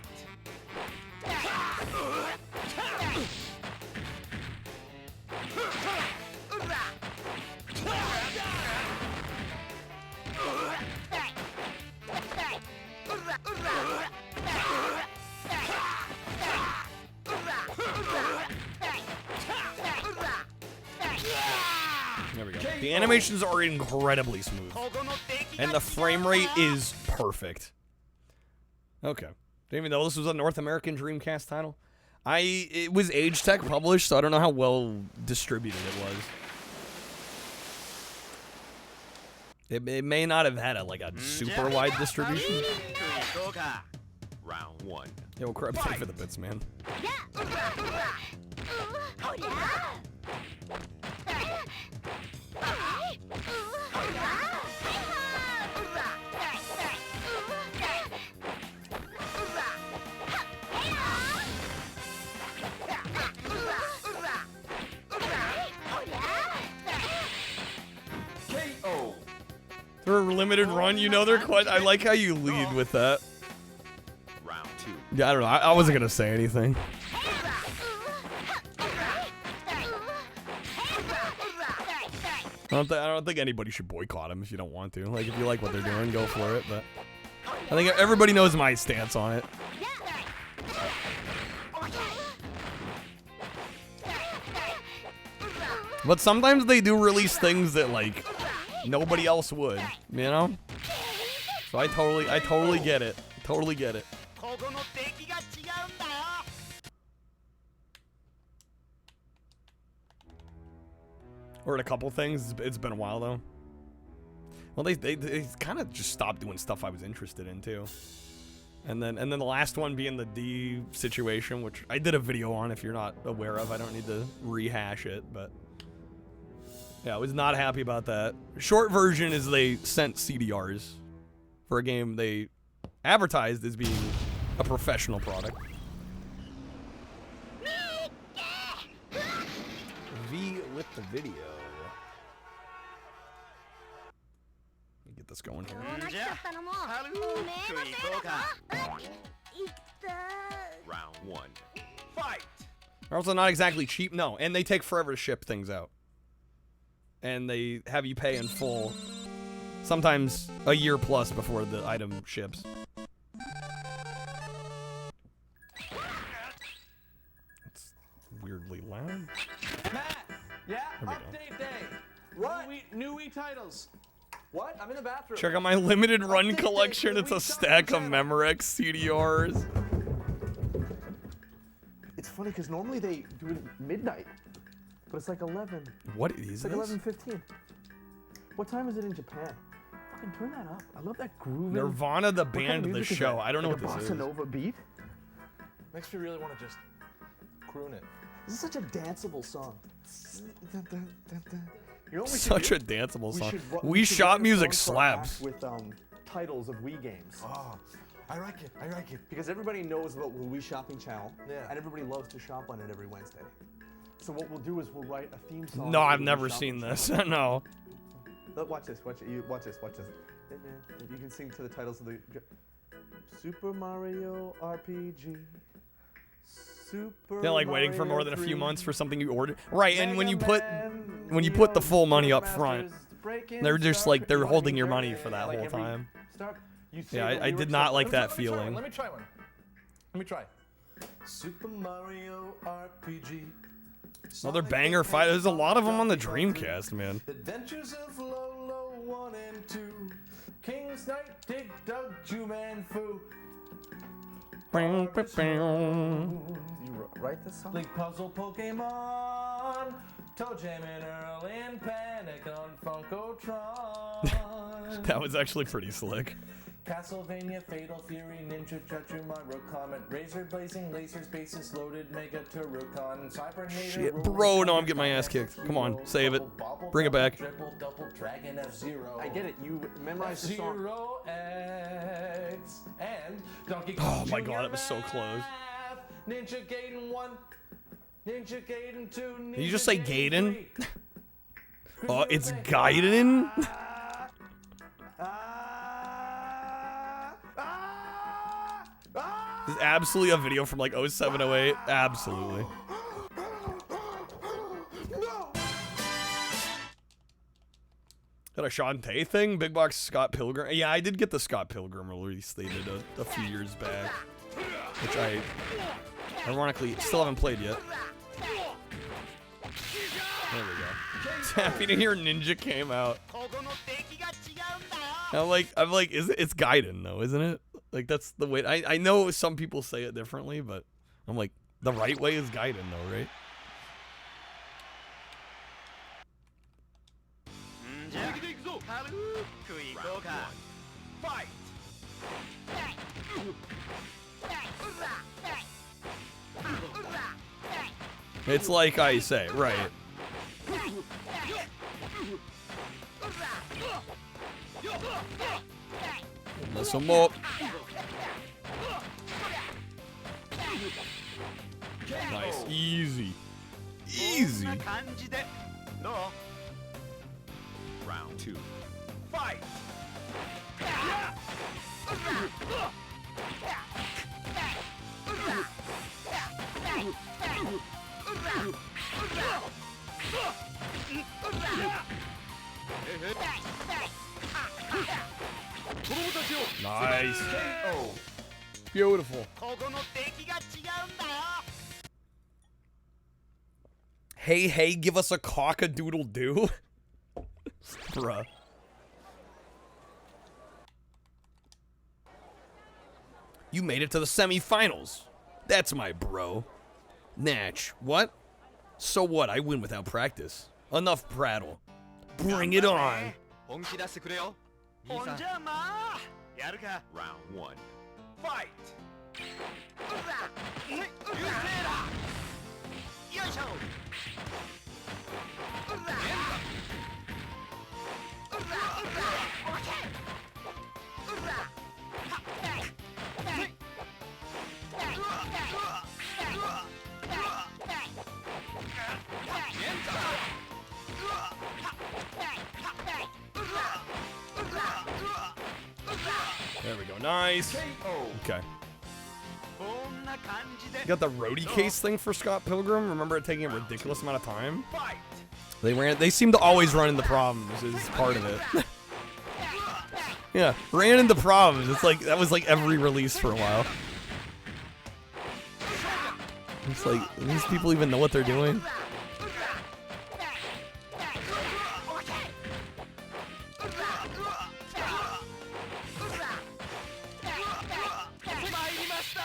There we go. The animations are incredibly smooth. And the frame rate is perfect. Okay. Didn't even know this was a North American Dreamcast title. It was Age Tech published, so I don't know how well distributed it was. It may not have had a super wide distribution. Round 1. Yo, crap, thank for the bits, man. For a limited run, you know they're quite. I like how you lead with that. Round 2. Yeah, I don't know. I wasn't gonna say anything. I don't think anybody should boycott them if you don't want to. Like, if you like what they're doing, go for it. But I think everybody knows my stance on it. But sometimes they do release things that, like, nobody else would, you know? So I totally get it. Totally get it. Or a couple things. It's been a while though. Well, they kind of just stopped doing stuff I was interested in too. And then the last one being the D situation, which I did a video on. If you're not aware of, I don't need to rehash it, but yeah, I was not happy about that. Short version is they sent CDRs for a game they advertised as being a professional product. V with the video. Let me get this going here. Round 1. Fight! They're also not exactly cheap, no, and they take forever to ship things out. And they have you pay in full, sometimes a year plus before the item ships. It's weirdly loud. Matt! Yeah? There we go. Update day! What? New Wii titles. What? I'm in the bathroom. Check out my limited run collection. It's a stack of Memorex CDRs. It's funny because normally they do it at midnight, but it's like 11. What is It's like this? 11:15. What time is it in Japan? Fucking turn that up. I love that groove. Nirvana, the band, the show. I don't know like what a this bossa is. nova beat. Makes me really want to just croon it. This is such a danceable song. You know what we should Such do? a danceable song. should Wii should Shop write a music song for our app slaps. with titles of Wii games. Oh, I like it. I like it. Because everybody knows about the Wii Shopping channel, Yeah. and everybody loves to shop on it every Wednesday. So what we'll do is we'll write a theme song. No, for I've the Wii never Shopping seen this. channel. No. Look, watch this. Watch it. Watch this. Watch this. You can sing to the titles of the Super Mario RPG. Super. They're like waiting for Mario more than a few 3, months for something you ordered. Right, and when you Mega put Man, the full money up front, Break-In, they're just Star like they're Trek, holding your Money money for that like whole every time. Star- you say Yeah, the I did lyrics not of- like that Let me try one. feeling. Let me try one. Let me try. Super Mario RPG. Another banger fight. There's a lot of them on the Dreamcast, man. Adventures of Lolo 1 and 2. King's Knight, Dig Dug, Juman Fu. You write this song? Link Puzzle Pokemon. Toe Jam and Earl and Panic on Funkotron. That was actually pretty slick. Castlevania, Fatal Fury, Ninja Judge, Mario Comet, Razor Blazing, Lasers, Bases Loaded, Mega Turrican, Cybernator. Shit, bro, no, I'm getting my ass kicked. Come on, save it. Bring it back. Triple, double, Dragon F-Zero. I get it. You memorize the song. Zero X and Donkey Oh Kong my Jr. god, it was so close. Ninja Gaiden 1, Ninja Gaiden 2, Ninja Did you just say Gaiden? 3. Oh, it's Gaiden? This is absolutely a video from like 07, 08. Absolutely. Got a Shantae thing? Big Box Scott Pilgrim? Yeah, I did get the Scott Pilgrim release they did a few years back. Which I, ironically, still haven't played yet. There we go. Happy to hear Ninja came out. I'm like, it's Gaiden though, isn't it? Like, that's the way, I know some people say it differently, but I'm like, the right way is Gaiden though, right? Fight! It's like I say, right. Mess them up. Nice, easy. Easy. Round 2. Fight! Nice. Beautiful. Hey, hey, give us a cock-a-doodle-doo? Bruh. You made it to the semifinals. That's my bro. Natch, what? So what? I win without practice. Enough prattle. Bring it on. Round 1. Fight! There we go. Nice. Okay. You got the roadie case thing for Scott Pilgrim? Remember it taking a ridiculous amount of time? They seem to always run into problems is part of it. Yeah, ran into problems. It's like that was like every release for a while. It's like, do these people even know what they're doing?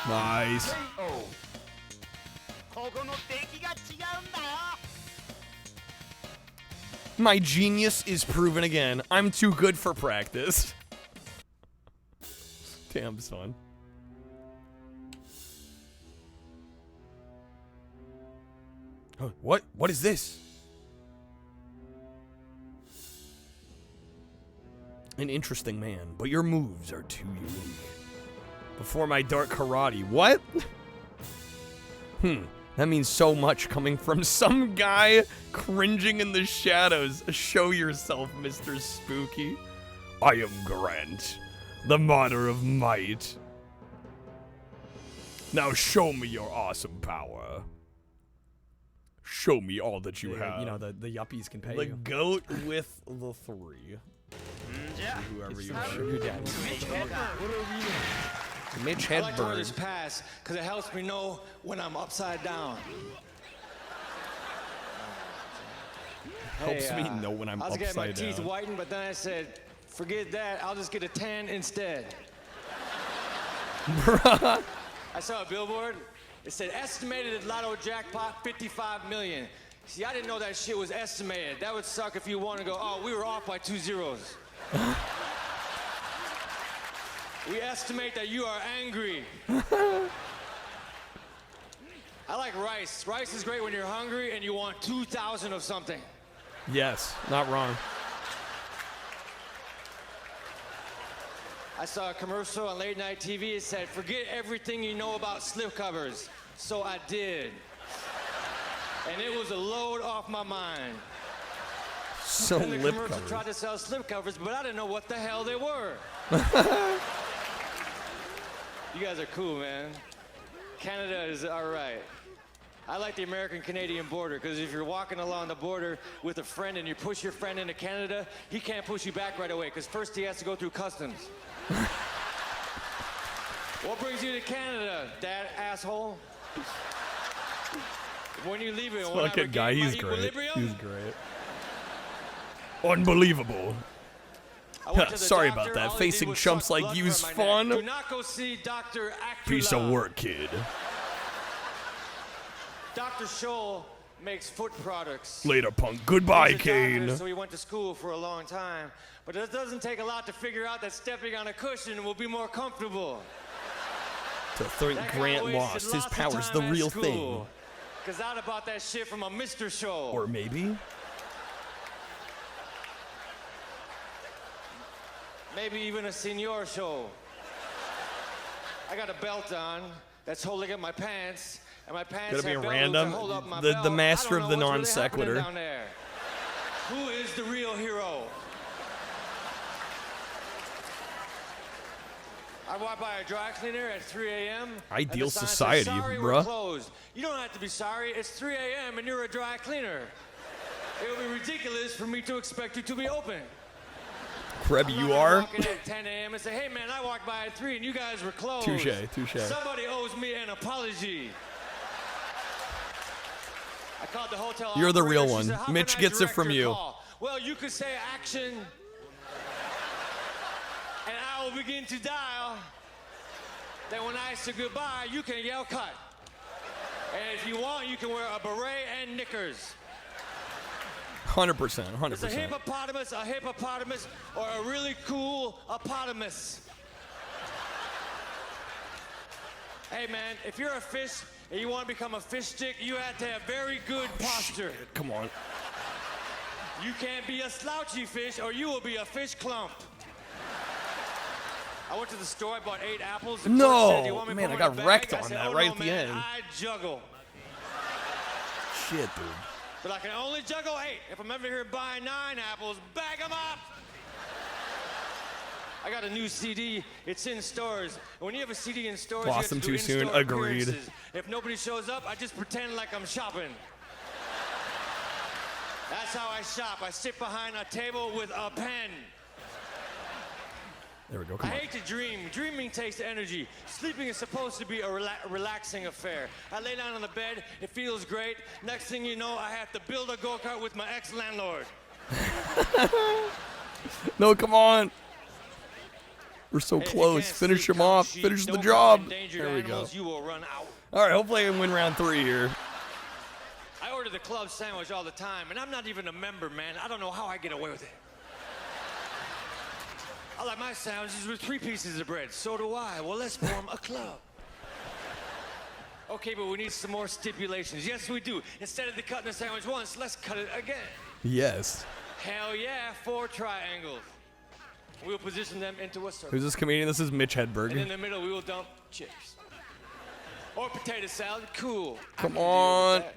Nice. My genius is proven again. I'm too good for practice. Damn, son. What? What is this? An interesting man, but your moves are too unique. Before my dark karate. What? That means so much coming from some guy cringing in the shadows. Show yourself, Mr. Spooky. I am Grant, the martyr of might. Now show me your awesome power. Show me all that you have. You know, the yuppies can pay the you. goat with the 3. Whoever you are. Your dad. Mitch I like to wear Hedberg. this pass because it helps me know when I'm upside down. Helps me know when I'm I was upside getting my teeth down. whitened, but then I said, forget that, I'll just get a tan instead. Bruh. I saw a billboard. It said, estimated lotto jackpot, 55 million. See, I didn't know that shit was estimated. That would suck if you want to go, oh, we were off by 2 zeros. We estimate that you are angry. I like rice. Rice is great when you're hungry and you want 2,000 of something. Yes, not wrong. I saw a commercial on late night TV. It said, forget everything you know about slipcovers. So I did. And it was a load off my mind. So and the lip commercial covers. tried to sell slipcovers, but I didn't know what the hell they were. You guys are cool, man. Canada is all right. I like the American-Canadian border, because if you're walking along the border with a friend and you push your friend into Canada, he can't push you back right away, because first he has to go through customs. What brings you to Canada, that asshole? When you leave it, when I Fucking guy, regain my he's great. equilibrium, He's great. Unbelievable. I went to the Sorry doctor, about that. all he Facing did was chumps suck like blood you's from my neck. Do fun. not go see Dr. Acula. Piece of work, kid. Dr. Scholl makes foot products. Later, punk. Goodbye, He's a doctor, Kane. so he went to school for a long time. But it doesn't take a lot to figure out that stepping on a cushion will be more comfortable. To think Grant lost his powers, the real thing. Because I'd have bought that shit from a Mr. Scholl. Or maybe? Maybe even a Senor Scholl. I got a belt on that's holding up my pants. And my pants Gotta be have belt random. loops that hold up my The belt. master I don't of the know what's non really happening sequitur. down there. Who is the real hero? I walked by a dry cleaner at 3 a.m. Ideal and the sign said, society, sorry, we're bruh. closed. You don't have to be sorry. It's 3 a.m. and you're a dry cleaner. It would be ridiculous for me to expect you to be open. Krebby, I'm you not gonna are? walk in at 10 a.m. and say, hey man, I walked by at 3 and you guys were closed. Touche, touche. Somebody owes me an apology. I called the hotel. You're the operator. real She one. said, how Mitch can I gets it direct from your you. call? Well, you could say action, and I will begin to dial. Then when I say goodbye, you can yell cut. And if you want, you can wear a beret and knickers. 100%, It's a 100%. hippopotamus, or a really cool opotamus. Hey man, if you're a fish and you want to become a fish stick, you have to have very good posture. Come on. You can't be a slouchy fish or you will be a fish clump. I went to the store, I bought 8 apples. The No, clerk said, "Do you want me to man, put I them in got a wrecked bag?" I on said, that "Oh, right no, at the man, end. I juggle. Shit, dude. But I can only juggle 8. If I'm ever here buying 9 apples, bag them up. I got a new CD. It's in stores. And when you have a CD in stores, Lost you them have to too do soon. in-store Agreed. appearances. If nobody shows up, I just pretend like I'm shopping. That's how I shop. I sit behind a table with a pen. There we go. I Come on. hate to dream. Dreaming takes energy. Sleeping is supposed to be a relaxing affair. I lay down on the bed. It feels great. Next thing you know, I have to build a go-kart with my ex-landlord. No, come on. We're so Hey, if you close. can't Finish sleep, him off. sheep, Finish the don't job. catch endangered There we go. animals, you will run out. All right, hopefully I can win round 3 here. I order the club sandwich all the time, and I'm not even a member, man. I don't know how I get away with it. I like my sandwiches with 3 pieces of bread. So do I. Well, let's form a club. Okay, but we need some more stipulations. Yes, we do. Instead of cutting the sandwich once, let's cut it again. Yes. Hell yeah, 4 triangles. We'll position them into a circle. Who's this comedian? This is Mitch And in Hedberg. the middle, we will dump chips. Or potato salad. Cool. I Come can deal with on. that.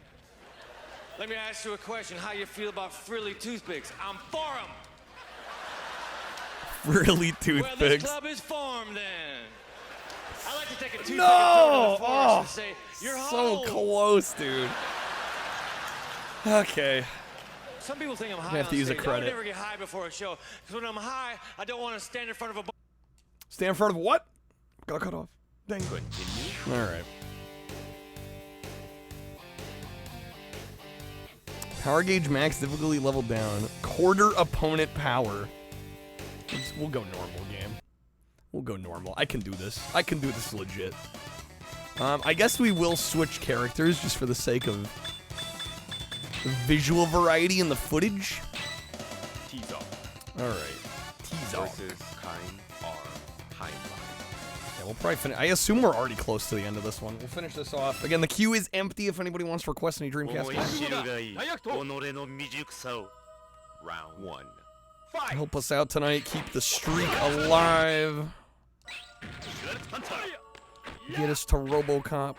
Let me ask you a question. How you feel about frilly toothpicks? I'm for 'em. Really Well, this toothpicks. club is formed then. I like to take a toothpick No! and throw it in the forest Oh, and say, you're so home. close, dude. Okay. Some people think I'm high I have on to use a stage. I credit. would never get high before a show. Because when I'm high, I don't want to stand in front of a... Stand in front of what? Got cut off. Dang. All right. Power gauge max difficulty level down. Quarter opponent power. We'll go normal game. We'll go normal. I can do this. I can do this legit. I guess we will switch characters just for the sake of visual variety in the footage. All right. Versus Kind R Hindline. Yeah, we'll probably finish. I assume we're already close to the end of this one. We'll finish this off. Again, the queue is empty if anybody wants to request any Dreamcast games. Round 1. Help us out tonight. Keep the streak alive. Get us to RoboCop.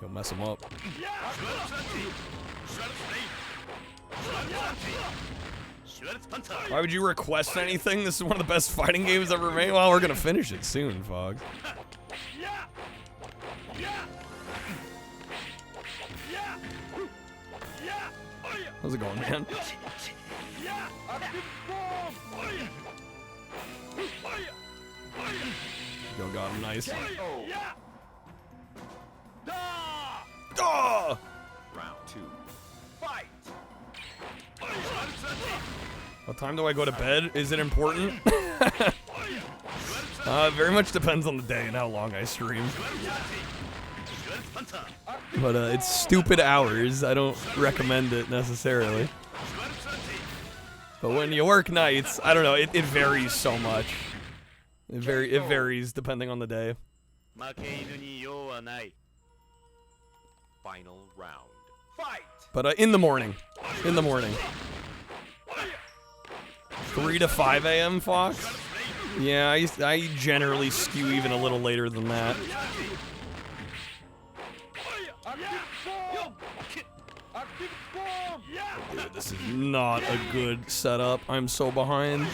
You'll mess him up. Why would you request anything? This is one of the best fighting games ever made. Well, we're gonna finish it soon, Fogs. How's it going, man? Yo, got him, nice. Oh! Round 2. What time do I go to bed? Is it important? Very much depends on the day and how long I stream. But it's stupid hours. I don't recommend it necessarily. But when you work nights, I don't know. It varies so much. It varies depending on the day. Final round. But in the morning. In the morning. 3 to 5 a.m. Fox? Yeah, I generally skew even a little later than that. Dude, this is not a good setup. I'm so behind.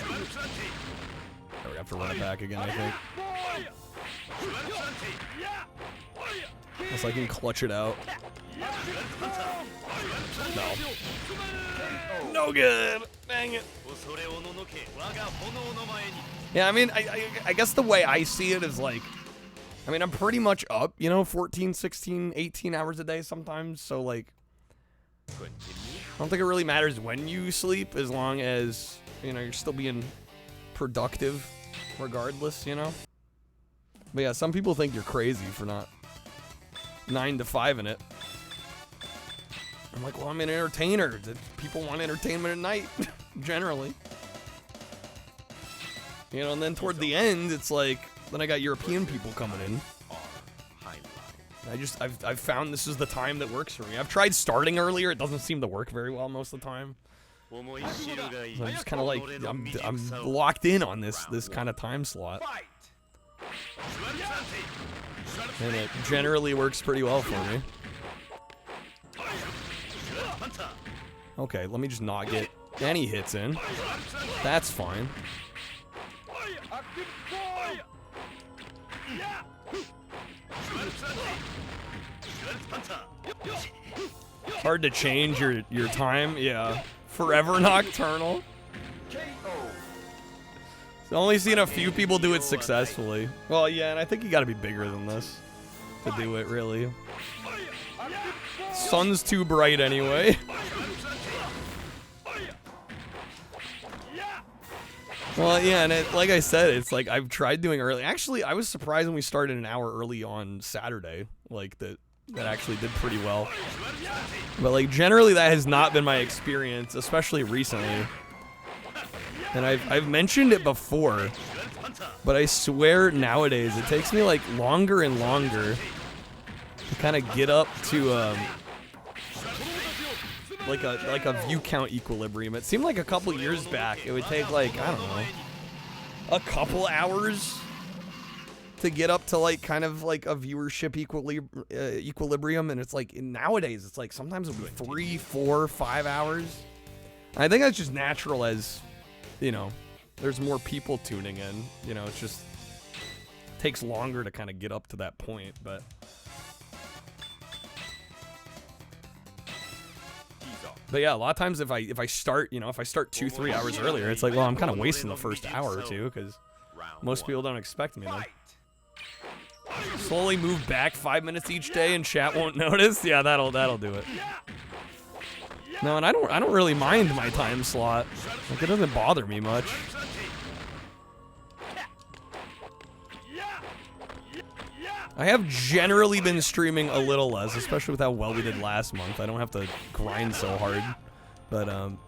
We have to run it back again, I think. Unless I can clutch it out. No. No good. Dang it. Yeah, I mean, I guess the way I see it is like, I mean, I'm pretty much up, you know, 14, 16, 18 hours a day sometimes. So, like, I don't think it really matters when you sleep as long as, you know, you're still being productive regardless, you know? But yeah, some people think you're crazy for not 9 to 5 in it. I'm like, well, I'm an entertainer. People want entertainment at night, generally. You know, and then toward the end, it's like, then I got European people coming in. I've found this is the time that works for me. I've tried starting earlier. It doesn't seem to work very well most of the time. So I'm just kind of like, I'm locked in on this kind of time slot. And it generally works pretty well for me. Okay, let me just not get any hits in. That's fine. Hard to change your time, yeah. Forever Nocturnal. I've only seen a few people do it successfully. Well, yeah, and I think you gotta be bigger than this to do it, really. Sun's too bright anyway. Well, yeah, and like I said, it's like I've tried doing early. Actually, I was surprised when we started an hour early on Saturday. Like, that actually did pretty well. But, like, generally that has not been my experience, especially recently. And I've mentioned it before, but I swear nowadays it takes me, like, longer and longer to kind of get up to, like a view count equilibrium. It seemed like a couple years back it would take, like, I don't know, a couple hours to get up to, like, kind of like a viewership equilibrium, and it's like nowadays it's like sometimes it'll be 3, 4, 5 hours. I think that's just natural as, you know, there's more people tuning in. You know, it just takes longer to kind of get up to that point, but. But yeah, a lot of times if I start, you know, if I start 2, 3 hours earlier, it's like, well, I'm kind of wasting the first hour or two because most people don't expect me to. Slowly move back 5 minutes each day and chat won't notice. Yeah, that'll do it. No, and I don't really mind my time slot. Like, it doesn't bother me much. I have generally been streaming a little less, especially with how well we did last month. I don't have to grind so hard. But, I don't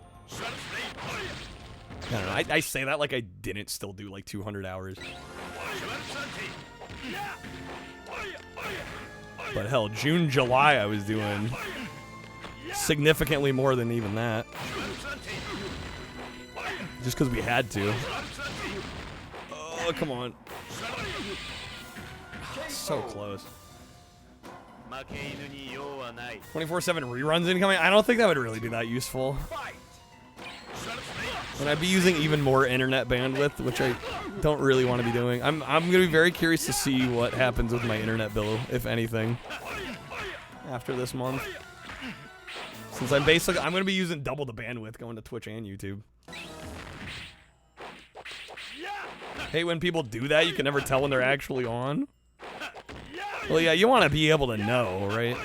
know. I say that like I didn't still do like 200 hours. But hell, June, July I was doing significantly more than even that. Just because we had to. Oh, come on. So close. 24/7 reruns incoming? I don't think that would really be that useful. And I'd be using even more internet bandwidth, which I don't really want to be doing. I'm going to be very curious to see what happens with my internet bill, if anything, after this month. Since I'm going to be using double the bandwidth going to Twitch and YouTube. Hate when people do that. You can never tell when they're actually on. Well, yeah, you want to be able to know, right?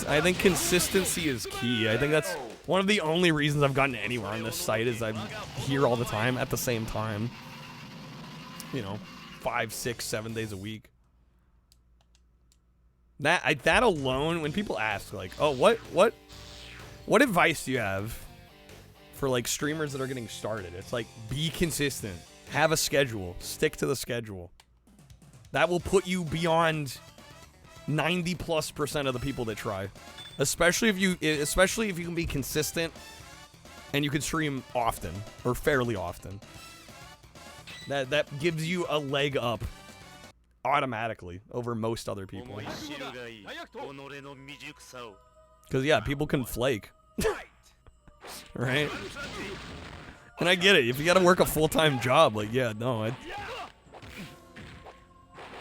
I think consistency is key. I think that's one of the only reasons I've gotten anywhere on this site is I'm here all the time at the same time. You know, 5, 6, 7 days a week. That alone, when people ask, like, oh, what advice do you have for, like, streamers that are getting started? It's like, be consistent. Have a schedule. Stick to the schedule. That will put you beyond 90+% of the people that try. Especially if you can be consistent and you can stream often or fairly often. That gives you a leg up automatically over most other people. Because, yeah, people can flake. Right? And I get it. If you gotta work a full-time job, like, yeah, no,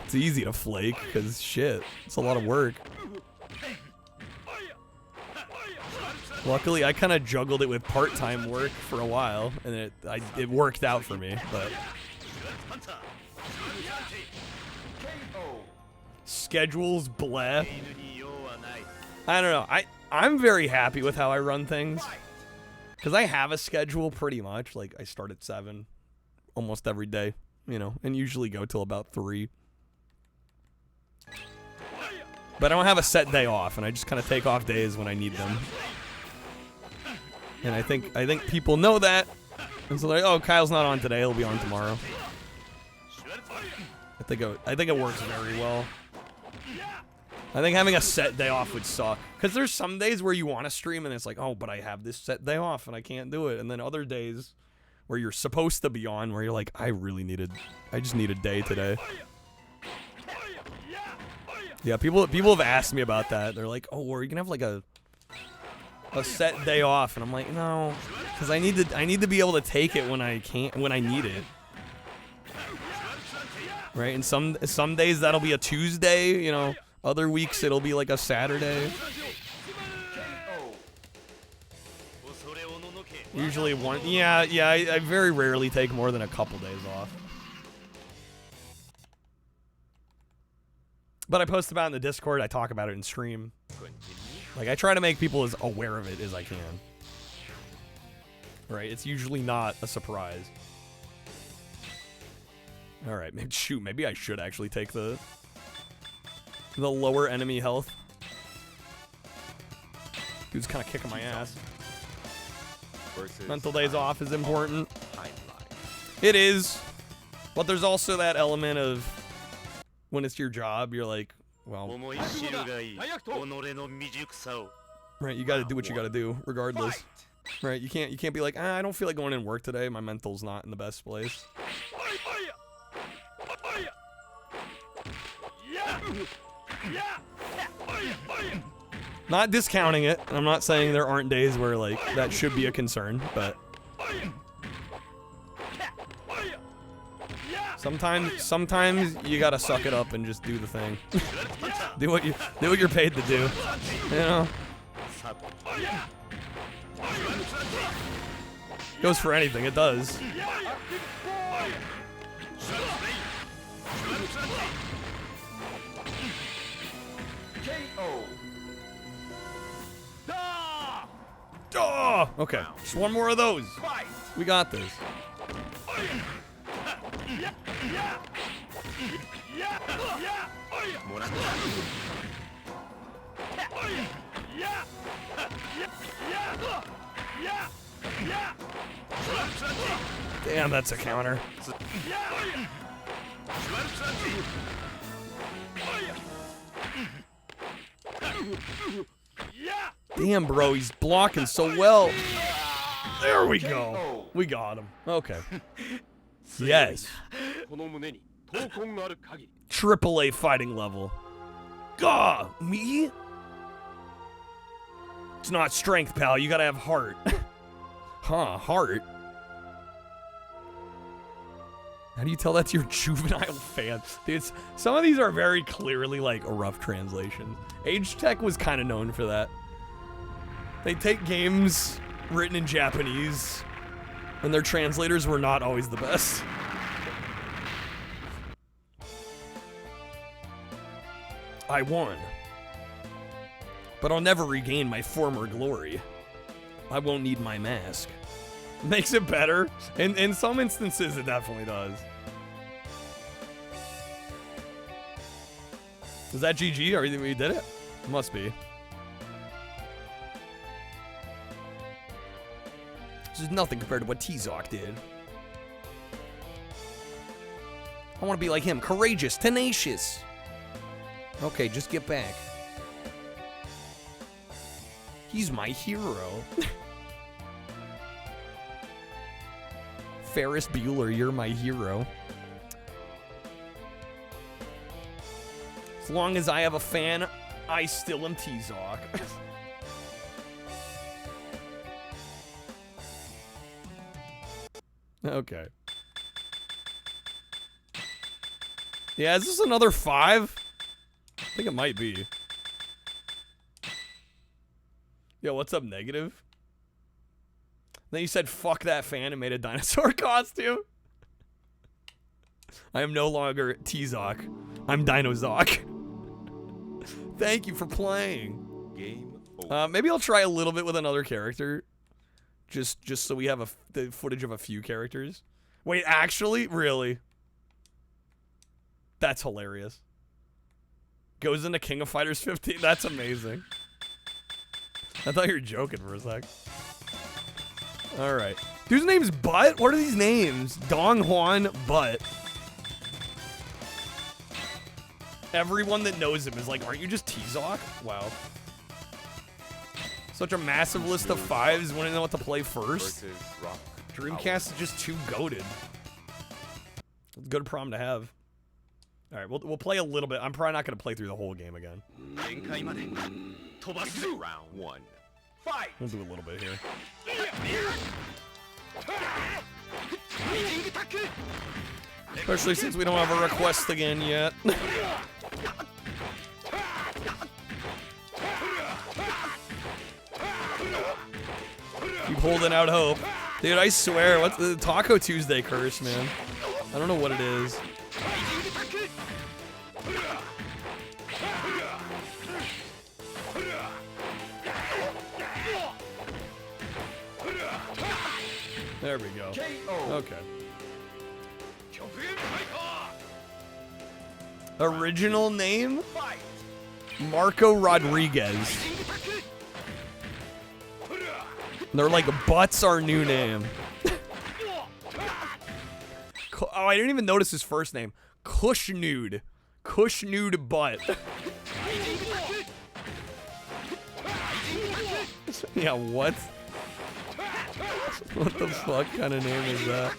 it's easy to flake, because, shit, it's a lot of work. Luckily, I kind of juggled it with part-time work for a while, and it worked out for me, but... Schedules, bleh. I don't know. I'm very happy with how I run things. Because I have a schedule pretty much. Like, I start at 7 almost every day, you know, and usually go till about 3. But I don't have a set day off, and I just kind of take off days when I need them. And I think people know that. And so they're like, oh, Kyle's not on today, he'll be on tomorrow. I think it works very well. I think having a set day off would suck. Because there's some days where you want to stream and it's like, oh, but I have this set day off and I can't do it. And then other days where you're supposed to be on where you're like, I just need a day today. Yeah, people have asked me about that. They're like, oh, are you gonna have like a set day off? And I'm like, no, because I need to be able to take it when I need it. Right? And some days that'll be a Tuesday, you know. Other weeks it'll be like a Saturday. Usually one. Yeah. I very rarely take more than a couple days off. But I post about it in the Discord. I talk about it in stream. Like, I try to make people as aware of it as I can. Right? It's usually not a surprise. All right. Shoot, maybe I should actually take the lower enemy health. Dude's kind of kicking my ass. Mental days off is important. It is. But there's also that element of when it's your job, you're like, well, right, you gotta do what you gotta do, regardless. Right, you can't be like, I don't feel like going in work today, my mental's not in the best place. Not discounting it. I'm not saying there aren't days where, like, that should be a concern, but sometimes you gotta suck it up and just do the thing. do what you're paid to do. You know? Goes for anything, it does. Oh, okay, just one more of those. We got this. Damn, that's a counter. Damn, bro, he's blocking so well. There we go. We got him. Okay. Yes. AAA fighting level. Gah, me? It's not strength, pal. You gotta have heart. Huh, heart? How do you tell that's your juvenile fan? Dude, some of these are very clearly like a rough translation. Age Tech was kind of known for that. They take games written in Japanese, and their translators were not always the best. I won. But I'll never regain my former glory. I won't need my mask. Makes it better. In some instances, it definitely does. Is that GG? Or we did it? Must be. This is nothing compared to what T-Zoc did. I want to be like him. Courageous, tenacious. Okay, just get back. He's my hero. Ferris Bueller, you're my hero. As long as I have a fan, I still am T-Zoc. Okay. Yeah, is this another 5? I think it might be. Yo, what's up, Negative? Then you said, fuck that fan and made a dinosaur costume. I am no longer T-Zoc. I'm Dino-Zoc. Thank you for playing. Game over. Maybe I'll try a little bit with another character. Just so we have the footage of a few characters. Wait, actually? Really? That's hilarious. Goes into King of Fighters 15? That's amazing. I thought you were joking for a sec. Alright. Dude's name's Butt? What are these names? Dong Hwan Butt. Everyone that knows him is like, aren't you just T-Zoc? Wow. Such a massive list of 5s, wouldn't know what to play first. Dreamcast is just too goated. Good problem to have. Alright, we'll play a little bit. I'm probably not going to play through the whole game again. Round 1. Fight! We'll do a little bit here. Especially since we don't have a request again yet. Keep holding out hope. Dude, I swear, what's the Taco Tuesday curse, man? I don't know what it is. There we go. Okay. Original name? Marco Rodriguez. They're like, Butt's our new name. Oh, I didn't even notice his first name. Kushnude. Kushnude Butt. Yeah, what? What the fuck kind of name is that?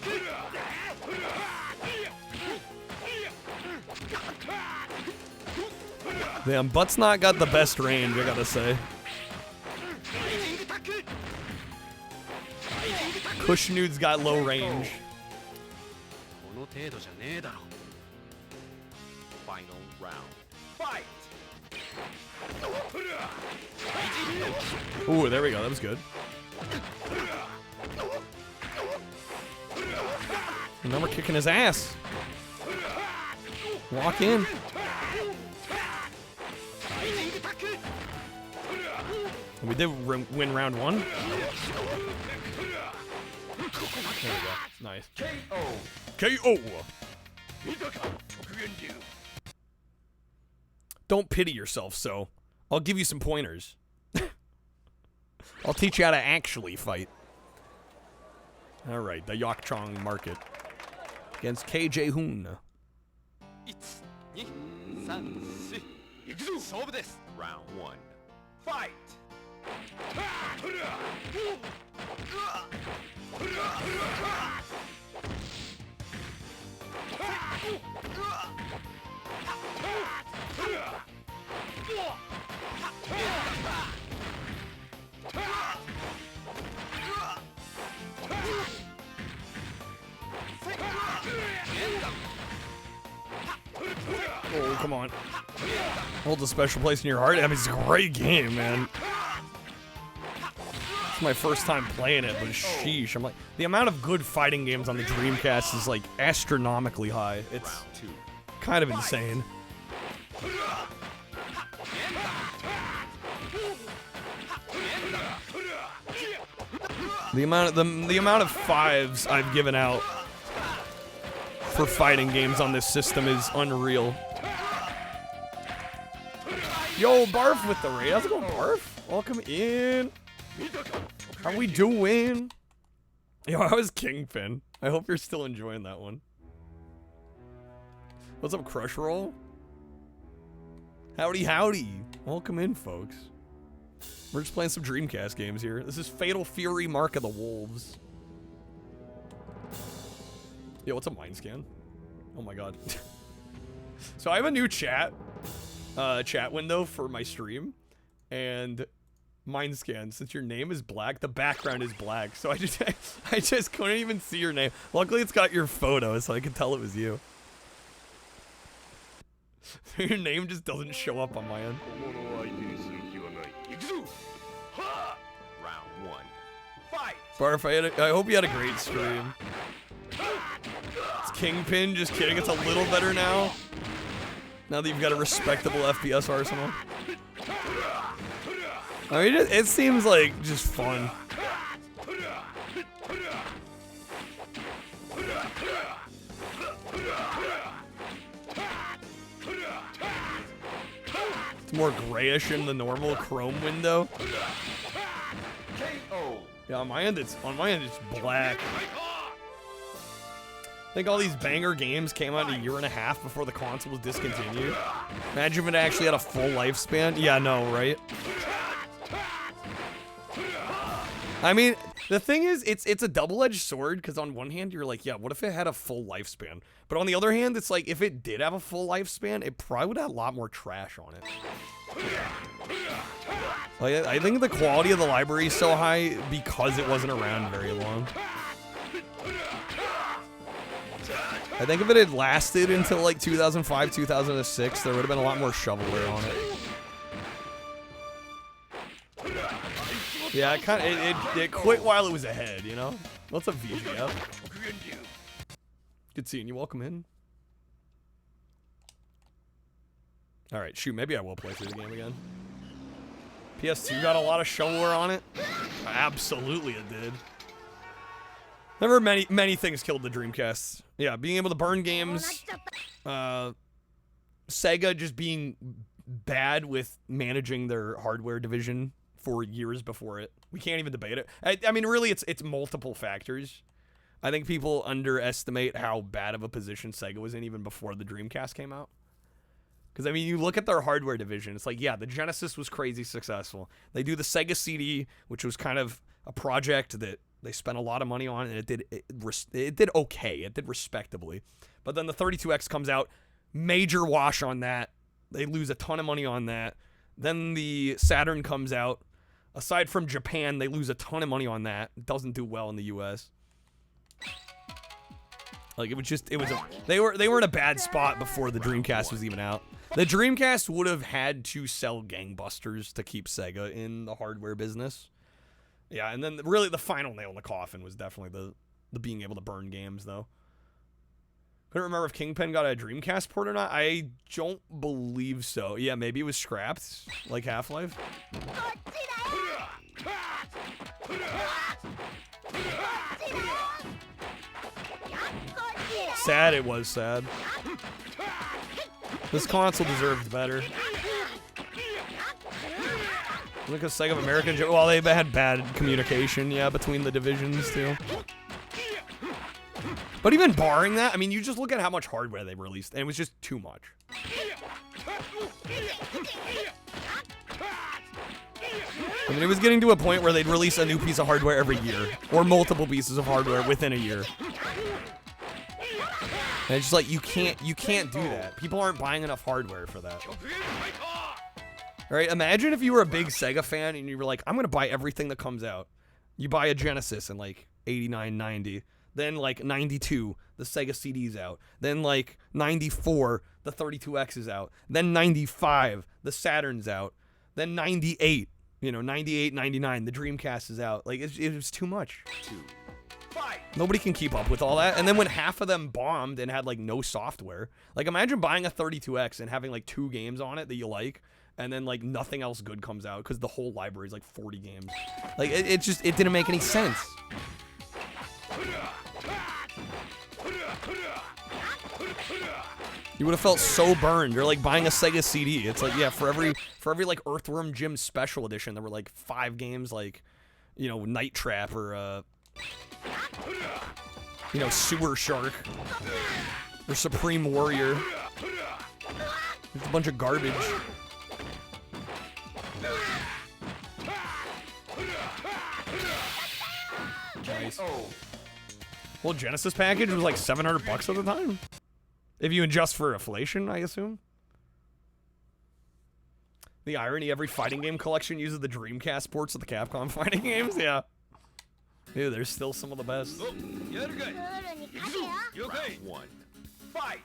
Damn, Butt's not got the best range, I gotta say. Kushnude's got low range. Final round. Fight! Ooh, there we go. That was good. And now we're kicking his ass. Walk in. We did win round 1. There we go. Nice. KO. Don't pity yourself, so I'll give you some pointers. I'll teach you how to actually fight. All right, the Yakchong Market against KJ Hoon. Round 1. Fight! Oh, come on. Holds a special place in your heart. I mean, it's a great game, man. It's my first time playing it, but sheesh. I'm like, the amount of good fighting games on the Dreamcast is like astronomically high. It's kind of insane. The amount of 5s I've given out for fighting games on this system is unreal. Yo, Barf with the raid. How's it going, Barf? Welcome in. How we doing? Yo, I was Kingpin. I hope you're still enjoying that one. What's up, Crush Roll? Howdy, howdy. Welcome in, folks. We're just playing some Dreamcast games here. This is Fatal Fury Mark of the Wolves. Yo, what's a mind scan? Oh my god. So I have a new chat window for my stream, and Mind scan. Since your name is black, the background is black. So I just couldn't even see your name. Luckily, it's got your photo, so I could tell it was you. So your name just doesn't show up on my end. Round 1. Fight! Barf, I hope you had a great stream. It's Kingpin, just kidding. It's a little better now. Now that you've got a respectable FPS arsenal. I mean, it seems like just fun. It's more grayish in the normal Chrome window. Yeah, on my end it's black. I think all these banger games came out a year and a half before the console was discontinued. Imagine if it actually had a full lifespan. Yeah, no, right? I mean, the thing is, it's a double-edged sword, because on one hand, you're like, yeah, what if it had a full lifespan? But on the other hand, it's like, if it did have a full lifespan, it probably would have a lot more trash on it. Like, I think the quality of the library is so high because it wasn't around very long. I think if it had lasted until like 2005, 2006, there would have been a lot more shovelware on it. Yeah, it quit while it was ahead, you know? What's a VGF? Good seeing you. Welcome in. Alright, shoot, maybe I will play through the game again. PS2 got a lot of shovelware on it? Absolutely it did. Never many things killed the Dreamcast. Yeah, being able to burn games. Sega just being bad with managing their hardware division for years before it. We can't even debate it. I mean, really, it's multiple factors. I think people underestimate how bad of a position Sega was in even before the Dreamcast came out. Because, I mean, you look at their hardware division, it's like, yeah, the Genesis was crazy successful. They do the Sega CD, which was kind of a project that they spent a lot of money on, and it did okay. It did respectably. But then the 32X comes out, major wash on that. They lose a ton of money on that. Then the Saturn comes out. Aside from Japan, they lose a ton of money on that. It doesn't do well in the US. Like, they were in a bad spot before the Dreamcast was even out. The Dreamcast would have had to sell gangbusters to keep Sega in the hardware business. Yeah, and then really the final nail in the coffin was definitely the being able to burn games, though. Couldn't remember if Kingpin got a Dreamcast port or not. I don't believe so. Yeah, maybe it was scrapped, like Half-Life. Sad, it was sad. This console deserved better. Look at Sega of American. Well, they had bad communication, yeah, between the divisions too. But even barring that, I mean, you just look at how much hardware they released, and it was just too much. I mean, it was getting to a point where they'd release a new piece of hardware every year, or multiple pieces of hardware within a year. And it's just like, you can't do that. People aren't buying enough hardware for that. Alright, imagine if you were a big Sega fan and you were like, I'm gonna buy everything that comes out. You buy a Genesis in like 89, 90. Then like 92, the Sega CD's out. Then like 94, the 32X is out. Then 95, the Saturn's out. Then 98, 98, 99, the Dreamcast is out. Like, it was too much. Nobody can keep up with all that. And then when half of them bombed and had like no software, like imagine buying a 32X and having like 2 games on it that you like, and then like nothing else good comes out because the whole library is like 40 games. Like it didn't make any sense. You would have felt so burned. You're like buying a Sega CD. It's like, yeah, for every like Earthworm Jim Special Edition, there were like 5 games like, Night Trap or Sewer Shark or Supreme Warrior. It's a bunch of garbage. Nice. Well, Genesis package was like $700 at the time. If you adjust for inflation, I assume. The irony, every fighting game collection uses the Dreamcast ports of the Capcom fighting games. Yeah. Dude, there's still some of the best. Round 1. Fight!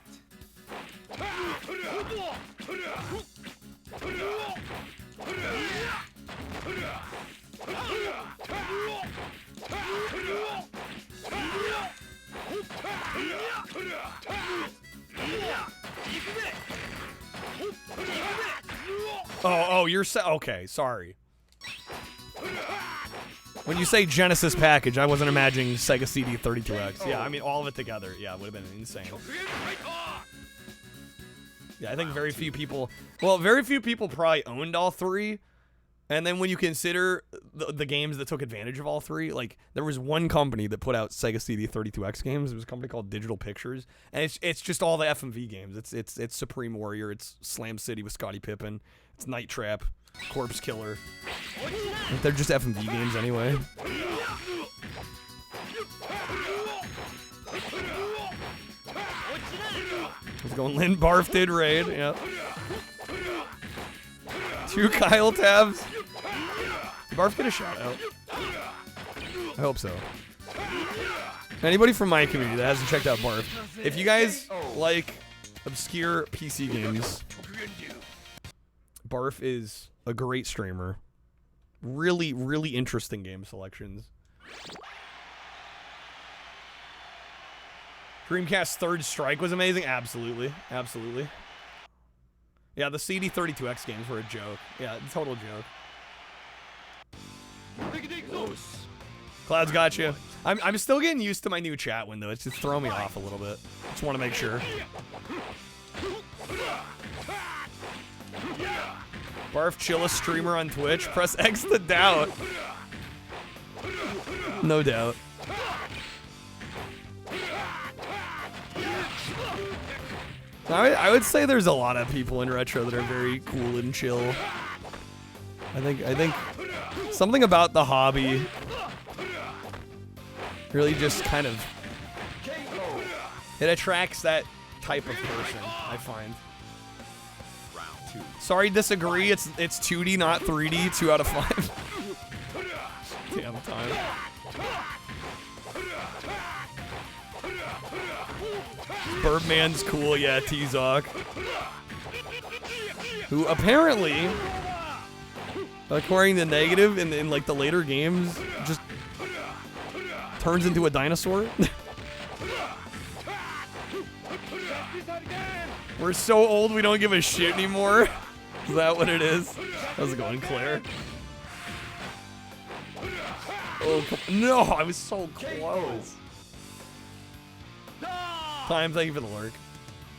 Oh, you're okay, sorry. When you say Genesis package, I wasn't imagining Sega CD 32X. Yeah, I mean, all of it together, yeah, would have been insane. Yeah, I think very few people probably owned all three. And then when you consider the games that took advantage of all three, like, there was one company that put out Sega CD 32X games. It was a company called Digital Pictures. And it's just all the FMV games. It's Supreme Warrior, it's Slam City with Scottie Pippen, it's Night Trap, Corpse Killer. They're just FMV games anyway. Let's go. Lynn Barf did raid, yep. 2 Kyle tabs. Did Barf get a shout out? I hope so. Anybody from my community that hasn't checked out Barf, if you guys like obscure PC games, Barf is a great streamer. Really, really interesting game selections. Dreamcast Third Strike was amazing. Absolutely. Absolutely. Yeah, the CD32X games were a joke. Yeah, total joke. Cloud's got you. I'm still getting used to my new chat window. It's just throwing me off a little bit. Just want to make sure. Barf Chilla streamer on Twitch. Press X to doubt. No doubt. I would say there's a lot of people in retro that are very cool and chill. I think something about the hobby really just kind of, it attracts that type of person, I find. Sorry, disagree. It's 2D, not 3D. 2 out of 5. Damn time. Birdman's cool, yeah, T-Zoc. Who apparently, according to Negative, in like the later games, just turns into a dinosaur. We're so old we don't give a shit anymore. Is that what it is? How's it going, Claire? Oh, no, I was so close. Time, thank you for the lurk.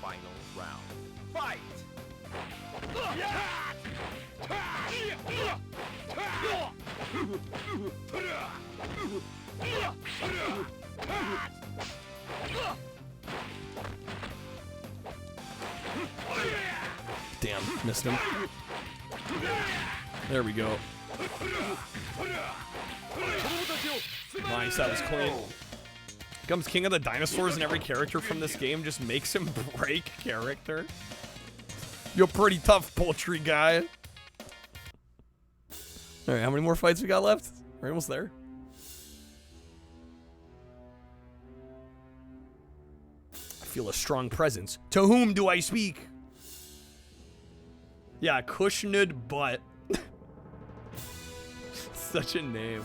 Final round. Fight! Damn, missed him. There we go. Nice, that was clean. Becomes king of the dinosaurs, and every character from this game just makes him break character. You're pretty tough, poultry guy. Alright, how many more fights we got left? We're almost there. I feel a strong presence. To whom do I speak? Yeah, Cushioned Butt. Such a name.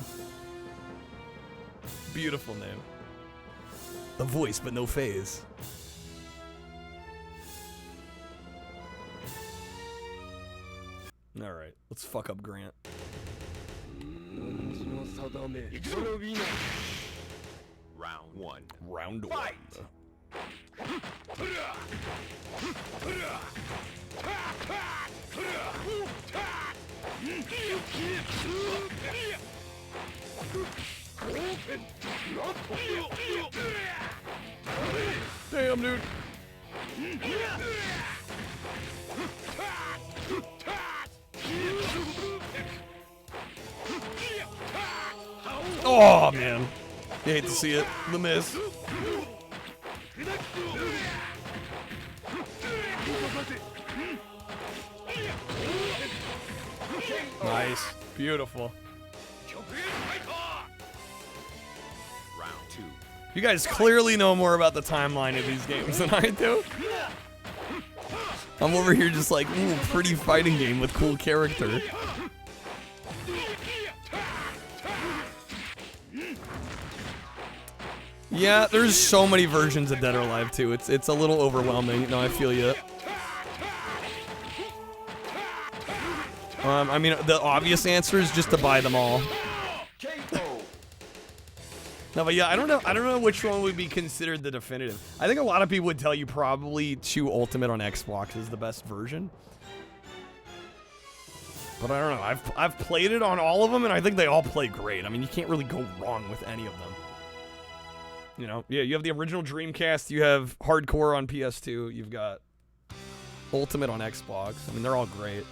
Beautiful name. The voice, but no phase. Alright, let's fuck up Grant. Round 1. Round 1. Fight! Damn, dude. Oh, man. You hate to see it. The miss. Nice. Beautiful. Round 2. You guys clearly know more about the timeline of these games than I do. I'm over here just like, ooh, pretty fighting game with cool character. Yeah, there's so many versions of Dead or Alive 2. It's a little overwhelming. No, I feel you. I mean, the obvious answer is just to buy them all. No, but yeah, I don't know which one would be considered the definitive. I think a lot of people would tell you probably 2 Ultimate on Xbox is the best version. But I don't know. I've played it on all of them, and I think they all play great. I mean, you can't really go wrong with any of them. You know, yeah, you have the original Dreamcast, you have Hardcore on PS2, you've got Ultimate on Xbox. I mean, they're all great.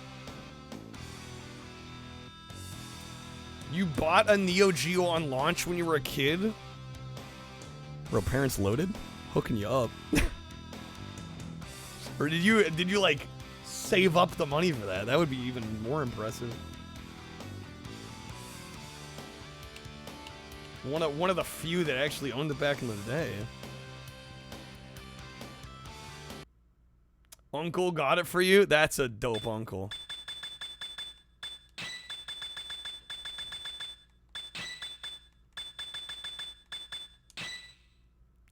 You bought a Neo Geo on launch when you were a kid? Bro, parents loaded? Hooking you up. Or did you like save up the money for that? That would be even more impressive. One of the few that actually owned it back in the day. Uncle got it for you? That's a dope uncle.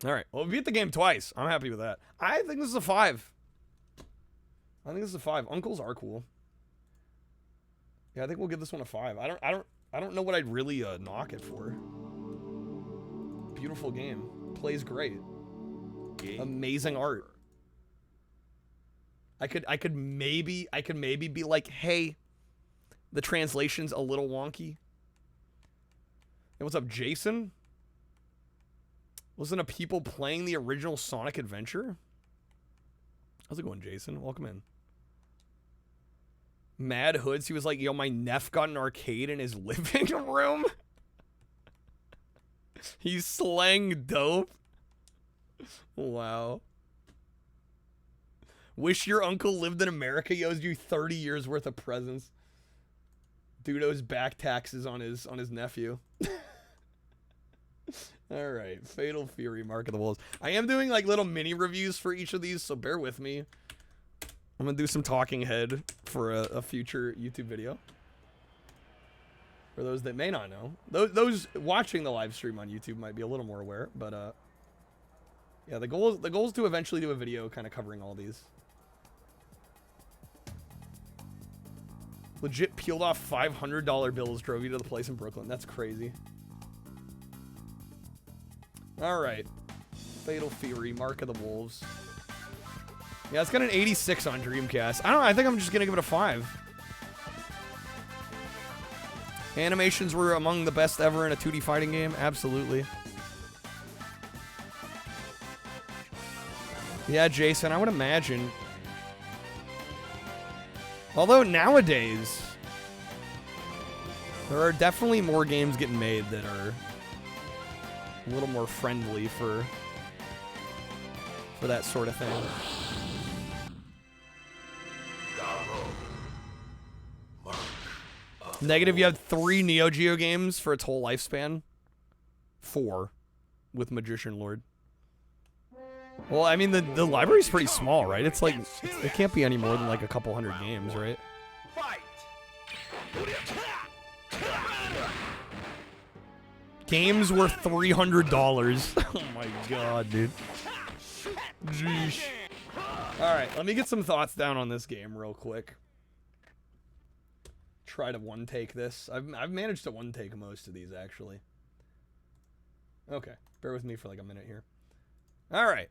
All right. Well, we beat the game twice. I'm happy with that. I think this is a 5. I think this is a 5. Uncles are cool. Yeah, I think we'll give this one a 5. I don't know what I'd really knock it for. Beautiful game. Plays great. Amazing art. I could maybe be like, hey, the translation's a little wonky. Hey, what's up, Jason? Listen to people playing the original Sonic Adventure. How's it going, Jason? Welcome in. Mad Hoods, he was like, yo, my nephew got an arcade in his living room. He's slang dope. Wow. Wish your uncle lived in America. He owes you 30 years worth of presents. Dude owes back taxes on his nephew. All right, Fatal Fury, Mark of the Wolves. I am doing like little mini reviews for each of these, so bear with me. I'm gonna do some talking head for a future YouTube video. For those that may not know, those watching the live stream on YouTube might be a little more aware, but yeah, the goal is to eventually do a video kind of covering all these. Legit peeled off $500 bills, drove you to the place in Brooklyn. That's crazy. All right, Fatal Fury, Mark of the Wolves. Yeah, it's got an 86 on Dreamcast. I don't know. I think I'm just gonna give it a 5. Animations were among the best ever in a 2D fighting game. Absolutely. Yeah, Jason, I would imagine. Although nowadays, there are definitely more games getting made that are a little more friendly for that sort of thing. Negative, you have 3 Neo Geo games for its whole lifespan. 4 with Magician Lord. Well, I mean, the library's pretty small, right? It's like, it can't be any more than like a couple hundred games, right? Games were $300. Oh my god, dude. Jeez. Alright, let me get some thoughts down on this game real quick. Try to one-take this. I've managed to one-take most of these, actually. Okay, bear with me for like a minute here. Alright.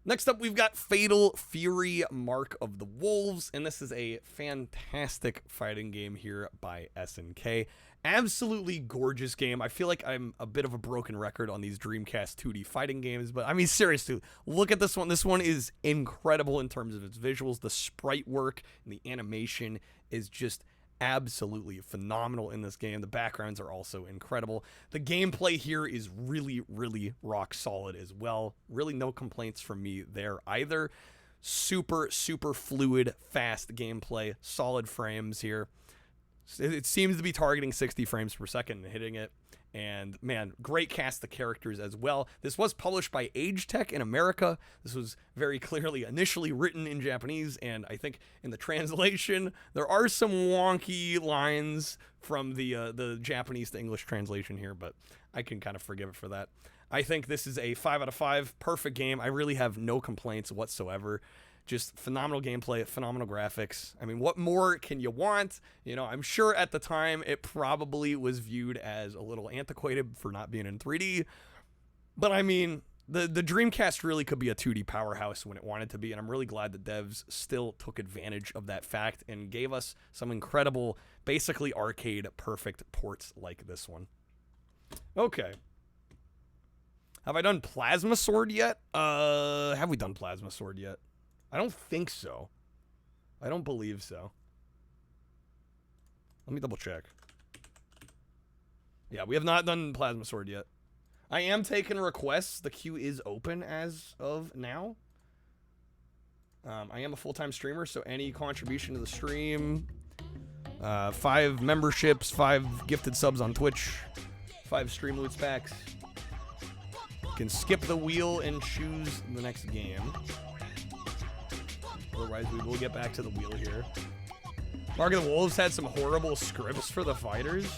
Next up, we've got Fatal Fury, Mark of the Wolves, and this is a fantastic fighting game here by SNK. Absolutely gorgeous game. I feel like I'm a bit of a broken record on these Dreamcast 2D fighting games, but I mean, seriously, look at this one. This one is incredible in terms of its visuals. The sprite work and the animation is just absolutely phenomenal in this game. The backgrounds are also incredible. The gameplay here is really, really rock solid as well. Really no complaints from me there either. super, super fluid, fast gameplay, solid frames here. It seems to be targeting 60 frames per second and hitting it. And man, great cast of characters as well. This was published by Age Tech in America. This was very clearly initially written in Japanese, and I think in the translation there are some wonky lines from the Japanese to English translation here, but I can kind of forgive it for that. I think this is a 5 out of 5, perfect game. I really have no complaints whatsoever. Just phenomenal gameplay, phenomenal graphics. I mean, what more can you want? You know, I'm sure at the time it probably was viewed as a little antiquated for not being in 3D. But I mean, the Dreamcast really could be a 2D powerhouse when it wanted to be, and I'm really glad that devs still took advantage of that fact and gave us some incredible, basically arcade perfect ports like this one. Okay. Have I done Plasma Sword yet? Have we done Plasma Sword yet? I don't think so. I don't believe so. Let me double check. Yeah, we have not done Plasma Sword yet. I am taking requests. The queue is open as of now. I am a full-time streamer, so any contribution to the stream, 5 memberships, 5 gifted subs on Twitch, 5 stream loots packs. You can skip the wheel and choose the next game. Otherwise, we will get back to the wheel here. Mark of the Wolves had some horrible scripts for the fighters.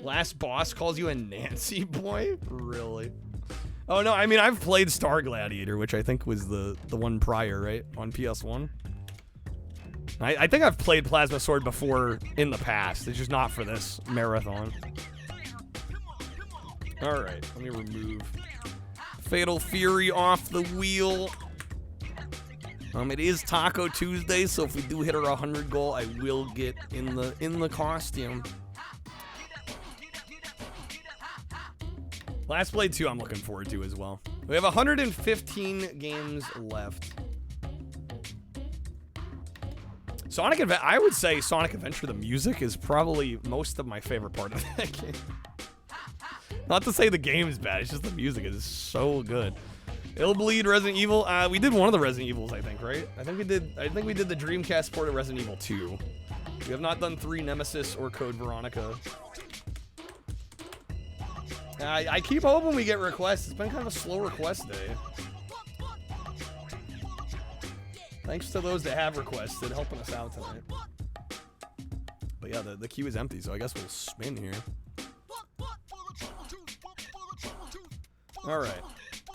Last boss calls you a Nancy boy? Really? Oh, no, I mean, I've played Star Gladiator, which I think was the one prior, right? On PS1. I think I've played Plasma Sword before in the past. It's just not for this marathon. Alright, let me remove Fatal Fury off the wheel. It is Taco Tuesday, so if we do hit our 100 goal, I will get in the costume. Last Blade 2 I'm looking forward to as well. We have 115 games left. Sonic Adventure, I would say Sonic Adventure, the music is probably most of my favorite part of that game. Not to say the game is bad, it's just the music is so good. It'll Bleed, Resident Evil. We did one of the Resident Evils, I think, right? I think we did the Dreamcast port of Resident Evil 2. We have not done 3 Nemesis or Code Veronica. I keep hoping we get requests. It's been kind of a slow request day. Thanks to those that have requested, helping us out tonight. But yeah, the queue is empty, so I guess we'll spin here. All right.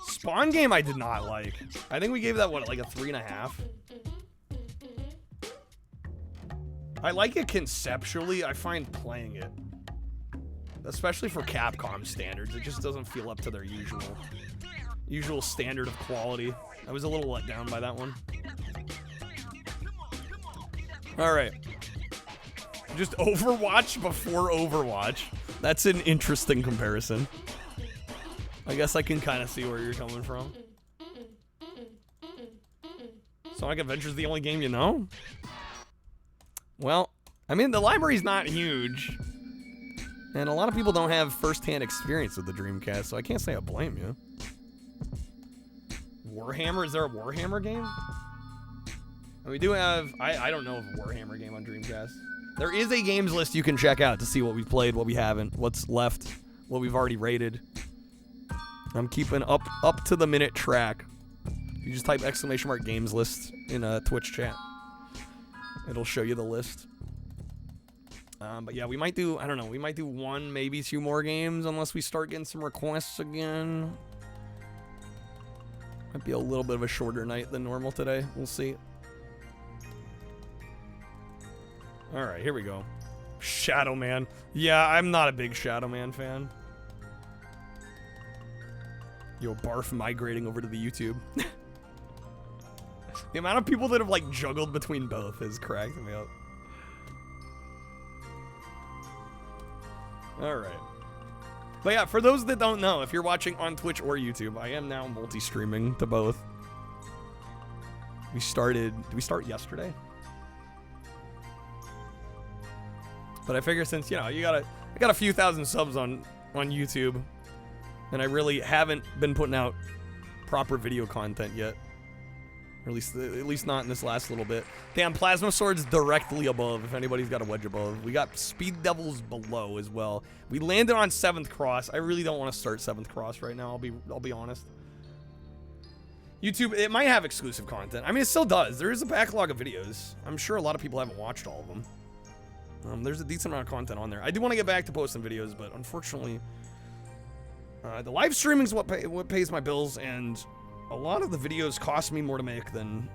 Spawn game I did not like. I think we gave that, what, like a 3.5? I like it conceptually. I find playing it, especially for Capcom standards, it just doesn't feel up to their usual standard of quality. I was a little let down by that one. All right. Just Overwatch before Overwatch. That's an interesting comparison. I guess I can kind of see where you're coming from. Sonic Adventure's the only game you know? Well, I mean, the library's not huge. And a lot of people don't have first-hand experience with the Dreamcast, so I can't say I blame you. Warhammer? Is there a Warhammer game? And we do have... I don't know of a Warhammer game on Dreamcast. There is a games list you can check out to see what we've played, what we haven't, what's left, what we've already rated. I'm keeping up to the minute track. You just type ! games list in a Twitch chat. It'll show you the list. But yeah, we might do, I don't know, we might do 1, maybe 2 more games unless we start getting some requests again. Might be a little bit of a shorter night than normal today. We'll see. Alright, here we go. Shadow Man. Yeah, I'm not a big Shadow Man fan. Yo, Barf migrating over to the YouTube. The amount of people that have, like, juggled between both has cracked me up. Alright. But yeah, for those that don't know, if you're watching on Twitch or YouTube, I am now multi-streaming to both. We started... Did we start yesterday? But I figure since, you know, I got a few thousand subs on YouTube, and I really haven't been putting out proper video content yet. Or at least not in this last little bit. Damn, Plasma Sword's directly above, if anybody's got a wedge above. We got Speed Devils below as well. We landed on 7th Cross. I really don't want to start 7th Cross right now, I'll be honest. YouTube, it might have exclusive content. I mean, it still does. There is a backlog of videos. I'm sure a lot of people haven't watched all of them. There's a decent amount of content on there. I do want to get back to posting videos, but unfortunately, the live streaming is what pays my bills, and a lot of the videos cost me more to make than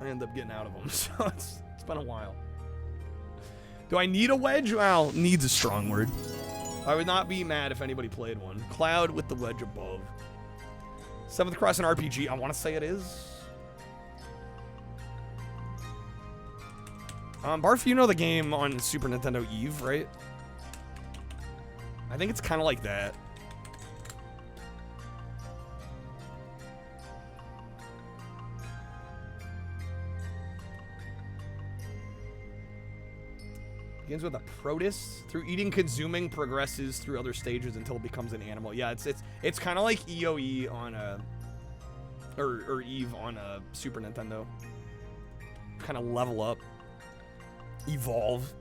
I end up getting out of them. So it's been a while. Do I need a wedge? Well, needs a strong word. I would not be mad if anybody played one. Cloud with the wedge above. 7th Cross and RPG, I want to say it is. Barf, you know the game on Super Nintendo Eve, right? I think it's kind of like that. Begins with a protus. Through eating, consuming, progresses through other stages until it becomes an animal. Yeah, it's kind of like EOE on a or Eve on a Super Nintendo. Kind of level up, evolve.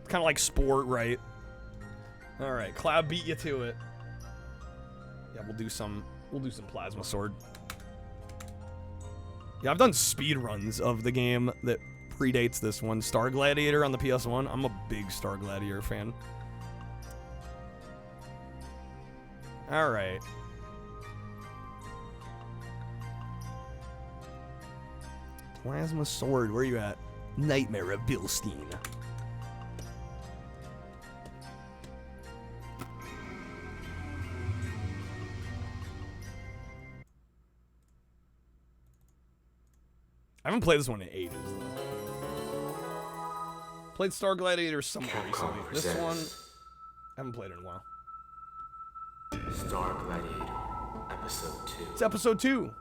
It's kind of like Sport, right? All right, Cloud beat you to it. Yeah, we'll do some Plasma Sword. Yeah, I've done speed runs of the game that predates this one. Star Gladiator on the PS1. I'm a big Star Gladiator fan. All right. Plasma Sword, where are you at? Nightmare of Bilstein. I haven't played this one in ages. Played Star Gladiator somewhere recently. This one, I haven't played it in a while. Star Gladiator, Episode 2. It's Episode 2.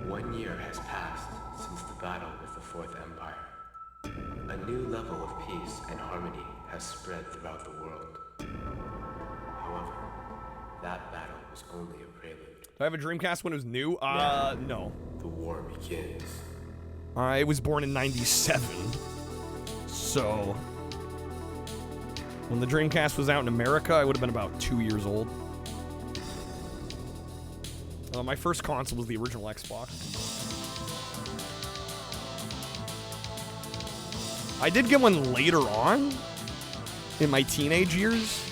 1 year has passed since the battle with the Fourth Empire. A new level of peace and harmony has spread throughout the world. However, that battle was only a prelude. Do I have a Dreamcast when it was new? No. The war begins. I was born in 97. So, when the Dreamcast was out in America, I would have been about 2 years old. My first console was the original Xbox. I did get one later on, in my teenage years.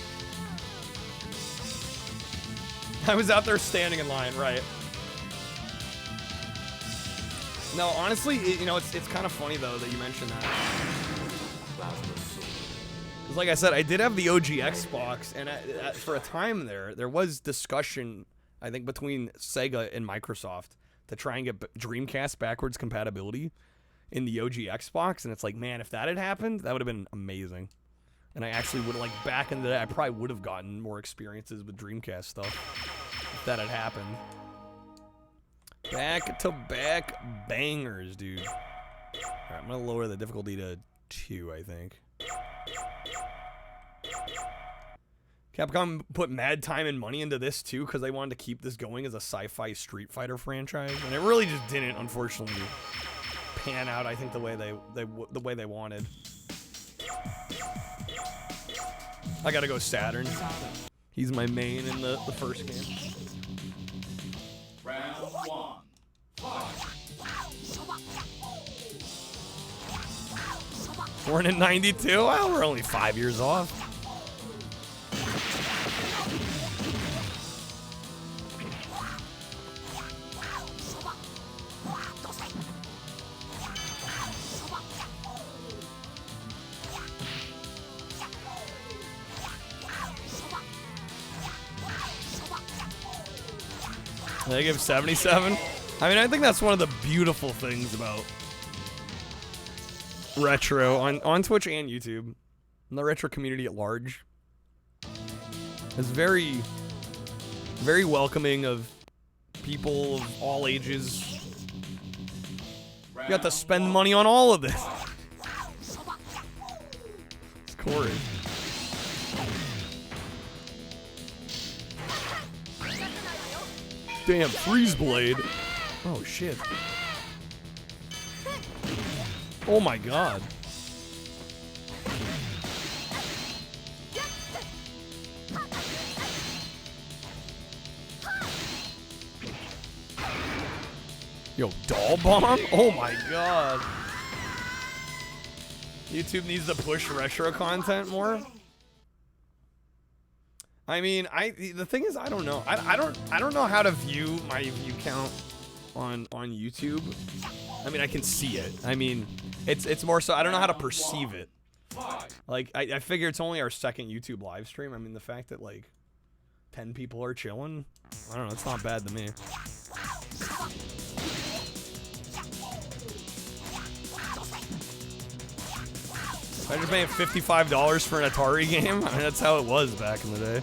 I was out there standing in line, right? No, honestly, it's kind of funny, though, that you mentioned that. Because like I said, I did have the OG Xbox, and for a time there was discussion, I think, between Sega and Microsoft to try and get Dreamcast backwards compatibility in the OG Xbox, and it's like, man, if that had happened, that would have been amazing. And I actually would, like, back in the day, I probably would have gotten more experiences with Dreamcast stuff if that had happened. Back-to-back bangers, dude. Alright, I'm gonna lower the difficulty to 2, I think. Capcom put mad time and money into this, too, because they wanted to keep this going as a sci-fi Street Fighter franchise. And it really just didn't, unfortunately, pan out, I think, the way they wanted. I gotta go Saturn. He's my main in the first game. Round 1. Fight. Born in 92? Well, we're only 5 years off. They give 77. I mean, I think that's one of the beautiful things about retro on Twitch and YouTube, and the retro community at large. It's very, very welcoming of people of all ages. You got to spend money on all of this. It's Corey. Damn, Freeze Blade. Oh shit. Oh my god. Yo, doll bomb? Oh my god. YouTube needs to push retro content more. I mean, the thing is, I don't know. I don't know how to view my view count on YouTube. I mean, I can see it. I mean, it's more so I don't know how to perceive it. Like, I figure it's only our second YouTube live stream. I mean, the fact that like 10 people are chilling, I don't know, it's not bad to me. I just paid $55 for an Atari game. I mean, that's how it was back in the day.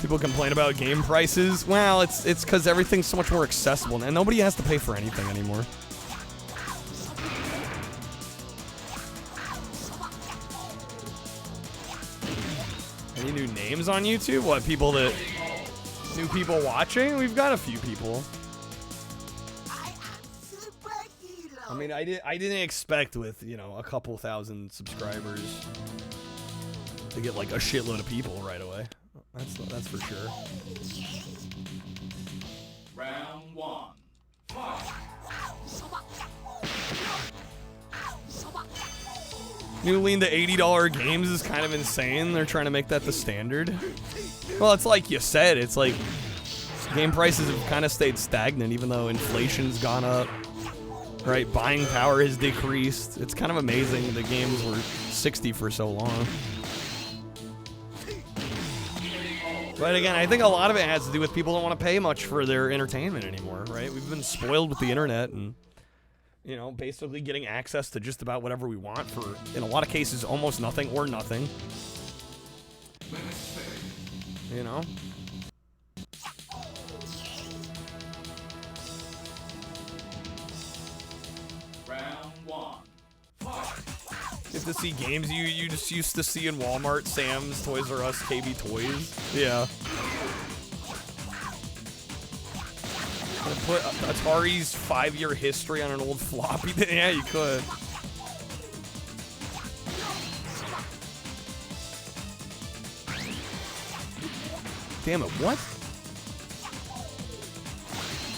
People complain about game prices. Well, it's because everything's so much more accessible, and nobody has to pay for anything anymore. Any new names on YouTube? What, people that... New people watching? We've got a few people. I mean, I didn't expect with, you know, a couple thousand subscribers to get like a shitload of people right away. That's for sure. Round 1. Fight. New lean to $80 games is kind of insane. They're trying to make that the standard. Well, it's like you said, it's like game prices have kind of stayed stagnant even though inflation's gone up. Right, buying power has decreased. It's kind of amazing the games were 60 for so long. But again, I think a lot of it has to do with people don't want to pay much for their entertainment anymore, right? We've been spoiled with the internet and, you know, basically getting access to just about whatever we want for, in a lot of cases, almost nothing or nothing. You know? Round 1. Fight. Get to see games you just used to see in Walmart, Sam's, Toys R Us, KB Toys. Yeah. Put Atari's 5-year history on an old floppy. Yeah, you could. Damn it, what?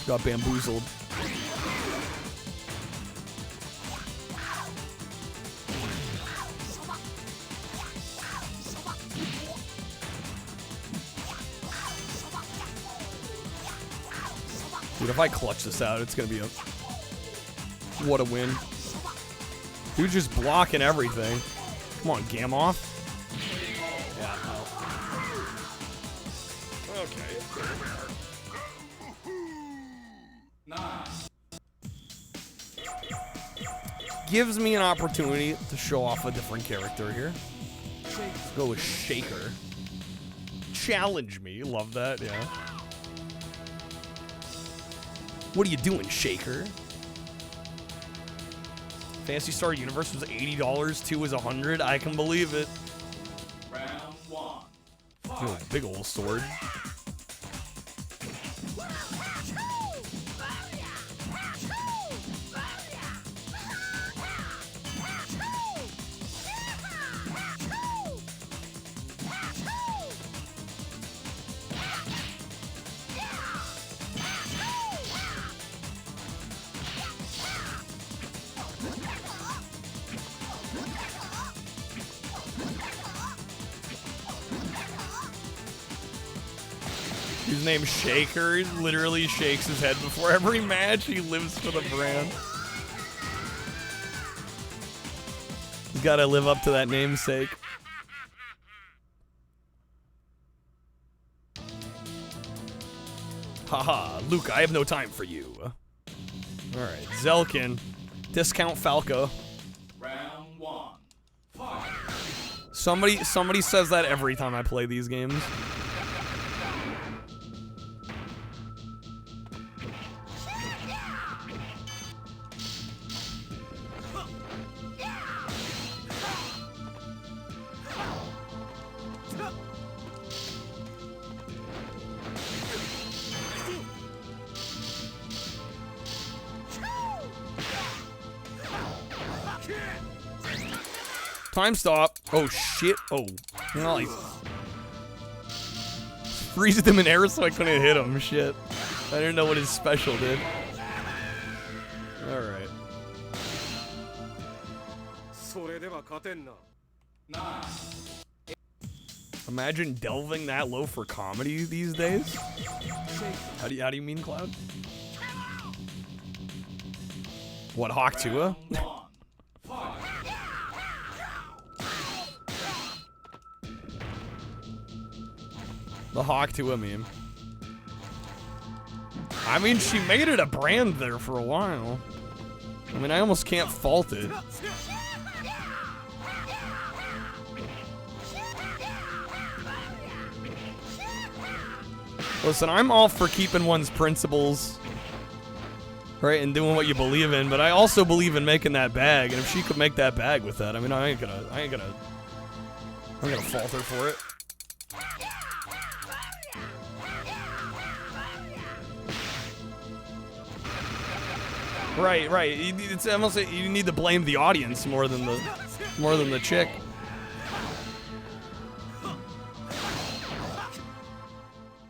Got bamboozled. Dude, if I clutch this out, it's gonna be a... What a win. Dude just blocking everything. Come on, Gamoth. Yeah, no. Okay. Gives me an opportunity to show off a different character here. Let's go with Shaker. Challenge me. Love that, yeah. What are you doing, Shaker? Phantasy Star Universe was $80, 2 was $100. I can believe it. Round 1. Ooh, big old sword. His name's Shaker. He literally shakes his head before every match. He lives for the brand. He's got to live up to that namesake. Haha, Luke, I have no time for you. Alright, Zelkin. Discount Falco. Round 1. Fight. Somebody says that every time I play these games. Time stop. Oh, shit. Oh, nice. Freezed him in air so I couldn't hit him. Shit. I didn't know what his special did. Alright. Imagine delving that low for comedy these days. How do you mean, Cloud? What, Hawk Tua? The Hawk Tua meme. I mean, she made it a brand there for a while. I mean, I almost can't fault it. Listen, I'm all for keeping one's principles, right, and doing what you believe in, but I also believe in making that bag, and if she could make that bag with that, I mean, I ain't gonna fault her for it. Right. It's almost like you need to blame the audience more than the chick.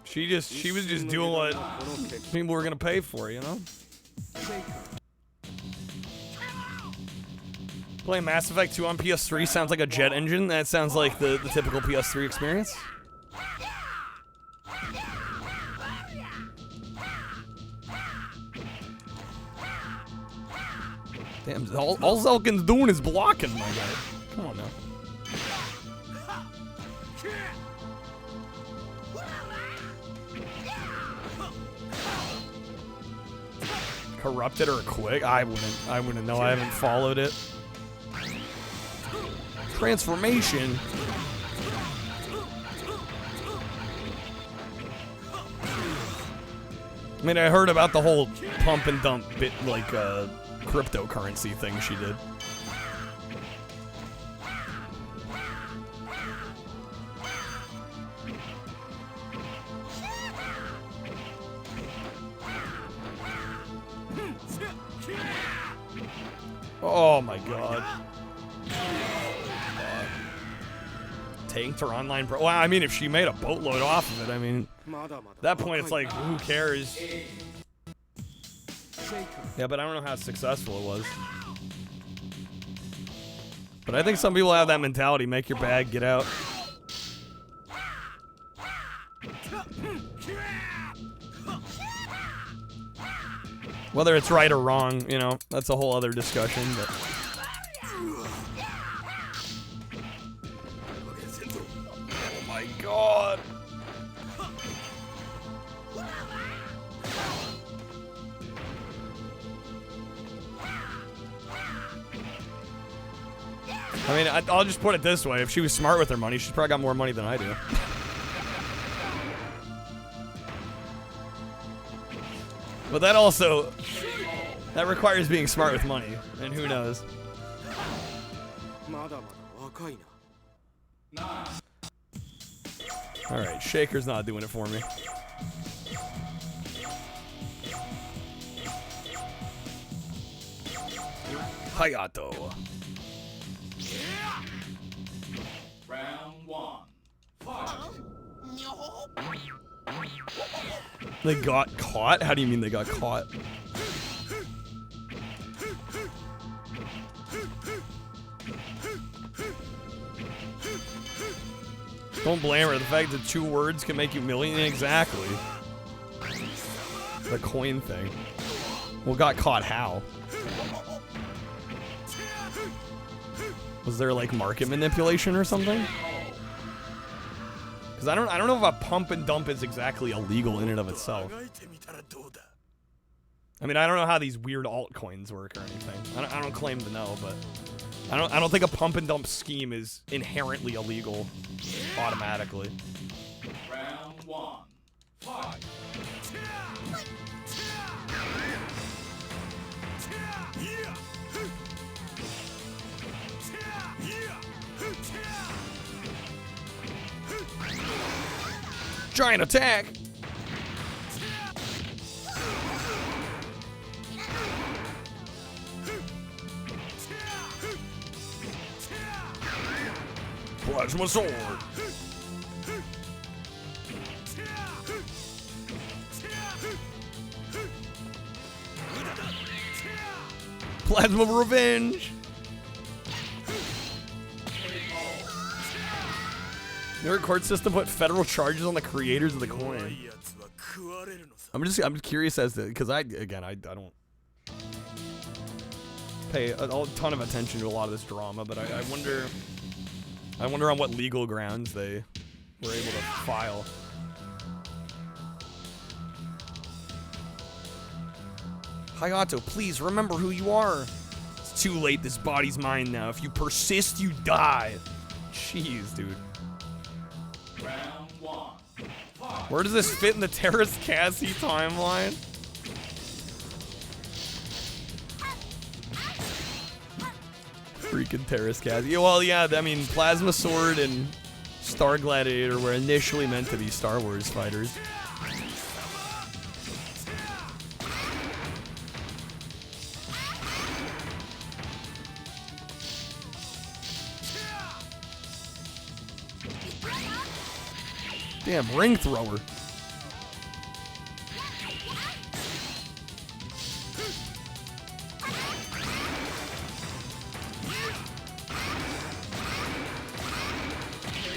She was just doing what people were gonna pay for, you know? Playing Mass Effect 2 on PS3 sounds like a jet engine. That sounds like the typical PS3 experience. Damn, all Zelkin's doing is blocking, my guy. Come on now. Corrupted or quick? I wouldn't know. I haven't followed it. Transformation. I mean, I heard about the whole pump and dump bit, like, cryptocurrency thing she did. Oh my god. Tanked her online pro. Well, I mean, if she made a boatload off of it, I mean, at that point it's like, who cares? Yeah, but I don't know how successful it was. But I think some people have that mentality, make your bag, get out. Whether it's right or wrong, you know, that's a whole other discussion, but... Oh my god! I mean, I'll just put it this way. If she was smart with her money, she's probably got more money than I do. But that also, that requires being smart with money, and who knows. Alright, Shaker's not doing it for me. Hayato. Round 1. Fight. They got caught? How do you mean they got caught? Don't blame her. The fact that 2 words can make you million. Exactly. The coin thing. Well, got caught how? Was there like market manipulation or something? Because I don't know if a pump and dump is exactly illegal in and of itself. I mean, I don't know how these weird altcoins work or anything. I don't claim to know, but I don't think a pump and dump scheme is inherently illegal automatically. Round 1. Fight. Giant attack. Plasma sword. Plasma revenge. Your court system put federal charges on the creators of the coin. I'm curious as to, because I don't pay a ton of attention to a lot of this drama, but I wonder on what legal grounds they were able to file. Hayato, please remember who you are. It's too late. This body's mine now. If you persist, you die. Jeez, dude. Round one. Where does this fit in the Terrace Cassie timeline? Freaking Terrace Cassie. Well, yeah, I mean, Plasma Sword and Star Gladiator were initially meant to be Star Wars fighters. Damn, ring thrower.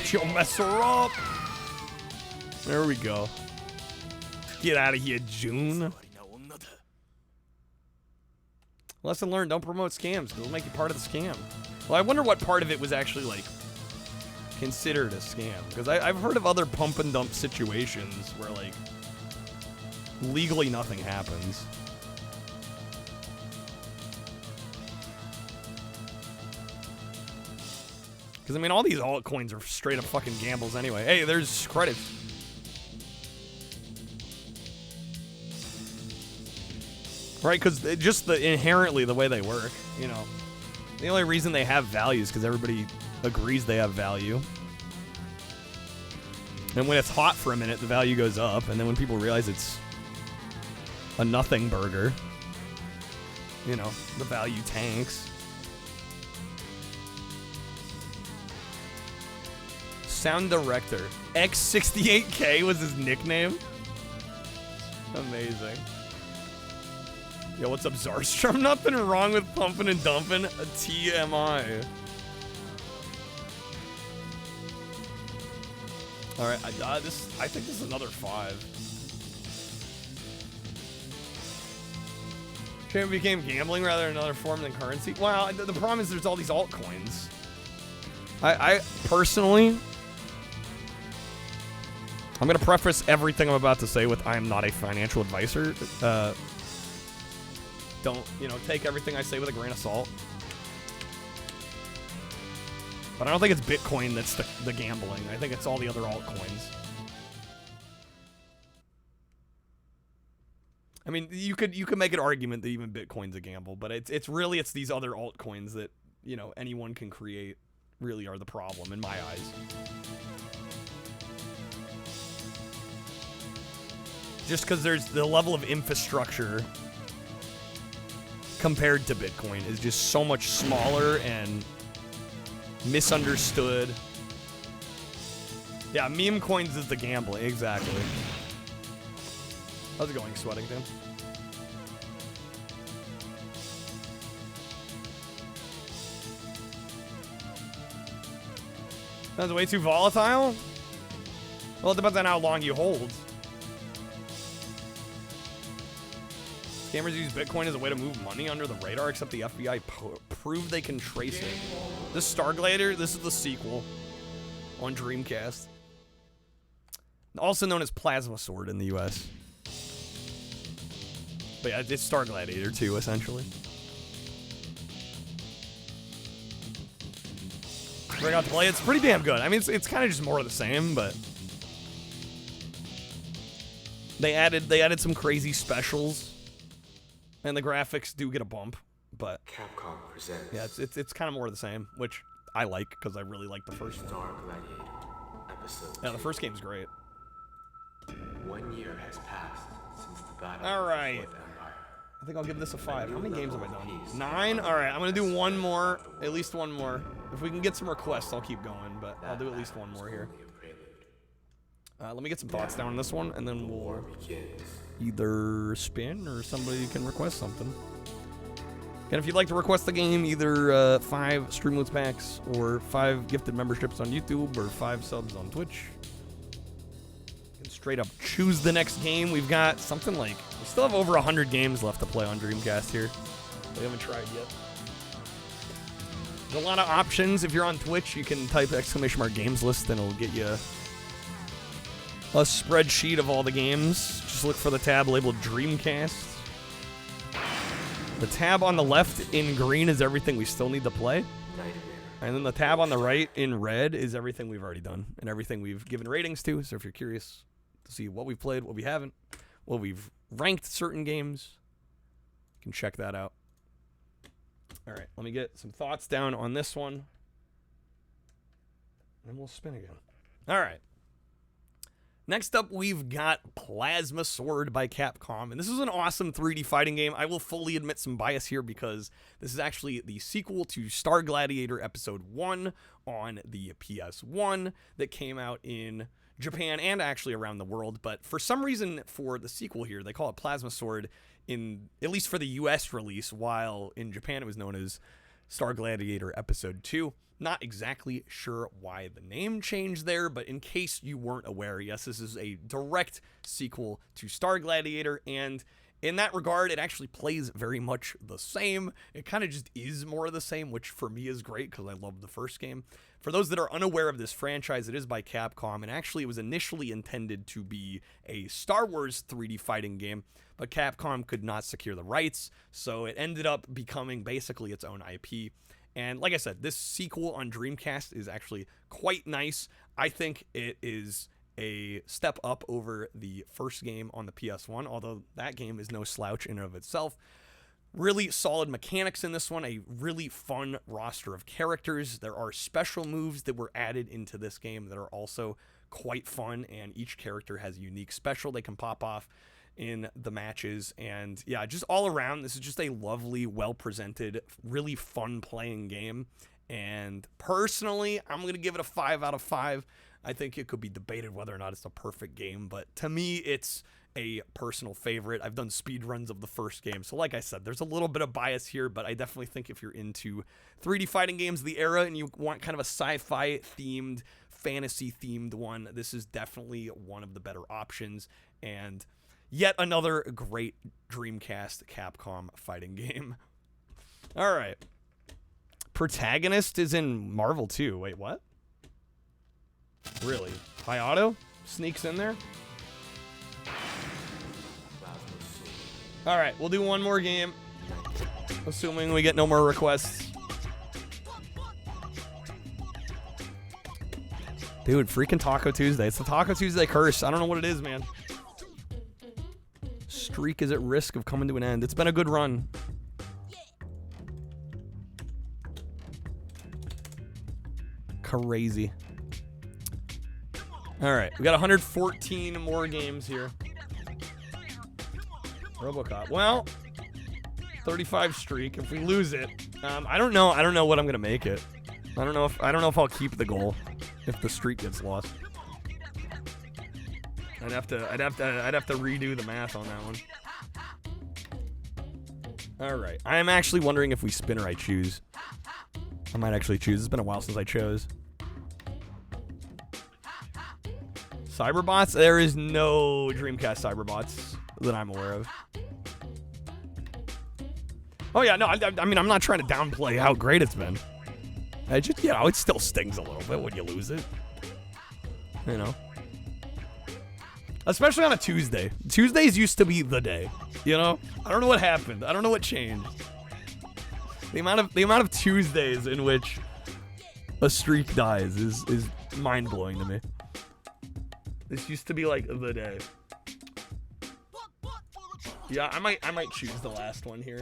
She'll mess her up. There we go. Get out of here, June. Lesson learned, don't promote scams, because it'll make you part of the scam. Well, I wonder what part of it was actually, like, considered a scam. Because I've heard of other pump and dump situations where, like, legally nothing happens. Because, I mean, all these altcoins are straight up fucking gambles anyway. Hey, there's credits. Right, because just inherently the way they work, you know. The only reason they have value is because everybody agrees they have value. And when it's hot for a minute, the value goes up. And then when people realize it's a nothing burger, you know, the value tanks. Sound director. X68K was his nickname. Amazing. Yo, what's up, Zarstrom? Nothing wrong with pumping and dumping. A TMI. All right, I think this is another 5. Champion became gambling rather than another form than currency. Well, the problem is there's all these altcoins. I personally, I'm gonna preface everything I'm about to say with I am not a financial advisor. Don't, you know, take everything I say with a grain of salt. But I don't think it's Bitcoin that's the gambling. I think it's all the other altcoins. I mean, you could make an argument that even Bitcoin's a gamble, but it's really these other altcoins that, you know, anyone can create really are the problem in my eyes. Just because there's the level of infrastructure compared to Bitcoin is just so much smaller and misunderstood. Yeah, meme coins is the gambling, exactly. How's it going, Sweatington? That's way too volatile? Well, it depends on how long you hold. Scammers use Bitcoin as a way to move money under the radar, except the FBI proved they can trace it. This Star Gladiator, this is the sequel on Dreamcast. Also known as Plasma Sword in the US. But yeah, it's Star Gladiator 2, essentially. I got to play it. It's pretty damn good. I mean, it's kind of just more of the same, but they added some crazy specials. And the graphics do get a bump, but Capcom presents. Yeah, it's kind of more of the same, which I like because I really like the first one. Star Gladiator, episode. Yeah, the first game's great. 1 year has passed since the battle. All right. Of the Fourth Empire. I think I'll give this a 5. How many games have I done? 9? Alright, I'm gonna do one more. At least one more. If we can get some requests, I'll keep going, but I'll do at least one more here. Let me get some thoughts down on this one, and then we'll either spin or somebody can request something. And if you'd like to request the game, either 5 Streamloots packs or 5 gifted memberships on YouTube or 5 subs on Twitch. You can straight up choose the next game. We've got something like, we still have over 100 games left to play on Dreamcast here. We haven't tried yet. There's a lot of options. If you're on Twitch, you can type !games list and it'll get you a spreadsheet of all the games. Just look for the tab labeled Dreamcast. The tab on the left in green is everything we still need to play. And then the tab on the right in red is everything we've already done and everything we've given ratings to. So if you're curious to see what we've played, what we haven't, what we've ranked certain games, you can check that out. All right, let me get some thoughts down on this one. And then we'll spin again. All right. Next up, we've got Plasma Sword by Capcom, and this is an awesome 3D fighting game. I will fully admit some bias here because this is actually the sequel to Star Gladiator Episode 1 on the PS1 that came out in Japan and actually around the world, but for some reason for the sequel here, they call it Plasma Sword at least for the US release, while in Japan it was known as Star Gladiator Episode 2. Not exactly sure why the name changed there, but in case you weren't aware, yes, this is a direct sequel to Star Gladiator, and in that regard, it actually plays very much the same. It kind of just is more of the same, which for me is great because I love the first game. For those that are unaware of this franchise, it is by Capcom, and actually it was initially intended to be a Star Wars 3D fighting game, but Capcom could not secure the rights, so it ended up becoming basically its own IP. And like I said, this sequel on Dreamcast is actually quite nice. I think it is a step up over the first game on the PS1, although that game is no slouch in and of itself. Really solid mechanics in this one, a really fun roster of characters. There are special moves that were added into this game that are also quite fun, and each character has a unique special they can pop off in the matches. And yeah, just all around, this is just a lovely, well-presented, really fun playing game. And personally, I'm going to give it a 5 out of 5. I think it could be debated whether or not it's a perfect game, but to me, it's a personal favorite. I've done speedruns of the first game, so like I said, there's a little bit of bias here, but I definitely think if you're into 3D fighting games of the era and you want kind of a sci-fi themed, fantasy themed one, this is definitely one of the better options. And yet another great Dreamcast Capcom fighting game. All right. Protagonist is in Marvel too. Wait, what? Really? High Auto sneaks in there? All right, we'll do one more game, assuming we get no more requests. Dude, freaking Taco Tuesday. It's the Taco Tuesday curse. I don't know what it is, man. Streak is at risk of coming to an end. It's been a good run. Crazy. All right, we got 114 more games here. RoboCop. Well, 35 streak. If we lose it, I don't know. I don't know what I'm gonna make it. I don't know if I'll keep the goal if the streak gets lost. I'd have to redo the math on that one. All right. I am actually wondering if we spin or I choose. I might actually choose. It's been a while since I chose. Cyberbots? There is no Dreamcast Cyberbots that I'm aware of. Oh yeah, no, I mean, I'm not trying to downplay how great it's been. I just, you know, it still stings a little bit when you lose it. You know? Especially on a Tuesday. Tuesdays used to be the day, you know? I don't know what happened. I don't know what changed. The amount of Tuesdays in which a streak dies is mind-blowing to me. This used to be like the day. Yeah, I might choose the last one here.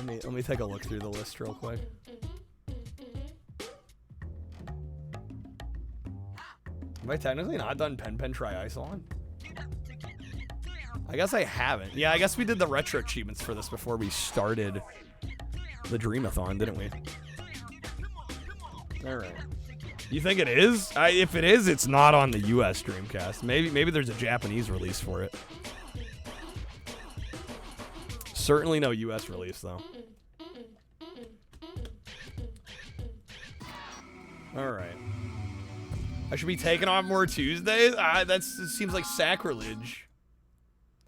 Let me take a look through the list real quick. Have I technically not done Pen Pen Tri-Isolon? I guess I haven't. Yeah, I guess we did the retro achievements for this before we started the DREAM-ATHON, didn't we? All right. You think it is? If it is, it's not on the US Dreamcast. Maybe there's a Japanese release for it. Certainly no US release, though. All right. I should be taking off more Tuesdays? It seems like sacrilege.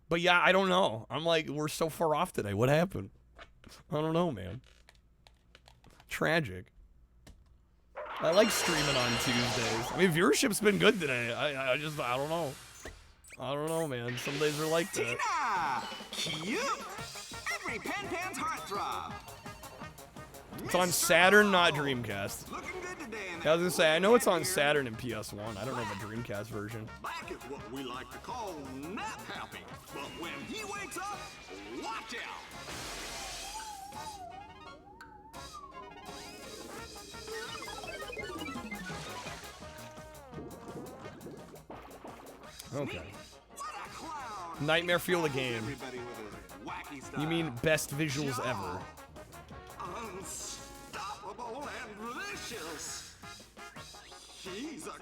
But yeah, I don't know. I'm like, we're so far off today. What happened? I don't know, man. Tragic. I like streaming on Tuesdays. I mean, viewership's been good today. I don't know. I don't know, man. Some days are like that. Cute! Every Pan-Pan's heartthrob! It's on Saturn, not Dreamcast. Yeah, I was gonna say, I know it's on Saturn and PS1. I don't know the Dreamcast version. Back is what we like to call nap happy. But when he wakes up, watch out! Okay. Nightmare Fuel the game. You mean best visuals ever? Unstoppable and vicious. He's a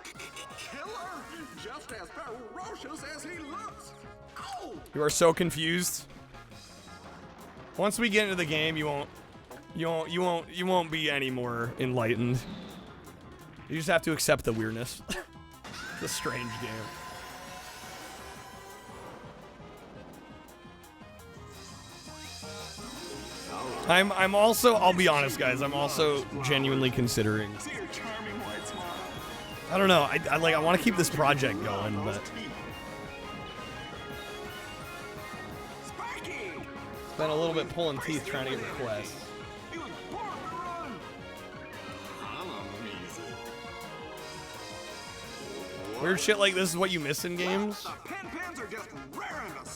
killer, just as ferocious as he looks. Oh! You are so confused. Once we get into the game, you won't be any more enlightened. You just have to accept the weirdness. It's a strange game. I'm also, I'll be honest, guys, I'm also genuinely considering. I don't know. I want to keep this project going, but it's been a little bit pulling teeth trying to get requests. Weird shit like this is what you miss in games.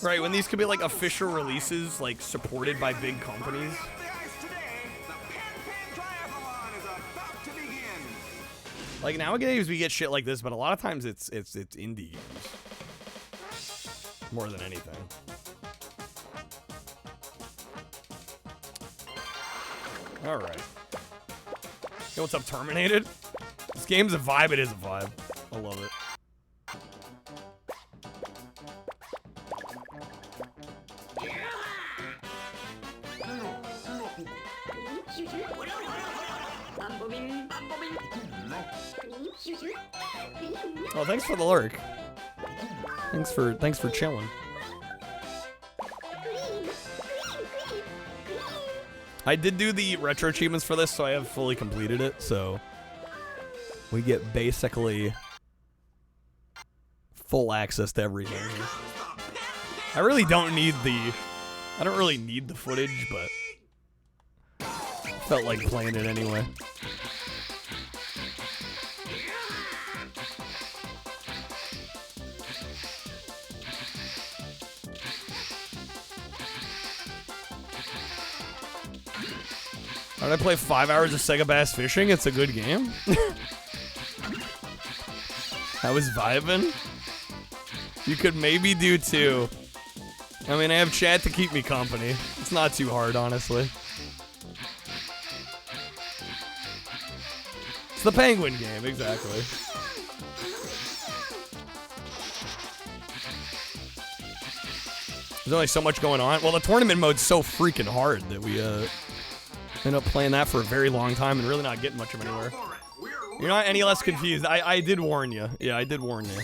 Right, when these could be like official releases, like supported by big companies. Like nowadays we get shit like this, but a lot of times it's indie games. More than anything. Alright. Yo, what's up, Terminated? This game's a vibe, it is a vibe. I love it. Oh, thanks for the lurk. Thanks for chilling. I did do the retro achievements for this, so I have fully completed it, so we get basically full access to everything. I really don't need the footage, but felt like playing it anyway. Did I play 5 hours of Sega Bass Fishing? It's a good game. I was vibing. You could maybe do 2. I mean, I have chat to keep me company. It's not too hard, honestly. It's the Penguin game, exactly. There's only so much going on. Well, the tournament mode's so freaking hard that we end up playing that for a very long time and really not getting much of anywhere. You're not any less confused. I did warn you. Yeah, I did warn you.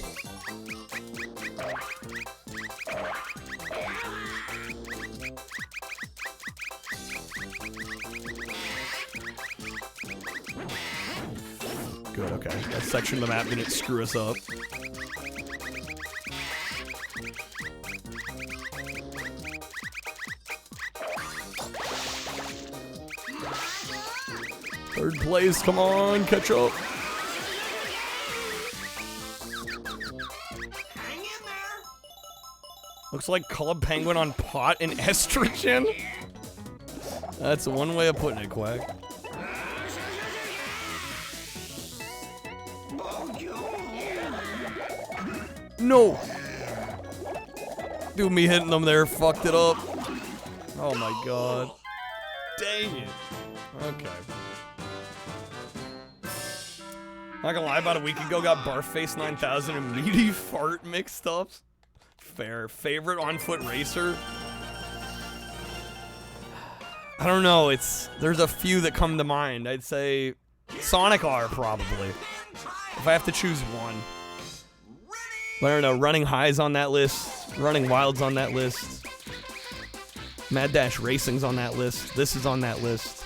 Good, okay. That section of the map didn't screw us up. Third place, come on, catch up. Looks like Club Penguin on pot and estrogen. That's one way of putting it, Quack. No. Dude, me hitting them there fucked it up. Oh my god. Dang it. Okay. Not gonna lie, about a week ago got Barface 9000 and Meaty Fart mixed up. Fair. Favorite on-foot racer? I don't know, there's a few that come to mind. I'd say Sonic R, probably. If I have to choose one. I don't know, Running High's on that list. Running Wild's on that list. Mad Dash Racing's on that list. This is on that list.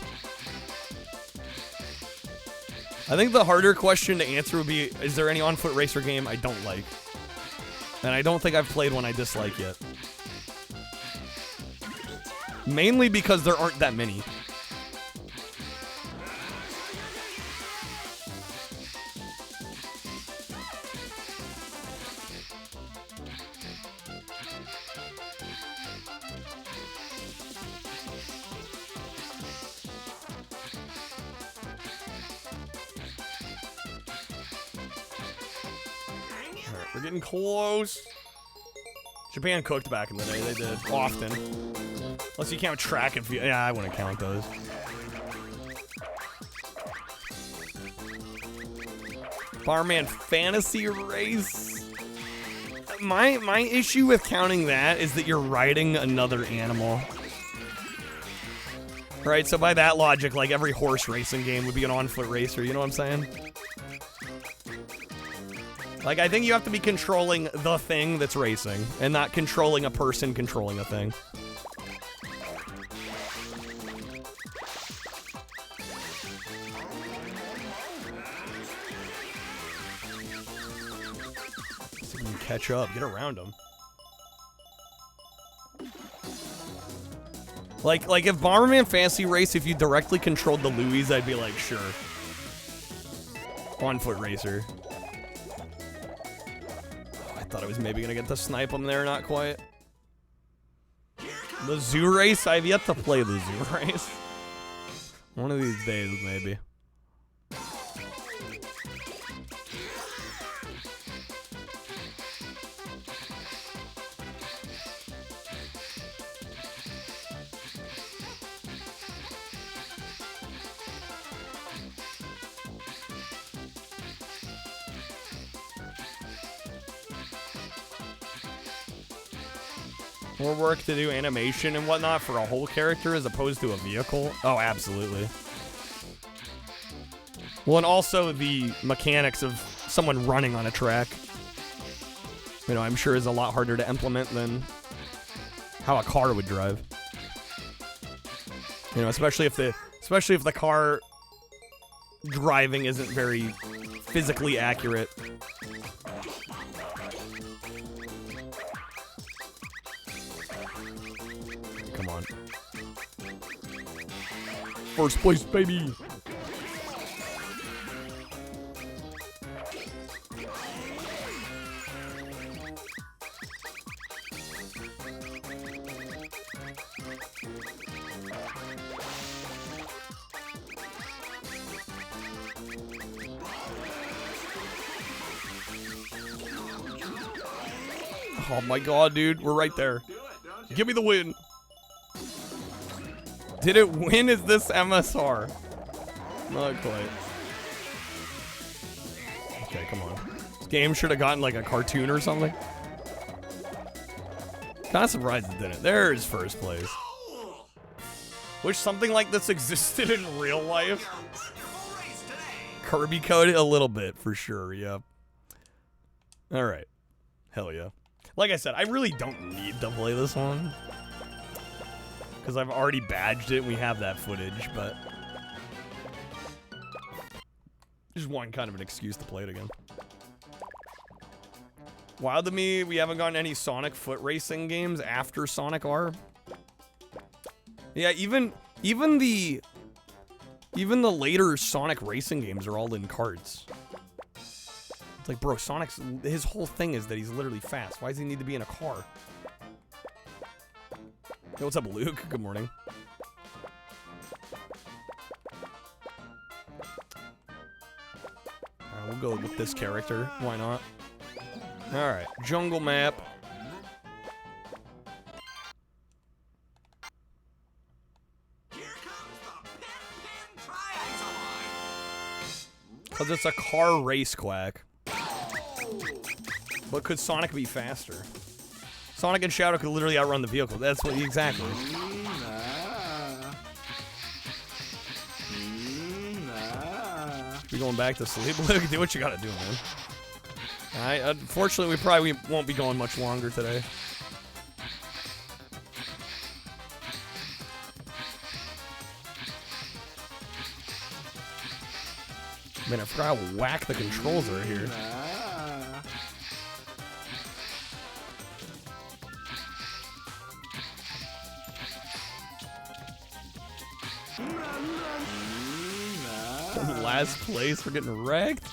I think the harder question to answer would be, is there any on-foot racer game I don't like? And I don't think I've played one I dislike yet. Mainly because there aren't that many. Alright, we're getting close. Japan cooked back in the day, they did, often. Unless you count track and field. Yeah, I wouldn't count those. Barman Fantasy Race. My issue with counting that is that you're riding another animal. Right, so by that logic, like every horse racing game would be an on-foot racer, you know what I'm saying? Like, I think you have to be controlling the thing that's racing, and not controlling a person controlling a thing. So you can catch up, get around them. Like if Bomberman Fantasy Race, if you directly controlled the Louis, I'd be like, sure. On-foot racer. Oh, I thought I was maybe gonna get to snipe him there, not quite. The zoo race? I've yet to play the zoo race. One of these days, maybe. More work to do animation and whatnot for a whole character as opposed to a vehicle? Oh, absolutely. Well, and also the mechanics of someone running on a track. You know, I'm sure is a lot harder to implement than how a car would drive. You know, especially if the car driving isn't very physically accurate. Come on. First place, baby. Oh my god, dude, we're right there. Give me the win. Did it win? Is this MSR? Not quite. Okay, come on. This game should have gotten like a cartoon or something. Kind of surprised it didn't. There's first place. Wish something like this existed in real life. Kirby coded a little bit for sure, yeah. Alright. Hell yeah. Like I said, I really don't need to play this one. Because I've already badged it and we have that footage, but... just one kind of an excuse to play it again. Wild to me, we haven't gotten any Sonic foot racing games after Sonic R. Yeah, even the later Sonic racing games are all in carts. It's like, bro, his whole thing is that he's literally fast. Why does he need to be in a car? Yo, what's up, Luke? Good morning. We'll go with this character. Why not? Alright, jungle map. Because it's a car race, Quack. But could Sonic be faster? Sonic and Shadow could literally outrun the vehicle. That's what exactly. We going back to sleep? Luke, do what you gotta do, man. Alright, unfortunately, we probably won't be going much longer today. Man, I forgot how whack the controls are here. Last place for getting wrecked.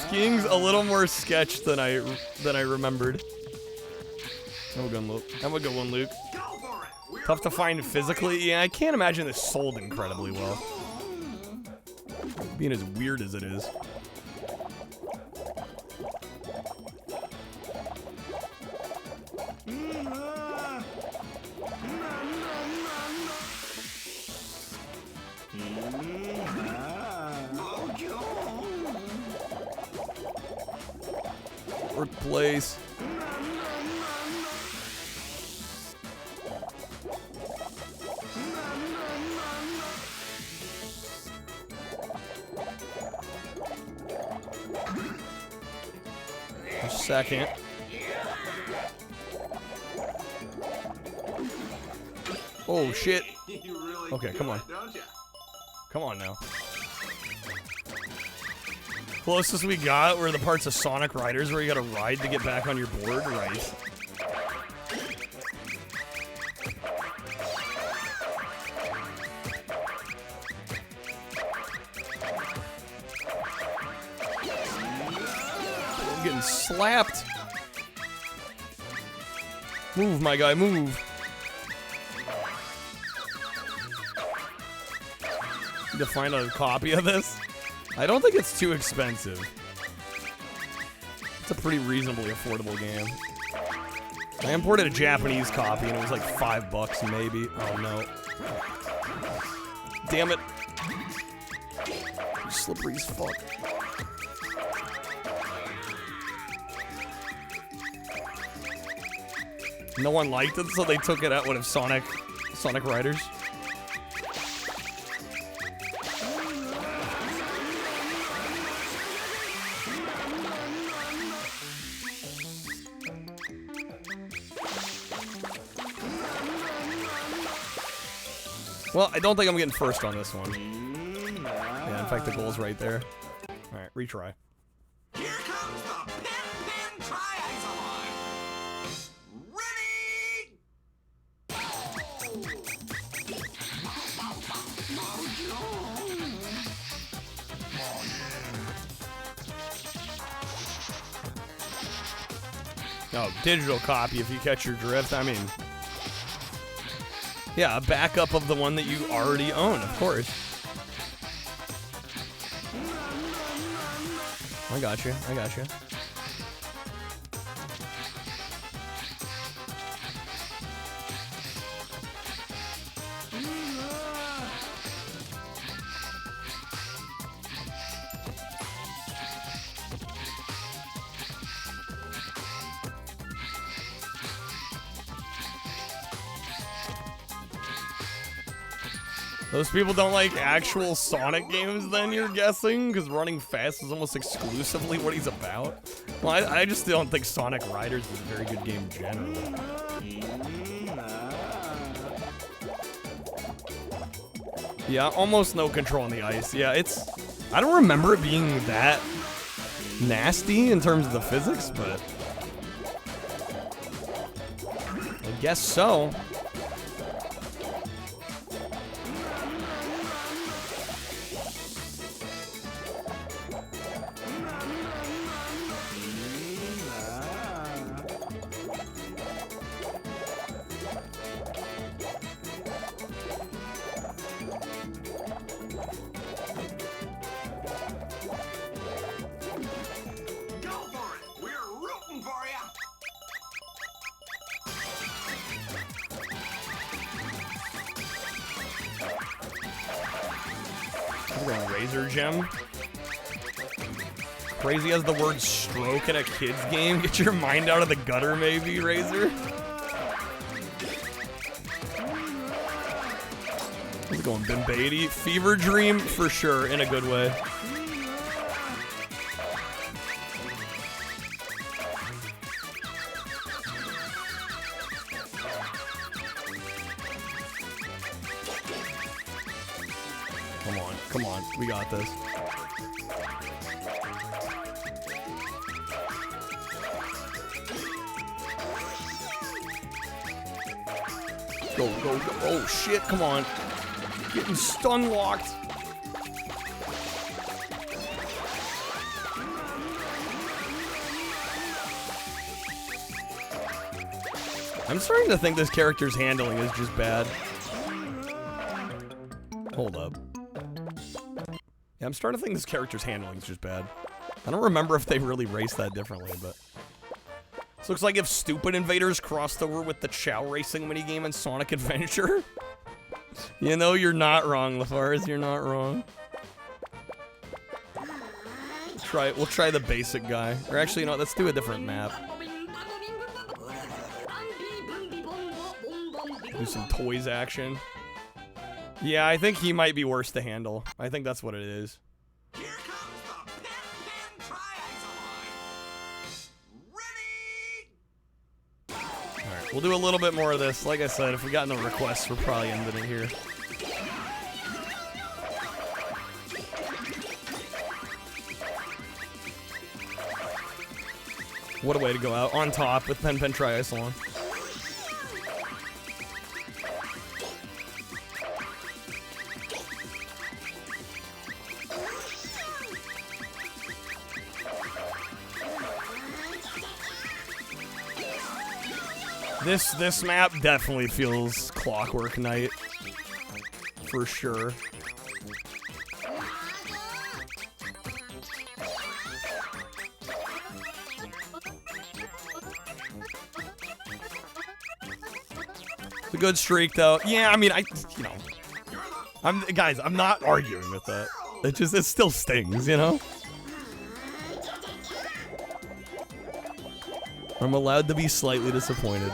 Skiing's a little more sketch than I remembered. Have a good look. Have a good one, Luke. Tough to find physically. Yeah, I can't imagine this sold incredibly well. Being as weird as it is. Workplace. A second. Oh shit. Okay, come on. Come on now. Closest we got were the parts of Sonic Riders where you gotta ride to get back on your board, right? I'm getting slapped. Move, my guy, move. Need to find a copy of this. I don't think it's too expensive. It's a pretty reasonably affordable game. I imported a Japanese copy and it was like $5 maybe. Oh no. Damn it. Slippery as fuck. No one liked it, so they took it out. What if Sonic Riders? Well, I don't think I'm getting first on this one. Yeah, in fact, the goal's right there. All right, retry. Here comes the Pin Triathlon. Ready? Oh, digital copy if you catch your drift. I mean, yeah, a backup of the one that you already own, of course. I got you. I got you. Those people don't like actual Sonic games then, you're guessing? Because running fast is almost exclusively what he's about? Well, I just don't think Sonic Riders is a very good game generally. Yeah, almost no control on the ice. Yeah, it's... I don't remember it being that nasty in terms of the physics, but... I guess so. We're going Razor Gem. Crazy as the word stroke in a kid's game. Get your mind out of the gutter, maybe, Razor. How's it going, Bimbaity? Fever Dream, for sure, in a good way. Come on, we got this. Go, go, go. Oh, shit, come on. Getting stun locked. I'm starting to think this character's handling is just bad. Hold up. Yeah, I'm starting to think this character's handling is just bad. I don't remember if they really raced that differently, but... This looks like if Stupid Invaders crossed over with the Chow Racing minigame in Sonic Adventure. You know, you're not wrong, LaFars. You're not wrong. We'll try the basic guy. Or actually, you know what, let's do a different map. Do some toys action. Yeah, I think he might be worse to handle. I think that's what it is. Alright, we'll do a little bit more of this. Like I said, if we got no requests, we're probably ending it here. What a way to go out. On top with Pen Pen Triathlon. This map definitely feels Clockwork Knight. For sure. It's a good streak, though. Yeah, I mean, you know, guys, I'm not arguing with that. It still stings, you know? I'm allowed to be slightly disappointed.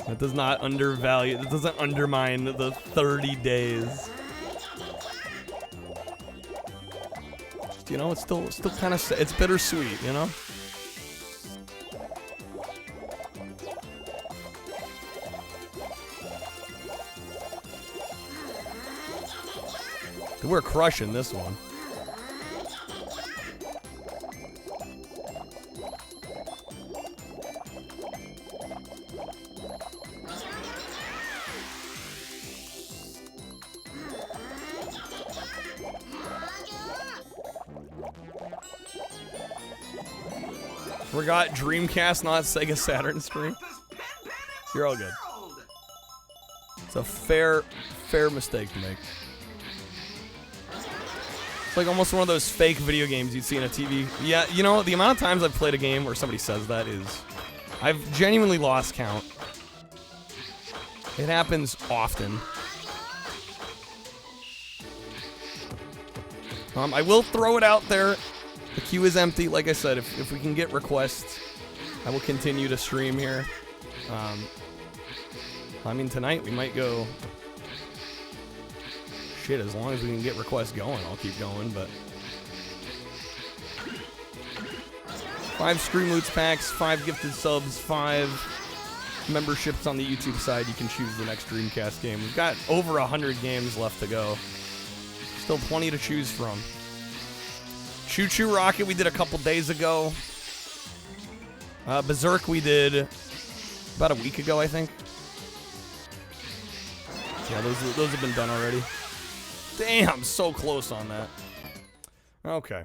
That does not undervalue, that doesn't undermine the 30 days. Just, you know, it's still kind of, it's bittersweet, you know? We're crushing this one. Forgot Dreamcast, not Sega Saturn stream. You're all good. It's a fair mistake to make. It's like almost one of those fake video games you'd see in a TV. Yeah, you know, the amount of times I've played a game where somebody says that is... I've genuinely lost count. It happens often. I will throw it out there. The queue is empty. Like I said, if we can get requests, I will continue to stream here. I mean, tonight we might go... Shit, as long as we can get requests going, I'll keep going, but... 5 Stream Loots packs, 5 gifted subs, 5 memberships on the YouTube side. You can choose the next Dreamcast game. We've got over 100 games left to go. Still plenty to choose from. Choo Choo Rocket we did a couple days ago. Berserk we did about a week ago, I think. Yeah, those have been done already. Damn, so close on that. Okay.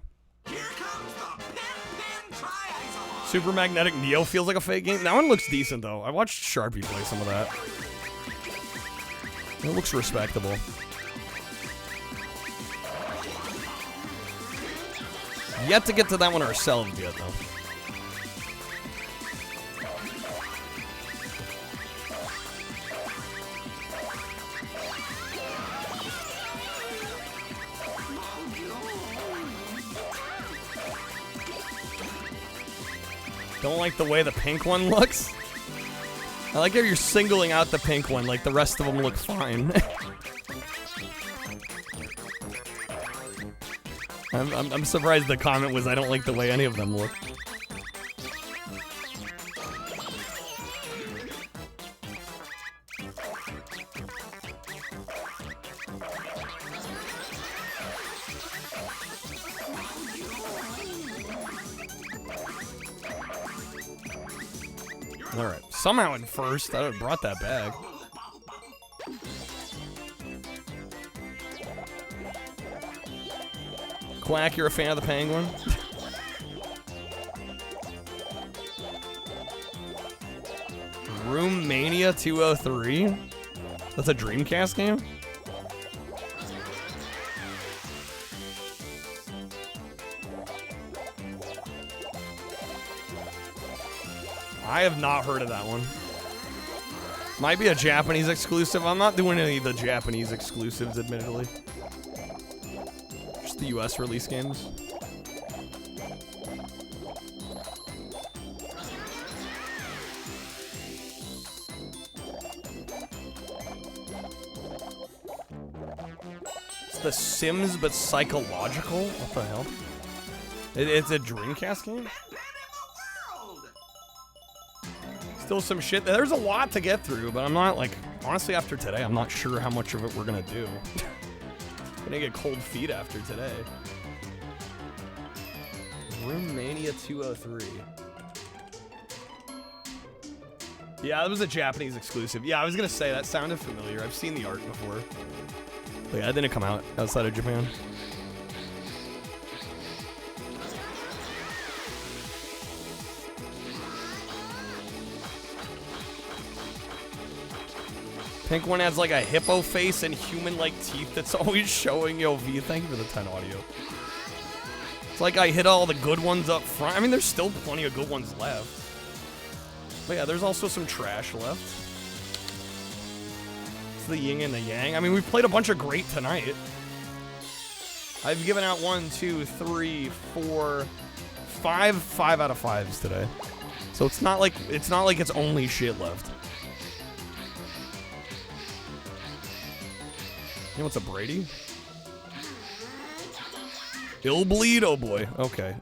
Super Magnetic Neo feels like a fake game. That one looks decent, though. I watched Sharpie play some of that. It looks respectable. Yet to get to that one ourselves yet, though. Don't like the way the pink one looks? I like how you're singling out the pink one, like the rest of them look fine. I'm surprised the comment was I don't like the way any of them look. Alright, somehow in first, I would have brought that bag. Quack, you're a fan of the penguin? Room Mania 203? That's a Dreamcast game? I have not heard of that one. Might be a Japanese exclusive. I'm not doing any of the Japanese exclusives, admittedly. Just the US release games. It's The Sims, but psychological? What the hell? It's a Dreamcast game? Still some shit. There's a lot to get through, but I'm not, like, honestly, after today, I'm not sure how much of it we're gonna do. Gonna get cold feet after today. Room Mania 203. Yeah, that was a Japanese exclusive. Yeah, I was gonna say, that sounded familiar. I've seen the art before. But yeah, it didn't come out outside of Japan. Pink one has like a hippo face and human-like teeth that's always showing. Yo, V, thank you for the 10 audio. It's like I hit all the good ones up front. I mean, there's still plenty of good ones left. But yeah, there's also some trash left. It's the yin and the yang. I mean, we've played a bunch of great tonight. I've given out 1, 2, 3, 4, 5 out of 5s today. So it's not like it's only shit left. You know what's a Brady? Illbleed? Oh boy. Okay.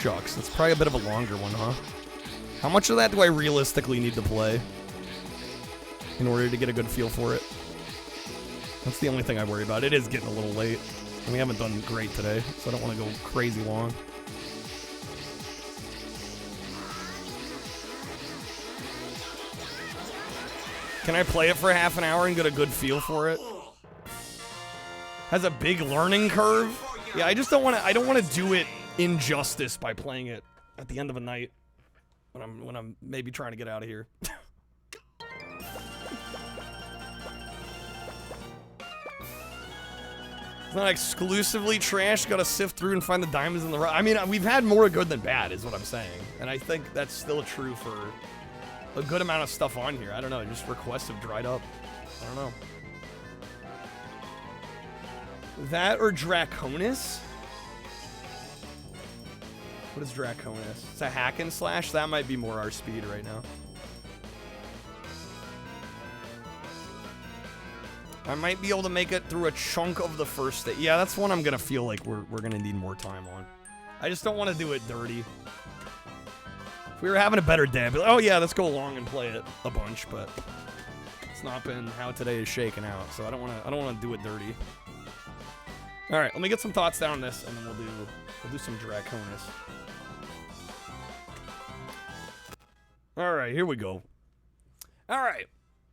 Shucks. It's probably a bit of a longer one, huh? How much of that do I realistically need to play in order to get a good feel for it? That's the only thing I worry about. It is getting a little late, and we haven't done great today, so I don't want to go crazy long. Can I play it for half an hour and get a good feel for it? Has a big learning curve. Yeah, I just don't want to. I don't want to do it injustice by playing it at the end of a night when I'm maybe trying to get out of here. It's not exclusively trash. Got to sift through and find the diamonds in the rough. I mean, we've had more good than bad, is what I'm saying, and I think that's still true for a good amount of stuff on here. I don't know, just requests have dried up. I don't know. That or Draconis? What is Draconis? It's a hack and slash? That might be more our speed right now. I might be able to make it through a chunk of the first day. Yeah, that's one I'm gonna feel like we're gonna need more time on. I just don't want to do it dirty. If we were having a better day, I'd be like, oh yeah, let's go along and play it a bunch, but it's not been how today is shaking out, so I don't want to do it dirty. All right, let me get some thoughts down on this, and then we'll do some Draconis. All right, here we go. All right,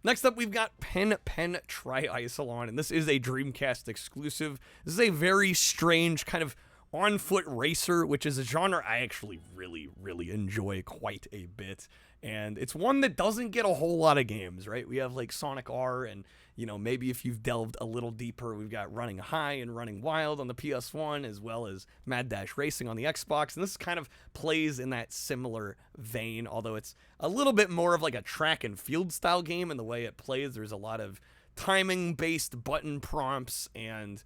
next up we've got Pen Triathlon, and this is a Dreamcast exclusive. This is a very strange kind of on-foot racer, which is a genre I actually really enjoy quite a bit. And it's one that doesn't get a whole lot of games, right? We have like Sonic R, and you know, maybe if you've delved a little deeper, we've got Running High and Running Wild on the PS1, as well as Mad Dash Racing on the Xbox. And this kind of plays in that similar vein, although it's a little bit more of like a track and field style game in the way it plays. There's a lot of timing-based button prompts, and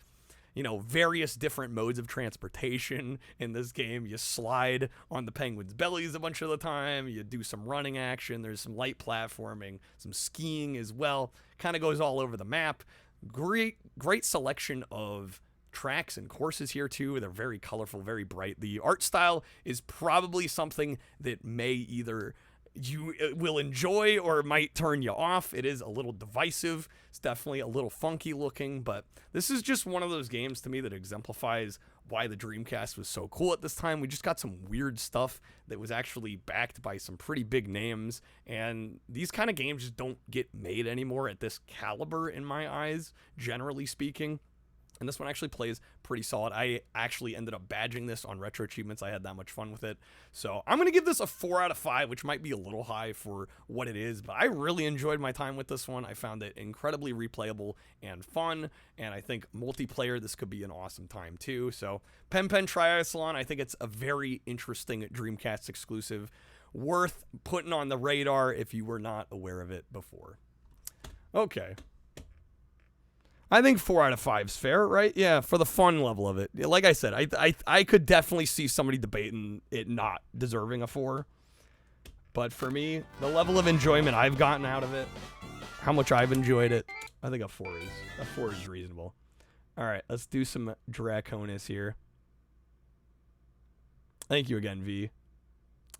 you know, various different modes of transportation in this game. You slide on the penguins' bellies a bunch of the time. You do some running action. There's some light platforming, some skiing as well. Kind of goes all over the map. Great selection of tracks and courses here too. They're very colorful, very bright. The art style is probably something that may either you will enjoy or might turn you off. It is a little divisive. It's definitely a little funky looking, but this is just one of those games to me that exemplifies why the Dreamcast was so cool at this time. We just got some weird stuff that was actually backed by some pretty big names, and these kind of games just don't get made anymore at this caliber in my eyes, generally speaking. And this one actually plays pretty solid. I actually ended up badging this on Retro Achievements. I had that much fun with it. So I'm going to give this a 4 out of 5, which might be a little high for what it is. But I really enjoyed my time with this one. I found it incredibly replayable and fun. And I think multiplayer, this could be an awesome time too. So Pen Pen Triathlon, I think it's a very interesting Dreamcast exclusive. Worth putting on the radar if you were not aware of it before. Okay. I think 4 out of 5 is fair, right? Yeah, for the fun level of it. Like I said, I could definitely see somebody debating it not deserving a 4. But for me, the level of enjoyment I've gotten out of it, how much I've enjoyed it, I think a 4 is reasonable. All right, let's do some Draconis here. Thank you again, V.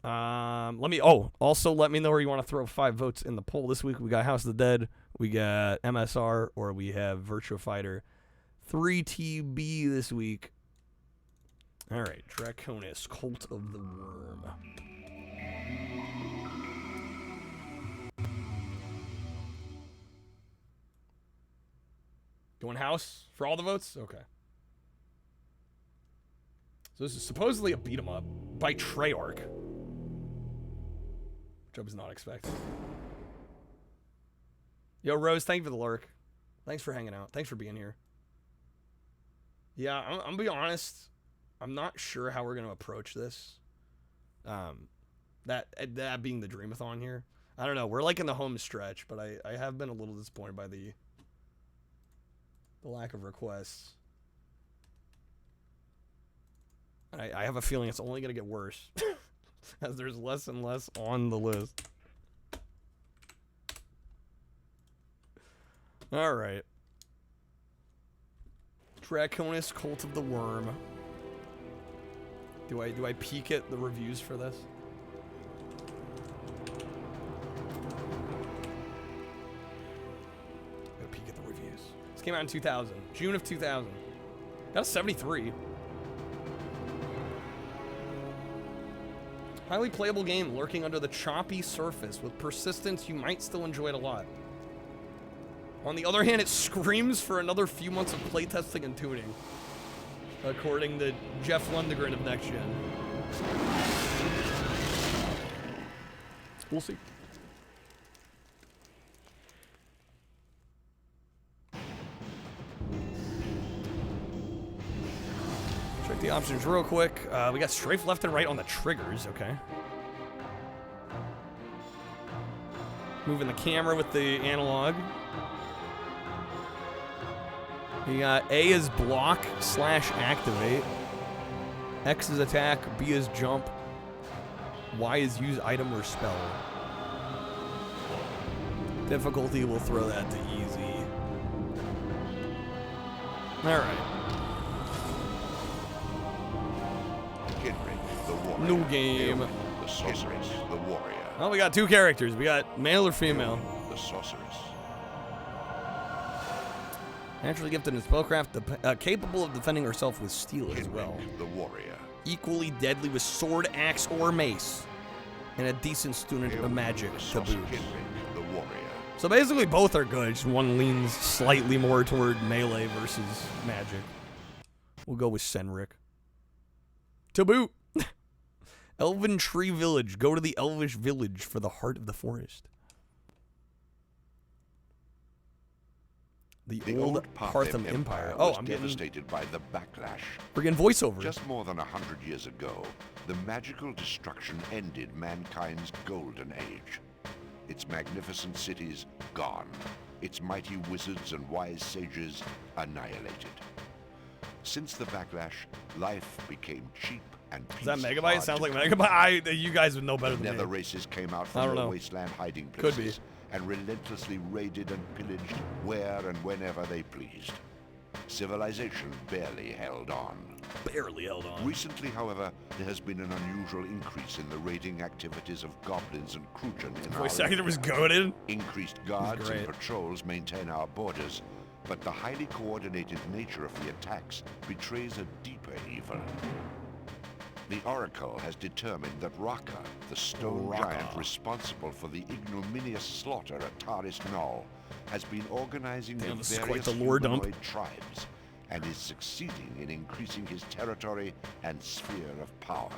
Also let me know where you want to throw 5 votes in the poll this week. We got House of the Dead, we got MSR, or we have Virtua Fighter 3TB this week. All right, Draconis, Cult of the Worm. Going House for all the votes? Okay. So this is supposedly a beat 'em up by Treyarch, which I was not expecting. Yo, Rose, thank you for the lurk. Thanks for hanging out. Thanks for being here. Yeah, I'm gonna be honest. I'm not sure how we're gonna approach this. That being the Dream-A-thon here. I don't know. We're like in the home stretch, but I have been a little disappointed by the lack of requests. I have a feeling it's only going to get worse as there's less and less on the list. All right. Draconis, Cult of the Worm. Do I peek at the reviews for this? Gotta peek at the reviews. This came out in 2000. June of 2000. Got a 73. Highly playable game lurking under the choppy surface. With persistence, you might still enjoy it a lot. On the other hand, it screams for another few months of playtesting and tuning, according to Jeff Lundgren of Next Gen. We'll see. Check the options real quick. We got strafe left and right on the triggers. Okay. Moving the camera with the analog. You got A is block / activate. X is attack. B is jump. Y is use item or spell. Difficulty, we'll throw that to easy. Alright. New game. The sorceress, the warrior. Oh, we got 2 characters. We got male or female. The sorceress. Naturally gifted in spellcraft, capable of defending herself with steel as well. The warrior. Equally deadly with sword, axe, or mace. And a decent student of magic to boot. The warrior. So basically both are good, just one leans slightly more toward melee versus magic. We'll go with Senric. To boot. Elven Tree Village. Go to the Elvish Village for the heart of the forest. The old Partham Empire. Oh, I'm devastated by the backlash. We're getting voiceover. Just more than 100 years ago, the magical destruction ended mankind's golden age. Its magnificent cities gone. Its mighty wizards and wise sages annihilated. Since the backlash, life became cheap and Is that peace Megabyte? hard It sounds to like come Megabyte. You guys would know better than Nether me. races came out I from don't their know. wasteland hiding Could places be. and relentlessly raided and pillaged where and whenever they pleased. Civilization barely held on. Barely held on. Recently, however, there has been an unusual increase in the raiding activities of goblins and Krugen in our Voice actor was area. goated. Increased guards and great. patrols maintain our borders, but the highly coordinated nature of the attacks betrays a deeper evil. The Oracle has determined that Raka, the stone giant responsible for the ignominious slaughter at Taris Null, has been organizing Damn, the this is various quite the lore dump. humanoid tribes and is succeeding in increasing his territory and sphere of power.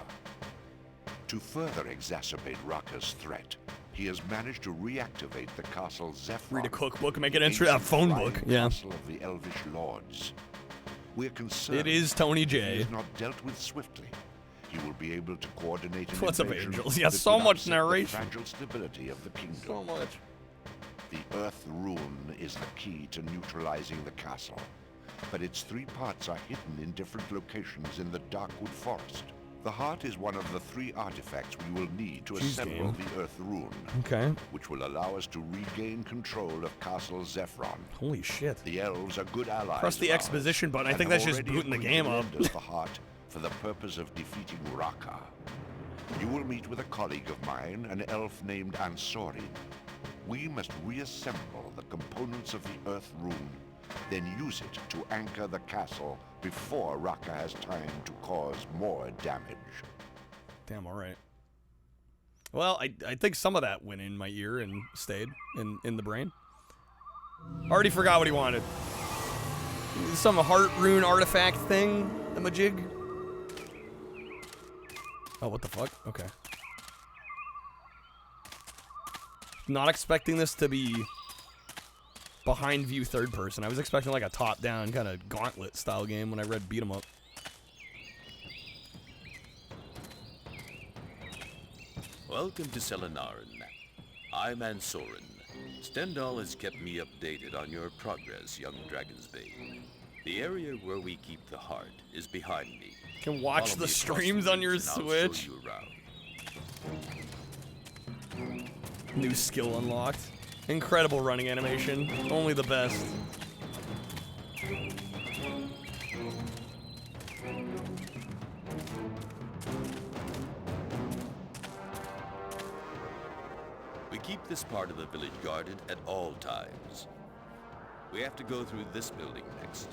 To further exacerbate Raka's threat, he has managed to reactivate the castle Zephyr. Read a cookbook and make an entry. That phone book. Yeah. Castle of the Elvish Lords. We're concerned It is Tony J. If he is not dealt with swiftly, he will be able to coordinate an What's up, invasion Angels? Yeah, that so would much upset narration. The fragile stability of the kingdom. So much. The Earth Rune is the key to neutralizing the castle, but its three parts are hidden in different locations in the Darkwood Forest. The heart is one of the three artifacts we will need to assemble the Earth Rune. Okay. Which will allow us to regain control of Castle Zephron. Holy shit. The elves are good allies. Press the of ours, exposition button. I and think have that's just already booting the agreed game to up. lend us the heart for the purpose of defeating Raka. You will meet with a colleague of mine, an elf named Ansorin. We must reassemble the components of the Earth Rune, then use it to anchor the castle before Raka has time to cause more damage. Damn, alright. Well, I think some of that went in my ear and stayed in the brain. Already forgot what he wanted. Some heart rune artifact thing, the majig. Oh, what the fuck? Okay. Not expecting this to be behind view third person. I was expecting like a top down kind of gauntlet style game when I read beat 'em up. Welcome to Selinarin. I'm Ansorin. Stendhal has kept me updated on your progress, young Dragonsbane. The area where we keep the heart is behind me. Can watch Follow the me across streams on your ridge and I'll Switch. show you around. New skill unlocked. Incredible running animation. Only the best. We keep this part of the village guarded at all times. We have to go through this building next.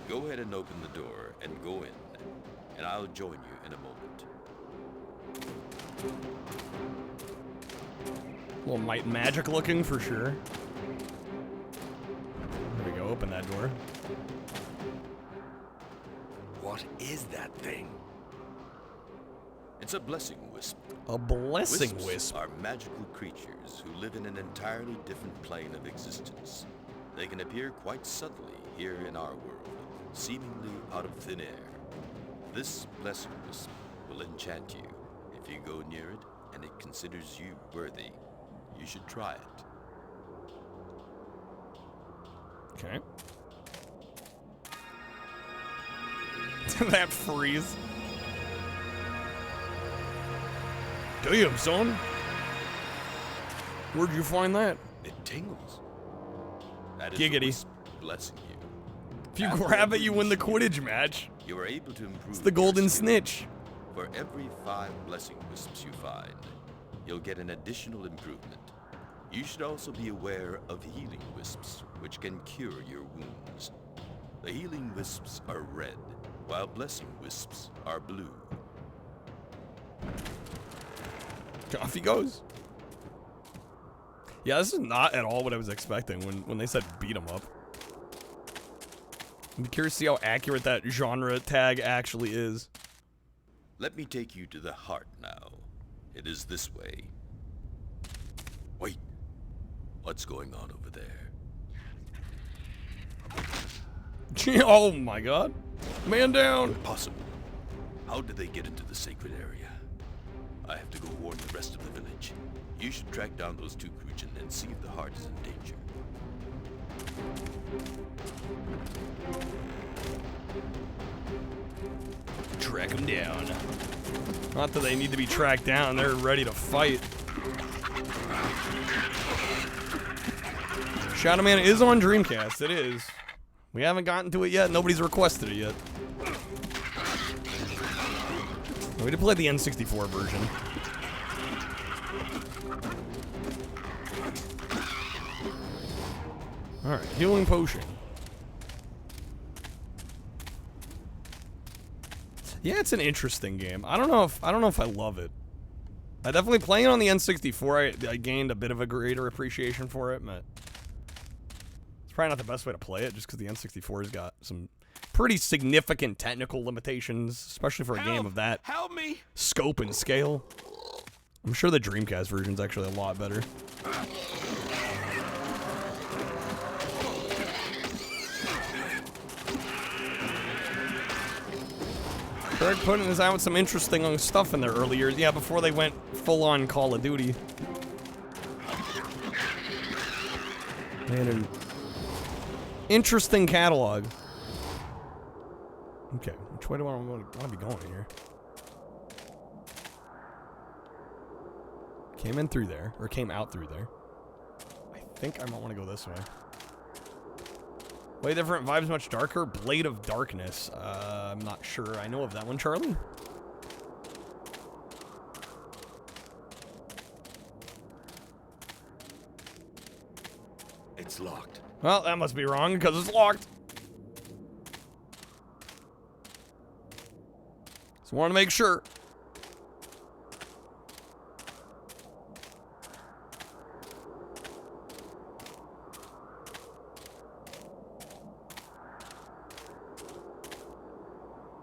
Go ahead and open the door and go in, and I'll join you in a moment. A little might and magic looking for sure. There we go, open that door. What is that thing? It's a blessing wisp. A blessing Wisps wisp. are magical creatures who live in an entirely different plane of existence. They can appear quite subtly here in our world, seemingly out of thin air. This blessing wisp will enchant you if you go near it and it considers you worthy. You should try it. Okay. That freeze. Damn, son. Where'd you find that? It tingles. That is Giggity. the wisp blessing you. If you After grab it, every you win the wisp Quidditch match. You are able to improve. It's the your golden skill. snitch. For every 5 blessing wisps you find, you'll get an additional improvement. You should also be aware of healing wisps, which can cure your wounds. The healing wisps are red, while blessing wisps are blue. Off he goes. Yeah, this is not at all what I was expecting when they said beat 'em up. I'm curious to see how accurate that genre tag actually is. Let me take you to the heart now. It is this way. Wait. What's going on over there? Oh my god. Man down. Impossible. How did they get into the sacred area? I have to go warn the rest of the village. You should track down those 2 Krugen and see if the heart is in danger. Track them down. Not that they need to be tracked down, they're ready to fight. Shadow Man is on Dreamcast, it is. We haven't gotten to it yet, nobody's requested it yet. We did play the N64 version. Alright, healing potion. Yeah, it's an interesting game. I don't know if I love it. I definitely playing it on the N64. I gained a bit of a greater appreciation for it, but it's probably not the best way to play it, just because the N64's got some pretty significant technical limitations, especially for a game of that scope and scale. I'm sure the Dreamcast version's actually a lot better. Greg putting us out with some interesting stuff in their early years. Yeah, before they went full-on Call of Duty. Man, an interesting catalog. Okay, which way do I want to be going here? Came in through there, or came out through there. I think I might want to go this way. Way different, vibes much darker. Blade of Darkness. I'm not sure I know of that one, Charlie. It's locked. Well, that must be wrong because it's locked. So want to make sure.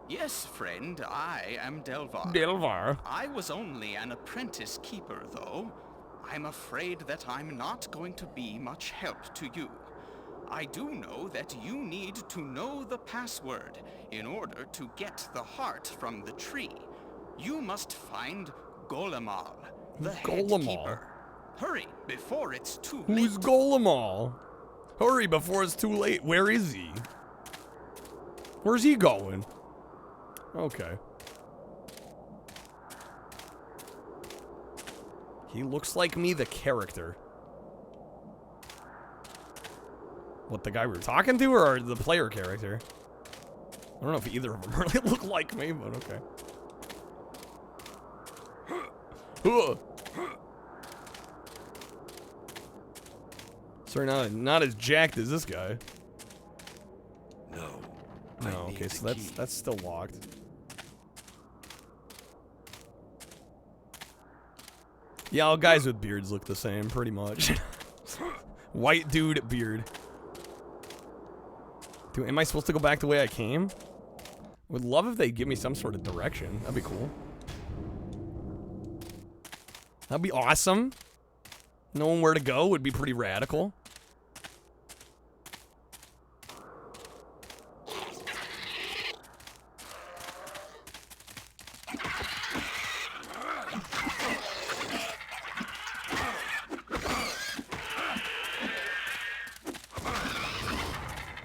Yes, friend, I am Delvar. Delvar. I was only an apprentice keeper, though. I'm afraid that I'm not going to be much help to you. I do know that you need to know the password in order to get the heart from the tree. You must find Golemal, the head keeper. Hurry, before it's too late. Who's Golemal? Hurry before it's too late. Where is he? Where's he going? Okay. He looks like me, the character. What, the guy we were talking to, or the player character? I don't know if either of them really look like me, but okay. Sorry, not as jacked as this guy. No, okay, so that's still locked. Yeah, all guys with beards look the same, pretty much. White dude, beard. Dude, am I supposed to go back the way I came? Would love if they give me some sort of direction. That'd be cool. That'd be awesome. Knowing where to go would be pretty radical.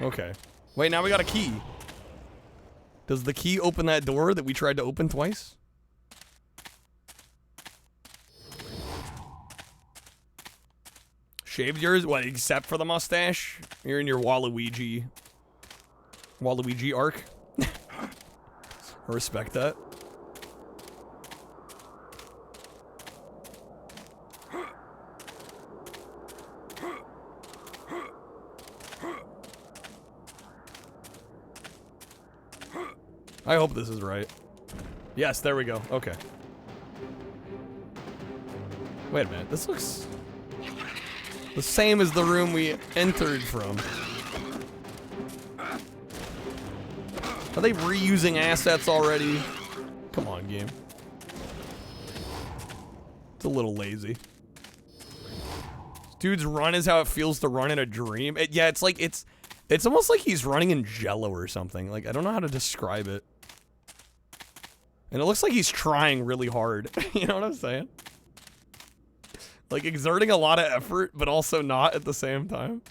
Okay. Wait, now we got a key. Does the key open that door that we tried to open twice? Shaved yours? What, except for the mustache? You're in your Waluigi arc? I respect that. I hope this is right. Yes, there we go. Okay. Wait a minute. This looks the same as the room we entered from. Are they reusing assets already? Come on, game. It's a little lazy. Dude's run is how it feels to run in a dream. Yeah, it's like it's almost like he's running in Jello or something. Like, I don't know how to describe it. And it looks like he's trying really hard. You know what I'm saying? Like, exerting a lot of effort, but also not at the same time.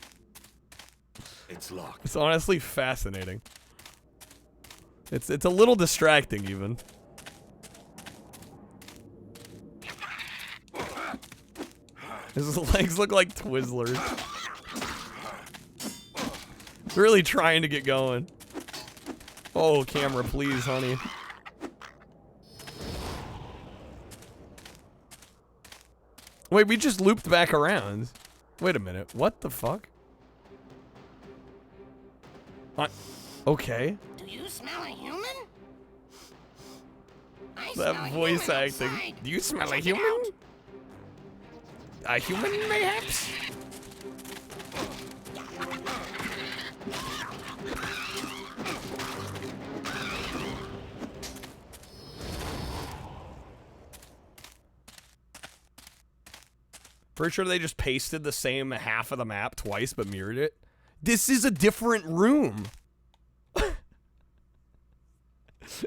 It's locked. It's honestly fascinating. It's a little distracting even. His legs look like Twizzlers. Really trying to get going. Oh, camera, please, honey. Wait, we just looped back around. Wait a minute. What the fuck? Okay. Do you smell a human? That voice acting. Do you smell a human? A human, mayhaps? Pretty sure they just pasted the same half of the map twice but mirrored it. This is a different room.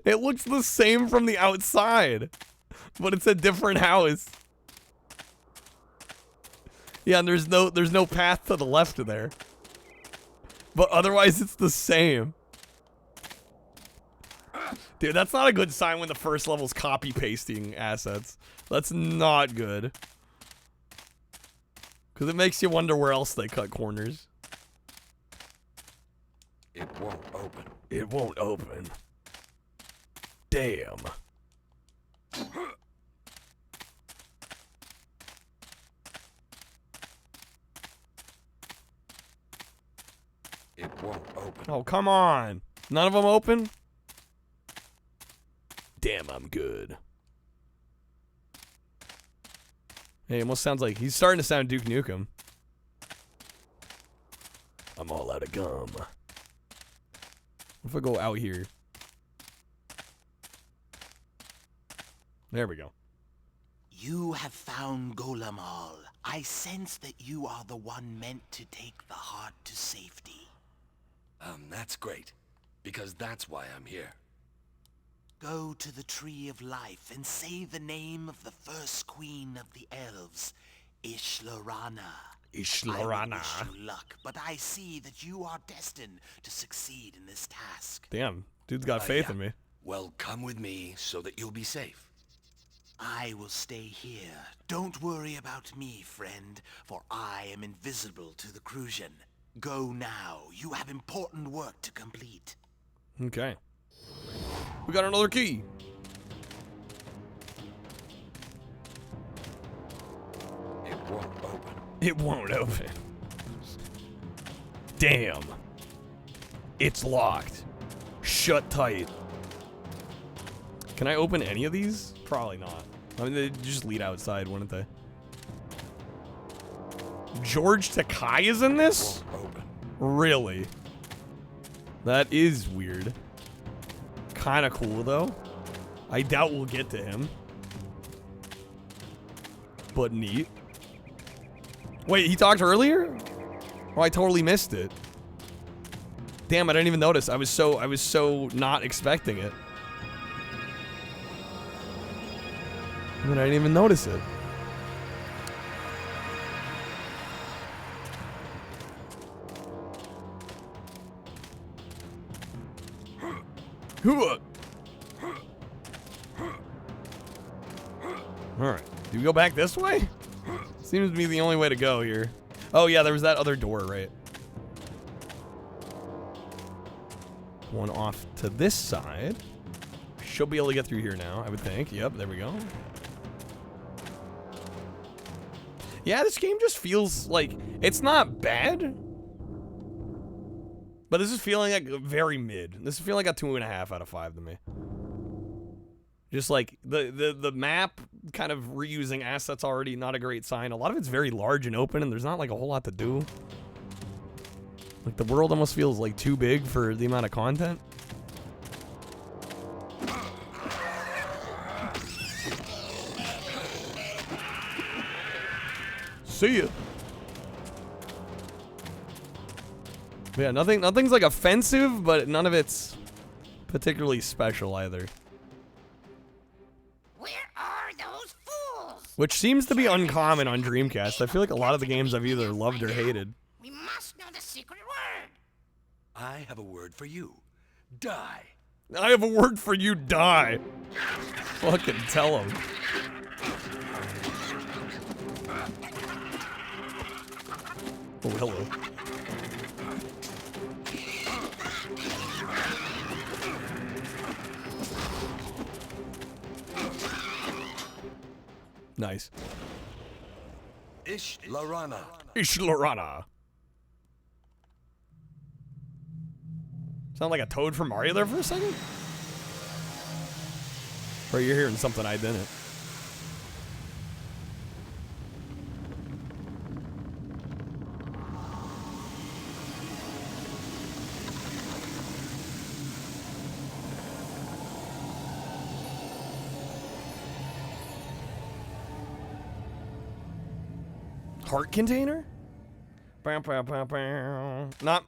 It looks the same from the outside, but it's a different house. Yeah, and there's no path to the left of there. But otherwise it's the same. Dude, that's not a good sign when the first level's copy pasting assets. That's not good. Because it makes you wonder where else they cut corners. It won't open. It won't open. Damn. It won't open. Oh, come on. None of them open? Damn, I'm good. Hey, it almost sounds like he's starting to sound Duke Nukem. I'm all out of gum. What if I go out here? There we go. You have found Golemal. I sense that you are the one meant to take the heart to safety. That's great. Because that's why I'm here. Go to the Tree of Life and say the name of the first queen of the elves, Ishlorana. Ishlorana. I wish you luck, but I see that you are destined to succeed in this task. Damn, dude's got faith in me. Well, come with me so that you'll be safe. I will stay here. Don't worry about me, friend, for I am invisible to the Crucian. Go now. You have important work to complete. Okay. We got another key. It won't open. It won't open. Damn. It's locked. Shut tight. Can I open any of these? Probably not. I mean, they'd just lead outside, wouldn't they? George Takai is in this? Really? That is weird. Kind of cool, though. I doubt we'll get to him. But neat. Wait, he talked earlier? Oh, I totally missed it. Damn, I didn't even notice. I was so not expecting it. I mean, I didn't even notice it. Alright. Do we go back this way? Seems to be the only way to go here. Oh yeah, there was that other door, right? One off to this side. Should be able to get through here now, I would think. Yep, there we go. Yeah, this game just feels like it's not bad. But this is feeling like very mid. This is feeling like a 2.5 out of 5 to me. Just like the map kind of reusing assets already, not a great sign. A lot of it's very large and open, and there's not like a whole lot to do. Like the world almost feels like too big for the amount of content. See ya. Yeah, nothing's like offensive, but none of it's particularly special either. Where are those fools? Which seems to be uncommon on Dreamcast. I feel like a lot of the games I've either loved or hated. We must know the secret word. I have a word for you. Die. I have a word for you, die. Fucking tell him. Oh, hello. Nice. Ish Lorana. Ish Lorana. Sound like a toad from Mario there for a second? Or you're hearing something I didn't. Heart container? Not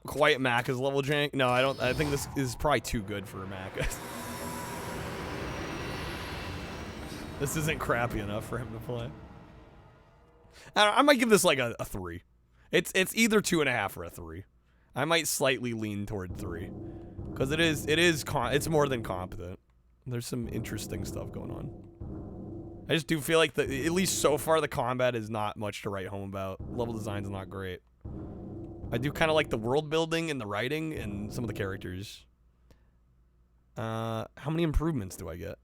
quite Macca's level jank. No, I don't. I think this is probably too good for a Macca. This isn't crappy enough for him to play. I might give this like a 3. It's either 2.5 or a 3. I might slightly lean toward 3 because it's more than competent. There's some interesting stuff going on. I just do feel like at least so far the combat is not much to write home about. Level design's not great. I do kind of like the world building and the writing and some of the characters. How many improvements do I get?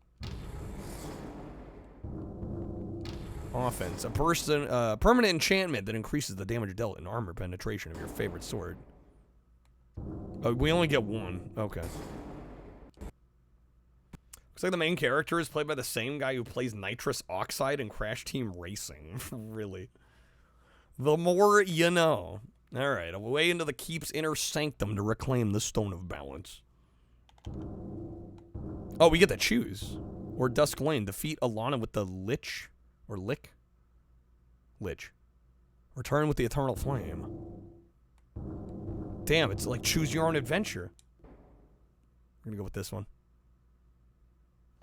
Offense. A permanent enchantment that increases the damage dealt and armor penetration of your favorite sword. We only get 1. Okay. Looks like the main character is played by the same guy who plays Nitrous Oxide in Crash Team Racing. Really. The more you know. Alright, away into the keep's inner sanctum to reclaim the Stone of Balance. Oh, we get to choose. Or Dusk Lane. Defeat Alana with the Lich. Or Lick. Lich. Return with the Eternal Flame. Damn, it's like choose your own adventure. We're gonna go with this one.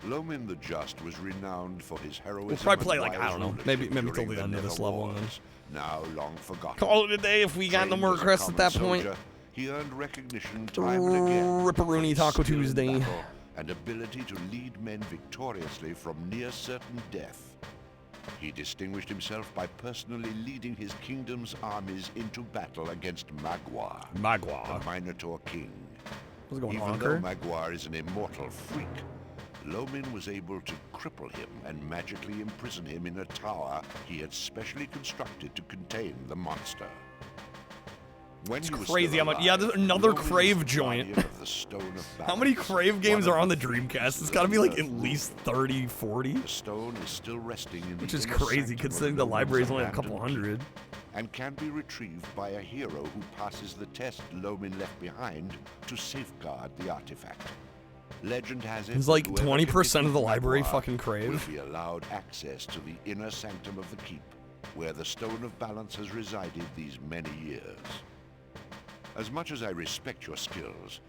Lomin the Just was renowned for his heroism. We'll probably play like, I don't know, maybe till the end of this level. And then now long forgotten. call it a day if we got no more requests at that point. He earned recognition time and again. Ripperoonie Taco skill in Tuesday. battle and ability to lead men victoriously from near certain death. He distinguished himself by personally leading his kingdom's armies into battle against Magua, the Minotaur King. What's going Even on, though Honker? Magua is an immortal freak, Lomin was able to cripple him and magically imprison him in a tower he had specially constructed to contain the monster. When It's he was crazy still how much. alive, Yeah, there's another Lomin was Crave the joint. guardian of the Stone of How many Balance, Crave games one are of on the three Dreamcast? It's pieces gotta be of like the at earth. least 30, 40. The stone is still resting in Which the is inner crazy sanctum of considering the Lomin's library is only a couple abandoned hundred. keep, and can be retrieved by a hero who passes the test Lomin left behind to safeguard the artifact. Legend has it It's like that whoever 20% of the can library Magua fucking Crave. will be allowed access to the inner sanctum of the keep, where the Stone of Balance has resided these many years. As much as I respect your skills,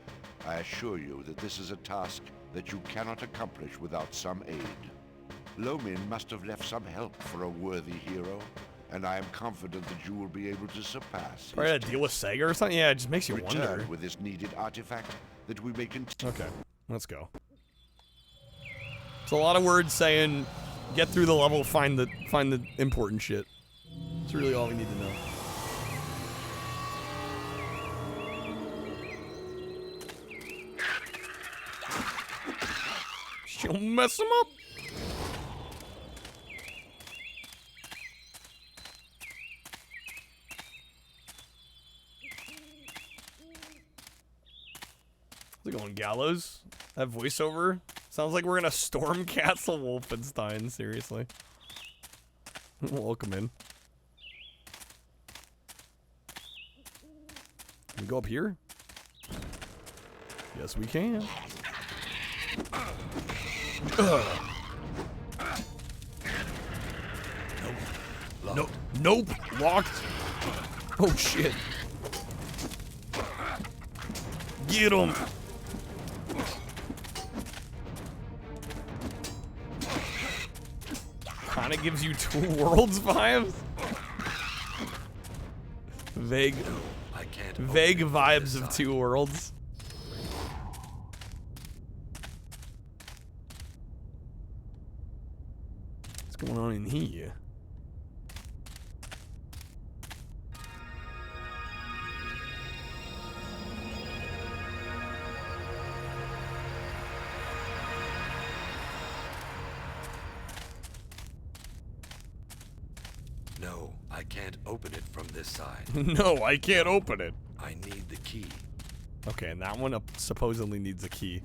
I assure you that this is a task that you cannot accomplish without some aid. Lomin must have left some help for a worthy hero, and I am confident that you will be able to surpass Probably his a deal with Sega or something? Yeah, it just makes you Return wonder. with this needed artifact that we may continue. Okay, let's go. It's a lot of words saying, get through the level, find the important shit. That's really all we need to know. She'll mess him up. How's it going, Gallows? That voiceover sounds like we're gonna storm Castle Wolfenstein. Seriously. Welcome in. Can we go up here? Yes, we can. Nope. Nope. Locked. Oh shit. Get him. Kinda gives you Two Worlds vibes. Vague vibes of Two Worlds. What's going on in here? No, I can't open it from this side. No, I can't open it. I need the key. Okay, and that one supposedly needs a key.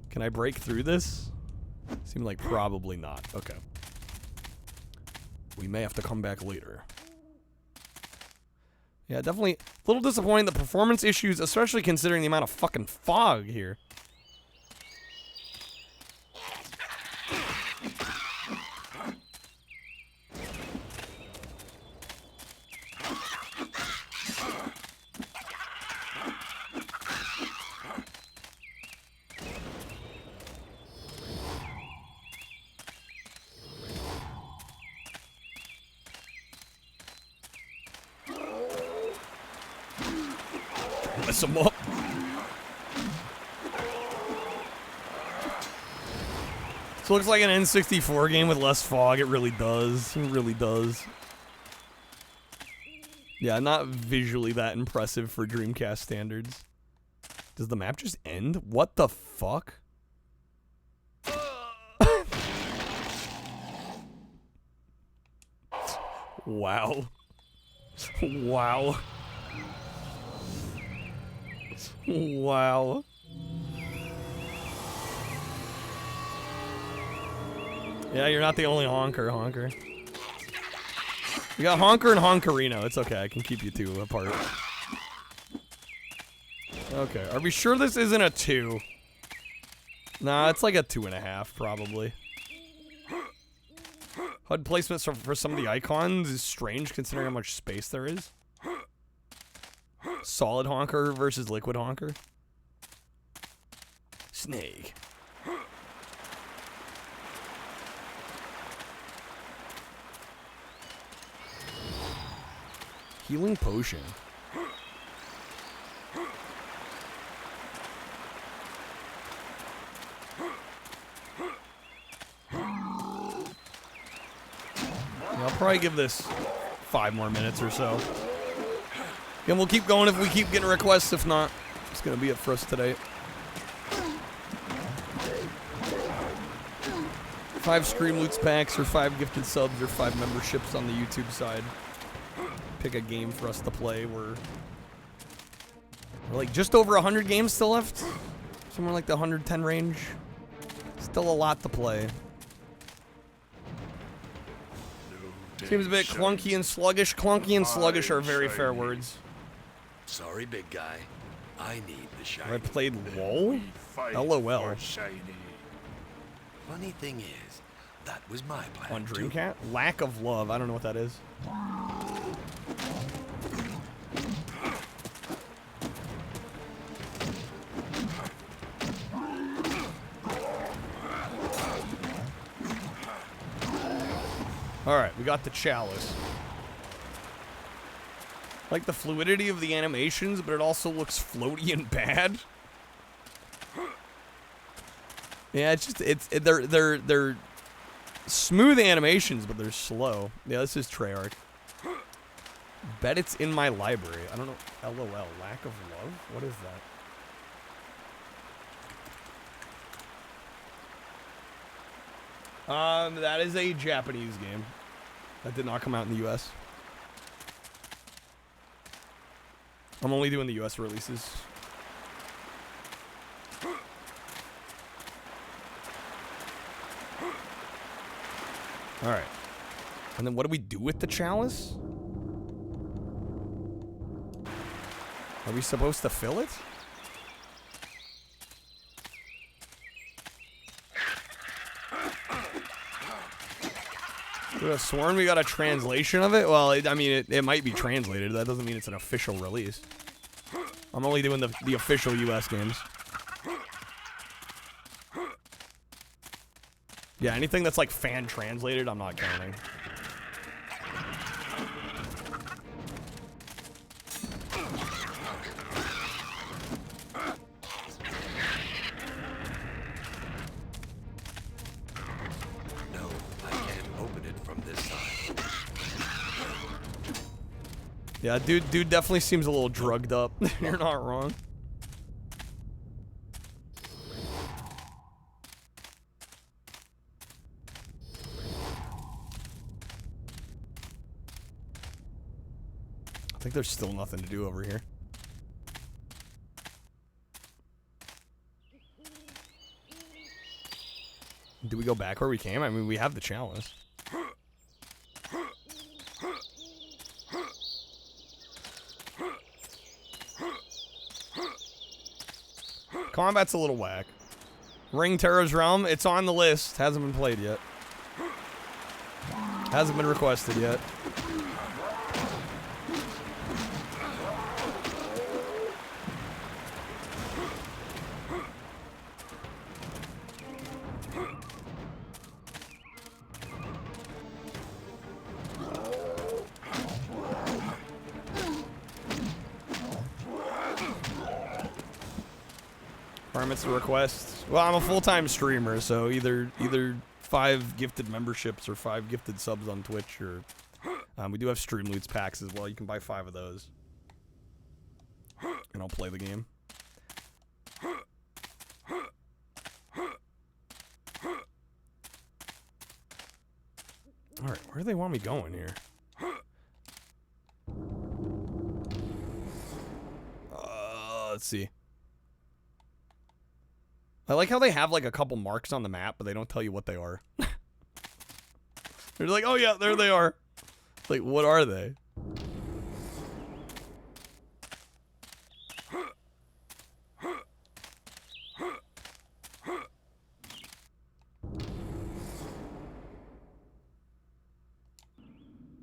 Can I break through this? Seems like probably not. Okay. We may have to come back later. Yeah, definitely a little disappointing. The performance issues, especially considering the amount of fucking fog here. Mess them up. So it looks like an N64 game with less fog. It really does. It really does. Yeah, not visually that impressive for Dreamcast standards. Does the map just end? What the fuck? Wow. Wow. Wow. Yeah, you're not the only honker. You got Honker and Honkerino. It's okay, I can keep you two apart. Okay, are we sure this isn't a 2? Nah, it's like a 2.5, probably. HUD placements for some of the icons is strange considering how much space there is. Solid honker versus liquid honker. Snake. Healing potion. Yeah, I'll probably give this 5 more minutes or so. And we'll keep going if we keep getting requests. If not, it's going to be it for us today. 5 Scream Loots packs, or 5 gifted subs, or 5 memberships on the YouTube side. Pick a game for us to play. We're like just over 100 games still left. Somewhere like the 110 range. Still a lot to play. Seems a bit clunky and sluggish. Clunky and sluggish are very fair words. Sorry, big guy. I need the shiny. I played LOL? LOL. Funny thing is, that was my plan. On Dreamcast? Lack of love. I don't know what that is. Alright, we got the chalice. Like the fluidity of the animations, but it also looks floaty and bad. Yeah, it's just they're smooth animations, but they're slow. Yeah, this is Treyarch. Bet it's in my library. I don't know. LOL. Lack of love? What is that? That is a Japanese game. That did not come out in the US. I'm only doing the US releases. Alright. And then what do we do with the chalice? Are we supposed to fill it? Could have sworn we got a translation of it. Well, I mean, it might be translated. That doesn't mean it's an official release. I'm only doing the official US games. Yeah, anything that's like fan translated, I'm not counting. Yeah, dude definitely seems a little drugged up. You're not wrong. I think there's still nothing to do over here. Do we go back where we came? I mean, we have the chalice. Combat's a little whack. Ring Terror's Realm, it's on the list. Hasn't been played yet. Hasn't been requested yet. Requirements to request. Well, I'm a full-time streamer, so either 5 gifted memberships or 5 gifted subs on Twitch, or we do have Stream Loots packs as well. You can buy 5 of those, and I'll play the game. All right, where do they want me going here? Let's see. I like how they have like a couple marks on the map, but they don't tell you what they are. They're like, oh yeah, there they are. Like, what are they?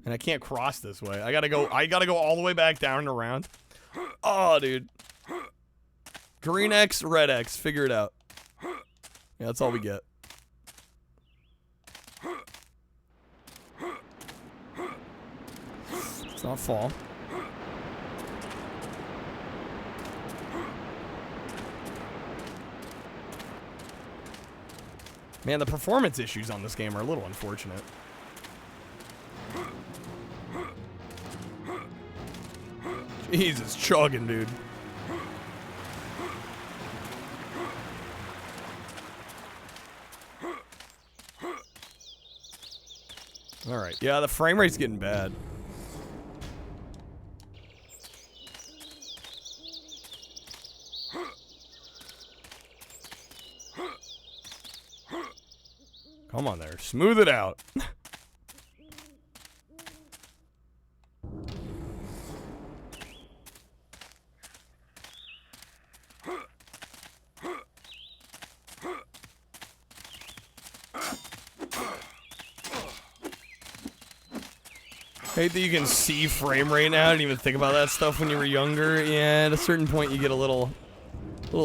And I can't cross this way. I gotta go all the way back down and around. Oh, dude. Green X, red X, figure it out. Yeah, that's all we get. Let's not fall. Man, the performance issues on this game are a little unfortunate. Jesus, chugging, dude. Alright, yeah, the frame rate's getting bad. Come on there, smooth it out. Hate that you can see frame rate now. I didn't even think about that stuff when you were younger. Yeah, at a certain point you get a little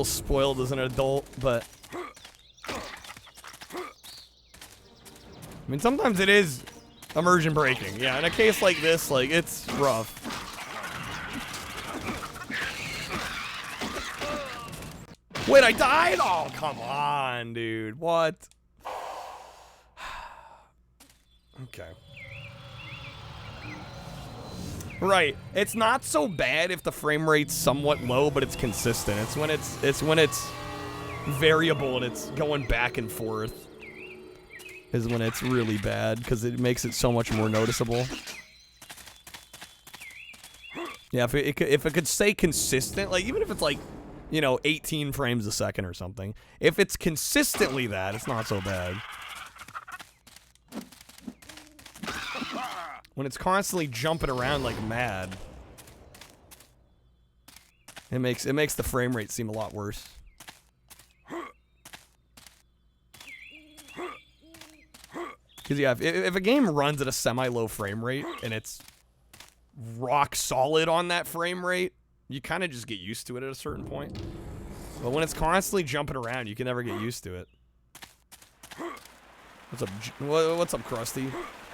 spoiled as an adult, but I mean, sometimes it is immersion breaking. Yeah, in a case like this, like, it's rough. Wait, I died? Oh, come on, dude. What? Okay. Right. It's not so bad if the frame rate's somewhat low, but it's consistent. It's when it's variable and it's going back and forth is when it's really bad, because it makes it so much more noticeable. Yeah, if it could stay consistent, like even if it's like, you know, 18 frames a second or something, if it's consistently that, it's not so bad. When it's constantly jumping around like mad, it makes the frame rate seem a lot worse. Because yeah, if a game runs at a semi-low frame rate and it's rock solid on that frame rate, you kind of just get used to it at a certain point. But when it's constantly jumping around, you can never get used to it. What's up, Krusty?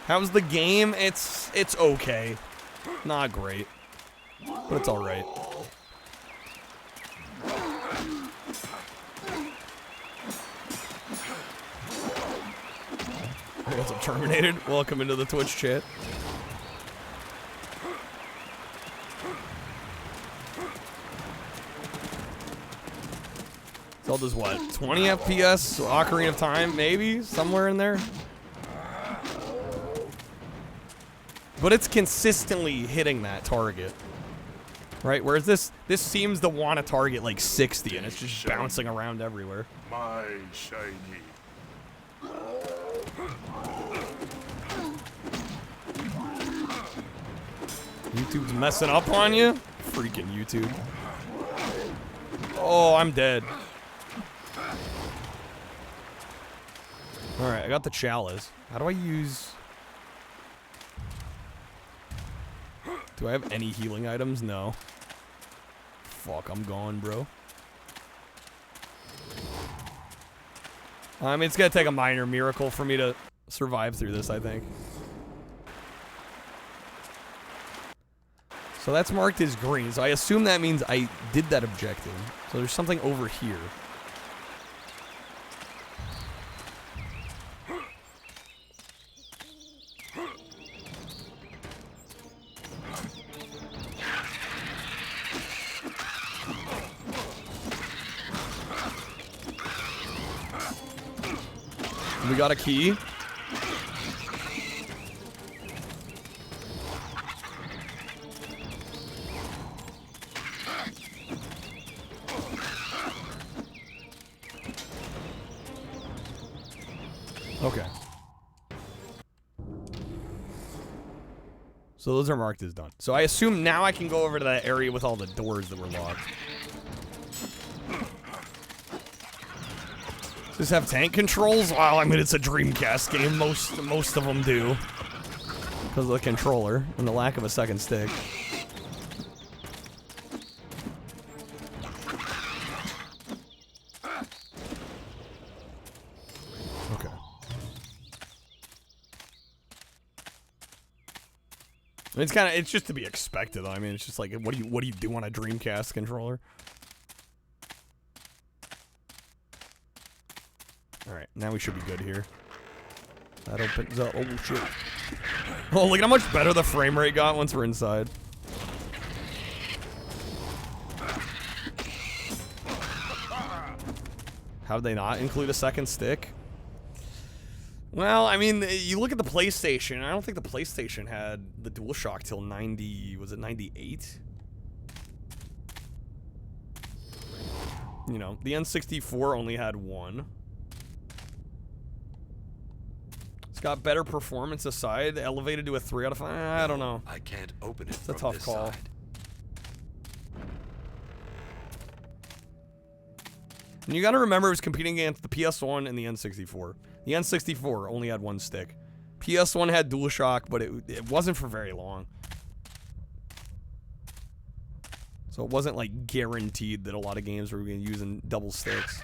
How's the game? It's okay. Not great. But it's alright. What's up, Terminated? Welcome into the Twitch chat. Still does what? 20 FPS? Ocarina of Time, maybe? Somewhere in there? But it's consistently hitting that target. Right? Whereas this seems to want to target like 60 and it's just bouncing around everywhere. My shiny. YouTube's messing up on you? Freaking YouTube. Oh, I'm dead. Alright, I got the chalice. How do I use... Do I have any healing items? No. Fuck, I'm gone, bro. I mean, it's gonna take a minor miracle for me to survive through this, I think. So that's marked as green, so I assume that means I did that objective. So there's something over here. We got a key. Okay. So those are marked as done. So I assume now I can go over to that area with all the doors that were locked. Does this have tank controls? Well, I mean, it's a Dreamcast game. Most of them do. Because of the controller and the lack of a second stick. Okay. It's just to be expected, though. I mean, it's just like, what do you do on a Dreamcast controller? Alright, now we should be good here. That opens up. Oh, shit. Oh, look at how much better the frame rate got once we're inside. How did they not include a second stick? Well, I mean, you look at the PlayStation. I don't think the PlayStation had the DualShock till 90... Was it 98? You know, the N64 only had one. Got better performance aside, elevated to a 3 out of 5. I don't know. I can't open it. It's a tough call. Side. And you got to remember, it was competing against the PS1 and the N64. The N64 only had one stick. PS1 had DualShock, but it wasn't for very long. So it wasn't like guaranteed that a lot of games were going to use double sticks.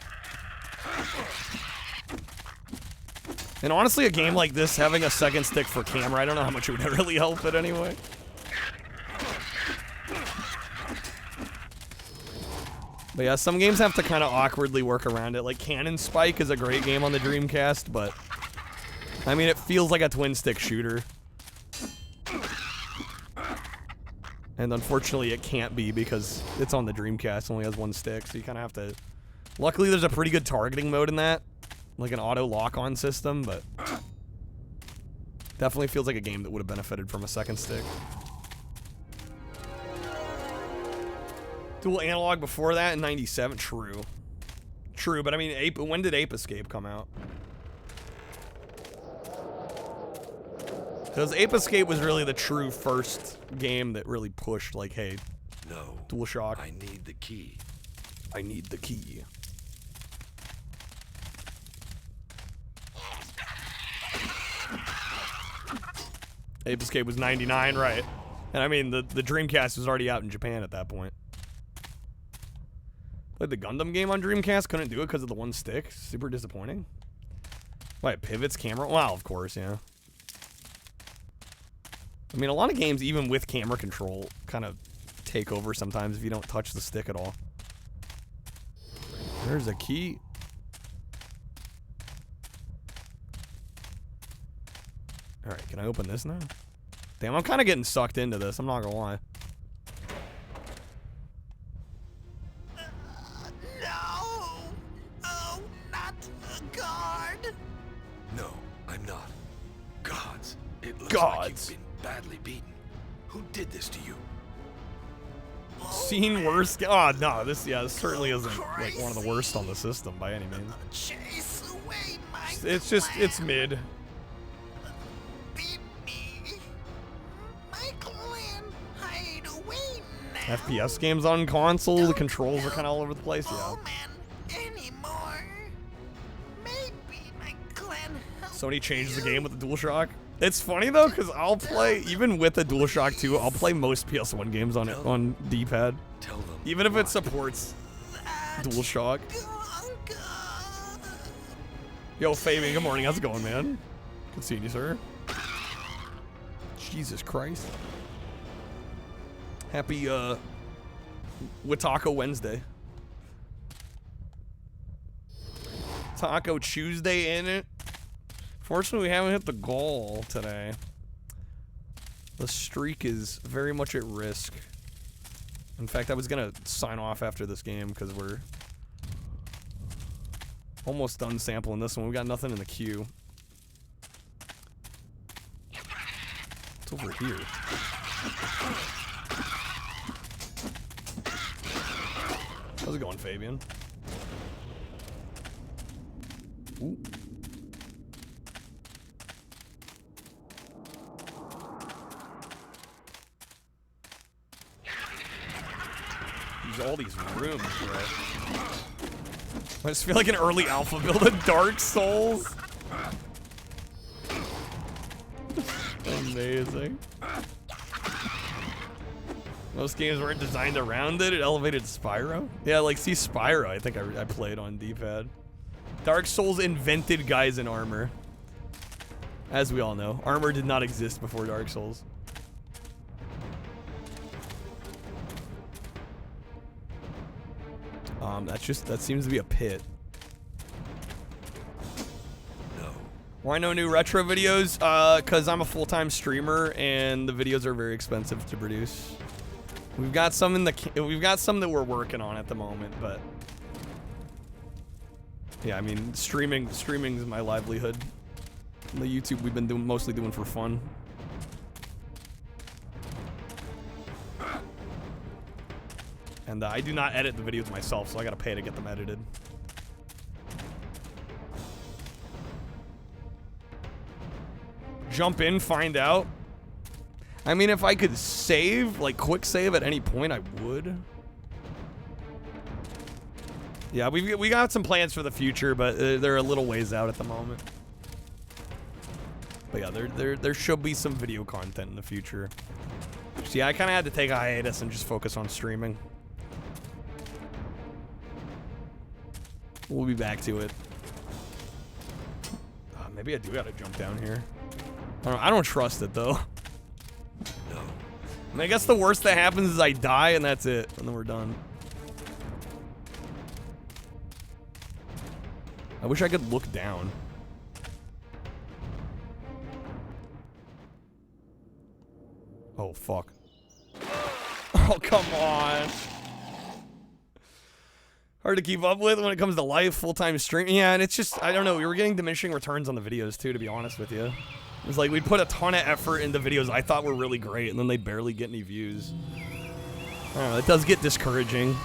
And honestly, a game like this, having a second stick for camera, I don't know how much it would really help it anyway. But yeah, some games have to kind of awkwardly work around it. Like Cannon Spike is a great game on the Dreamcast, but I mean, it feels like a twin stick shooter. And unfortunately, it can't be because it's on the Dreamcast, it only has one stick, so you kind of have to... Luckily, there's a pretty good targeting mode in that. Like an auto lock-on system, but definitely feels like a game that would have benefited from a second stick. Dual analog before that in 97, true. True, but I mean, when did Ape Escape come out? Because Ape Escape was really the true first game that really pushed, like, hey, no, DualShock. I need the key. I need the key. Ape Escape was 99, right? And I mean, the Dreamcast was already out in Japan at that point. Played the Gundam game on Dreamcast, couldn't do it because of the one stick. Super disappointing. Why, it pivots camera? Well, of course, yeah. I mean, a lot of games, even with camera control, kind of take over sometimes if you don't touch the stick at all. There's a key. Alright, can I open this now? Damn, I'm kind of getting sucked into this, I'm not gonna lie. No! did this to you? Seen worse? Oh no, this certainly isn't like one of the worst on the system by any means. Chase away my It's just it's mid. beat me. My clan, hide away now. FPS games on console, the controls are kind of all over the place. Yeah. Anymore. Maybe my clan. Sony changed the game with the DualShock. It's funny though, because I'll play, even with the DualShock 2, I'll play most PS1 games on D-pad. Even if it supports DualShock. Yo, Fabian, good morning. How's it going, man? Good seeing you, sir. Jesus Christ. Happy, Taco Wednesday. Taco Tuesday in it. Fortunately, we haven't hit the goal today. The streak is very much at risk. In fact, I was gonna sign off after this game because we're almost done sampling this one. We got nothing in the queue. It's over here. How's it going, Fabian? Ooh. All these rooms, bro. I just feel like an early alpha build of Dark Souls. Amazing. Most games weren't designed around it. It elevated Spyro. Yeah, like see Spyro. I think I played on D-pad. Dark Souls invented guys in armor. As we all know, armor did not exist before Dark Souls. That seems to be a pit. No. Why no new retro videos? Cause I'm a full-time streamer and the videos are very expensive to produce. We've got some that we're working on at the moment, but yeah, I mean, streaming is my livelihood. The YouTube we've been mostly doing for fun. And I do not edit the videos myself, so I gotta pay to get them edited. Jump in, find out. I mean, if I could save, like quick save at any point, I would. Yeah, we got some plans for the future, but they're a little ways out at the moment. But yeah, there should be some video content in the future. See, I kind of had to take a hiatus and just focus on streaming. We'll be back to it. Maybe I do gotta jump down here. I don't trust it though. No. I mean, I guess the worst that happens is I die and that's it, and then we're done. I wish I could look down. Oh fuck. Oh come on. Hard to keep up with when it comes to live, full-time streaming. Yeah, and it's just, I don't know, we were getting diminishing returns on the videos too, to be honest with you. It was like we'd put a ton of effort into videos I thought were really great, and then they barely get any views. I don't know, it does get discouraging.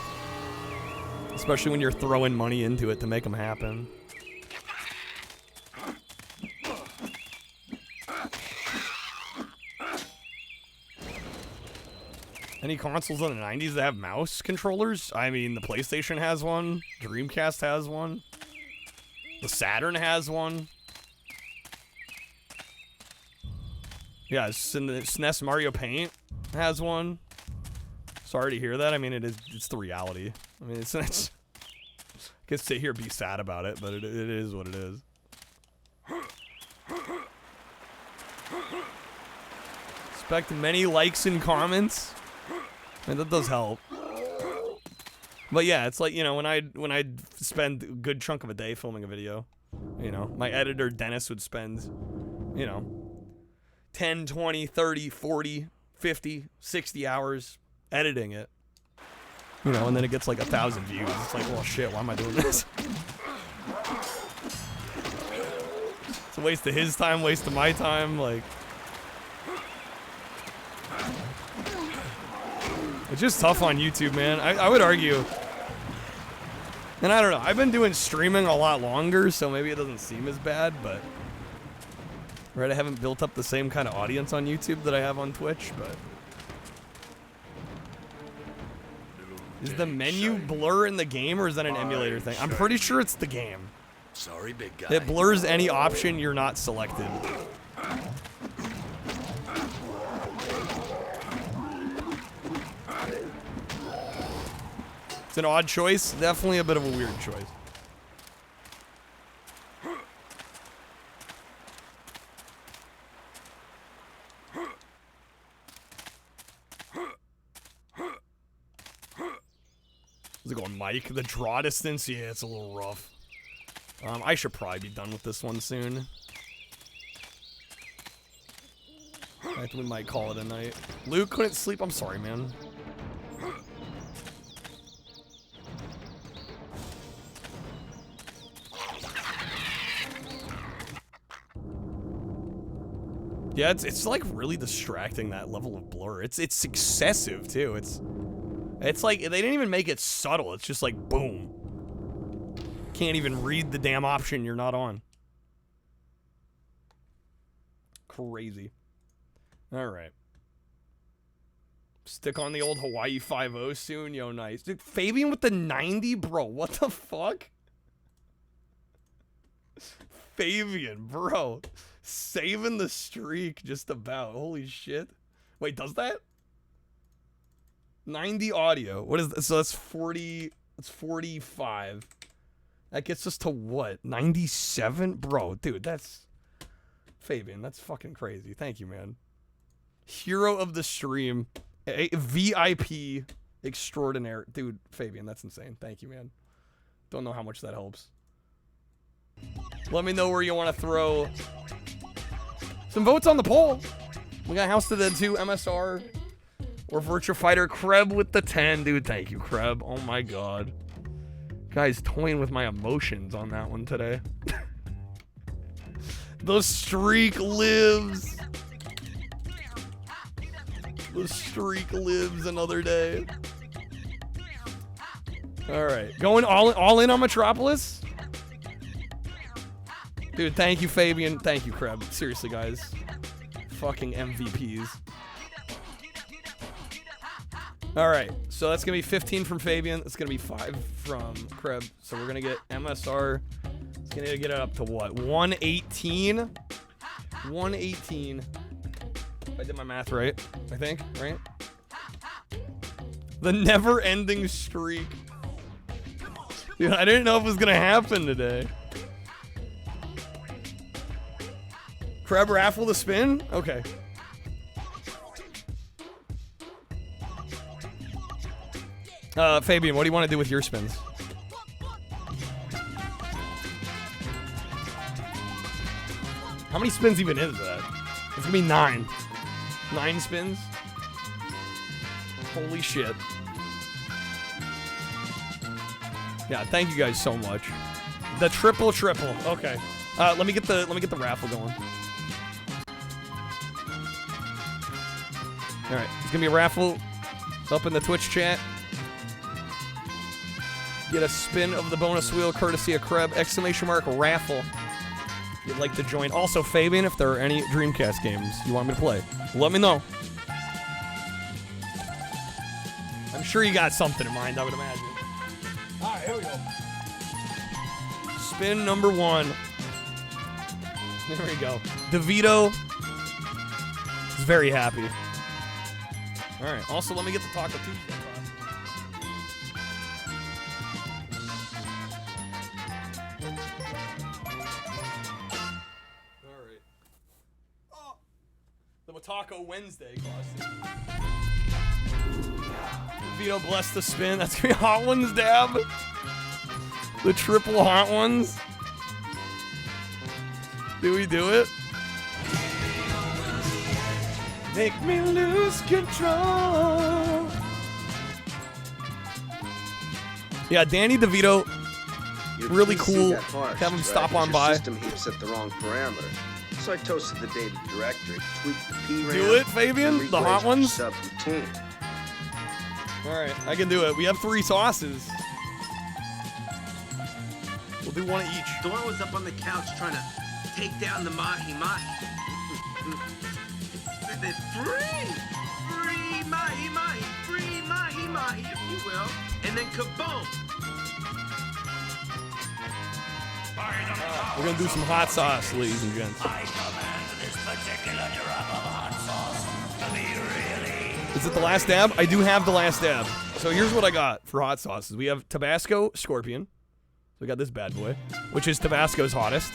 Especially when you're throwing money into it to make them happen. Any consoles in the 90s that have mouse controllers? I mean, the PlayStation has one. Dreamcast has one. The Saturn has one. Yeah, SNES Mario Paint has one. Sorry to hear that. I mean, it's the reality. I mean, it's I could sit here and be sad about it, but it is what it is. Expect many likes and comments. I mean, that does help. But yeah, it's like, you know, when I'd spend a good chunk of a day filming a video, you know, my editor Dennis would spend, you know, 10, 20, 30, 40, 50, 60 hours editing it. You know, and then it gets like 1,000 views. It's like, well, shit, why am I doing this? It's a waste of his time, waste of my time, like... It's just tough on YouTube, man. I would argue. And I don't know. I've been doing streaming a lot longer, so maybe it doesn't seem as bad, but... Right, I haven't built up the same kind of audience on YouTube that I have on Twitch, but... Is the menu blur in the game, or is that an emulator thing? I'm pretty sure it's the game. Sorry, big guy. It blurs any option you're not selected. It's an odd choice. Definitely a bit of a weird choice. How's it going, Mike? The draw distance? Yeah, it's a little rough. I should probably be done with this one soon. I think we might call it a night. Luke couldn't sleep. I'm sorry, man. Yeah, it's like really distracting, that level of blur. It's excessive too. It's like they didn't even make it subtle. It's just like boom. Can't even read the damn option you're not on. Crazy. All right. Stick on the old Hawaii 5-0 soon. Yo, nice. Dude, Fabian with the 90, bro. What the fuck? Fabian, bro. Saving the streak just about. Holy shit. Wait, does that? 90 audio. What is that? So that's 40. That's 45. That gets us to what? 97? Bro, dude, that's... Fabian, that's fucking crazy. Thank you, man. Hero of the stream. A VIP extraordinaire. Dude, Fabian, that's insane. Thank you, man. Don't know how much that helps. Let me know where you want to throw some votes on the poll. We got House of the Dead 2, MSR, or Virtua Fighter. Kreb with the 10. Dude, thank you, Kreb. Oh my god. Guys, toying with my emotions on that one today. The streak lives. The streak lives another day. Alright. Going all in on Metropolis? Dude, thank you, Fabian. Thank you, Kreb. Seriously, guys. Fucking MVPs. Alright, so that's going to be 15 from Fabian. That's going to be 5 from Kreb. So we're going to get MSR. It's going to get it up to what? 118? 118. If I did my math right, I think, right? The never-ending streak. Dude, I didn't know if it was going to happen today. Kreb, raffle the spin? Okay. Fabian, what do you want to do with your spins? How many spins even is that? It's gonna be 9. 9 spins? Holy shit. Yeah, thank you guys so much. The triple. Okay. Let me get the raffle going. Alright, it's gonna be a raffle up in the Twitch chat. Get a spin of the bonus wheel courtesy of Kreb. ! Raffle. If you'd like to join. Also, Fabian, if there are any Dreamcast games you want me to play, let me know. I'm sure you got something in mind, I would imagine. Alright, here we go. Spin number 1. There we go. DeVito is very happy. Alright, also let me get the Taco Tuesday class. Alright. Oh, the Taco Wednesday class. Vito, bless the spin. That's gonna be Hot Ones dab. The triple Hot Ones. Do we do it? Make me lose control. Yeah, Danny DeVito, really cool. Have him stop on by. System heaps set the wrong parameter. So I toasted the data directory, tweaked the PRAM. Do it, Fabian? The Hot Ones? Subroutine. Alright, I can do it. We have 3 sauces. We'll do one each. Dora was up on the couch trying to take down the mahi-mahi. It's free! Free mahi-mahi! Free mahi-mahi, if you will. And then kaboom! We're gonna do some hot sauce, ladies and gents. Is it the last dab? I do have the last dab. So here's what I got for hot sauces. We have Tabasco Scorpion. So we got this bad boy, which is Tabasco's hottest.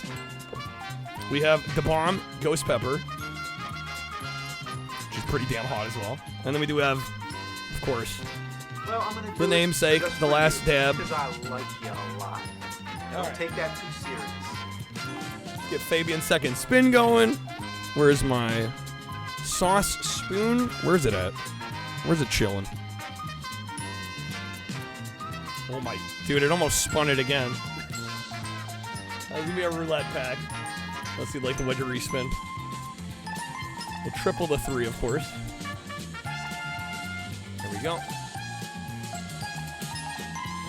We have the Bomb Ghost Pepper, which is pretty damn hot as well. And then we do have, of course, Well, I'm gonna do the namesake, just the for last you, dab. Because I like you a lot. Don't take that too serious. Get Fabian's second spin going. Where's my sauce spoon? Where's it at? Where's it chilling? Oh my, dude, it almost spun it again. That's gonna be a roulette pack. Let's see, like the wedge respin. We'll triple the 3, of course. There we go.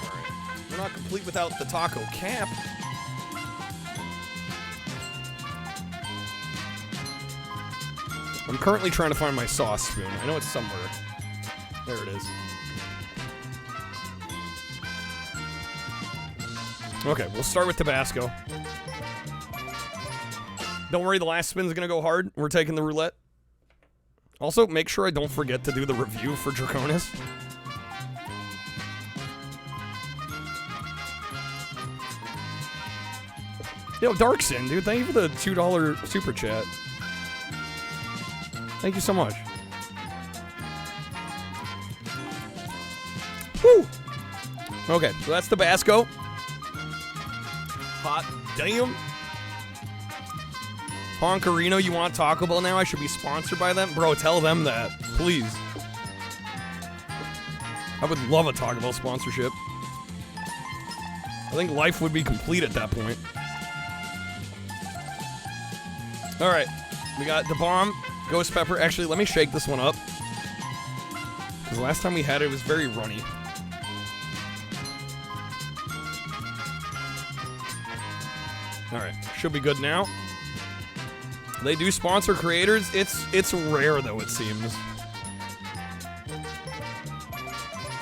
Alright. We're not complete without the taco cap. I'm currently trying to find my sauce spoon. I know it's somewhere. There it is. Okay, we'll start with Tabasco. Don't worry, the last spin's gonna go hard. We're taking the roulette. Also, make sure I don't forget to do the review for Draconis. Yo, Darksin, dude, thank you for the $2 super chat. Thank you so much. Woo! Okay, so that's Tabasco. Hot damn. Honkarino, you want Taco Bell now? I should be sponsored by them? Bro, tell them that, please. I would love a Taco Bell sponsorship. I think life would be complete at that point. Alright, we got the Bomb Ghost Pepper. Actually, let me shake this one up. Because last time we had it, it was very runny. Alright, should be good now. They do sponsor creators. It's rare, though, it seems.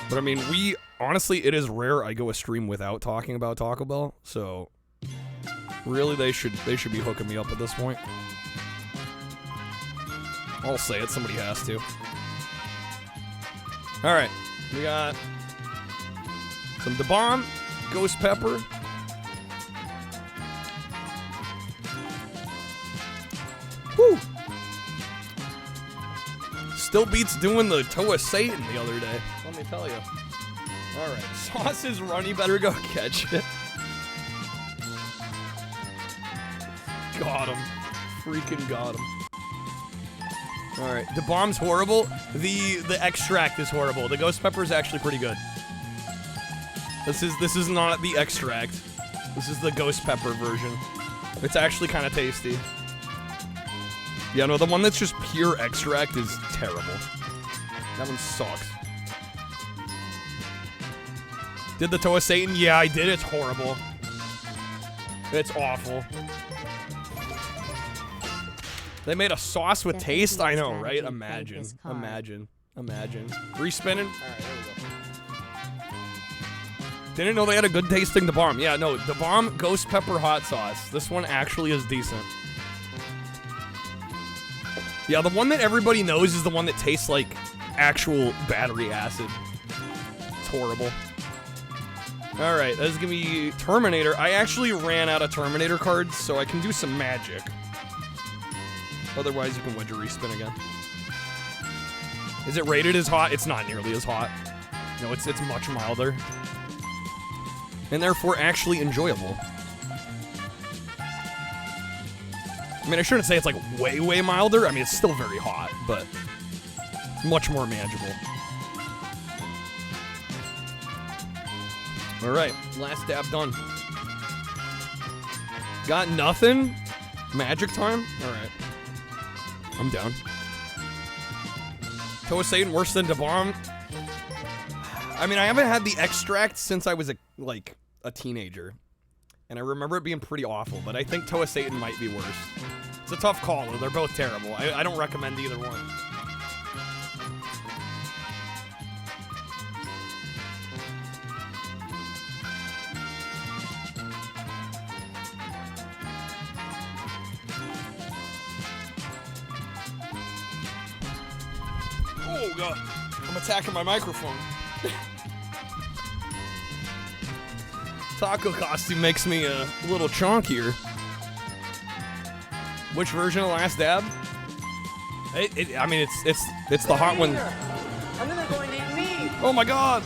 But, I mean, honestly, it is rare I go a stream without talking about Taco Bell. So, really, they should be hooking me up at this point. I'll say it. Somebody has to. Alright. We got some Da Bomb, Ghost Pepper. Woo! Still beats doing the Toa Satan the other day. Let me tell you. Alright. Sauce is runny. Better go catch it. Got him. Freaking got him. Alright, the bomb's horrible. The extract is horrible. The ghost pepper is actually pretty good. This is not the extract. This is the ghost pepper version. It's actually kind of tasty. Yeah, no, the one that's just pure extract is terrible. That one sucks. Did the Toa Satan? Yeah, I did. It's horrible. It's awful. They made a sauce with taste? I know, right? Imagine. Imagine. Respinning? Alright, there we go. Didn't know they had a good tasting Da Bomb. Yeah, no, Da Bomb Ghost Pepper Hot Sauce. This one actually is decent. Yeah, the one that everybody knows is the one that tastes like actual battery acid. It's horrible. Alright, this is gonna be Terminator. I actually ran out of Terminator cards, so I can do some magic. Otherwise, you can wedge a respin again. Is it rated as hot? It's not nearly as hot. No, it's much milder. And therefore, actually enjoyable. I mean, I shouldn't say it's like way, way milder. I mean, it's still very hot, but much more manageable. All right, last dab done. Got nothing? Magic time? All right. I'm down. Toa Satan worse than Da Bomb? I mean, I haven't had the extract since I was a teenager. And I remember it being pretty awful, but I think Toa Satan might be worse. It's a tough call, though. They're both terrible. I don't recommend either one. Oh, God. I'm attacking my microphone. Taco costume makes me a little chonkier. Which version of Last Dab? I mean, it's the hot one. And then they're going to eat me. Oh my God!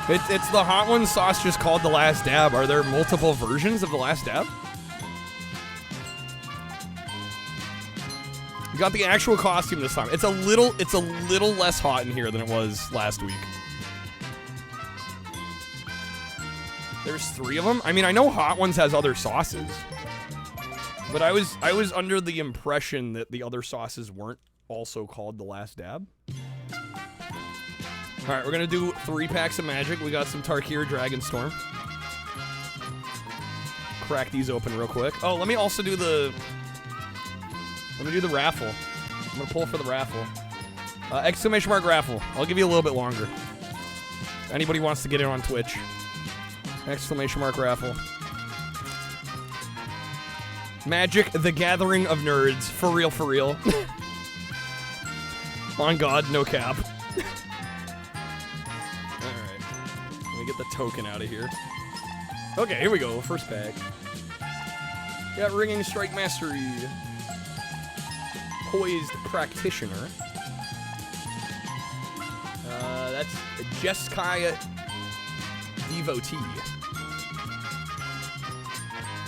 It's the hot one sauce just called the Last Dab. Are there multiple versions of the Last Dab? You got the actual costume this time. It's a little less hot in here than it was last week. There's 3 of them. I mean, I know Hot Ones has other sauces, but I was under the impression that the other sauces weren't also called the Last Dab. All right, we're gonna do 3 packs of magic. We got some Tarkir Dragonstorm. Crack these open real quick. Oh, let me also do the. Let me do the raffle. I'm gonna pull for the raffle. Exclamation mark raffle. I'll give you a little bit longer. If anybody wants to get in on Twitch. Exclamation mark raffle. Magic, the Gathering of Nerds. For real, for real. On God, no cap. Alright. Let me get the token out of here. Okay, here we go. First pack. Got Ringing Strike Mastery. Poised Practitioner. That's Jeskai Devotee.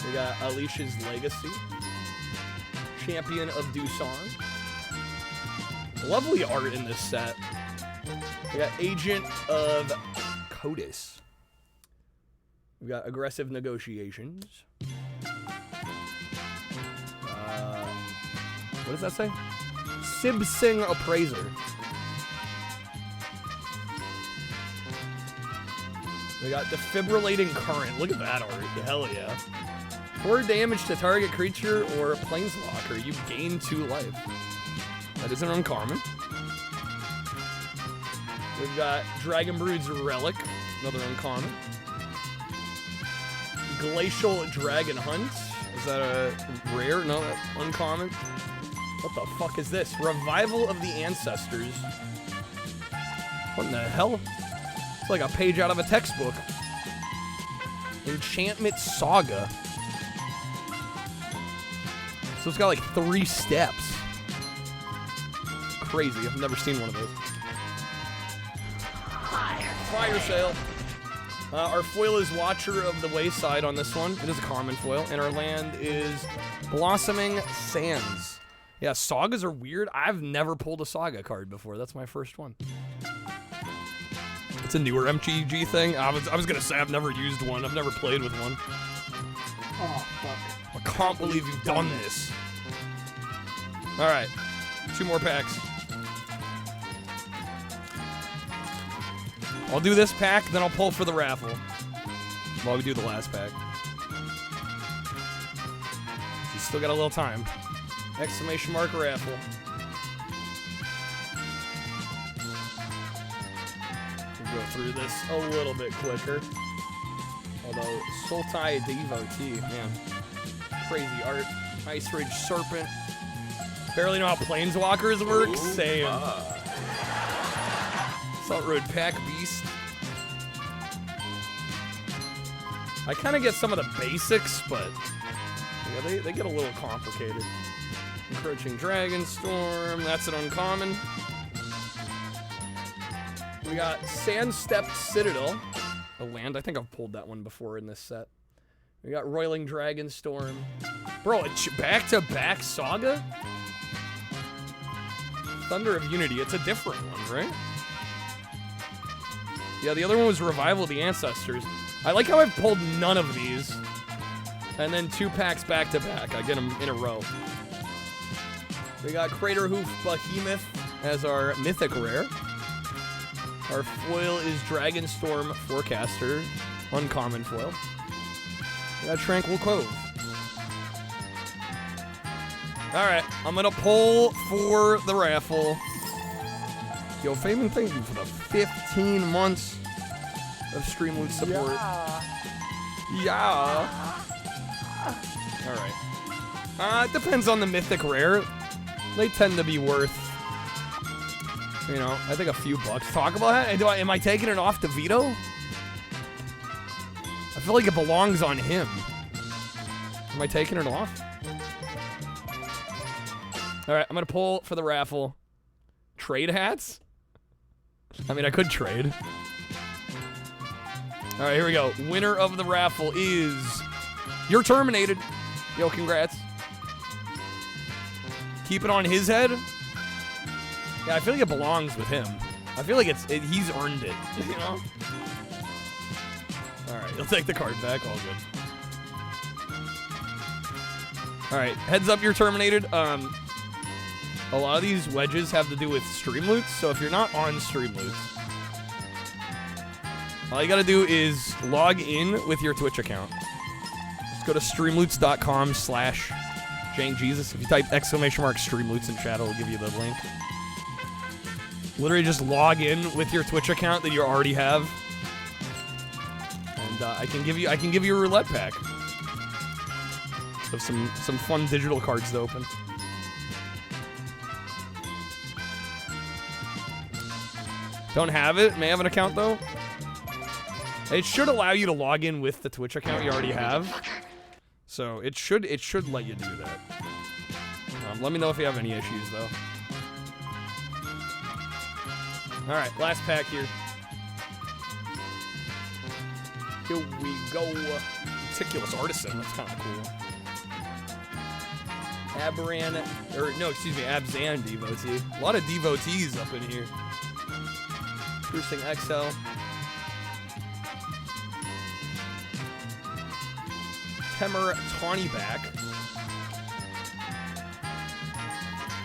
We got Alicia's Legacy. Champion of Doosan. Lovely art in this set. We got Agent of Codis. We got Aggressive Negotiations. What does that say? Sib Sing Appraiser. We got Defibrillating Current. Look at that art. Hell yeah. 4 damage to target creature or planeswalker. You gain 2 life. That is an uncommon. We've got Dragonbrood's Relic. Another uncommon. Glacial Dragon Hunt. Is that a rare? No, that's uncommon. What the fuck is this? Revival of the Ancestors. What in the hell? It's like a page out of a textbook. Enchantment Saga. So it's got like 3 steps. Crazy. I've never seen one of those. Fire sale. Our foil is Watcher of the Wayside on this one. It is a common foil. And our land is Blossoming Sands. Yeah, sagas are weird. I've never pulled a saga card before. That's my first one. It's a newer MTG thing. I was gonna say I've never used one. I've never played with one. Oh, fuck. I can't believe you've done this. All right, 2 more packs. I'll do this pack, then I'll pull for the raffle while we do the last pack. You still got a little time. Exclamation mark raffle. We'll go through this a little bit quicker. Although, Sultai Devotee, man. Crazy art. Ice Ridge Serpent. Barely know how Planeswalkers work. Same. Salt Road Pack Beast. I kind of get some of the basics, but yeah, they get a little complicated. Encroaching Dragonstorm, that's an uncommon. We got Sandstepped Citadel, a land. I think I've pulled that one before in this set. We got Roiling Dragonstorm. Bro, back-to-back Saga? Thunder of Unity, it's a different one, right? Yeah, the other one was Revival of the Ancestors. I like how I've pulled none of these. And then 2 packs back-to-back. I get them in a row. We got Crater Hoof Behemoth as our Mythic Rare. Our foil is Dragonstorm Forecaster. Uncommon foil. We got Tranquil Cove. Alright, I'm gonna pull for the raffle. Yo, Fabian, thank you for the 15 months of Streamloot support. Yeah. Alright. It depends on the mythic rare. They tend to be worth, you know, I think a few bucks. Talk about that. Am I taking it off to Vito? I feel like it belongs on him. Am I taking it off? Alright, I'm gonna pull for the raffle. Trade hats? I mean, I could trade. Alright, here we go. Winner of the raffle is... You're terminated. Yo, congrats. Keep it on his head? Yeah, I feel like it belongs with him. I feel like he's earned it, you know? Alright, you'll take the card back. All good. Alright, heads up, you're terminated. A lot of these wedges have to do with Streamloots, so if you're not on Streamloots, all you gotta do is log in with your Twitch account. Just go to streamloots.com/JangJesus. If you type !Streamloots in chat, it'll give you the link. Literally just log in with your Twitch account that you already have. And I can give you a roulette pack. So some fun digital cards to open. Don't have it? May have an account though? It should allow you to log in with the Twitch account you already have. So it should let you do that. Let me know if you have any issues though. Alright, last pack here. Here we go. Meticulous Artisan, that's kind of cool. Abzan devotee. A lot of devotees up in here. Piercing XL. Temur Tawnyback.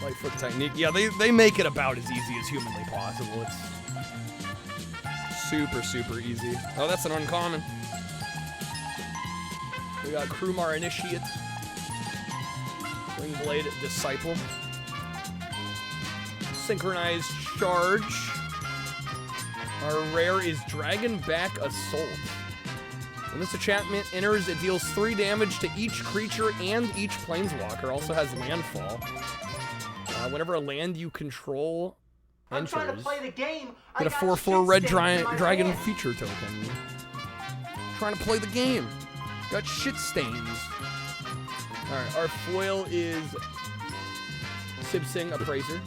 Lightfoot Technique. Yeah, they make it about as easy as humanly possible. It's super, super easy. Oh, that's an uncommon. We got Krumar Initiate. Wingblade Disciple. Synchronized Charge. Our rare is Dragonback Assault. When this enchantment enters, it deals 3 damage to each creature and each planeswalker. Also has landfall. Whenever a land you control enters, I'm trying to play the game. get a 4/4 red dragon feature token. Trying to play the game. Got shit stains. Alright, our foil is Sibsing Appraiser.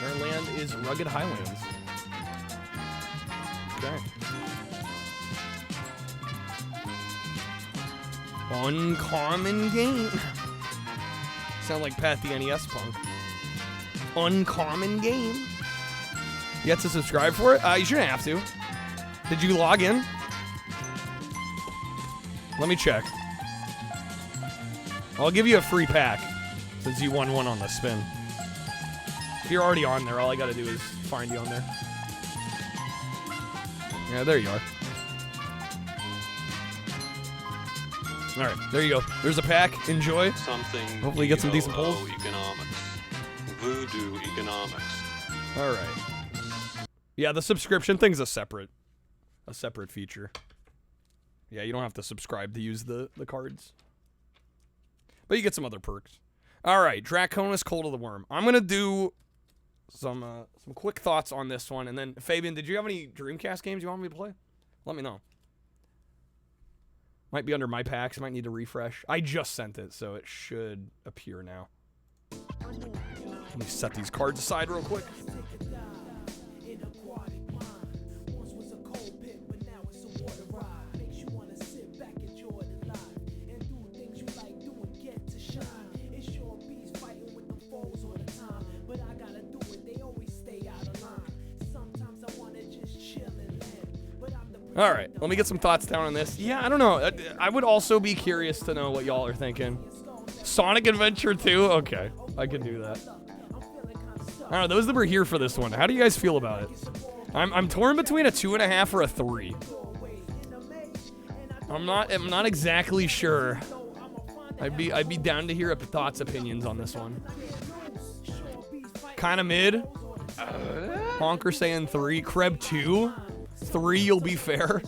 Our land is Rugged Highlands. Okay. Uncommon game. Sound like Pat the NES punk. Uncommon game. You have to subscribe for it? You shouldn't have to. Did you log in? Let me check. I'll give you a free pack since you won one on the spin. If you're already on there, all I gotta do is find you on there. Yeah, there you are. Alright, there you go. There's a pack. Enjoy. Something. Hopefully you get some decent pulls. Economics. Voodoo economics. Alright. Yeah, the subscription thing's a separate feature. Yeah, you don't have to subscribe to use the cards. But you get some other perks. Alright, Draconis Cold of the Worm. I'm gonna do some quick thoughts on this one, and then Fabian, did you have any Dreamcast games you want me to play? Let me know. Might be under my packs, might need to refresh. I just sent it, so it should appear now. Let me set these cards aside real quick. All right, let me get some thoughts down on this. Yeah, I don't know. I would also be curious to know what y'all are thinking. Sonic Adventure 2? Okay, I can do that. I don't know, those that were here for this one, how do you guys feel about it? I'm torn between a 2.5 or a 3. I'm not exactly sure. I'd be down to hear thoughts, opinions on this one. Kind of mid. Honker saying 3. Kreb 2. 3, you'll be fair.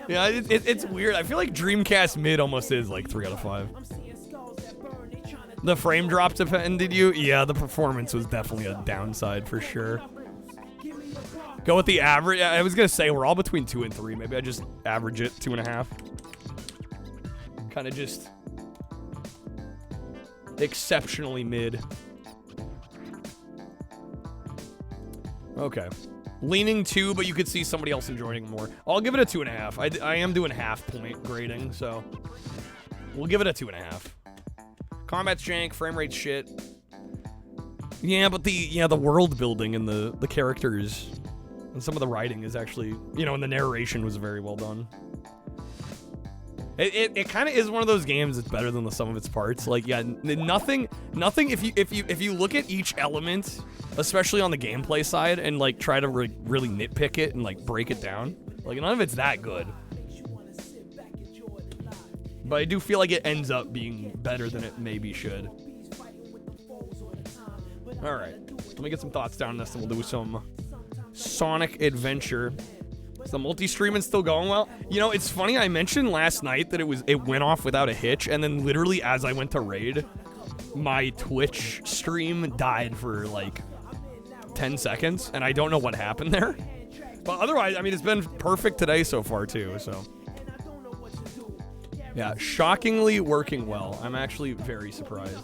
Yeah, it's weird. I feel like Dreamcast mid almost is like 3 out of 5. The frame drops offended you? Yeah, the performance was definitely a downside for sure. Go with the average. I was gonna say we're all between 2 and 3. Maybe I just average it 2.5. Kind of just exceptionally mid. Okay. Leaning 2, but you could see somebody else enjoying it more. I'll give it a 2.5. I am doing half-point grading, so we'll give it a 2.5. Combat's jank, frame rate's shit. Yeah, but the world building and the characters and some of the writing is actually, and the narration was very well done. It kind of is one of those games that's better than the sum of its parts. Like, yeah, nothing. If you look at each element, especially on the gameplay side, and like try to really nitpick it and like break it down, like none of it's that good. But I do feel like it ends up being better than it maybe should. All right, let me get some thoughts down on this, and we'll do some Sonic Adventure. Is the multi-streaming still going well? It's funny, I mentioned last night that it went off without a hitch, and then literally as I went to raid, my Twitch stream died for like 10 seconds, and I don't know what happened there. But otherwise, I mean, it's been perfect today so far too, so. Yeah, shockingly working well. I'm actually very surprised.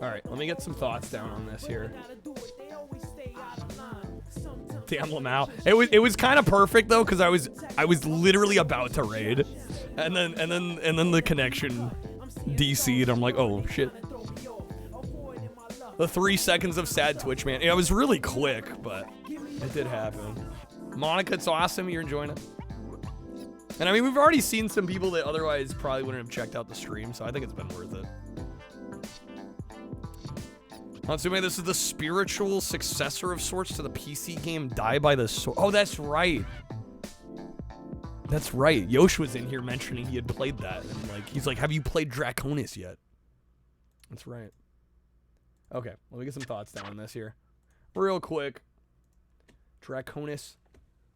All right, let me get some thoughts down on this here. Damn Lamau. It was kind of perfect though, because I was literally about to raid, and then the connection DC'd. I'm like, oh shit. The 3 seconds of sad Twitch, man. It was really quick, but it did happen. Monica, it's awesome. You're enjoying it. And I mean, we've already seen some people that otherwise probably wouldn't have checked out the stream, so I think it's been worth it. Natsume, this is the spiritual successor of sorts to the PC game Die by the Sword. Oh, that's right. That's right. Yosh was in here mentioning he had played that. And like, he's like, have you played Draconis yet? That's right. Okay, let me get some thoughts down on this here. Real quick. Draconis.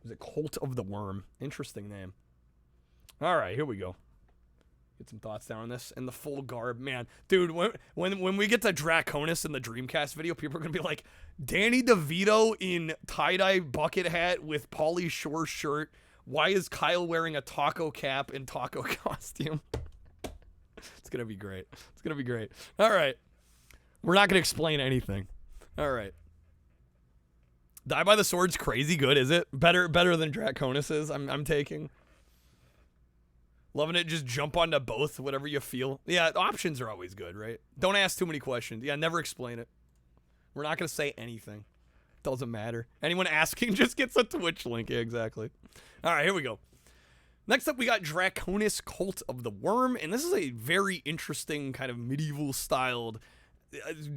Is it Cult of the Worm? Interesting name. All right, here we go. Get some thoughts down on this. And the full garb, man. Dude, when we get to Draconis in the Dreamcast video, people are going to be like, Danny DeVito in tie-dye bucket hat with Pauly Shore shirt. Why is Kyle wearing a taco cap and taco costume? It's going to be great. It's going to be great. All right. We're not going to explain anything. All right. Die by the Sword's crazy good, is it? Better than Draconis is, I'm taking. Loving it, just jump onto both, whatever you feel. Yeah, options are always good, right? Don't ask too many questions. Yeah, never explain it. We're not going to say anything. Doesn't matter. Anyone asking just gets a Twitch link. Yeah, exactly. All right, here we go. Next up, we got Draconis Cult of the Worm, and this is a very interesting kind of medieval-styled...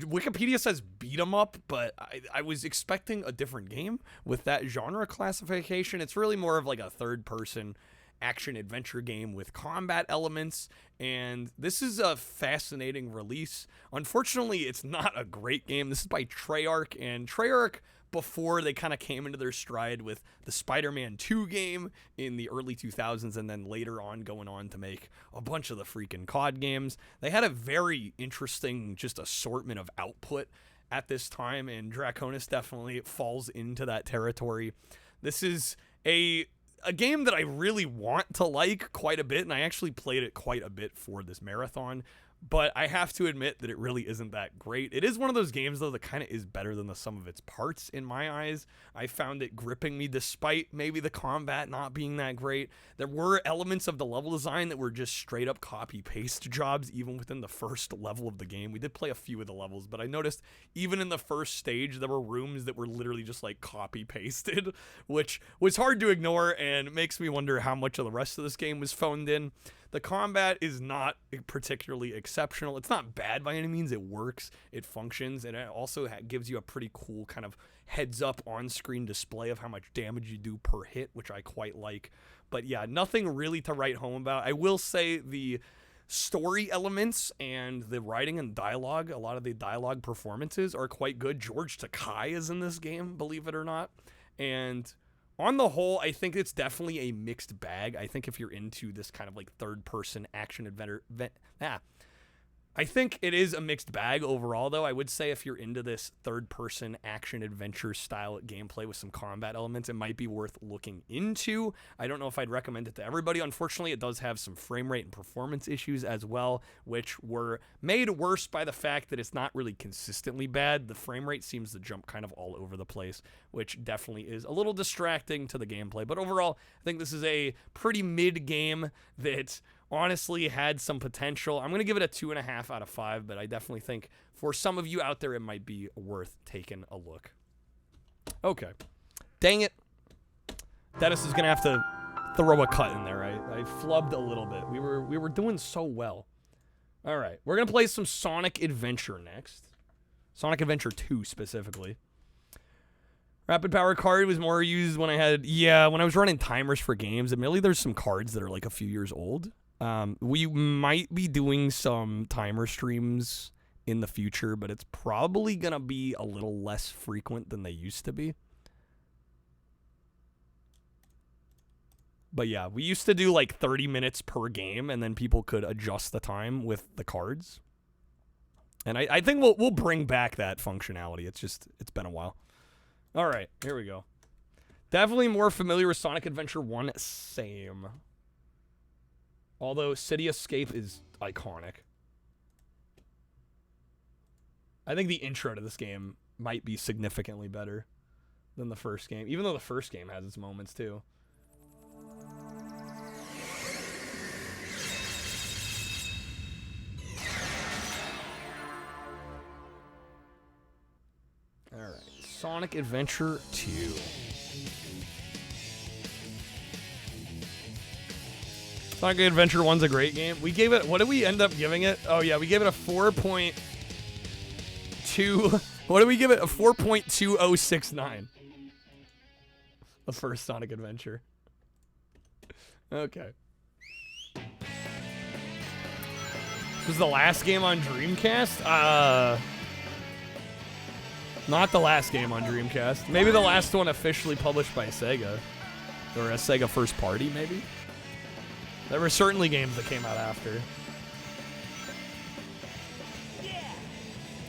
Wikipedia says beat 'em up, but I was expecting a different game with that genre classification. It's really more of like a third-person action-adventure game with combat elements, and this is a fascinating release. Unfortunately, it's not a great game. This is by Treyarch, and Treyarch, before they kind of came into their stride with the Spider-Man 2 game in the early 2000s, and then later on going on to make a bunch of the freaking COD games, they had a very interesting just assortment of output at this time, and Draconis definitely falls into that territory. This is a game that I really want to like quite a bit, and I actually played it quite a bit for this marathon, but I have to admit that it really isn't that great. It is one of those games, though, that kind of is better than the sum of its parts in my eyes. I found it gripping me despite maybe the combat not being that great. There were elements of the level design that were just straight up copy-paste jobs, even within the first level of the game. We did play a few of the levels, but I noticed even in the first stage, there were rooms that were literally just like copy-pasted, which was hard to ignore and makes me wonder how much of the rest of this game was phoned in. The combat is not particularly exceptional. It's not bad by any means. It works, it functions, and it also gives you a pretty cool kind of heads-up on-screen display of how much damage you do per hit, which I quite like. But yeah, nothing really to write home about. I will say the story elements and the writing and dialogue, a lot of the dialogue performances are quite good. George Takei is in this game, believe it or not. And on the whole, I think it's definitely a mixed bag. I think if you're into this kind of like third-person action adventure, I think it is a mixed bag overall, though. I would say if you're into this third-person action-adventure style gameplay with some combat elements, it might be worth looking into. I don't know if I'd recommend it to everybody. Unfortunately, it does have some frame rate and performance issues as well, which were made worse by the fact that it's not really consistently bad. The frame rate seems to jump kind of all over the place, which definitely is a little distracting to the gameplay. But overall, I think this is a pretty mid-game that honestly had some potential. I'm going to give it a 2.5 out of 5, but I definitely think for some of you out there, it might be worth taking a look. Okay. Dang it. Dennis is going to have to throw a cut in there. I flubbed a little bit. We were doing so well. All right. We're going to play some Sonic Adventure next. Sonic Adventure 2 specifically. Rapid Power card was more used when when I was running timers for games. Admittedly, there's some cards that are like a few years old. We might be doing some timer streams in the future, but it's probably going to be a little less frequent than they used to be. But yeah, we used to do like 30 minutes per game, and then people could adjust the time with the cards. And I think we'll bring back that functionality. It's been a while. All right, here we go. Definitely more familiar with Sonic Adventure 1, same. Although City Escape is iconic. I think the intro to this game might be significantly better than the first game, even though the first game has its moments too. All right. Sonic Adventure 2. Sonic Adventure 1's a great game. We gave it, what did we end up giving it? Oh yeah, we gave it a 4.2. What did we give it? A 4.2069. The first Sonic Adventure. Okay. This was the last game on Dreamcast? Not the last game on Dreamcast. Maybe the last one officially published by Sega. Or a Sega first party, maybe? There were certainly games that came out after.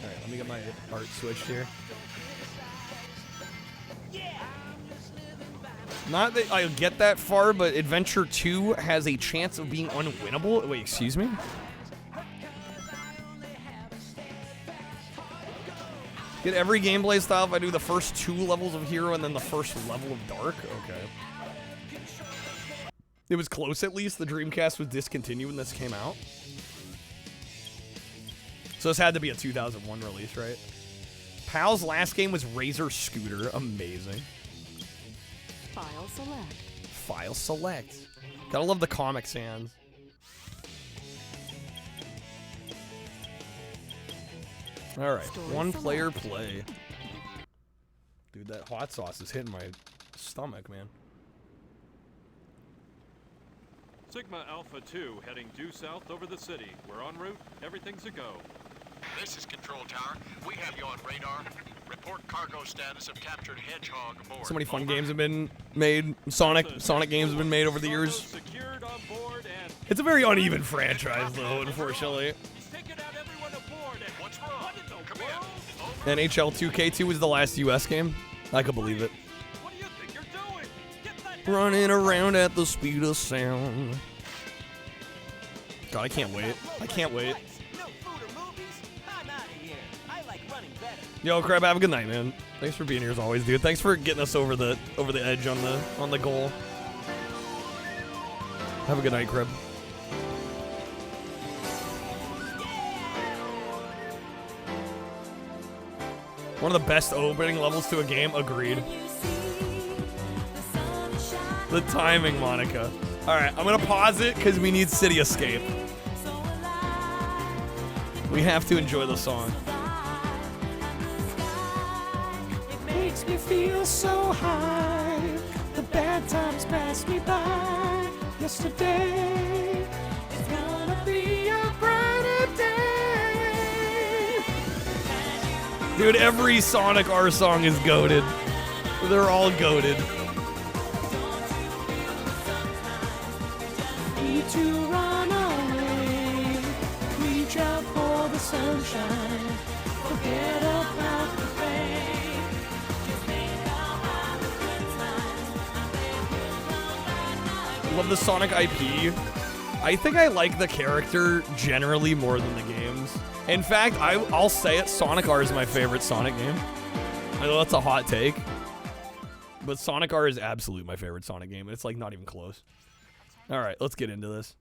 Alright, let me get my art switched here. Not that I'll get that far, but Adventure 2 has a chance of being unwinnable. Wait, excuse me? Get every gameplay style if I do the first 2 levels of Hero and then the first level of Dark? Okay. It was close at least. The Dreamcast was discontinued when this came out. So this had to be a 2001 release, right? Pal's last game was Razor Scooter. Amazing. File select. File select. Gotta love the Comic Sans. Alright, one player play. Dude, that hot sauce is hitting my stomach, man. Sigma Alpha 2 heading due south over the city. We're en route. Everything's a go. This is Control Tower. We have you on radar. Report cargo status of captured Hedgehog aboard. So many fun games have been made. Sonic games have been made over the years. It's a very uneven franchise, though, unfortunately. NHL 2K2 was the last US game. I could believe it. Running around at the speed of sound. God, I can't wait. I can't wait. Yo, Crab, have a good night, man. Thanks for being here as always, dude. Thanks for getting us over the edge on the goal. Have a good night, Crab. One of the best opening levels to a game, agreed. The timing, Monica. Alright, I'm gonna pause it because we need City Escape. We have to enjoy the song. Makes me feel so high. The bad times pass me by. Yesterday is gonna be a brighter day. Dude, every Sonic R song is goated. They're all goated. Need to run away. Reach out for the sunshine. Forget about the pain. Just think about the good times. Love the Sonic IP. I think I like the character generally more than the games. In fact, I'll say it, Sonic R is my favorite Sonic game. I know that's a hot take. But Sonic R is absolutely my favorite Sonic game. It's like not even close. Alright, let's get into this.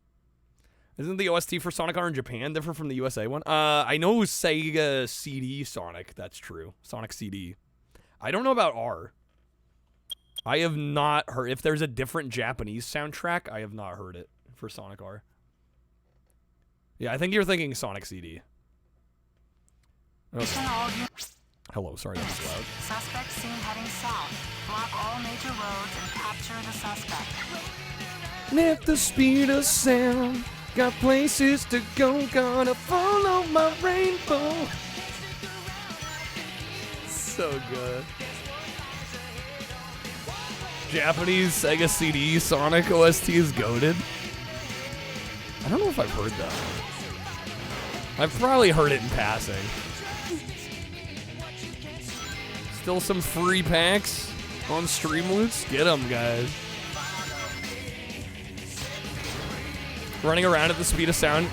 Isn't the OST for Sonic R in Japan different from the USA one? I know Sega CD Sonic, that's true. Sonic CD. I don't know about R. I have not heard, if there's a different Japanese soundtrack, I have not heard it for Sonic R. Yeah, I think you're thinking Sonic CD. Okay. Hello, sorry that was loud. Suspect seen heading south. Block all major roads and capture the suspect. At the speed of sound, got places to go, gotta follow my rainbow. So good. Japanese Sega CD Sonic OST is goated. I don't know if I've heard that. I've probably heard it in passing. Still some free packs on Streamloots. Get them, guys. Running around at the speed of sound.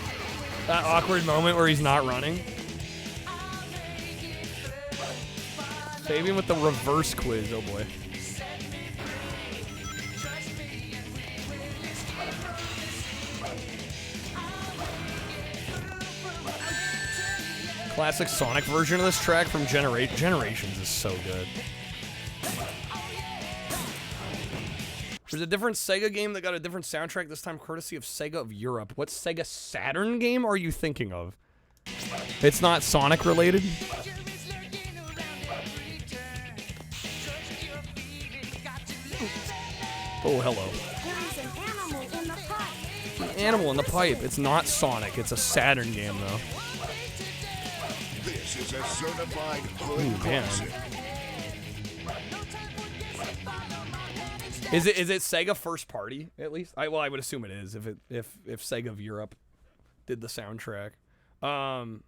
That awkward moment where he's not running. Fabian with the reverse quiz. Oh boy. Classic Sonic version of this track from Generations is so good. There's a different Sega game that got a different soundtrack, this time courtesy of Sega of Europe. What Sega Saturn game are you thinking of? It's not Sonic related? Oh, hello. An animal in the pipe. It's not Sonic. It's a Saturn game, though. This is a certified hood man. classic. Is it Sega first party at least? I would assume it is if Sega of Europe did the soundtrack. Man.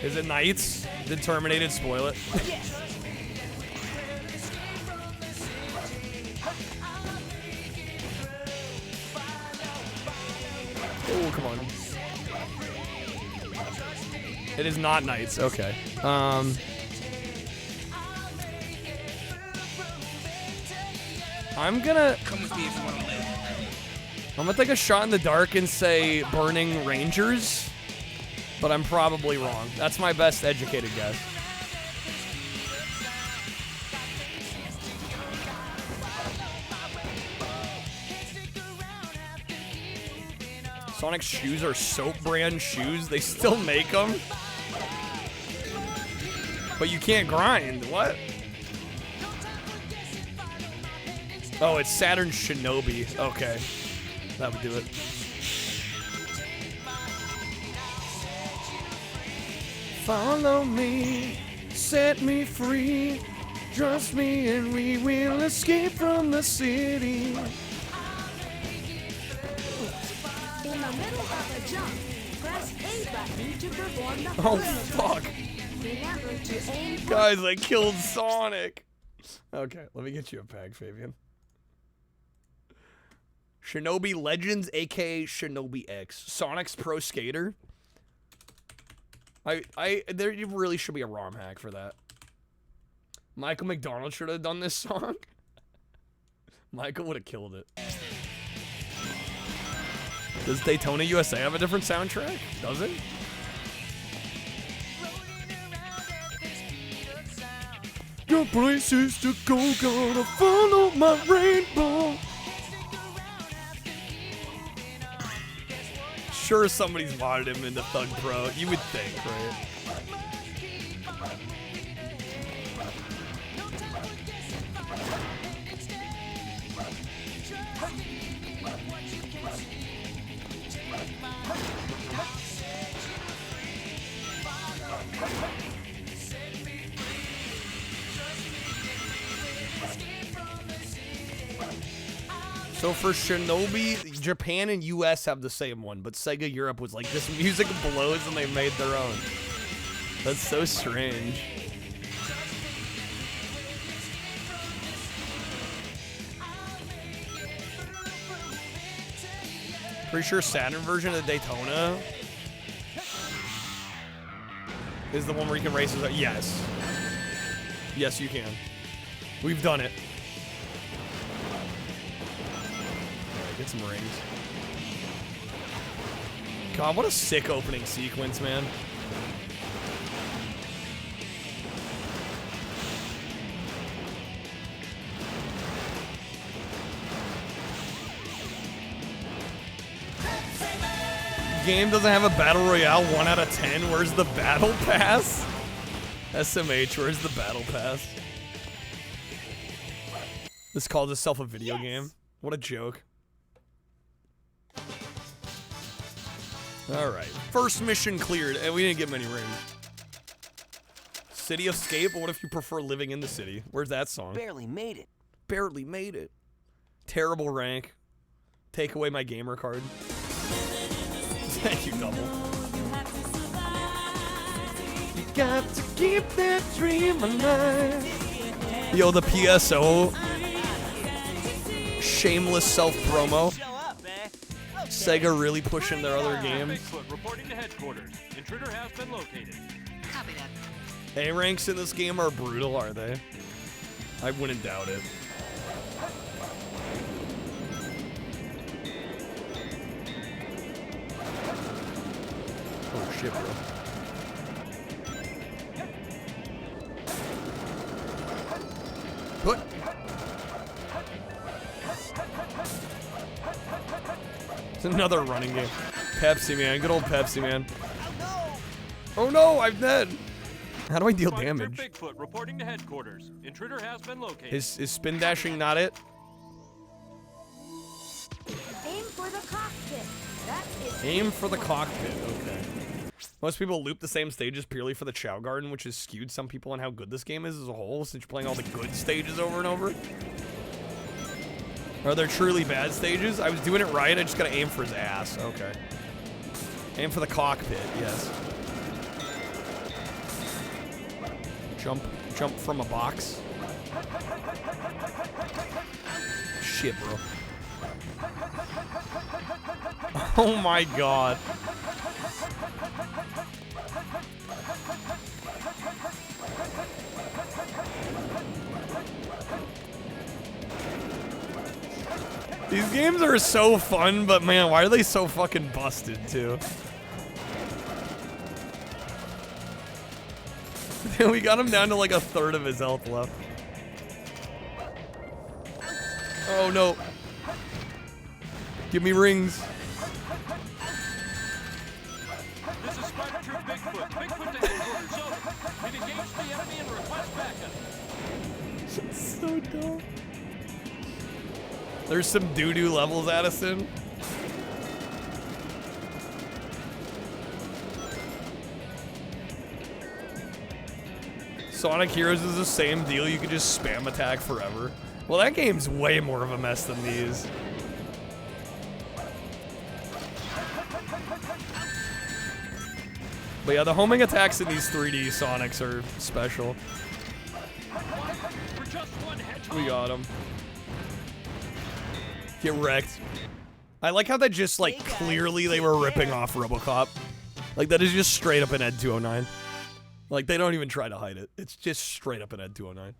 Is it Knights? Did Terminated spoil it? Oh, come on. It is not Knights. Okay. I'm gonna come with me if you want to live. I'm gonna take a shot in the dark and say Burning Rangers, but I'm probably wrong. That's my best educated guess. Sonic's shoes are soap brand shoes. They still make them. But you can't grind. What? Oh, it's Saturn Shinobi. Okay. That would do it. Follow me, set me free. Trust me and we will escape from the city. In the middle of a jump, press A button to perform the Oh, fuck. Remember to aim for Guys, I killed Sonic. Okay, let me get you a pack, Fabian. Shinobi Legends, aka Shinobi X. Sonic's Pro Skater. There really should be a ROM hack for that. Michael McDonald should have done this song. Michael would have killed it. Does Daytona USA have a different soundtrack? Does it? Got places to go, gonna follow my rainbow. Sure, somebody's modded him into Thug Pro. You would think, right? So for Shinobi, Japan and US have the same one, but Sega Europe was like, this music blows, and they made their own. That's so strange. Pretty sure Saturn version of the Daytona is the one where you can race. Yes. Yes, you can. We've done it. Get some rings. God, what a sick opening sequence, man. Game doesn't have a battle royale. 1 out of 10. Where's the battle pass? SMH, where's the battle pass? This calls itself a video game. What a joke. Alright, first mission cleared, and we didn't get many rings. City Escape, what if you prefer living in the city? Where's that song? Barely made it. Barely made it. Terrible rank. Take away my gamer card. Thank you, Double. You got to keep that dream alive. Yo, the PSO. Shameless self-promo. Sega really pushing their other games. Reporting to headquarters. Intruder has been located. Copy that. A ranks in this game are brutal, are they? I wouldn't doubt it. Oh shit, bro. Put. It's another running game. Pepsi, man. Good old Pepsi, man. Oh no, I'm dead. How do I deal damage? Bigfoot reporting to headquarters. Intruder has been located. Is spin dashing not it? Aim for the cockpit. That's it. Aim for the cockpit. Okay. Most people loop the same stages purely for the Chow Garden, which has skewed some people on how good this game is as a whole, since you're playing all the good stages over and over. Are there truly bad stages? I was doing it right, I just gotta aim for his ass. Okay. Aim for the cockpit, yes. Jump from a box. Shit, bro. Oh my god. These games are so fun, but man, why are they so fucking busted, too? We got him down to like 1/3 of his health left. Oh no. Give me rings. This is Spider Troop Bigfoot. Bigfoot to headquarters. Over. We've engaged the enemy and request backup. It's so dumb. There's some doo-doo levels, Addison. Sonic Heroes is the same deal. You can just spam attack forever. Well, that game's way more of a mess than these. But yeah, the homing attacks in these 3D Sonics are special. We got him. Get wrecked. I like how that just, like, clearly they were ripping off RoboCop. Like, that is just straight up an Ed 209. Like, they don't even try to hide it. It's just straight up an Ed 209.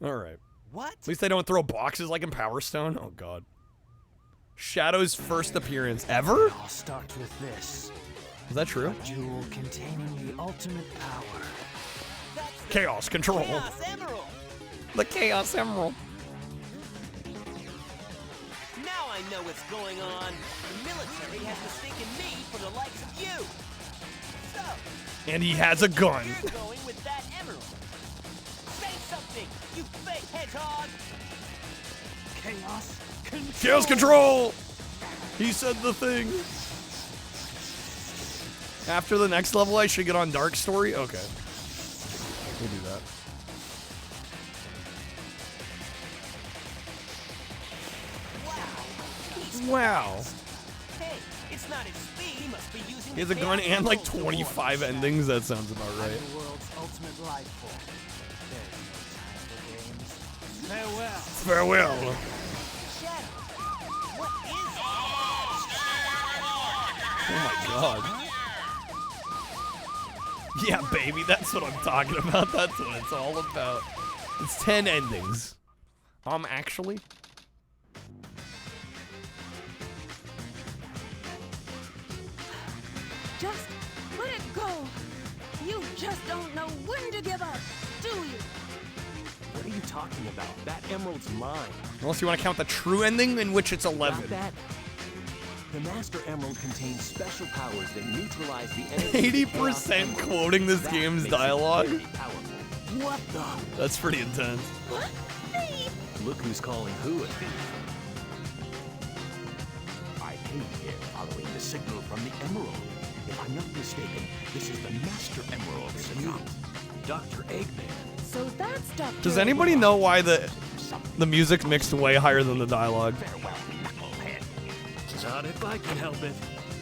Alright. What? At least they don't throw boxes like in Power Stone. Oh, God. Shadow's first appearance ever? I'll start with this. Is that true? A jewel containing the ultimate power. Chaos Control. Chaos Emerald. The Chaos Emerald. Now I know what's going on. The military has mistaken me for the likes of you. So, And he has a gun. you're going with that emerald. Say something, you fake hedgehog. Chaos Control. Chaos Control! He said the thing. After the next level, I should get on Dark Story? Okay. We'll do that. Wow. Hey, it's not his speed. He must be using He has a gun and like 25 endings. That sounds about right. the world's ultimate life form. There's no time for games. Farewell. Farewell. Oh my god. Yeah, baby, that's what I'm talking about. That's what it's all about. It's 10 endings. Actually. Just let it go. You just don't know when to give up, do you? What are you talking about? That emerald's mine. Unless you want to count the true ending, in which it's 11. Got that? The Master Emerald contains special powers that neutralize the energy. 80% quoting this game's dialogue. What the? That's pretty intense. What? Look who's calling who a thief. I came here following the signal from the Emerald. If I'm not mistaken, this is the Master Emerald's suit. Dr. Eggman. So that's Dr. Does anybody know why the music's mixed way higher than the dialogue? Not if I can help it.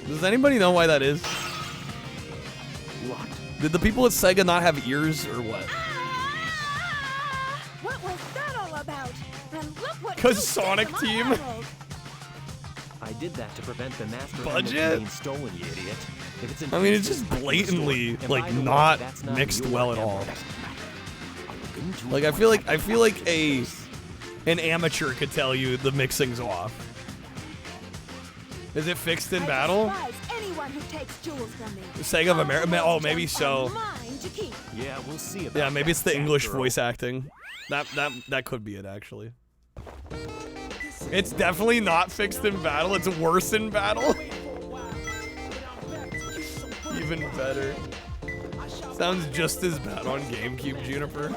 Does anybody know why that is? What? Did the people at SEGA not have ears or what? What was that all about? And look what Because Sonic Team. I did that to prevent the Master Budget? Emerald being stolen, you idiot. If it's in I mean, it's just blatantly like not mixed well at all. Like I feel like an amateur could tell you the mixing's off. Is it fixed in battle? Anyone who takes jewels from me. Sega of America? Oh, maybe so. Yeah, we'll see about Yeah, maybe it's the that, English girl. voice acting. That could be it, actually. It's definitely not fixed in battle. It's worse in battle. Even better. Sounds just as bad on GameCube, Juniper.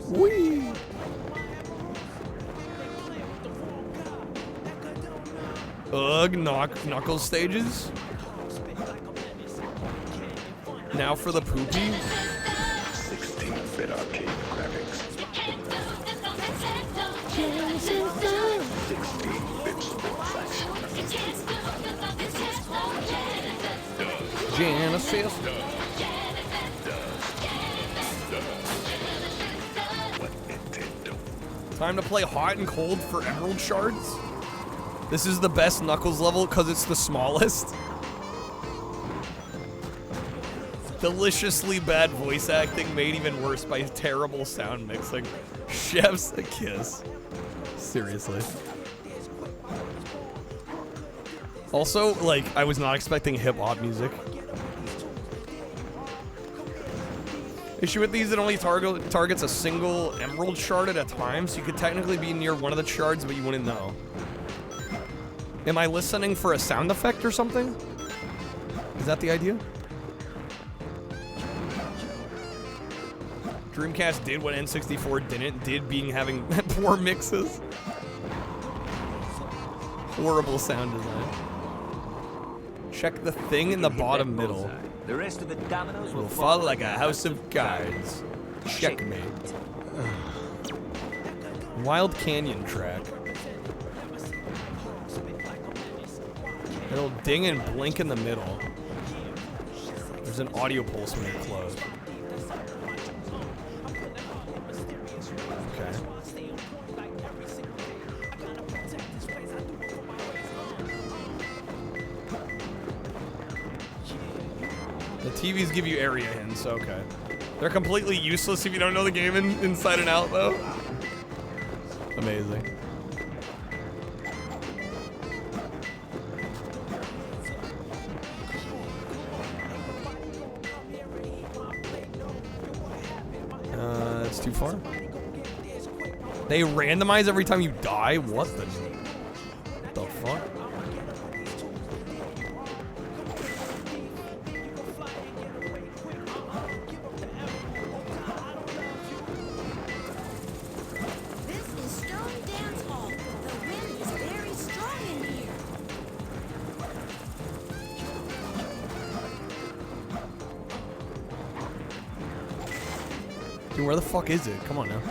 Whee! Ugh, knuckle stages. Now for the poopy. 16-bit arcade graphics. 16-bit sports action. Genesis. Time to play hot and cold for emerald shards. This is the best Knuckles level because it's the smallest. Deliciously bad voice acting made even worse by terrible sound mixing. Chef's a kiss. Seriously. Also, like, I was not expecting hip-hop music. Issue with these, it only targets a single emerald shard at a time, so you could technically be near one of the shards, but you wouldn't know. Am I listening for a sound effect or something? Is that the idea? Dreamcast did what N64 did being having poor mixes. Horrible sound design. Check the thing in the bottom middle. The rest of the dominoes Will fall like a house of cards. Checkmate. Wild Canyon track. It'll ding and blink in the middle. There's an audio pulse when you're close. Okay. The TVs give you area hints, okay. They're completely useless if you don't know the game inside and out, though. Amazing. too far. They randomize every time you die? What the fuck? This is Stone Dance Hall. The wind is very strong in here. Dude, where the fuck is it? Come on now.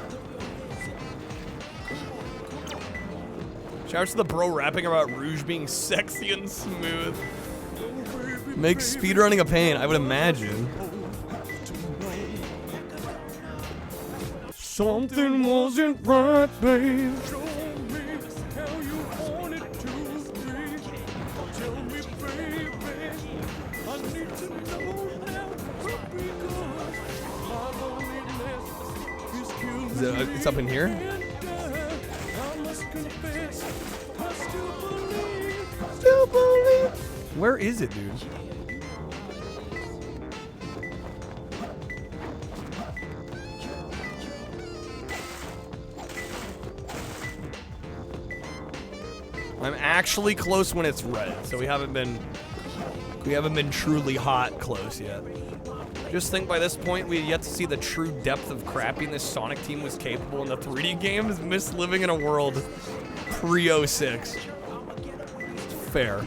Shouts to the bro rapping about Rouge being sexy and smooth. Makes speedrunning a pain, I would imagine. Something wasn't right, babe. Is it, it's up in here? Still believe. Where is it, dude? I'm actually close when it's red, so we haven't been truly hot close yet. Just think by this point we had yet to see the true depth of crappiness Sonic Team was capable in the 3D games. Miss living in a world pre-06. Fair.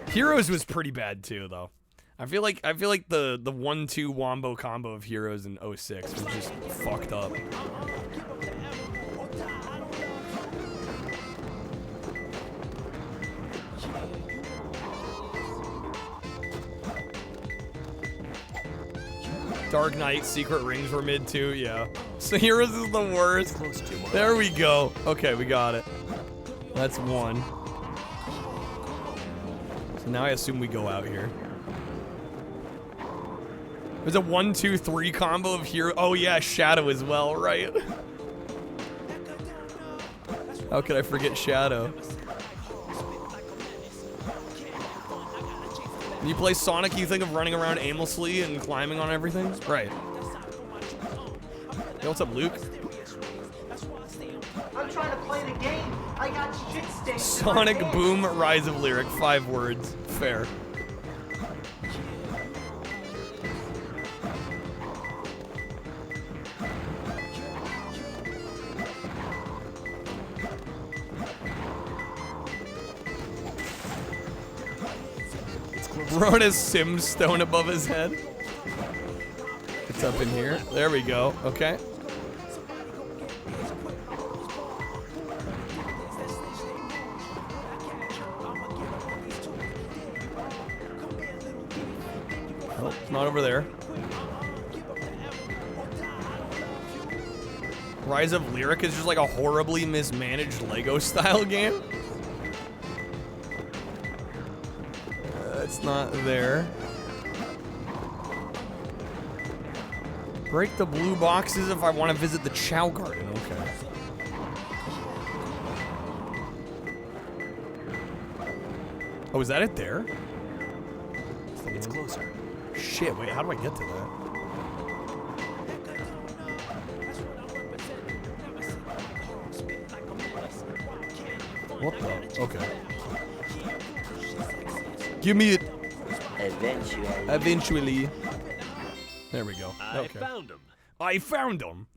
Heroes was pretty bad too, though. I feel like the 1-2 wombo combo of Heroes in 06 was just fucked up. Dark Knight, Secret Rings were mid too, yeah. So Heroes is the worst. There we go. Okay, we got it. That's one. So now I assume we go out here. There's a 1-2-3 combo of Hero. Oh yeah, Shadow as well, right? How could I forget Shadow? When you play Sonic, you think of running around aimlessly and climbing on everything? Right. Yo, what's up, Luke? I'm trying to play the game. I got shit stains. Sonic Boom Rise of Lyric. 5 words. Fair. Rona's Simstone above his head. It's up in here. There we go. Okay. Oh, it's not over there. Rise of Lyric is just like a horribly mismanaged Lego style game. It's not there. Break the blue boxes if I want to visit the Chow Garden. Okay. Oh, is that it there? It's closer. Shit, wait, how do I get to that? What the? Okay. Give me it. Eventually. There we go. I found him. I found him.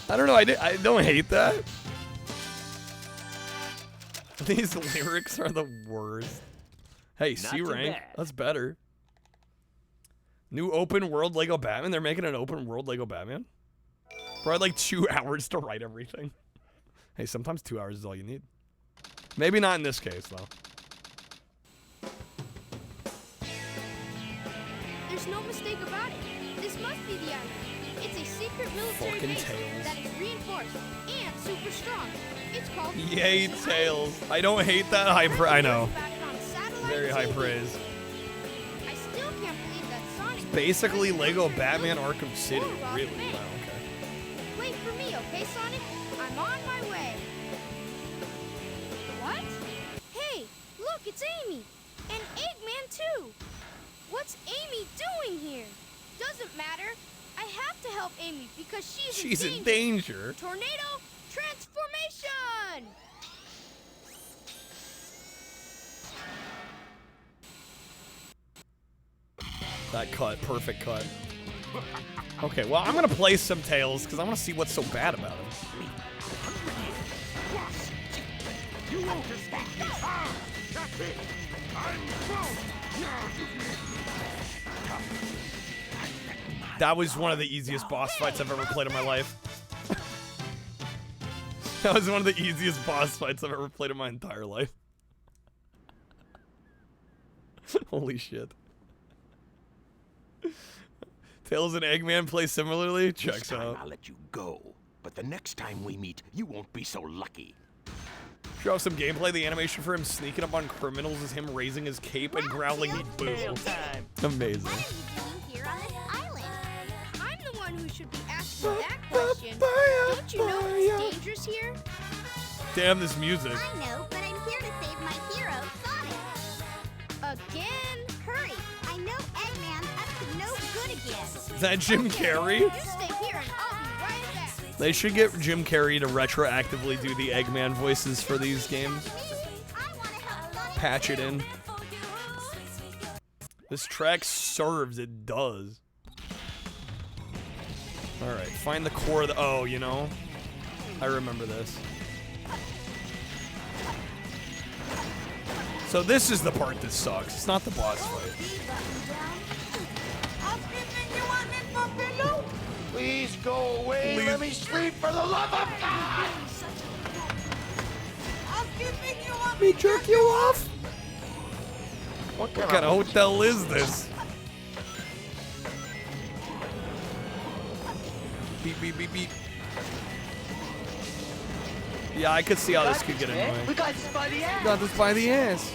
I don't know. I don't hate that. These lyrics are the worst. Hey, C rank. That's better. New open world Lego Batman. They're making an open world Lego Batman. Bro, I had like 2 hours to write everything. Hey, sometimes 2 hours is all you need. Maybe not in this case, though. There's no mistake about it. This must be the island. It's a secret military Fucking base Tails. that is reinforced and super strong. It's called Yay, Tails. I don't hate that high praise. I know. Very high praise. I still can't believe that Sonic. Basically, Lego Batman Arkham City. Really? Wow, okay. Wait for me, okay, Sonic? I'm on my way. What? Hey, look, it's Amy. And Eggman, too. What's Amy doing here? Doesn't matter. I have to help Amy because She's in danger. Tornado transformation! That cut, perfect cut. Okay, well, I'm gonna play some Tails because I want to see what's so bad about him. You won't escape me. That's it. That was one of the easiest boss fights I've ever played in my life. That was one of the easiest boss fights I've ever played in my entire life. Holy shit. Tails and Eggman play similarly? Checks out. I'll let you go, but the next time we meet, you won't be so lucky. Show off some gameplay. The animation for him sneaking up on criminals is him raising his cape and growling boo. Amazing. Here on this island. I'm the one who should be asking that question. Don't you know it's dangerous here? Damn, this music. I know, but I'm here to save my hero, Sonic. Again? Hurry. I know Eggman's up to no good again. Is that Jim Carrey? You stay here and I'll be right back. They should get Jim Carrey to retroactively do the Eggman voices for these games. Patch it in. This track serves, it does. Alright, find the core of the... Oh, you know? I remember this. So this is the part that sucks. It's not the boss fight. Please go away. Please. Let me sleep for the love of God. Me jerk you off? What kind of hotel is this? Beep, beep, beep, beep. Yeah, I could see how this could get annoying. We got this by the ass. Got this by the ass.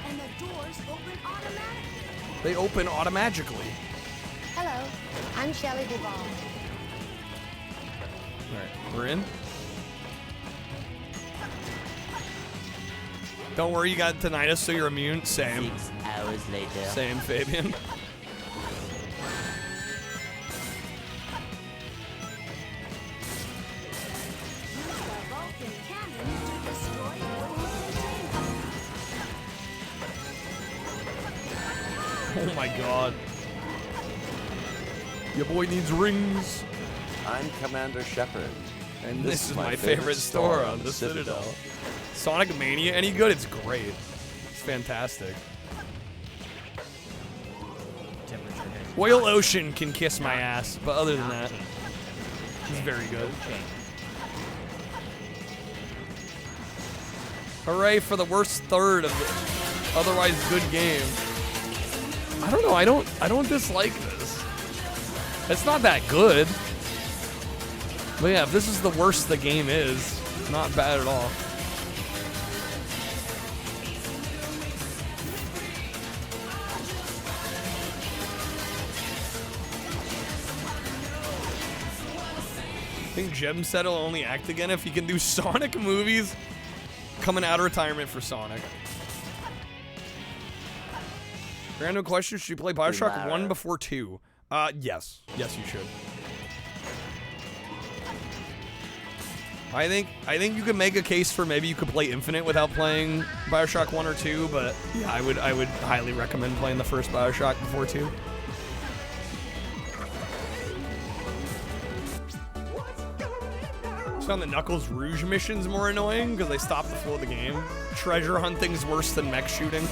And the doors open automatically. They open automatically. Hello, I'm Shelley Duvall. Alright, we're in. Don't worry, you got tinnitus, so you're immune. Same. 6 hours later. Same, Fabian. Oh my god. Your boy needs rings. I'm Commander Shepard. And this is my favorite store on the Citadel. Sonic Mania, any good? It's great. It's fantastic. Whale Ocean can kiss my ass, but other than that, it's very good. Hooray for the worst third of the otherwise good game. I don't know, I don't dislike this. It's not that good. But yeah, if this is the worst the game is, not bad at all. I think Jem said he'll only act again if he can do Sonic movies. Coming out of retirement for Sonic. Random question, should you play Bioshock 1 before 2? Yes. Yes, you should. I think you could make a case for maybe you could play Infinite without playing Bioshock 1 or 2, but yeah, I would highly recommend playing the first Bioshock before 2. I found the Knuckles Rouge missions more annoying because they stop the flow of the game. Treasure hunting's worse than mech shooting.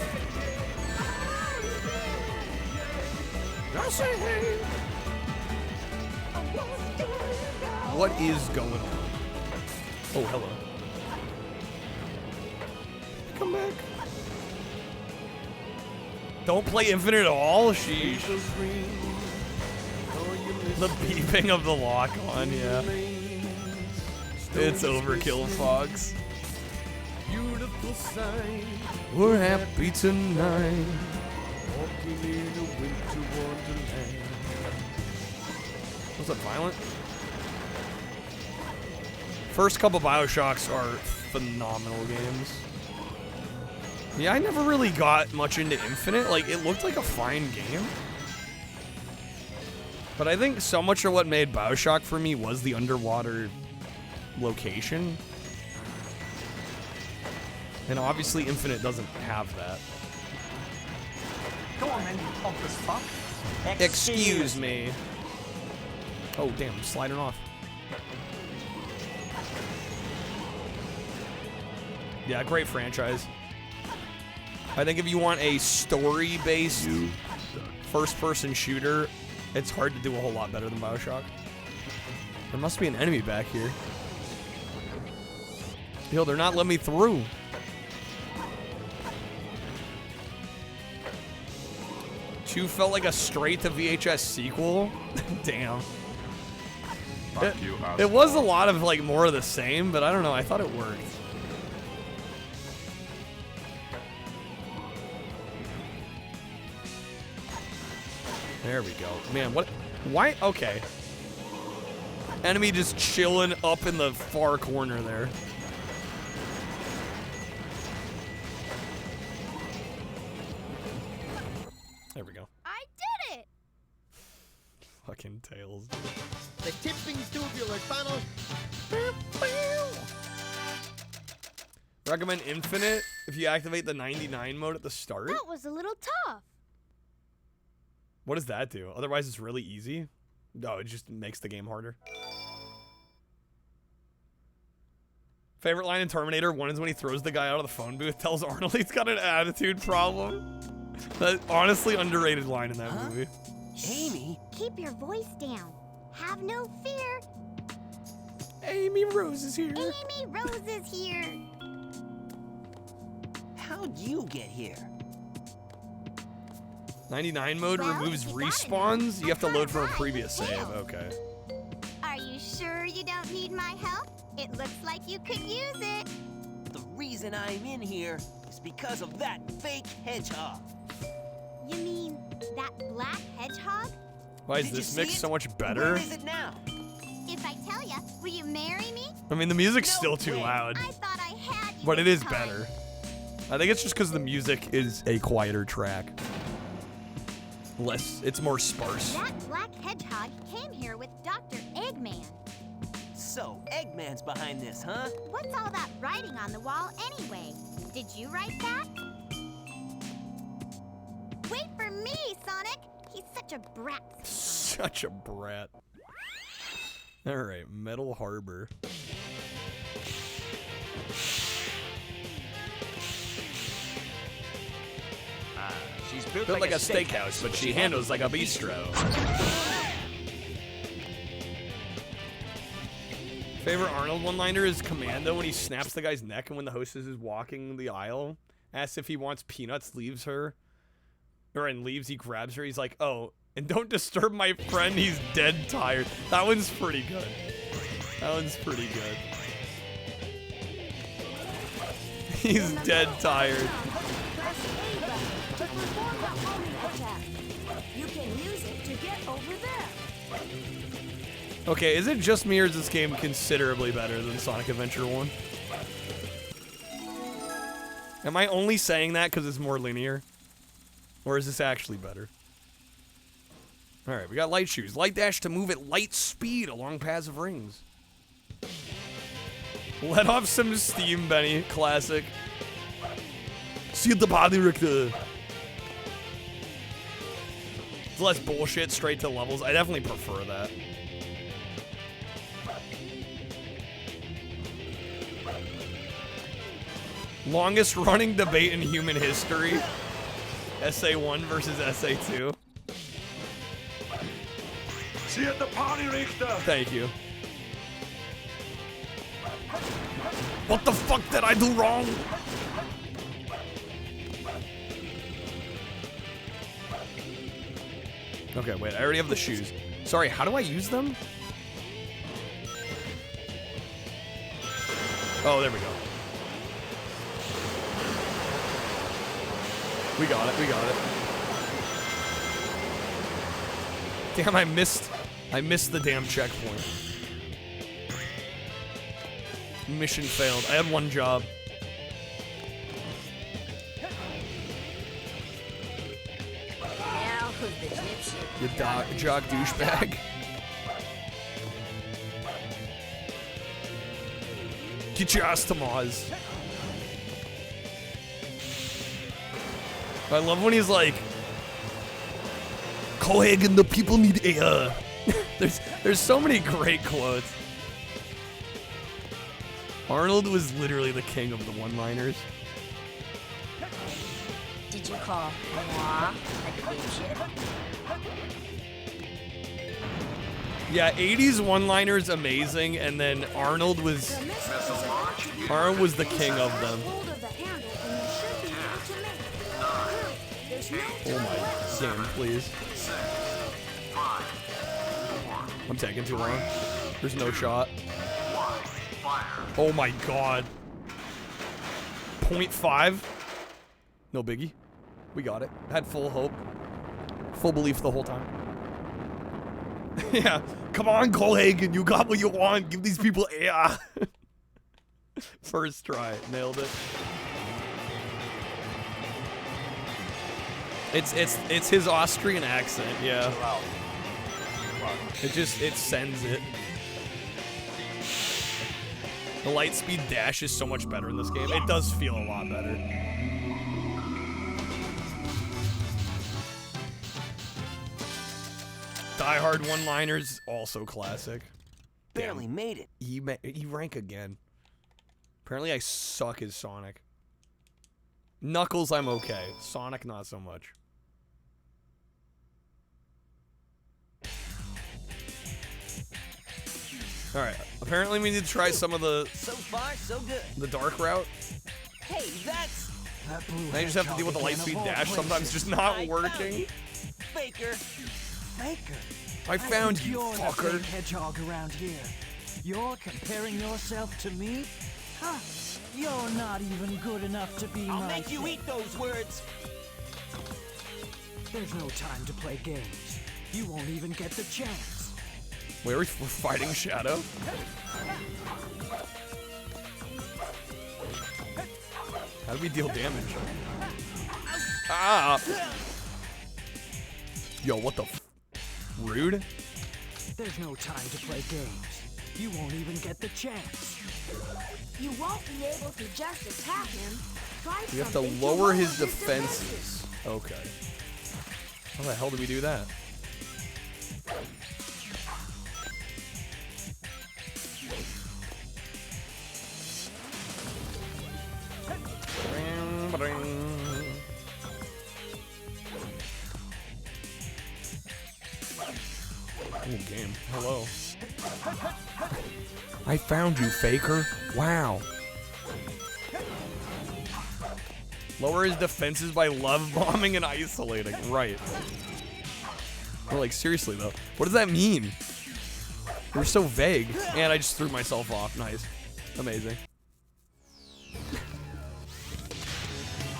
What is going on? Oh, hello. Come back. Don't play Infinite at all? Sheesh. The beeping of the lock on, yeah. It's overkill, Fox. Beautiful sight. We're happy tonight. Walking in a winter wonderland. Was that violent? First couple Bioshocks are phenomenal games. Yeah, I never really got much into Infinite. Like, it looked like a fine game. But I think so much of what made BioShock for me was the underwater location. And obviously Infinite doesn't have that. Go on then, you pompous fuck. Excuse me. Oh, damn, I'm sliding off. Yeah, great franchise. I think if you want a story-based first-person shooter, it's hard to do a whole lot better than BioShock. There must be an enemy back here. Yo, they're not letting me through. 2 felt like a straight to VHS sequel. Damn. It was a lot of like more of the same, but I don't know. I thought it worked. There we go. Man, what? Why? Okay. Enemy just chilling up in the far corner there. There we go. I did it! Fucking tails. The tipping tubular funnel. Recommend Infinite if you activate the 99 mode at the start. That was a little tough. What does that do? Otherwise, it's really easy. No, it just makes the game harder. Favorite line in Terminator 1 is when he throws the guy out of the phone booth, tells Arnold he's got an attitude problem. That honestly underrated line in that movie. Amy? Keep your voice down. Have no fear. Amy Rose is here. Amy Rose is here. How'd you get here? 99 mode removes respawns. You have to load from a previous save. Okay. Are you sure you don't need my help? It looks like you could use it. The reason I'm in here is because of that fake hedgehog. You mean that black hedgehog? Why is this mix so much better? Where is it now? If I tell ya, will you marry me? I mean, the music's still too loud. I thought I had you But it this is time. better. I think it's just because the music is a quieter track. It's more sparse. That black hedgehog came here with Dr. Eggman. So, Eggman's behind this, huh? What's all that writing on the wall anyway? Did you write that? Wait for me, Sonic! He's such a brat. Such a brat. Alright, Metal Harbor. She's Built like a steakhouse, but she handles like a bistro. Favorite Arnold one-liner is Commando when he snaps the guy's neck and when the hostess is walking the aisle, asks if he wants peanuts, leaves her. And leaves, he grabs her, he's like, oh, and don't disturb my friend, he's dead tired. That one's pretty good. That one's pretty good. He's dead tired. To perform the homing attack. You can use it to get over there. Okay, is it just me or is this game considerably better than Sonic Adventure 1? Am I only saying that because it's more linear? Or is this actually better? Alright, we got light shoes. Light dash to move at light speed along paths of rings. Let off some steam, Benny. Classic. See the body, Richter. It's less bullshit, straight to levels. I definitely prefer that. Longest running debate in human history. SA1 versus SA2. See you at the party, Richter. Thank you. What the fuck did I do wrong? Okay, wait, I already have the shoes. Sorry, how do I use them? Oh, there we go. We got it, we got it. Damn, I missed the damn checkpoint. Mission failed. I had one job. the dipshit. You jock douchebag. Get your ass to Mars. I love when he's like, Cohagen, the people need air. There's so many great quotes. Arnold was literally the king of the one-liners. Did you call moi a dipshit? Yeah, 80s one-liners amazing, and then Arnold was the king of them. Oh my game, please. I'm taking too long. There's no shot. Oh my god. 0.5? No biggie. We got it. Had full hope. Full belief the whole time. Yeah. Come on, Cohagen. You got what you want. Give these people air. First try. Nailed it. It's his Austrian accent, yeah. It sends it. The light speed dash is so much better in this game. It does feel a lot better. Die Hard one-liners, also classic. Barely made it. E rank again. Apparently I suck as Sonic. Knuckles, I'm okay. Sonic, not so much. Alright, apparently we need to try some of the... So far, so good. The dark route. Hey, that's... Now you just have to deal with the light speed dash, sometimes just not working. Faker. Faker. I found you, You're fucker. the big hedgehog around here. You're comparing yourself to me? Huh? You're not even good enough to be I'll my make you thing. eat those words. There's no time to play games. You won't even get the chance. Wait, we're fighting Shadow? How do we deal damage? Ah! Yo, what the f... Rude? There's no time to play games. You won't even get the chance. You won't be able to just attack him. Try We have to something lower his his defenses. Okay. How the hell do we do that? Oh, game. Hello. I found you, Faker. Wow. Lower his defenses by love bombing and isolating. Right. Well, like, seriously, though. What does that mean? They're so vague. And I just threw myself off. Nice. Amazing.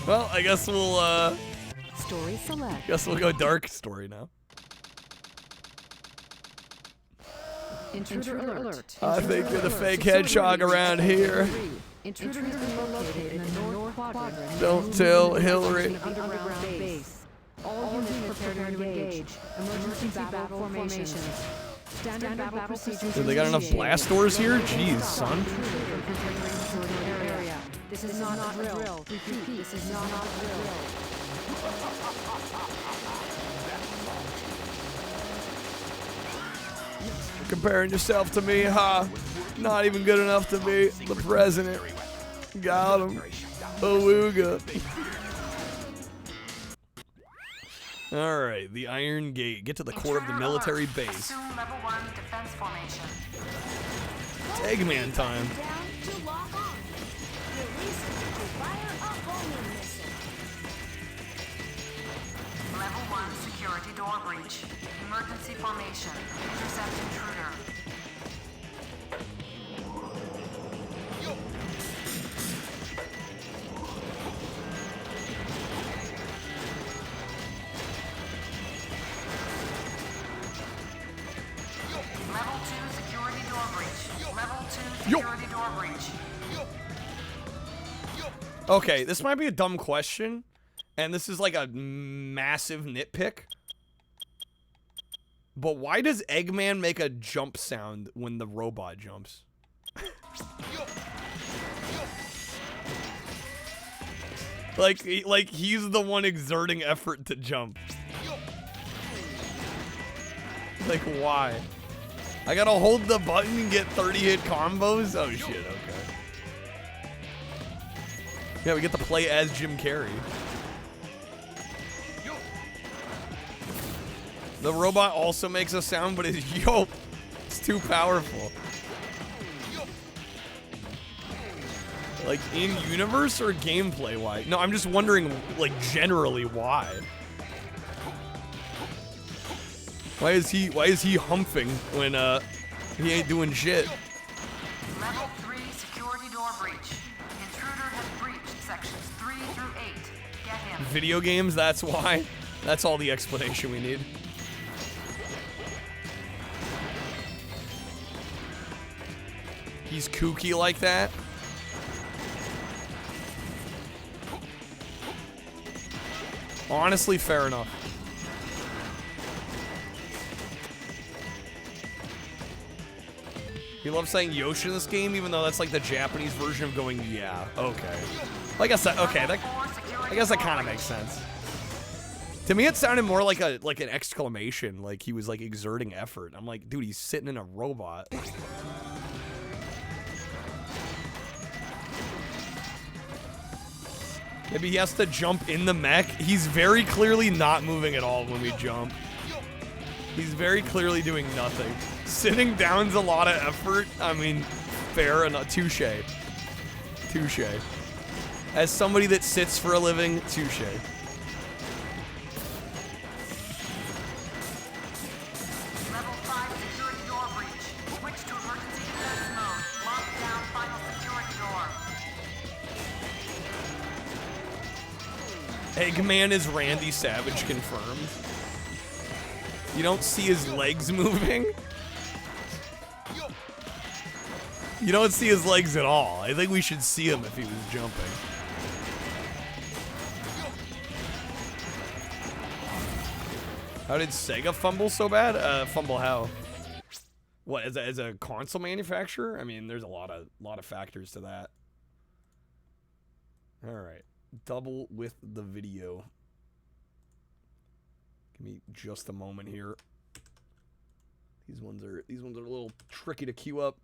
Well, I guess we'll, Story select. Guess we'll go dark story now. Intruder alert. I think you're the fake hedgehog around here. Intruder has been located in the north quadrant. Don't tell Hillary. Underground base. All units prepare to engage. Emergency battle formations. Standard battle procedures. Dude, they got enough blast doors here? Jeez, son. This is not a drill. Repeat, this is not a drill. Comparing yourself to me, huh? Not even good enough to be the president. Got him. Awooga. Alright, the Iron Gate. Get to the core of the military base. Assume level 1 defense formation. Eggman time. Level 1 security door breach. Emergency formation. Intercept intruder. Level 2 security door breach. Level 2 security door breach. Okay, this might be a dumb question, and this is like a massive nitpick, But why does Eggman make a jump sound when the robot jumps? like he's the one exerting effort to jump. Like, why? I gotta hold the button and get 30-hit combos? Oh, shit, okay. Yeah, we get to play as Jim Carrey. The robot also makes a sound, but it's yo. It's too powerful. Like, in universe or gameplay wise? No, I'm just wondering, like, generally why. Why is he humping when he ain't doing shit? Level 3 security door breach. Intruder has breached sections 3 through 8. Get him. Video games, that's why. That's all the explanation we need. He's kooky like that. Honestly, fair enough. He loves saying Yoshi in this game, even though that's like the Japanese version of going, yeah, okay. I guess that, okay, I guess that kind of makes sense. To me, it sounded more like an exclamation, like he was like exerting effort. I'm like, dude, he's sitting in a robot. Maybe he has to jump in the mech. He's very clearly not moving at all when we jump. He's very clearly doing nothing. Sitting down's a lot of effort. I mean, fair enough. Touche. Touche. As somebody that sits for a living, touche. Level 5 security door breach. Switch to emergency defense mode. Lock down final security door. Eggman is Randy Savage confirmed. You don't see his legs moving? You don't see his legs at all. I think we should see him if he was jumping. How did Sega fumble so bad? Fumble how? What, as a console manufacturer? I mean, there's a lot of factors to that. All right, double with the video. Give me just a moment here. These ones are a little tricky to queue up.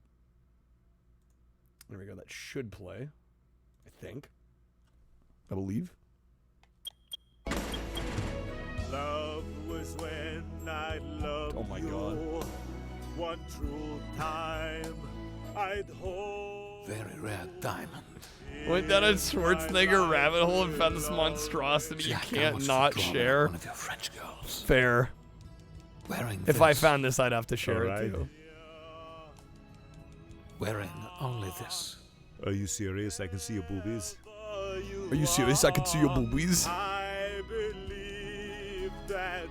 There we go. That should play. I think. I believe. Love was when I loved oh my God. One true time I'd hold. Very rare diamond. Went down a Schwarzenegger rabbit hole and found this monstrosity you can't not share. One of your French girls. Fair. Wearing if I found this, I'd have to share it too. Wearing only this. Are you serious? I can see your boobies. Are you serious? I can see your boobies. I believe that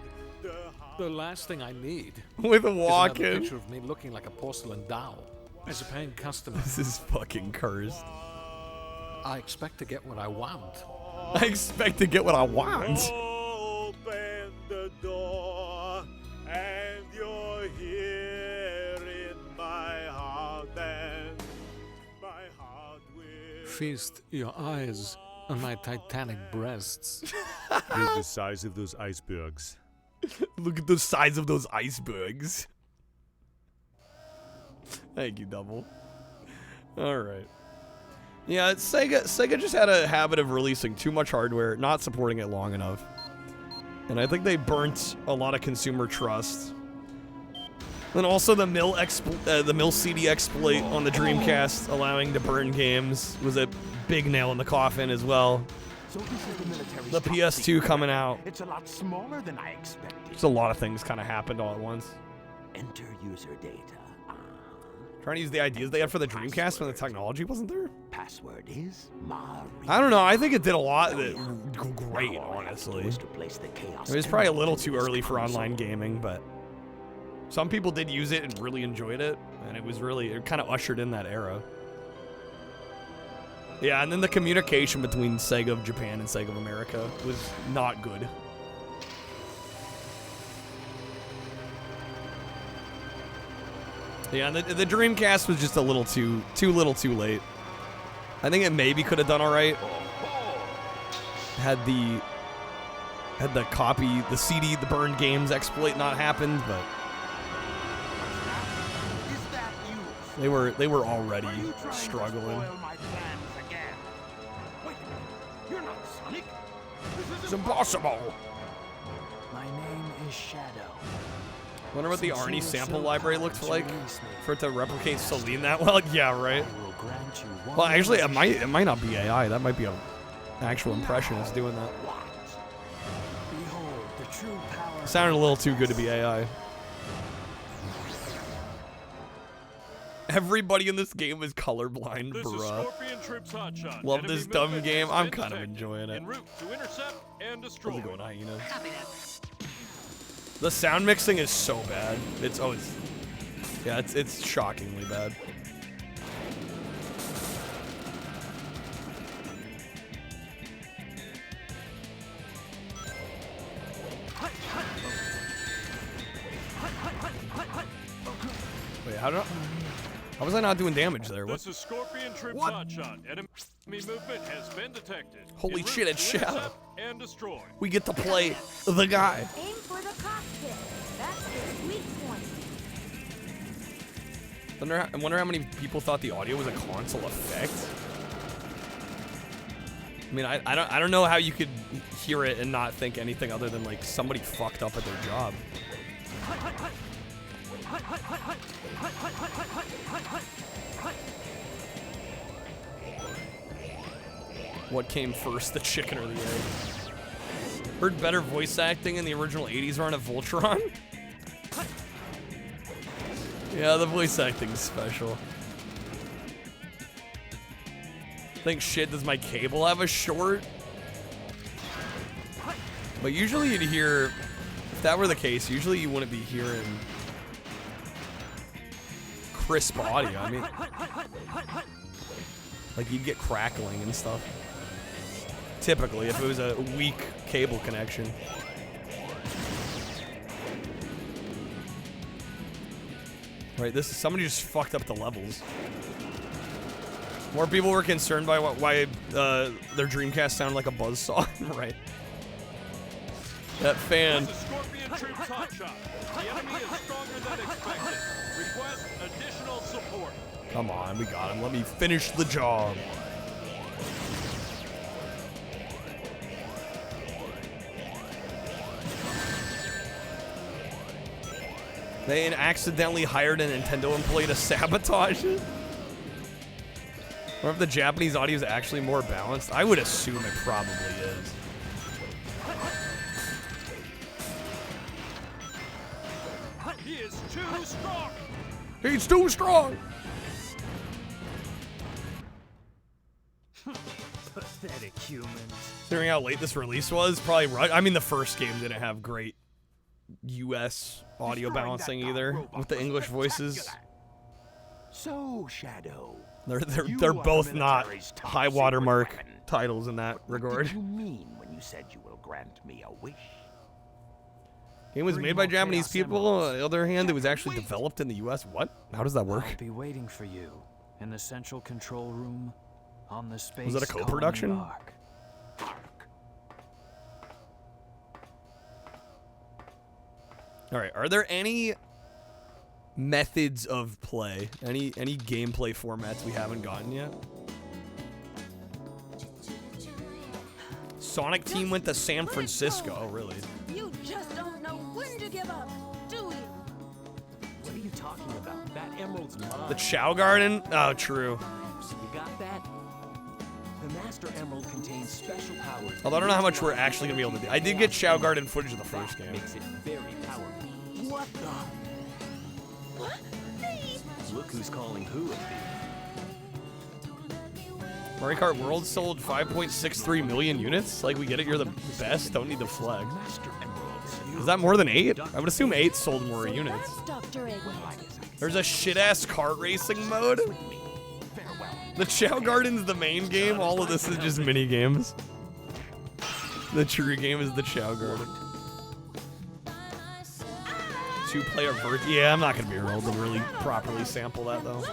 the last thing I need with a is walk-in another picture of me looking like a porcelain doll as a paying customer. This is fucking cursed. I expect to get what I want. I expect to get what I want. Open the door and you're here in my heart and my heart will feast your eyes on my titanic breasts. Look the size of those icebergs. Look at the size of those icebergs. Thank you, Double. All right. Yeah, Sega just had a habit of releasing too much hardware, not supporting it long enough. And I think they burnt a lot of consumer trust. And also the mill CD exploit on the Dreamcast, allowing to burn games, was a big nail in the coffin as well. So this is the military The PS2 coming out. It's a lot smaller than I expected. Just a lot of things kind of happened all at once. Enter user data. Trying to use the ideas they had for the Dreamcast when the technology wasn't there? Password is Mario. I don't know. I think it did a lot great, honestly. It was probably a little too early for online gaming, but some people did use it and really enjoyed it, and it kind of ushered in that era. Yeah, and then the communication between Sega of Japan and Sega of America was not good. Yeah, the Dreamcast was just a little too late. I think it maybe could have done all right. Had the copy, the CD, the burned games exploit not happened, but they were already struggling. It's impossible. My name is Shadow. Wonder what the Arnie sample library looked like for it to replicate Celine that well. Yeah, right. Well, actually, it might not be AI. That might be an actual impressionist doing that. Behold the true power. Sounded a little too good to be AI. Everybody in this game is colorblind, bruh. Love this dumb game. I'm kind of enjoying it. How's it going, hyenas? The sound mixing is so bad. It's shockingly bad. Wait, how was I not doing damage there? What? This is Scorpion Troops Hotshot. Enemy movement has been detected. Holy shit, it's Shadow. And destroy. We get to play the guy. Aim for the cockpit. That's the weak point. I wonder how many people thought the audio was a console effect. I mean, I don't know how you could hear it and not think anything other than like somebody fucked up at their job. What came first, the chicken or the egg? Heard better voice acting in the original 80s run of Voltron? Yeah, the voice acting's special. Think shit, does my cable have a short? But usually you'd hear, if that were the case, usually you wouldn't be hearing crisp audio. I mean, like you'd get crackling and stuff. Typically, if it was a weak cable connection. Right, somebody just fucked up the levels. More people were concerned by why their Dreamcast sounded like a buzzsaw, right? That fan. This is Scorpion Troops Hotshot. The enemy is stronger than expected. Request additional support. Come on, we got him. Let me finish the job. They accidentally hired a Nintendo employee to sabotage it. Or if the Japanese audio is actually more balanced. I would assume it probably is. He is too strong. He's too strong. Pathetic humans. Considering how late this release was, probably right. I mean, the first game didn't have great US audio balancing either with the English voices. So, Shadow. They're both not high watermark titles in that regard. What did you mean when you said you will grant me a wish? Game was made by Japanese people. On the other hand, it was actually developed in the US. What? How does that work? I'll be waiting for you in the central control room on the space. Was that a co-production? All right. Are there any methods of play? Any gameplay formats we haven't gotten yet? Sonic Team went to San Francisco. Oh, really? You just don't know when to give up, do you? What are you talking about? That emerald's mine. The Chow Garden? Oh, true. You got that? The Master Emerald contains special powers. Although I don't know how much we're actually gonna be able to do. I did get Chow Garden footage of the first game. Makes it very powerful. What the? What? Look who's calling who a thief. Mario Kart World sold 5.63 million units? Like, we get it, you're the best, don't need to flex. Is that more than 8? I would assume 8 sold more units. There's a shit-ass kart racing mode? The Chow Garden's the main game, all of this is just mini-games. The true game is the Chow Garden. 2-player version. Yeah, I'm not gonna be able to really properly sample that though.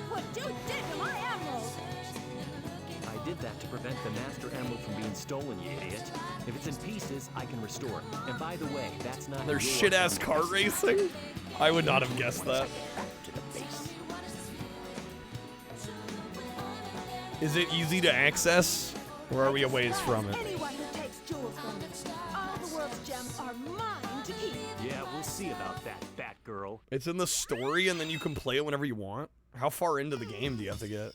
I did that to prevent the Master Emerald from being stolen, you idiot. If it's in pieces, I can restore it. And by the way, that's not There's your shit-ass kart racing? I would not have guessed that. Is it easy to access? Or are we a ways from it? Anyone who takes jewels from me, all the world's gems are mine to keep. Yeah, we'll see about that, Batgirl. It's in the story and then you can play it whenever you want? How far into the game do you have to get?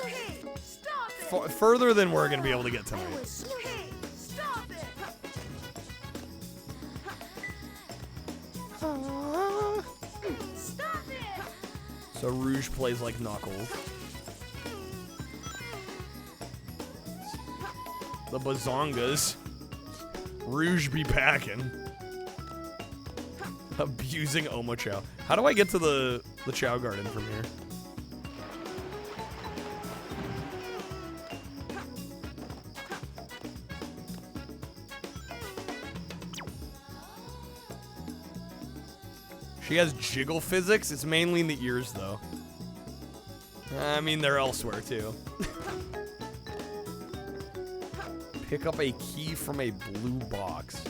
Hey, stop it! Further than we're gonna be able to get tonight. Hey, stop it! Stop it! So Rouge plays like Knuckles. The Bazongas. Rouge be packing. Abusing Omo Chow. How do I get to the Chow Garden from here? She has jiggle physics. It's mainly in the ears, though. I mean, they're elsewhere, too. Pick up a key from a blue box.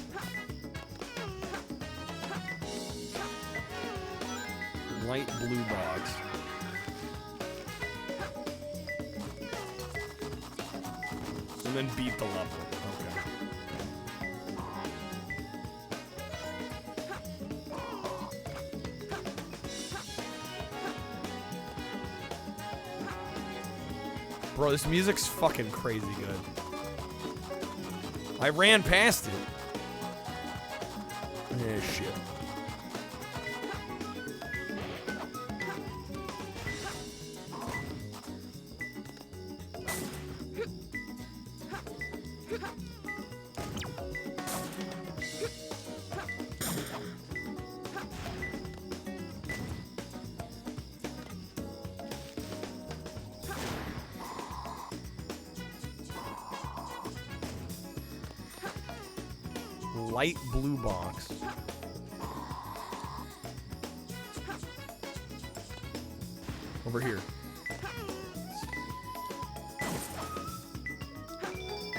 Light blue box. And then beat the level. Okay. Bro, this music's fucking crazy good. I ran past it. Eh, shit. Light blue box. Over here.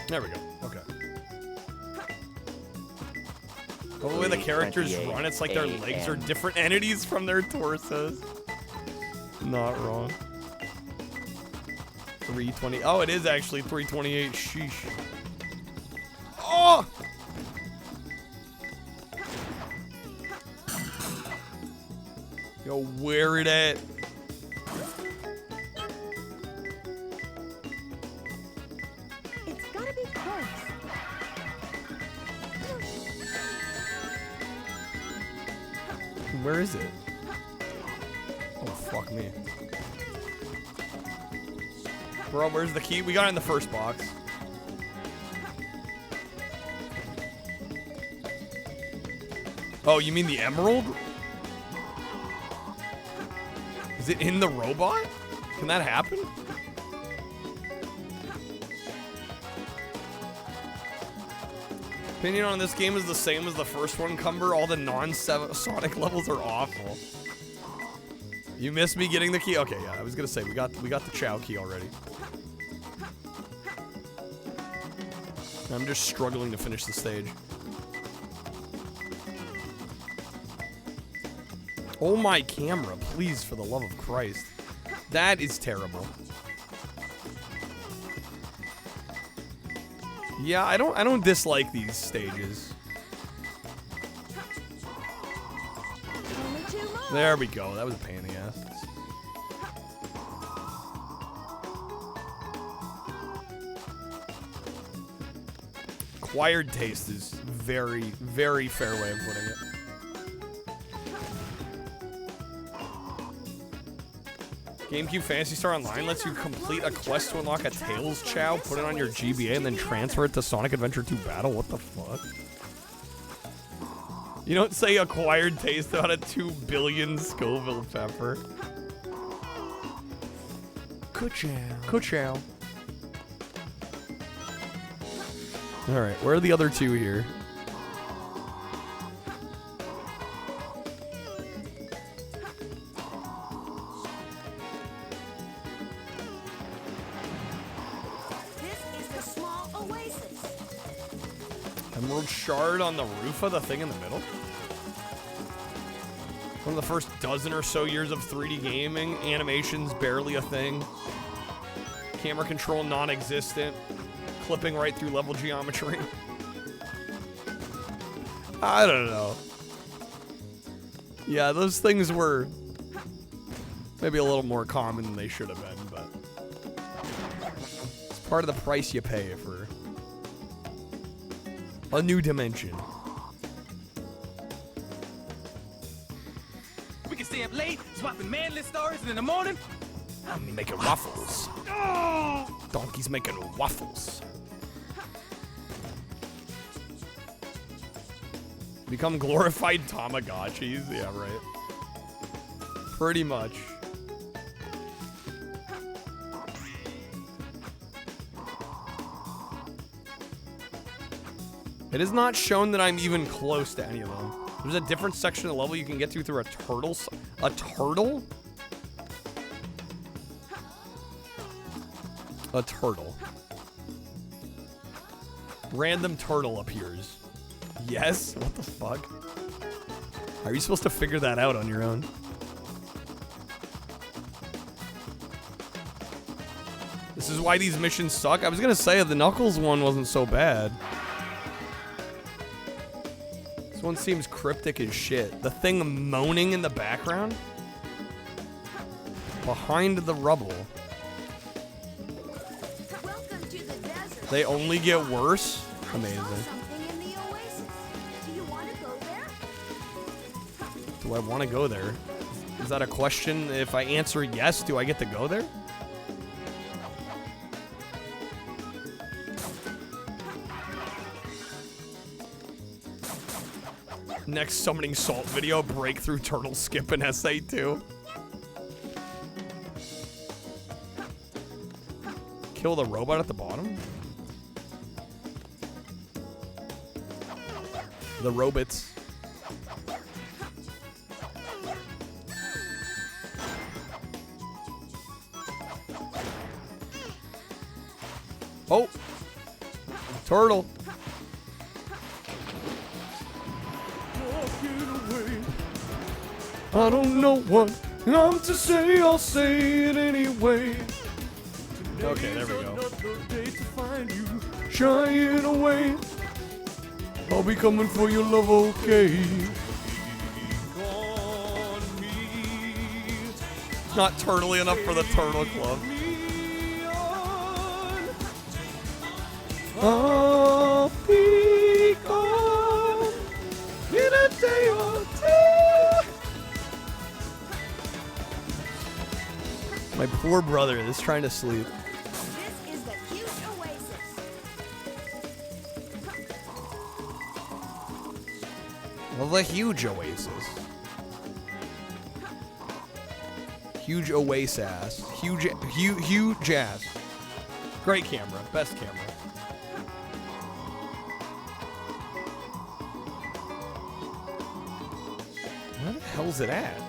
There we go. Okay. The way the characters run, it's like their legs are different entities from their torsos. Not wrong. 320. Oh, it is actually 328. Sheesh. Oh! Yo, where it at? It's gotta be close. Where is it? Oh, fuck me. Bro, where's the key? We got it in the first box. Oh, you mean the emerald? Is it in the robot? Can that happen? Opinion on this game is the same as the first one, Cumber. All the non-Sonic levels are awful. You missed me getting the key? Okay, yeah, I was gonna say we got the Chow key already. I'm just struggling to finish the stage. Oh my camera, please, for the love of Christ. That is terrible. Yeah, I don't dislike these stages. There we go. That was a pain in the ass. Acquired taste is very, very fair way of putting it. GameCube Phantasy Star Online lets you complete a quest to unlock a Tails Chow, put it on your GBA, and then transfer it to Sonic Adventure 2 Battle? What the fuck? You don't say acquired taste out of 2 billion Scoville pepper. Ka-chow. Ka-chow. All right, where are the other two here? Emerald shard on the roof of the thing in the middle? One of the first dozen or so years of 3D gaming. Animations barely a thing. Camera control non-existent. Clipping right through level geometry. I don't know. Yeah, those things were maybe a little more common than they should have been, but it's part of the price you pay for a new dimension. We can stay up late, swapping manless stories, and in the morning, I'm making waffles. Donkey's making waffles. Become glorified Tamagotchis? Yeah, right. Pretty much. It is not shown that I'm even close to any of them. There's a different section of the level you can get to through a turtle. A turtle? A turtle. Random turtle appears. Yes? What the fuck? How are you supposed to figure that out on your own? This is why these missions suck. I was gonna say the Knuckles one wasn't so bad. This one seems cryptic as shit. The thing moaning in the background? Behind the rubble. They only get worse? Amazing. Do I want to go there? Is that a question? If I answer yes, do I get to go there? Next summoning salt video, breakthrough turtle skip in SA2. Kill the robot at the bottom? The robots. Oh! Turtle! I don't know what I'm to say, I'll say it anyway. Okay, there we go. Shying away. I'll be coming for your love, okay? Not turtly enough for the Turtle Club. I'll be gone in a day or two. My poor brother is trying to sleep. This is the cute oasis. Well, the huge oasis. Huge oasis. Huge ass. Great camera. Best camera. Where the hell's it at?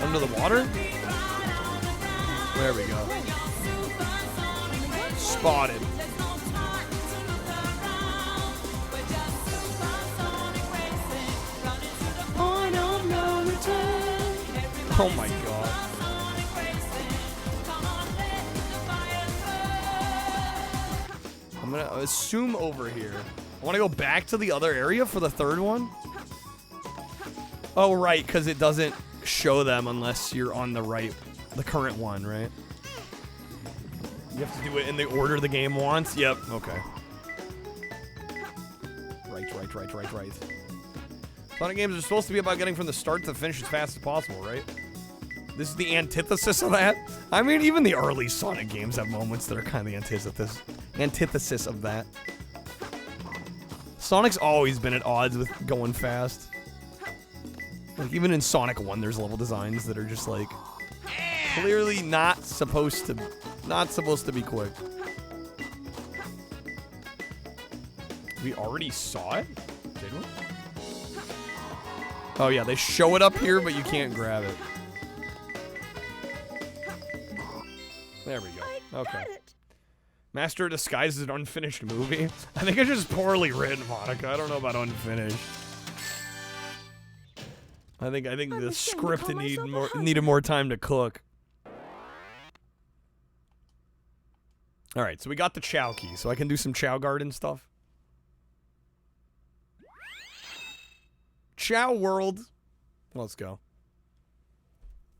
Under the water? There we go. Spotted. Oh my god. I'm gonna assume over here. I want to go back to the other area for the third one. Oh, right, because it doesn't show them unless you're on the current one, right? You have to do it in the order the game wants? Yep, okay. Right. Sonic games are supposed to be about getting from the start to the finish as fast as possible, right? This is the antithesis of that? I mean, even the early Sonic games have moments that are kind of the antithesis of that. Sonic's always been at odds with going fast. Like, even in Sonic 1, there's level designs that are just, like, clearly not supposed to be quick. We already saw it? Did we? Oh yeah, they show it up here, but you can't grab it. There we go. Okay. Master of Disguise is an unfinished movie. I think it's just poorly written, Monica. I don't know about unfinished. I think the script needed more time to cook. All right, so we got the Chow key, so I can do some Chow Garden stuff. Chow World. Let's go.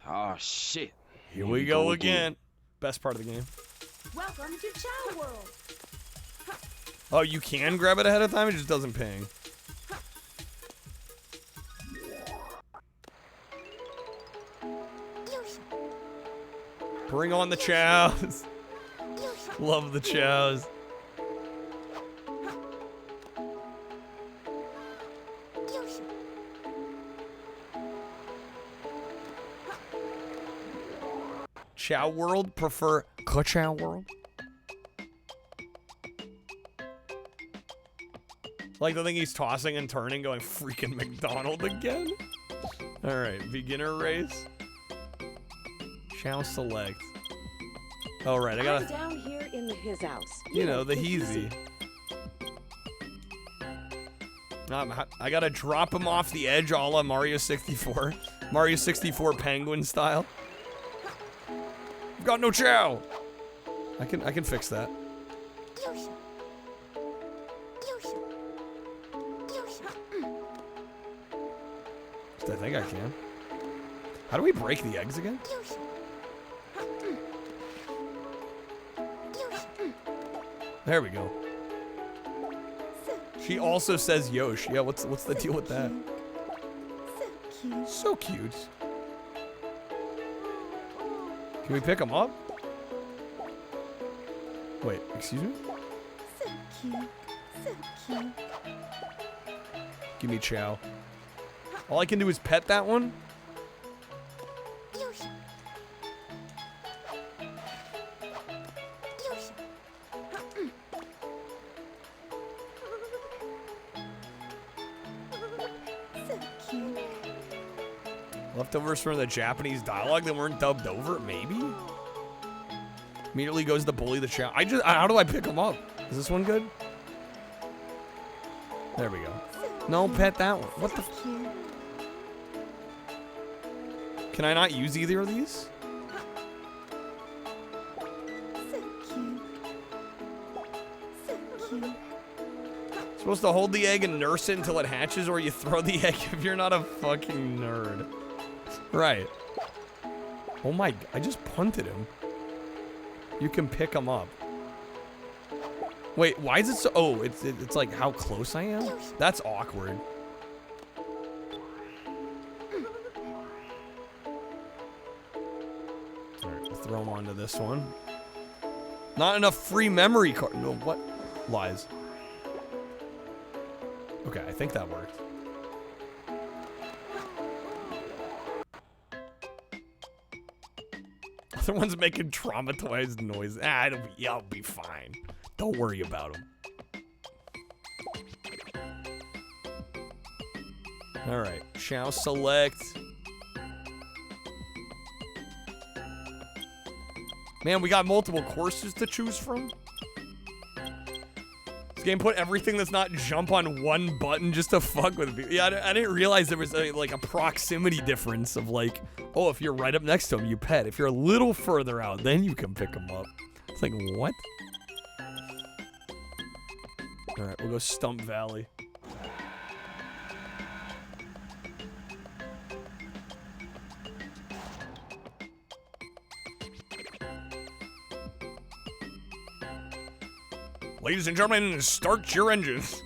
Oh shit. Here we go again. Best part of the game. Welcome to Chow World. Oh, you can grab it ahead of time, it just doesn't ping. Bring on the chows. Love the chows. Chow World, prefer Ka-Chow World. Like the thing he's tossing and turning, going freaking McDonald again. All right, beginner race. Chow select. All right, I gotta. Down here in his house. You know the heezy. I gotta drop him off the edge, a la Mario 64. Mario 64 penguin style. I've got no chow. I can fix that. I think I can. How do we break the eggs again? There we go. She also says Yosh. Yeah, what's the deal with that? So cute. Can we pick them up? Wait, excuse me? So cute. So cute. Give me chow. All I can do is pet that one? Leftovers from the Japanese dialogue that weren't dubbed over, maybe? Immediately goes to bully the chow. How do I pick them up? Is this one good? There we go. No, pet that one. What the? Can I not use either of these? Supposed to hold the egg and nurse it until it hatches, or you throw the egg if you're not a fucking nerd. Right. Oh my, I just punted him. You can pick him up. Wait, why is it so, oh, it's like how close I am? That's awkward. Alright, we'll throw him onto this one. Not enough free memory card. No, what? Lies. Okay, I think that worked. Other one's making traumatized noise. I'll be fine. Don't worry about him. All right, shall select. Man, we got multiple courses to choose from. This game put everything that's not jump on one button just to fuck with people. Yeah, I didn't realize there was like a proximity difference of like, oh, if you're right up next to him, you pet. If you're a little further out, then you can pick him up. It's like, what? All right, we'll go Stump Valley. Ladies and gentlemen, start your engines.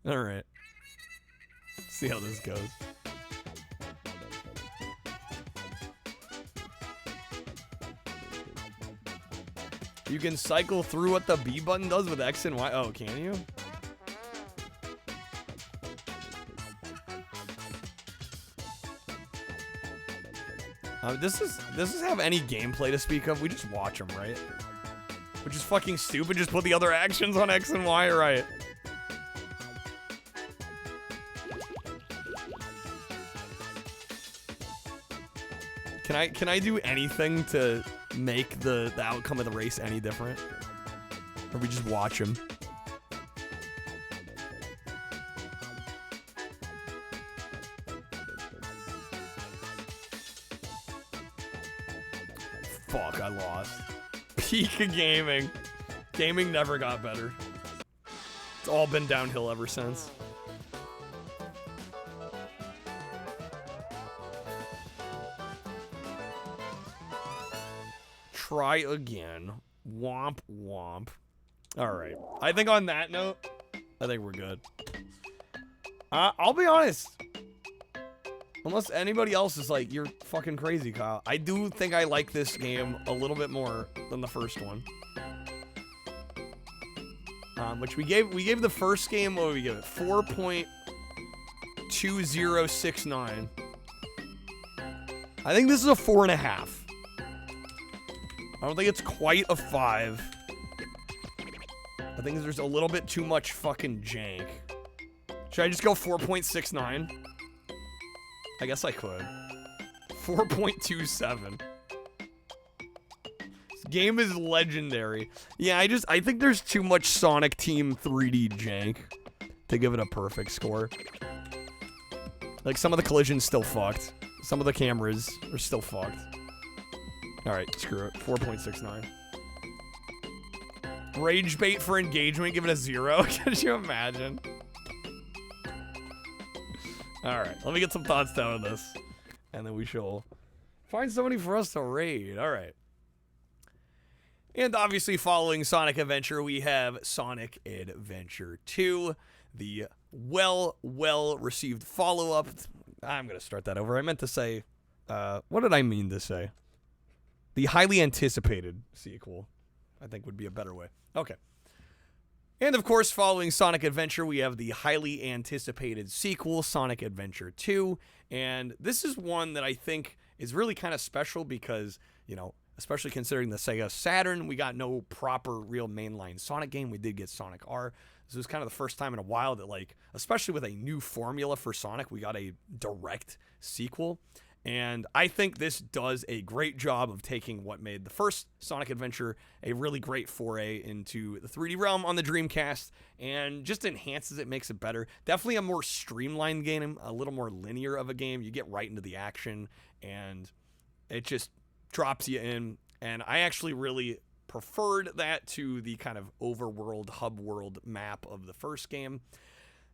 All right. See how this goes. You can cycle through what the B button does with X and Y. Oh, can you? Does this have any gameplay to speak of? We just watch them, right? Which is fucking stupid. Just put the other actions on X and Y, right? Can I do anything to make the outcome of the race any different? Or we just watch him? Fuck, I lost. Peak of gaming. Gaming never got better. It's all been downhill ever since. Try again. Womp womp. Alright. I think on that note, I think we're good. I'll be honest. Unless anybody else is like, you're fucking crazy, Kyle. I do think I like this game a little bit more than the first one. Which we gave the first game, what did we give it? 4.2069. I think this is a 4.5. I don't think it's quite a 5. I think there's a little bit too much fucking jank. Should I just go 4.69? I guess I could. 4.27. This game is legendary. Yeah, I think there's too much Sonic Team 3D jank to give it a perfect score. Like, some of the collisions still fucked. Some of the cameras are still fucked. Alright, screw it. 4.69. Rage bait for engagement, give it a 0. Could you imagine? Alright, let me get some thoughts down on this. And then we shall find somebody for us to raid. Alright. And obviously following Sonic Adventure, we have Sonic Adventure 2. The well-received follow-up. I'm going to start that over. I meant to say, what did I mean to say? The highly anticipated sequel, I think would be a better way. Okay. And of course, following Sonic Adventure, we have the highly anticipated sequel, Sonic Adventure 2. And this is one that I think is really kind of special because, you know, especially considering the Sega Saturn, we got no proper real mainline Sonic game. We did get Sonic R. This was kind of the first time in a while that, like, especially with a new formula for Sonic, we got a direct sequel. And I think this does a great job of taking what made the first Sonic Adventure a really great foray into the 3D realm on the Dreamcast and just enhances it, makes it better. Definitely a more streamlined game, a little more linear of a game. You get right into the action and it just drops you in. And I actually really preferred that to the kind of overworld, hub world map of the first game.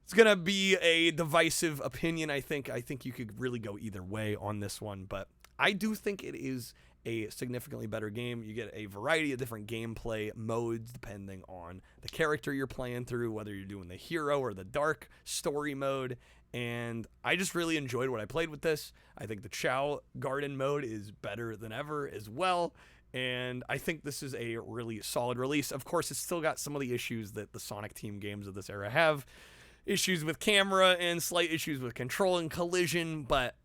It's going to be a divisive opinion, I think. I think you could really go either way on this one, but I do think it is a significantly better game. You get a variety of different gameplay modes depending on the character you're playing through, whether you're doing the hero or the dark story mode, and I just really enjoyed what I played with this. I think the Chow Garden mode is better than ever as well, and I think this is a really solid release. Of course, it's still got some of the issues that the Sonic Team games of this era have. Issues with camera and slight issues with control and collision, but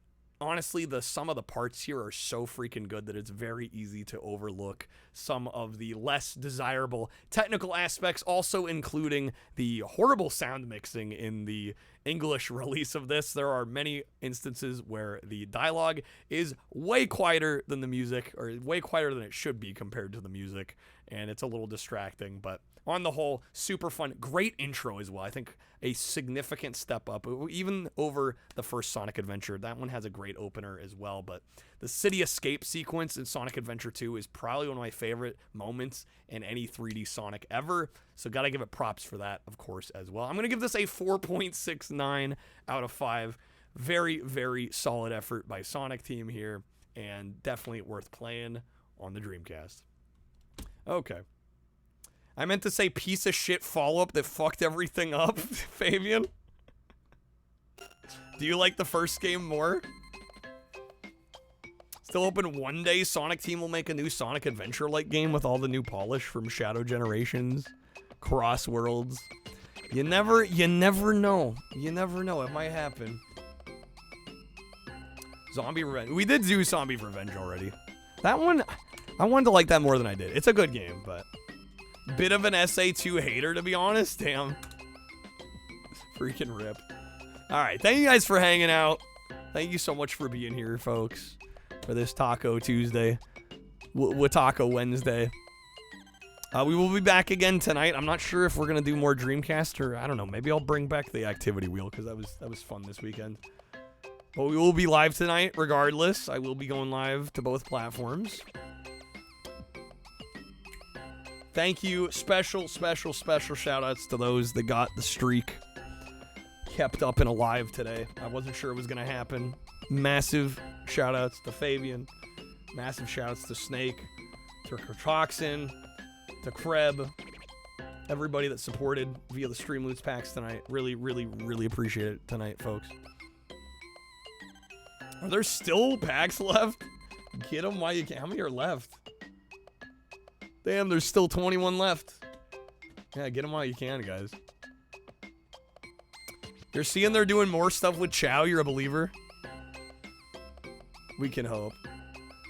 honestly, the sum of the parts here are so freaking good that it's very easy to overlook some of the less desirable technical aspects, also including the horrible sound mixing in the English release of this. There are many instances where the dialogue is way quieter than the music, or way quieter than it should be compared to the music, and it's a little distracting, but on the whole, super fun. Great intro as well. I think a significant step up, even over the first Sonic Adventure. That one has a great opener as well, but the city escape sequence in Sonic Adventure 2 is probably one of my favorite moments in any 3D Sonic ever, so gotta give it props for that, of course, as well. I'm gonna give this a 4.69 out of 5. Very, very solid effort by Sonic Team here, and definitely worth playing on the Dreamcast. Okay. I meant to say piece of shit follow-up that fucked everything up, Fabian. Do you like the first game more? Still hoping one day Sonic Team will make a new Sonic Adventure-like game with all the new polish from Shadow Generations, Cross Worlds. You never know. You never know. It might happen. Zombie Revenge. We did do Zombie Revenge already. That one, I wanted to like that more than I did. It's a good game, but Bit of an SA2 hater, to be honest. Damn. Freaking rip. All right. Thank you guys for hanging out. Thank you so much for being here, folks, for this Taco Tuesday. Taco Wednesday. We will be back again tonight. I'm not sure if we're going to do more Dreamcast or I don't know. Maybe I'll bring back the activity wheel because that was fun this weekend. But we will be live tonight regardless. I will be going live to both platforms. Thank you. Special shout outs to those that got the streak kept up and alive today. I wasn't sure it was going to happen. Massive shout outs to Fabian. Massive shout outs to Snake, to Kertoxin, to Kreb. Everybody that supported via the Stream Loots packs tonight. Really, really, really appreciate it tonight, folks. Are there still packs left? Get them while you can. How many are left? Damn, there's still 21 left. Yeah, get them while you can, guys. You're seeing they're doing more stuff with Chow. You're a believer? We can hope.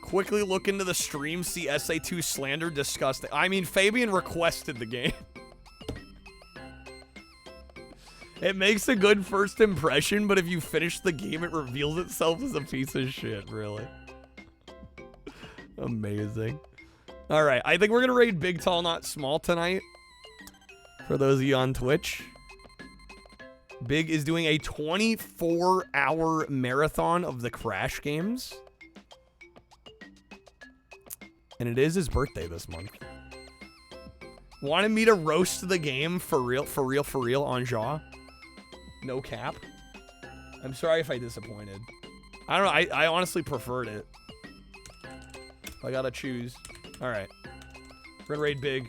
Quickly look into the stream, see SA2 slander, disgusting. I mean, Fabian requested the game. It makes a good first impression, but if you finish the game, it reveals itself as a piece of shit, really. Amazing. All right, I think we're going to raid Big, Tall, Not Small tonight. For those of you on Twitch. Big is doing a 24-hour marathon of the Crash games. And it is his birthday this month. Wanted me to roast the game for real on Jaw? No cap? I'm sorry if I disappointed. I don't know, I honestly preferred it. I gotta choose. Alright. We're gonna raid Big.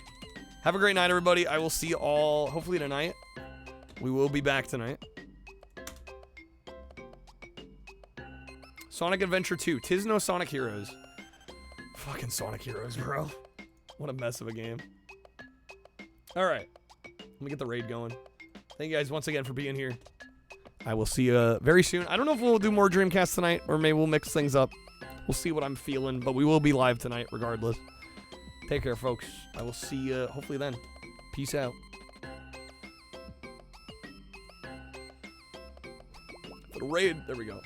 Have a great night, everybody. I will see you all, hopefully tonight. We will be back tonight. Sonic Adventure 2. 'Tis no Sonic Heroes. Fucking Sonic Heroes, bro. What a mess of a game. Alright. Let me get the raid going. Thank you guys once again for being here. I will see you very soon. I don't know if we'll do more Dreamcast tonight, or maybe we'll mix things up. We'll see what I'm feeling, but we will be live tonight regardless. Take care, folks. I will see you hopefully then. Peace out. For the raid. There we go.